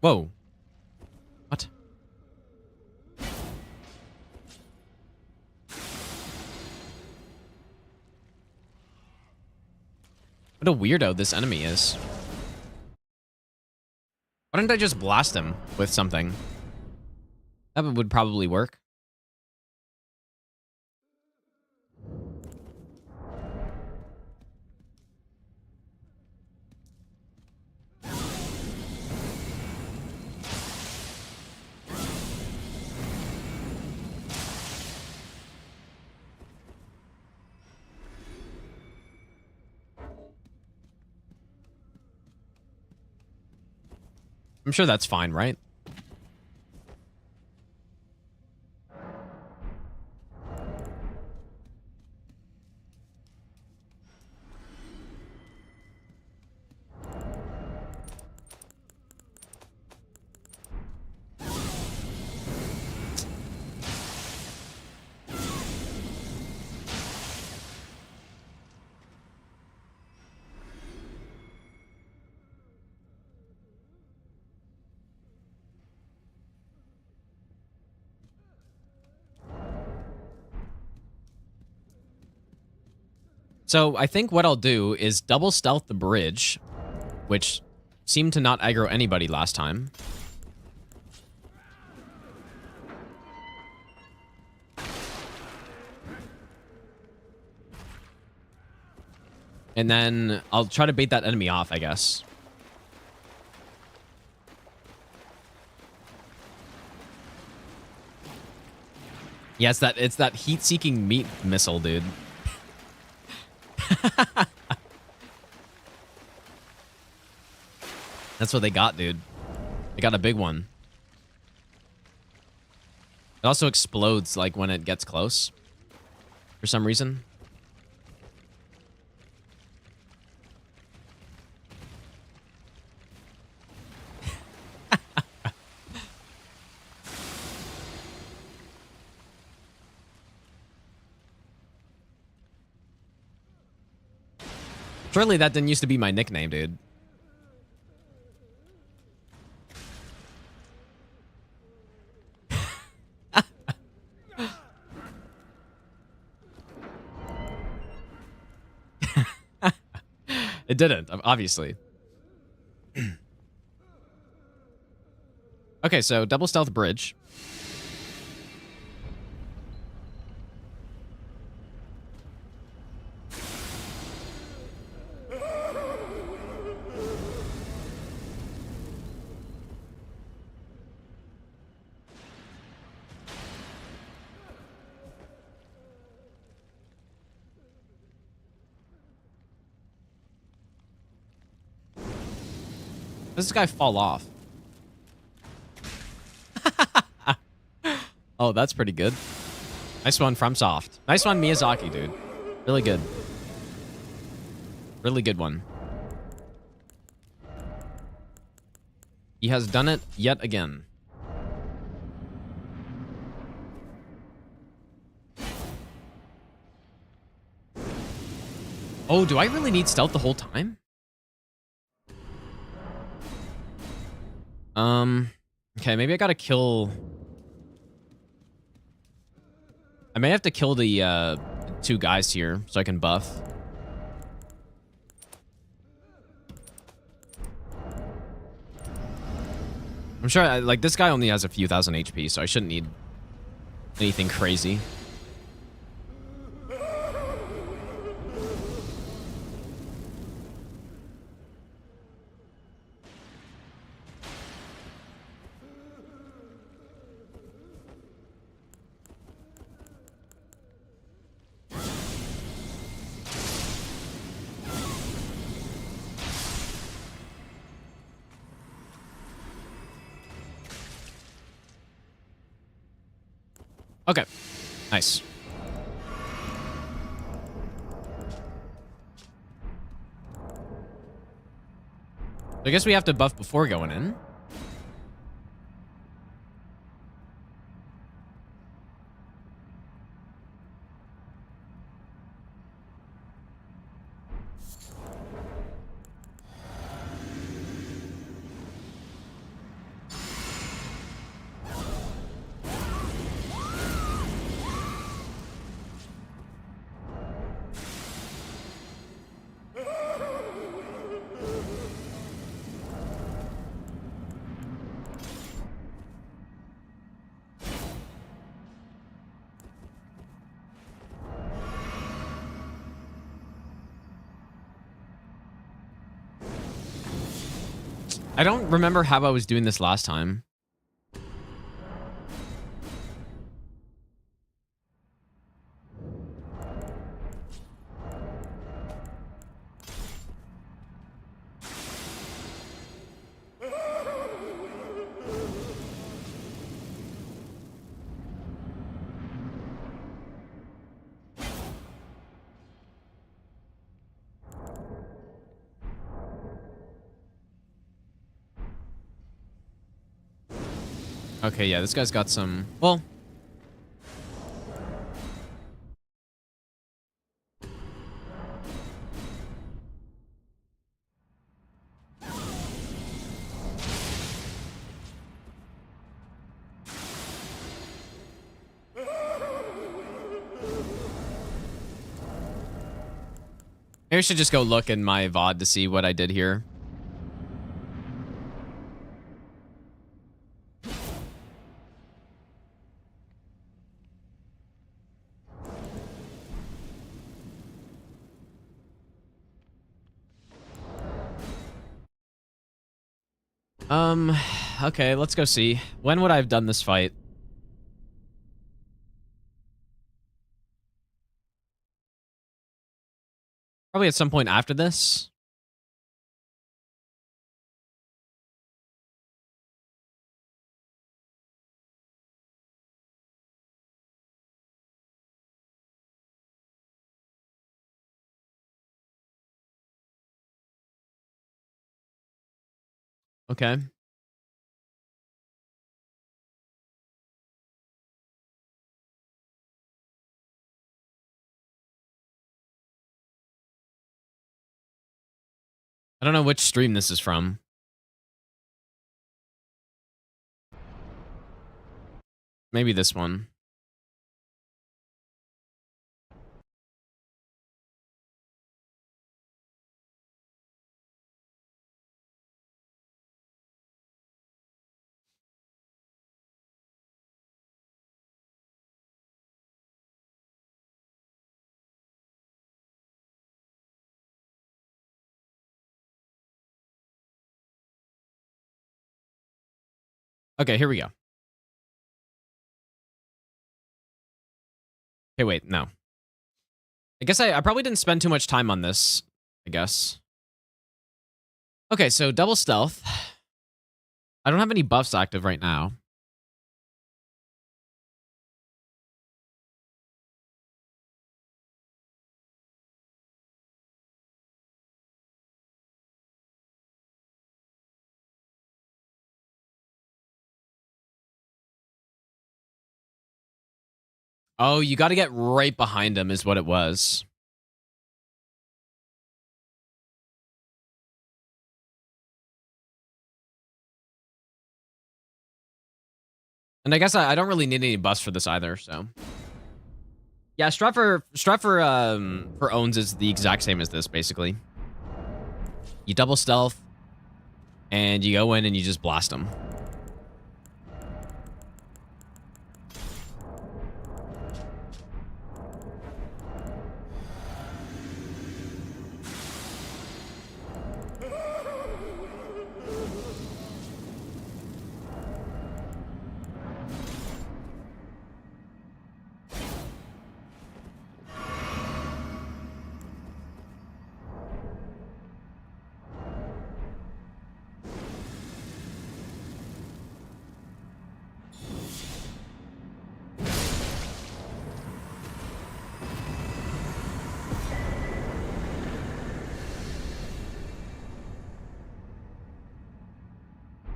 Whoa. What? What a weirdo this enemy is. Why didn't I just blast him with something? That would probably work. I'm sure that's fine, right? So I think what I'll do is double stealth the bridge, which seemed to not aggro anybody last time. And then I'll try to bait that enemy off, I guess. Yeah, it's that heat-seeking meat missile, dude. That's what they got, dude. They got a big one. It also explodes, like, when it gets close. For some reason. Surely that didn't used to be my nickname, dude. It didn't, obviously. Okay, so double stealth bridge. Does this guy fall off? Oh, that's pretty good. Nice one from Soft. Nice one, Miyazaki, dude. Really good. Really good one. He has done it yet again. Oh, do I really need stealth the whole time? Okay, maybe I gotta kill... I may have to kill the, two guys here so I can buff. I'm sure, like, this guy only has a few thousand HP, so I shouldn't need anything crazy. Okay, nice. I guess we have to buff before going in. I don't remember how I was doing this last time. Okay, yeah, this guy's got some... Well... Maybe I should just go look in my VOD to see what I did here. Okay, let's go see. When would I have done this fight? Probably at some point after this. Okay. I don't know which stream this is from. Maybe this one. Okay, here we go. Okay, wait, no. I guess I probably didn't spend too much time on this, I guess. Okay, so double stealth. I don't have any buffs active right now. Oh, you got to get right behind him is what it was. And I guess I don't really need any buffs for this either, so. Yeah, strat for owns is the exact same as this, basically. You double stealth, and you go in and you just blast them.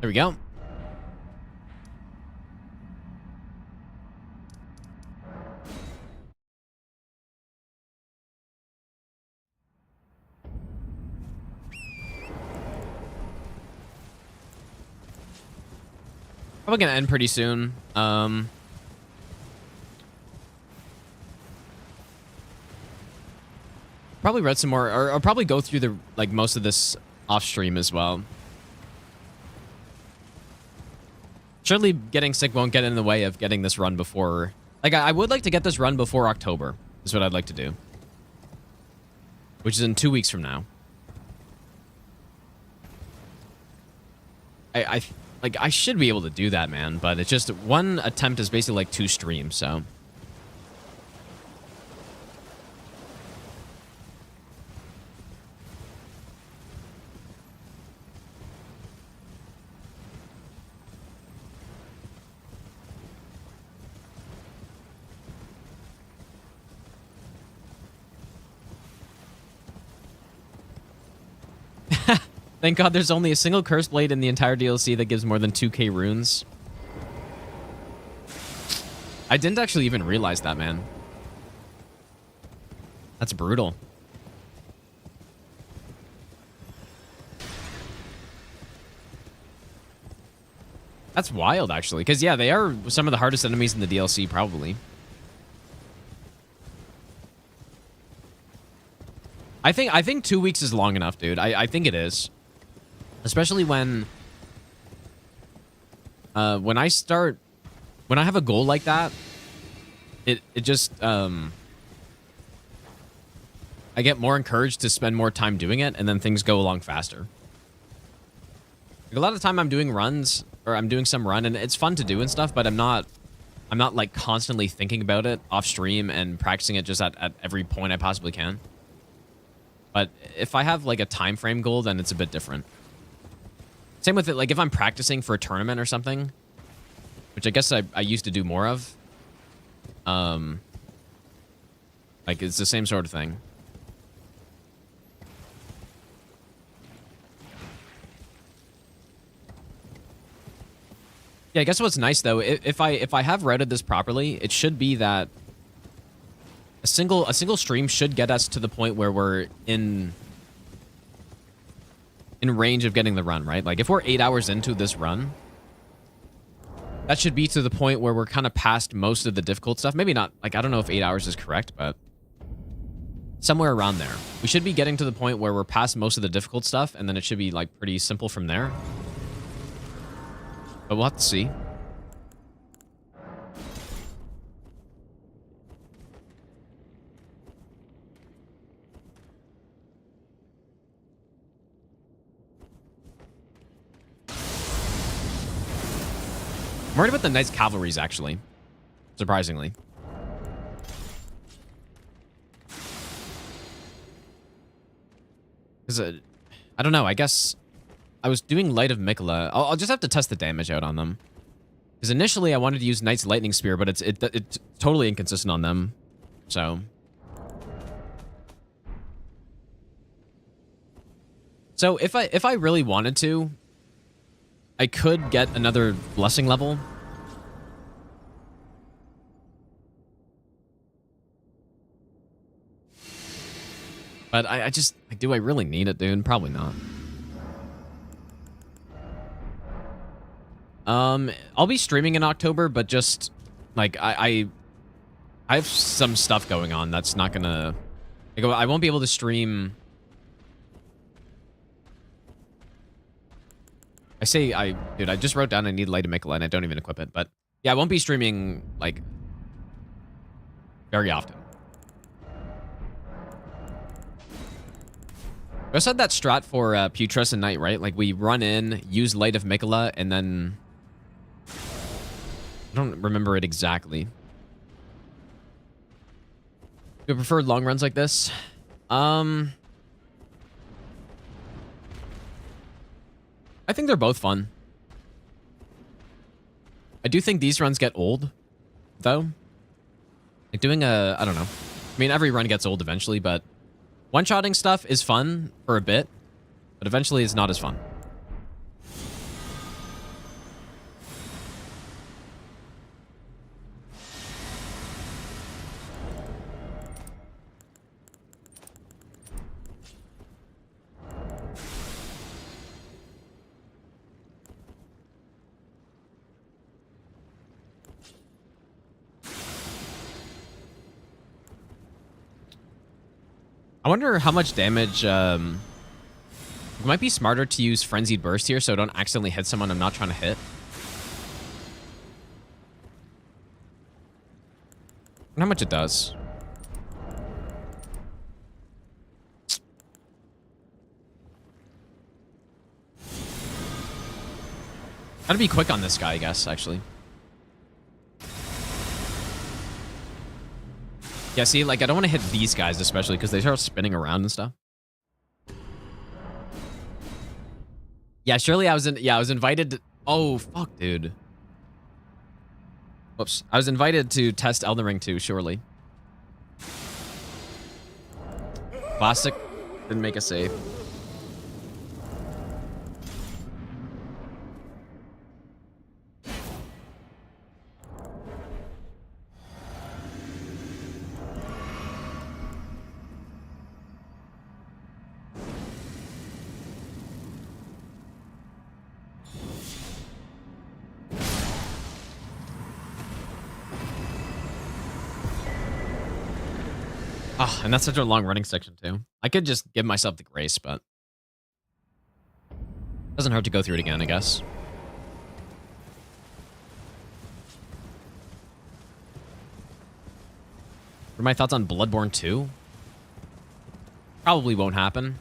There we go. Probably gonna end pretty soon. Probably read some more, or I'll probably go through the most of this off stream as well. Surely getting sick won't get in the way of getting this run before... Like, I would like to get this run before October, is what I'd like to do. Which is in 2 weeks from now. I should be able to do that, man, but it's just one attempt is basically like 2 streams, so... Thank God there's only a single curse blade in the entire DLC that gives more than 2k runes. I didn't actually even realize that, man. That's brutal. That's wild, actually. Because, yeah, they are some of the hardest enemies in the DLC, probably. I think 2 weeks is long enough, dude. I think it is. Especially when I have a goal like that, it just I get more encouraged to spend more time doing it, and then things go along faster. Like, a lot of the time I'm doing runs, or I'm doing some run, and it's fun to do and stuff, but I'm not like constantly thinking about it off stream and practicing it just at every point I possibly can. But if I have like a time frame goal, then it's a bit different. Same with it, like if I'm practicing for a tournament or something, which I guess I used to do more of. Like it's the same sort of thing. Yeah, I guess what's nice though, if I have routed this properly, it should be that a single stream should get us to the point where we're in range of getting the run, right? Like if we're 8 hours into this run, that should be to the point where we're kind of past most of the difficult stuff. Maybe not, like I don't know if 8 hours is correct, but somewhere around there. We should be getting to the point where we're past most of the difficult stuff, and then it should be like pretty simple from there. But we'll have to see. I'm worried about the Knights Cavalries, actually. Surprisingly. Because, I don't know, I guess I was doing Light of Mikola. I'll just have to test the damage out on them. Because initially I wanted to use Knight's Lightning Spear, but it's totally inconsistent on them. So if I really wanted to, I could get another blessing level. But I just, do I really need it, dude? Probably not. I'll be streaming in October, but just like I have some stuff going on that's not gonna, like, I won't be able to stream. Dude, I just wrote down I need Light of Mikola and I don't even equip it, but yeah, I won't be streaming like very often. We also had that strat for Putris and Knight, right? Like we run in, use Light of Mikola, and then I don't remember it exactly. Do you prefer long runs like this? I think they're both fun. I do think these runs get old, though. Like doing I don't know. I mean, every run gets old eventually, but one-shotting stuff is fun for a bit, but eventually it's not as fun. I wonder how much damage, it might be smarter to use Frenzied Burst here so I don't accidentally hit someone I'm not trying to hit. And how much it does. Gotta be quick on this guy, I guess, actually. Yeah, see, like, I don't want to hit these guys, especially, because they start spinning around and stuff. Yeah, surely I was invited to... Oh, fuck, dude. Whoops. I was invited to test Elden Ring 2, surely. Classic. Didn't make a save. Oh, and that's such a long running section too. I could just give myself the grace, but doesn't hurt to go through it again, I guess. What are my thoughts on Bloodborne 2? Probably won't happen.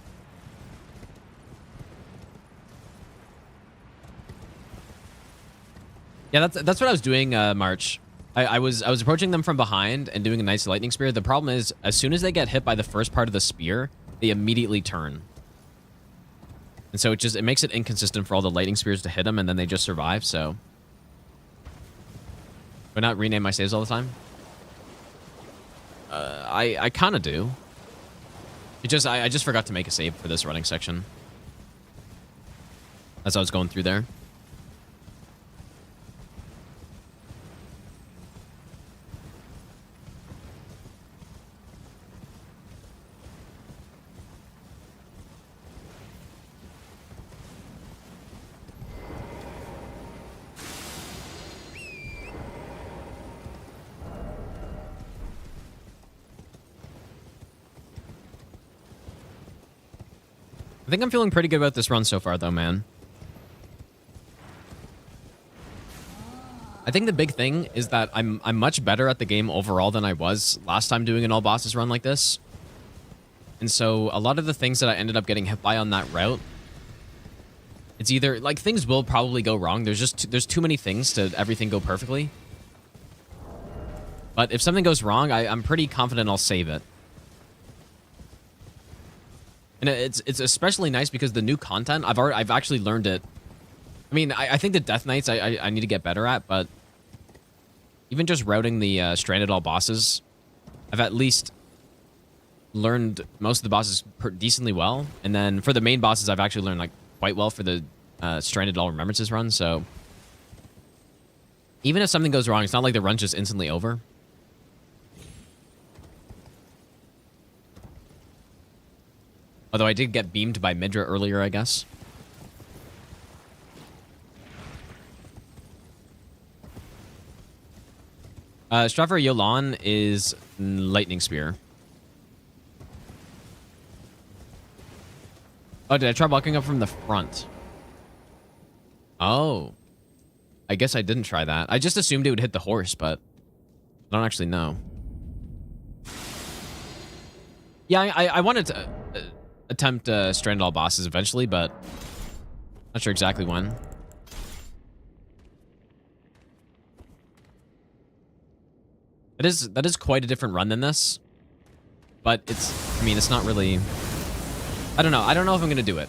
Yeah, that's what I was doing, March. I was approaching them from behind and doing a nice lightning spear. The problem is, as soon as they get hit by the first part of the spear, they immediately turn. And so it makes it inconsistent for all the lightning spears to hit them, and then they just survive, so. Why not rename my saves all the time? I kind of do. I just forgot to make a save for this running section as I was going through there. I think I'm feeling pretty good about this run so far, though, man. I think the big thing is that I'm much better at the game overall than I was last time doing an all bosses run like this. And so a lot of the things that I ended up getting hit by on that route, it's either like things will probably go wrong. There's too many things to everything go perfectly. But if something goes wrong, I'm pretty confident I'll save it. And it's especially nice because the new content, I've actually learned it. I mean, I think the Death Knights I need to get better at, but even just routing the stranded all bosses, I've at least learned most of the bosses decently well. And then for the main bosses, I've actually learned like quite well for the stranded all remembrances run. So even if something goes wrong, it's not like the run's just instantly over. Although I did get beamed by Midra earlier, I guess. Stratford Yolan is Lightning Spear. Oh, did I try walking up from the front? Oh. I guess I didn't try that. I just assumed it would hit the horse, but I don't actually know. Yeah, I wanted to attempt stranded all bosses eventually, but not sure exactly when. That is quite a different run than this, but I mean, it's not really, I don't know. I don't know if I'm going to do it.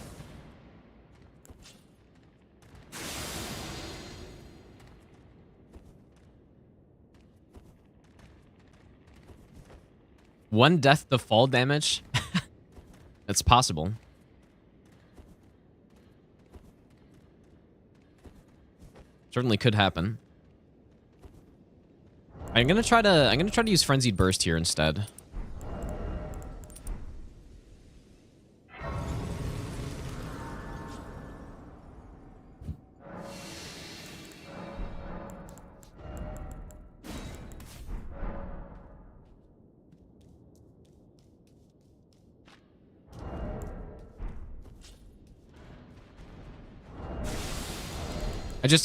One death to fall damage? It's possible. Certainly could happen. I'm gonna try to use Frenzied Burst here instead.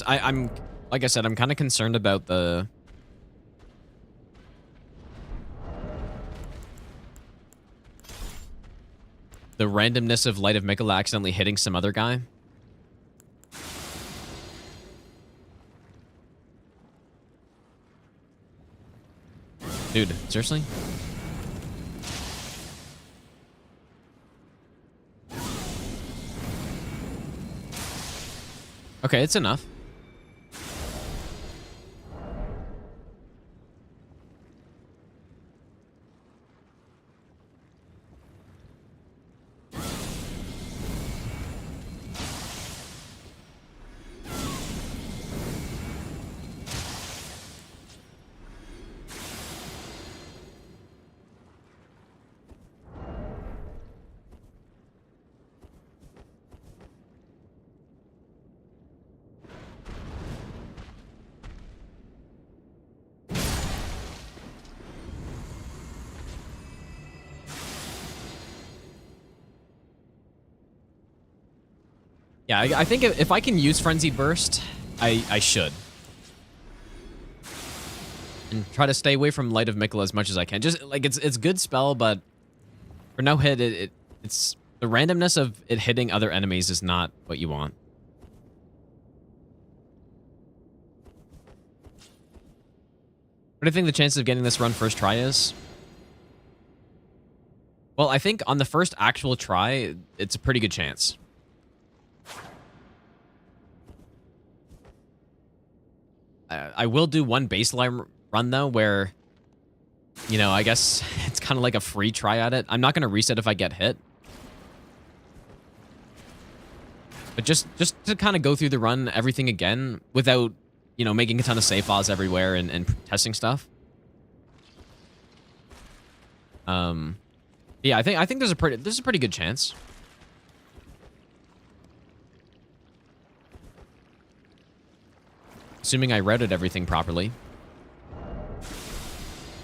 I'm like I said, I'm kind of concerned about the randomness of Light of Mikula accidentally hitting some other guy. Dude, seriously? Okay, it's enough. Yeah, I think if I can use Frenzied Burst, I should. And try to stay away from Light of Mikola as much as I can. Just, like, it's good spell, but for no hit, it's... The randomness of it hitting other enemies is not what you want. What do you think the chances of getting this run first try is? Well, I think on the first actual try, it's a pretty good chance. I will do one baseline run, though, where, you know, I guess it's kind of like a free try at it. I'm not going to reset if I get hit. But just to kind of go through the run, everything again, without, you know, making a ton of save files everywhere and testing stuff. Yeah, I think there's a pretty good chance. Assuming I routed everything properly.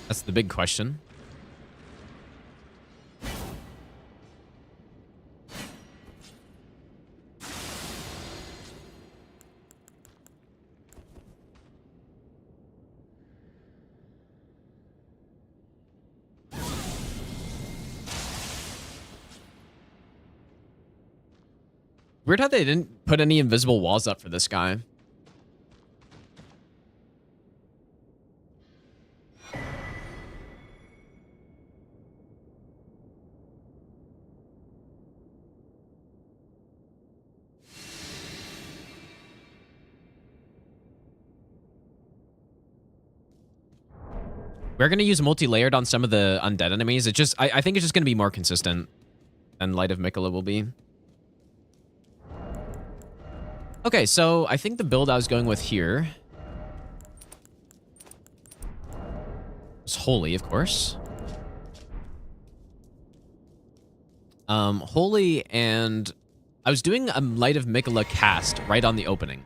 That's the big question. Weird how they didn't put any invisible walls up for this guy. We're going to use multi-layered on some of the undead enemies. It's just, I think it's just going to be more consistent than Light of Mikola will be. Okay, so I think the build I was going with here was Holy, of course. Holy, and I was doing a Light of Mikola cast right on the opening.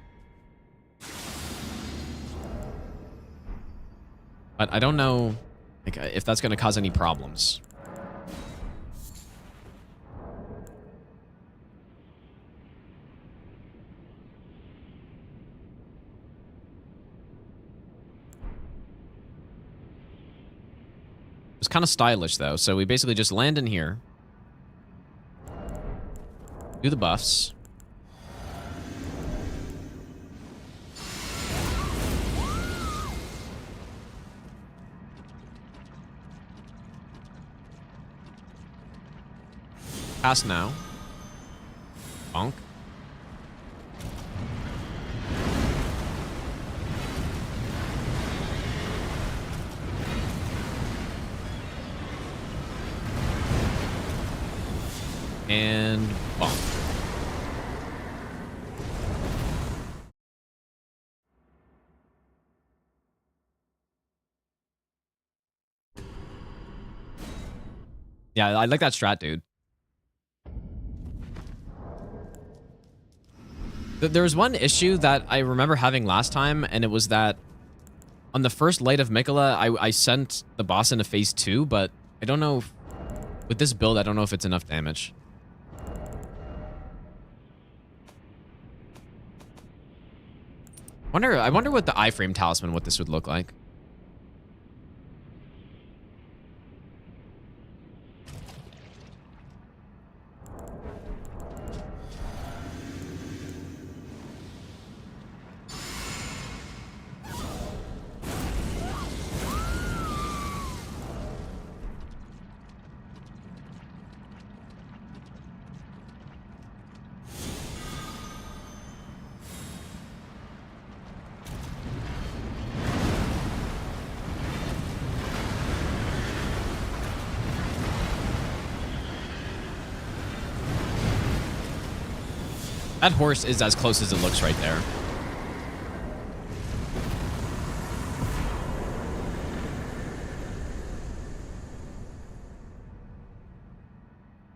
But I don't know, like, if that's going to cause any problems. It's kind of stylish, though. So we basically just land in here. Do the buffs. Pass now. Bonk. And bonk. Yeah, I like that strat, dude. There was one issue that I remember having last time, and it was that on the first Light of Mikola, I sent the boss into phase 2, but I don't know if, with this build, I don't know if it's enough damage. I wonder what the iframe talisman, what this would look like. That horse is as close as it looks right there.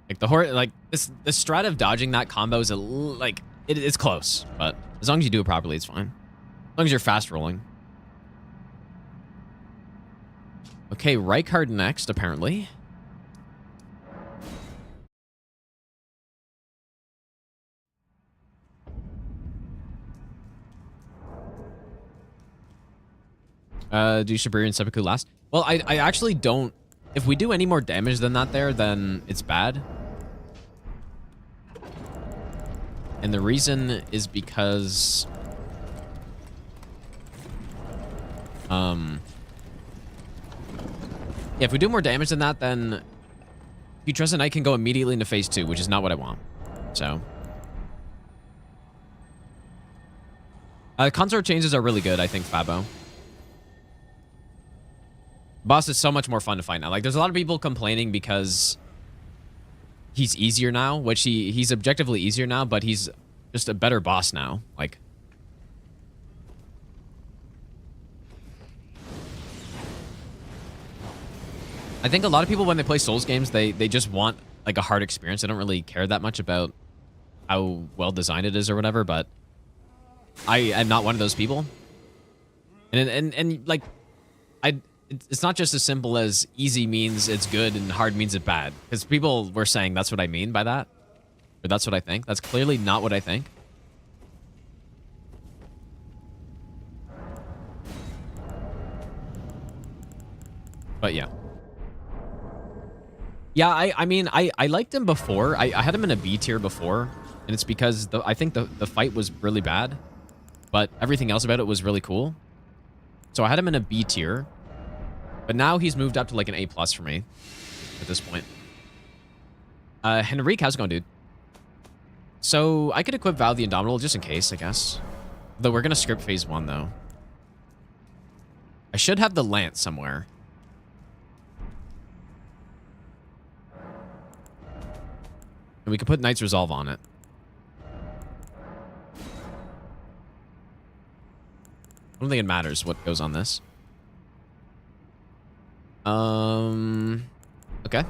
Like the horse, like the strat of dodging that combo is it's close, but as long as you do it properly, it's fine. As long as you're fast rolling. Okay, Rykard next, apparently. Do Shibuya and Seppuku last? Well, I actually don't. If we do any more damage than that there, then it's bad. And the reason is because... yeah, if we do more damage than that, then... You Trust the Knight can go immediately into phase 2, which is not what I want. So... consort changes are really good, I think, Fabo. Boss is so much more fun to fight now. Like, there's a lot of people complaining because he's easier now, which he's objectively easier now, but he's just a better boss now. Like, I think a lot of people, when they play Souls games, they just want, like, a hard experience. They don't really care that much about how well designed it is or whatever, but I am not one of those people. And like, it's not just as simple as easy means it's good and hard means it's bad. Because people were saying that's what I mean by that. Or that's what I think. That's clearly not what I think. But yeah. Yeah, I mean, I liked him before. I had him in a B tier before. And it's because I think the fight was really bad. But everything else about it was really cool. So I had him in a B tier. But now he's moved up to like an A+ for me at this point. Henrique, how's it going, dude? So I could equip Val the Indomitable just in case, I guess. Though we're going to script phase 1, though. I should have the Lance somewhere. And we could put Knight's Resolve on it. I don't think it matters what goes on this. Okay.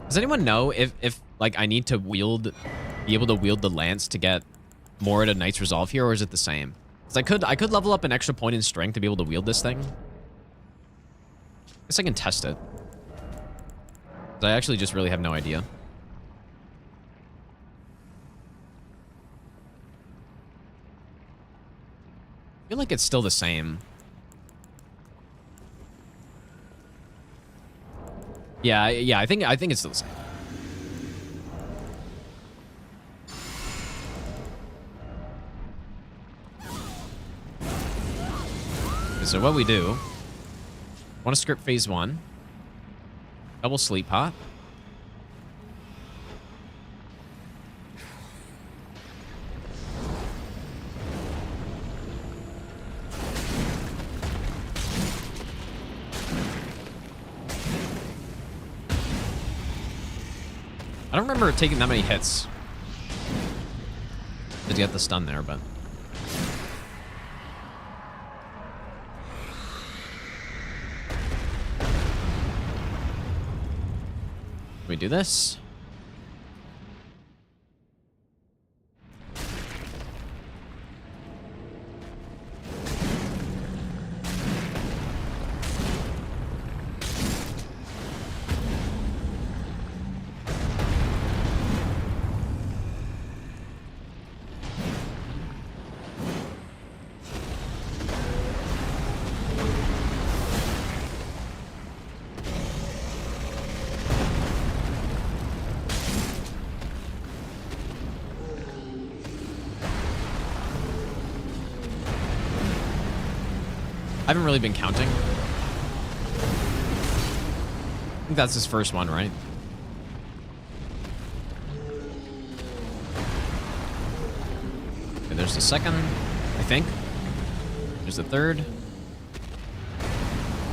Does anyone know if like I need to be able to wield the lance to get more at a Knight's Resolve here, or is it the same? Because I could level up an extra point in strength to be able to wield this thing. Guess I can test it. I actually just really have no idea. I feel like it's still the same. Yeah, I think it's still the same. Okay, so what we do, want to script phase 1. Double sleep pot. I don't remember taking that many hits to get the stun there, but... we do this. I haven't really been counting. I think that's his first one, right? Okay, there's the second, I think. There's the third.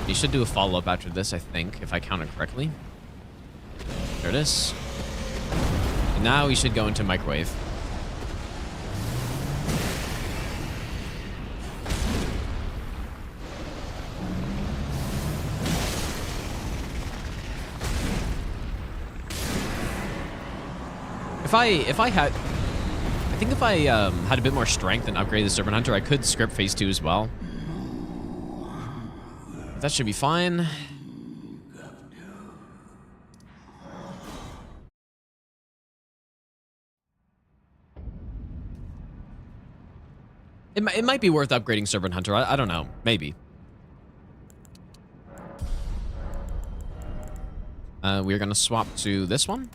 He should do a follow-up after this, I think, if I counted correctly. There it is. And now he should go into microwave. If I had a bit more strength and upgraded the Serpent Hunter, I could script phase 2 as well. That should be fine. It might be worth upgrading Servant Hunter. I don't know. Maybe. We're going to swap to this one.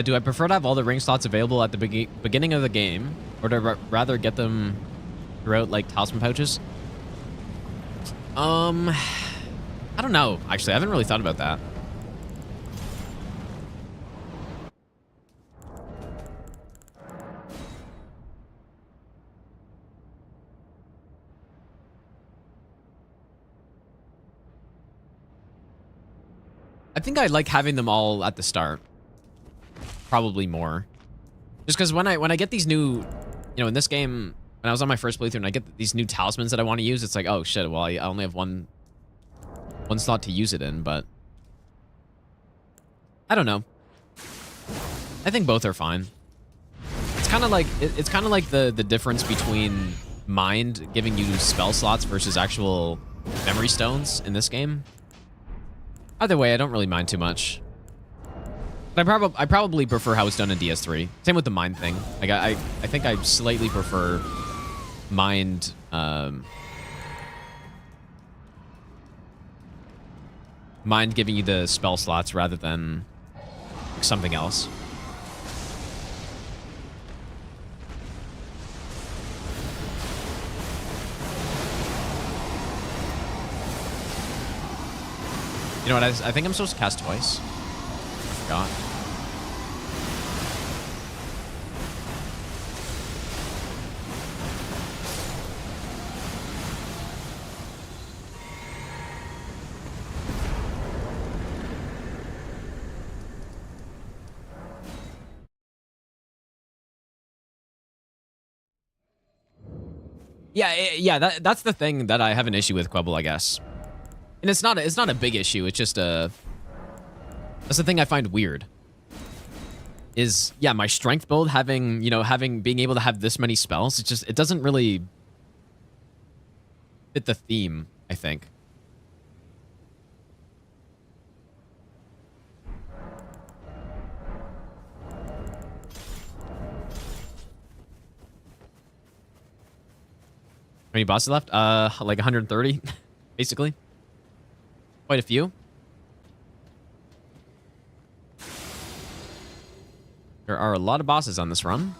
Do I prefer to have all the ring slots available at the beginning of the game, or to rather get them throughout, like, talisman pouches? I don't know. Actually, I haven't really thought about that. I think I like having them all at the start. Probably more. Just because when I get these new, you know, in this game, when I was on my first playthrough and I get these new talismans that I want to use, it's like, oh shit, well, I only have one slot to use it in, but I don't know. I think both are fine. It's kind of like the difference between mind giving you spell slots versus actual memory stones in this game. Either way, I don't really mind too much. But I probably prefer how it's done in DS3. Same with the mind thing. Like I think I slightly prefer mind mind giving you the spell slots rather than something else. You know what? I think I'm supposed to cast twice. I forgot. Yeah, that's the thing that I have an issue with, Quibble, I guess. And it's not a big issue. It's just that's the thing I find weird. Is yeah, my strength build being able to have this many spells, it doesn't really fit the theme, I think. How many bosses left? Like 130, basically. Quite a few. There are a lot of bosses on this run.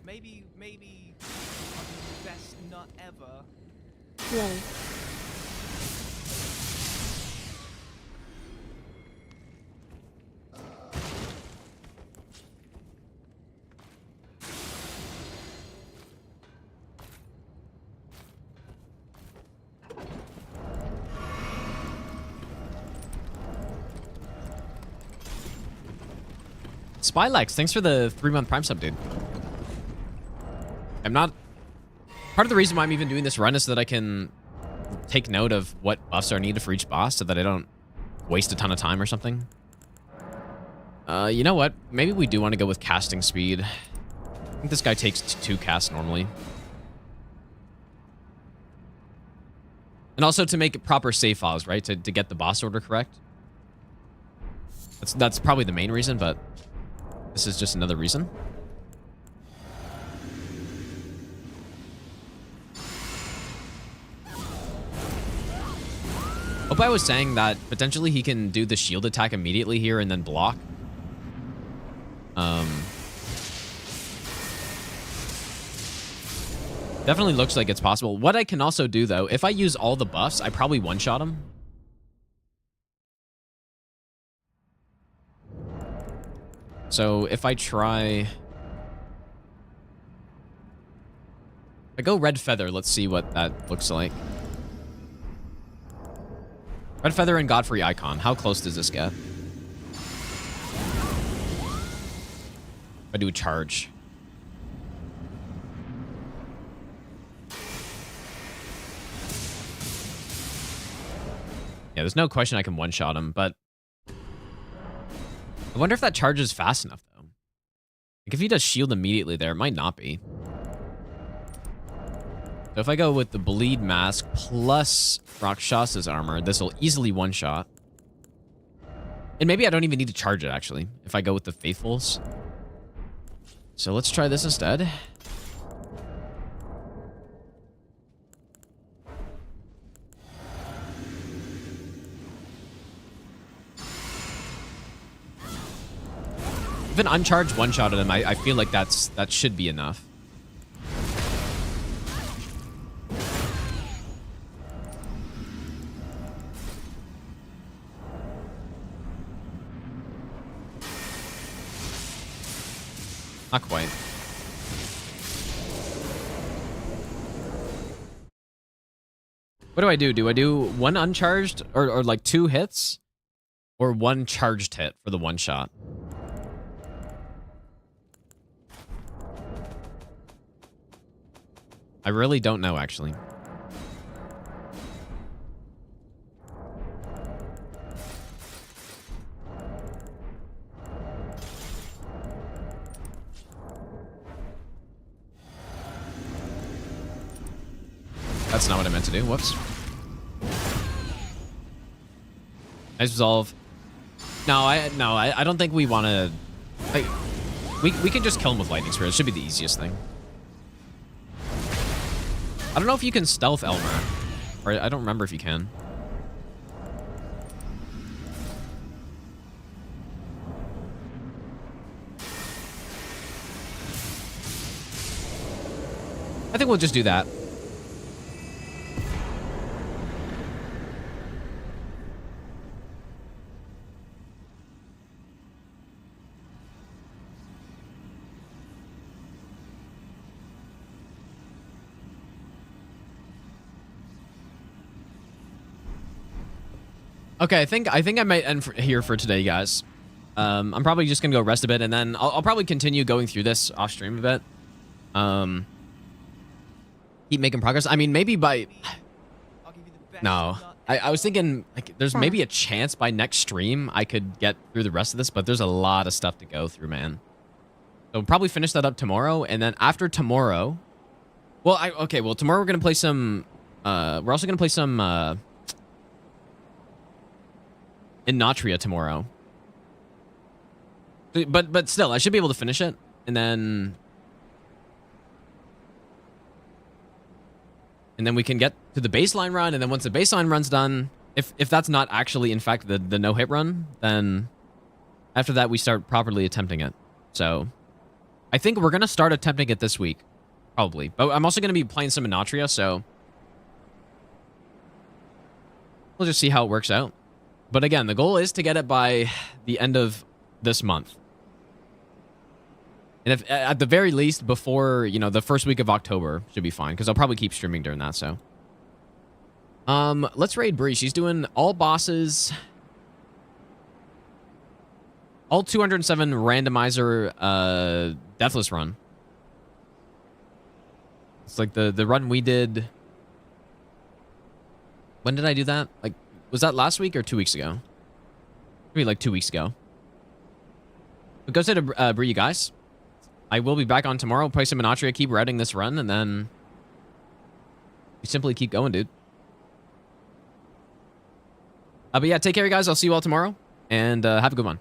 Maybe best not ever. Yay. Spylex, thanks for the 3-month Prime sub, dude. I'm not... Part of the reason why I'm even doing this run is so that I can take note of what buffs are needed for each boss so that I don't waste a ton of time or something. You know what? Maybe we do want to go with casting speed. I think this guy takes 2 casts normally. And also to make proper save files, right? To get the boss order correct. That's probably the main reason, but this is just another reason. Hope I was saying that potentially he can do the shield attack immediately here and then block. Definitely looks like it's possible. What I can also do, though, if I use all the buffs, I probably one-shot him. So if I try... If I go Red Feather, let's see what that looks like. Red Feather and Godfrey Icon. How close does this get? If I do a charge. Yeah, there's no question I can one-shot him, but... I wonder if that charge is fast enough, though. Like, if he does shield immediately there, it might not be. So if I go with the Bleed Mask plus Rakshasa's armor, this will easily one-shot. And maybe I don't even need to charge it, actually, if I go with the Faithfuls. So let's try this instead. If an uncharged one-shot at him, I feel like that should be enough. Not quite. What do I do? Do I do one uncharged or like 2 hits? Or 1 charged hit for the one shot? I really don't know, actually. That's not what I meant to do. Whoops. Nice resolve. No, I don't think we want to... Like, we can just kill him with Lightning Spirit. It should be the easiest thing. I don't know if you can stealth Elmer. Or I don't remember if you can. I think we'll just do that. Okay, I think I might end here for today, guys. I'm probably just gonna go rest a bit, and then I'll probably continue going through this off stream a bit. Keep making progress. I mean, maybe by... No. I was thinking, like, there's maybe a chance by next stream I could get through the rest of this, but there's a lot of stuff to go through, man. So we'll probably finish that up tomorrow, and then after tomorrow... Well, okay, well, tomorrow we're gonna play some... we're also gonna play some... in Natria tomorrow. But still, I should be able to finish it. And then we can get to the baseline run, and then once the baseline run's done, if that's not actually in fact the no-hit run, then after that we start properly attempting it. So I think we're gonna start attempting it this week. Probably. But I'm also gonna be playing some in Natria, so we'll just see how it works out. But again, the goal is to get it by the end of this month. And if at the very least before, you know, the first week of October should be fine, because I'll probably keep streaming during that, so. Let's raid Bree. She's doing all bosses. All 207 randomizer deathless run. It's like the run we did. When did I do that? Like, was that last week or 2 weeks ago? Maybe like 2 weeks ago. But go say to Bree, you guys. I will be back on tomorrow. Play some Monatria, keep routing this run, and then we simply keep going, dude. But yeah, take care, you guys. I'll see you all tomorrow, and have a good one.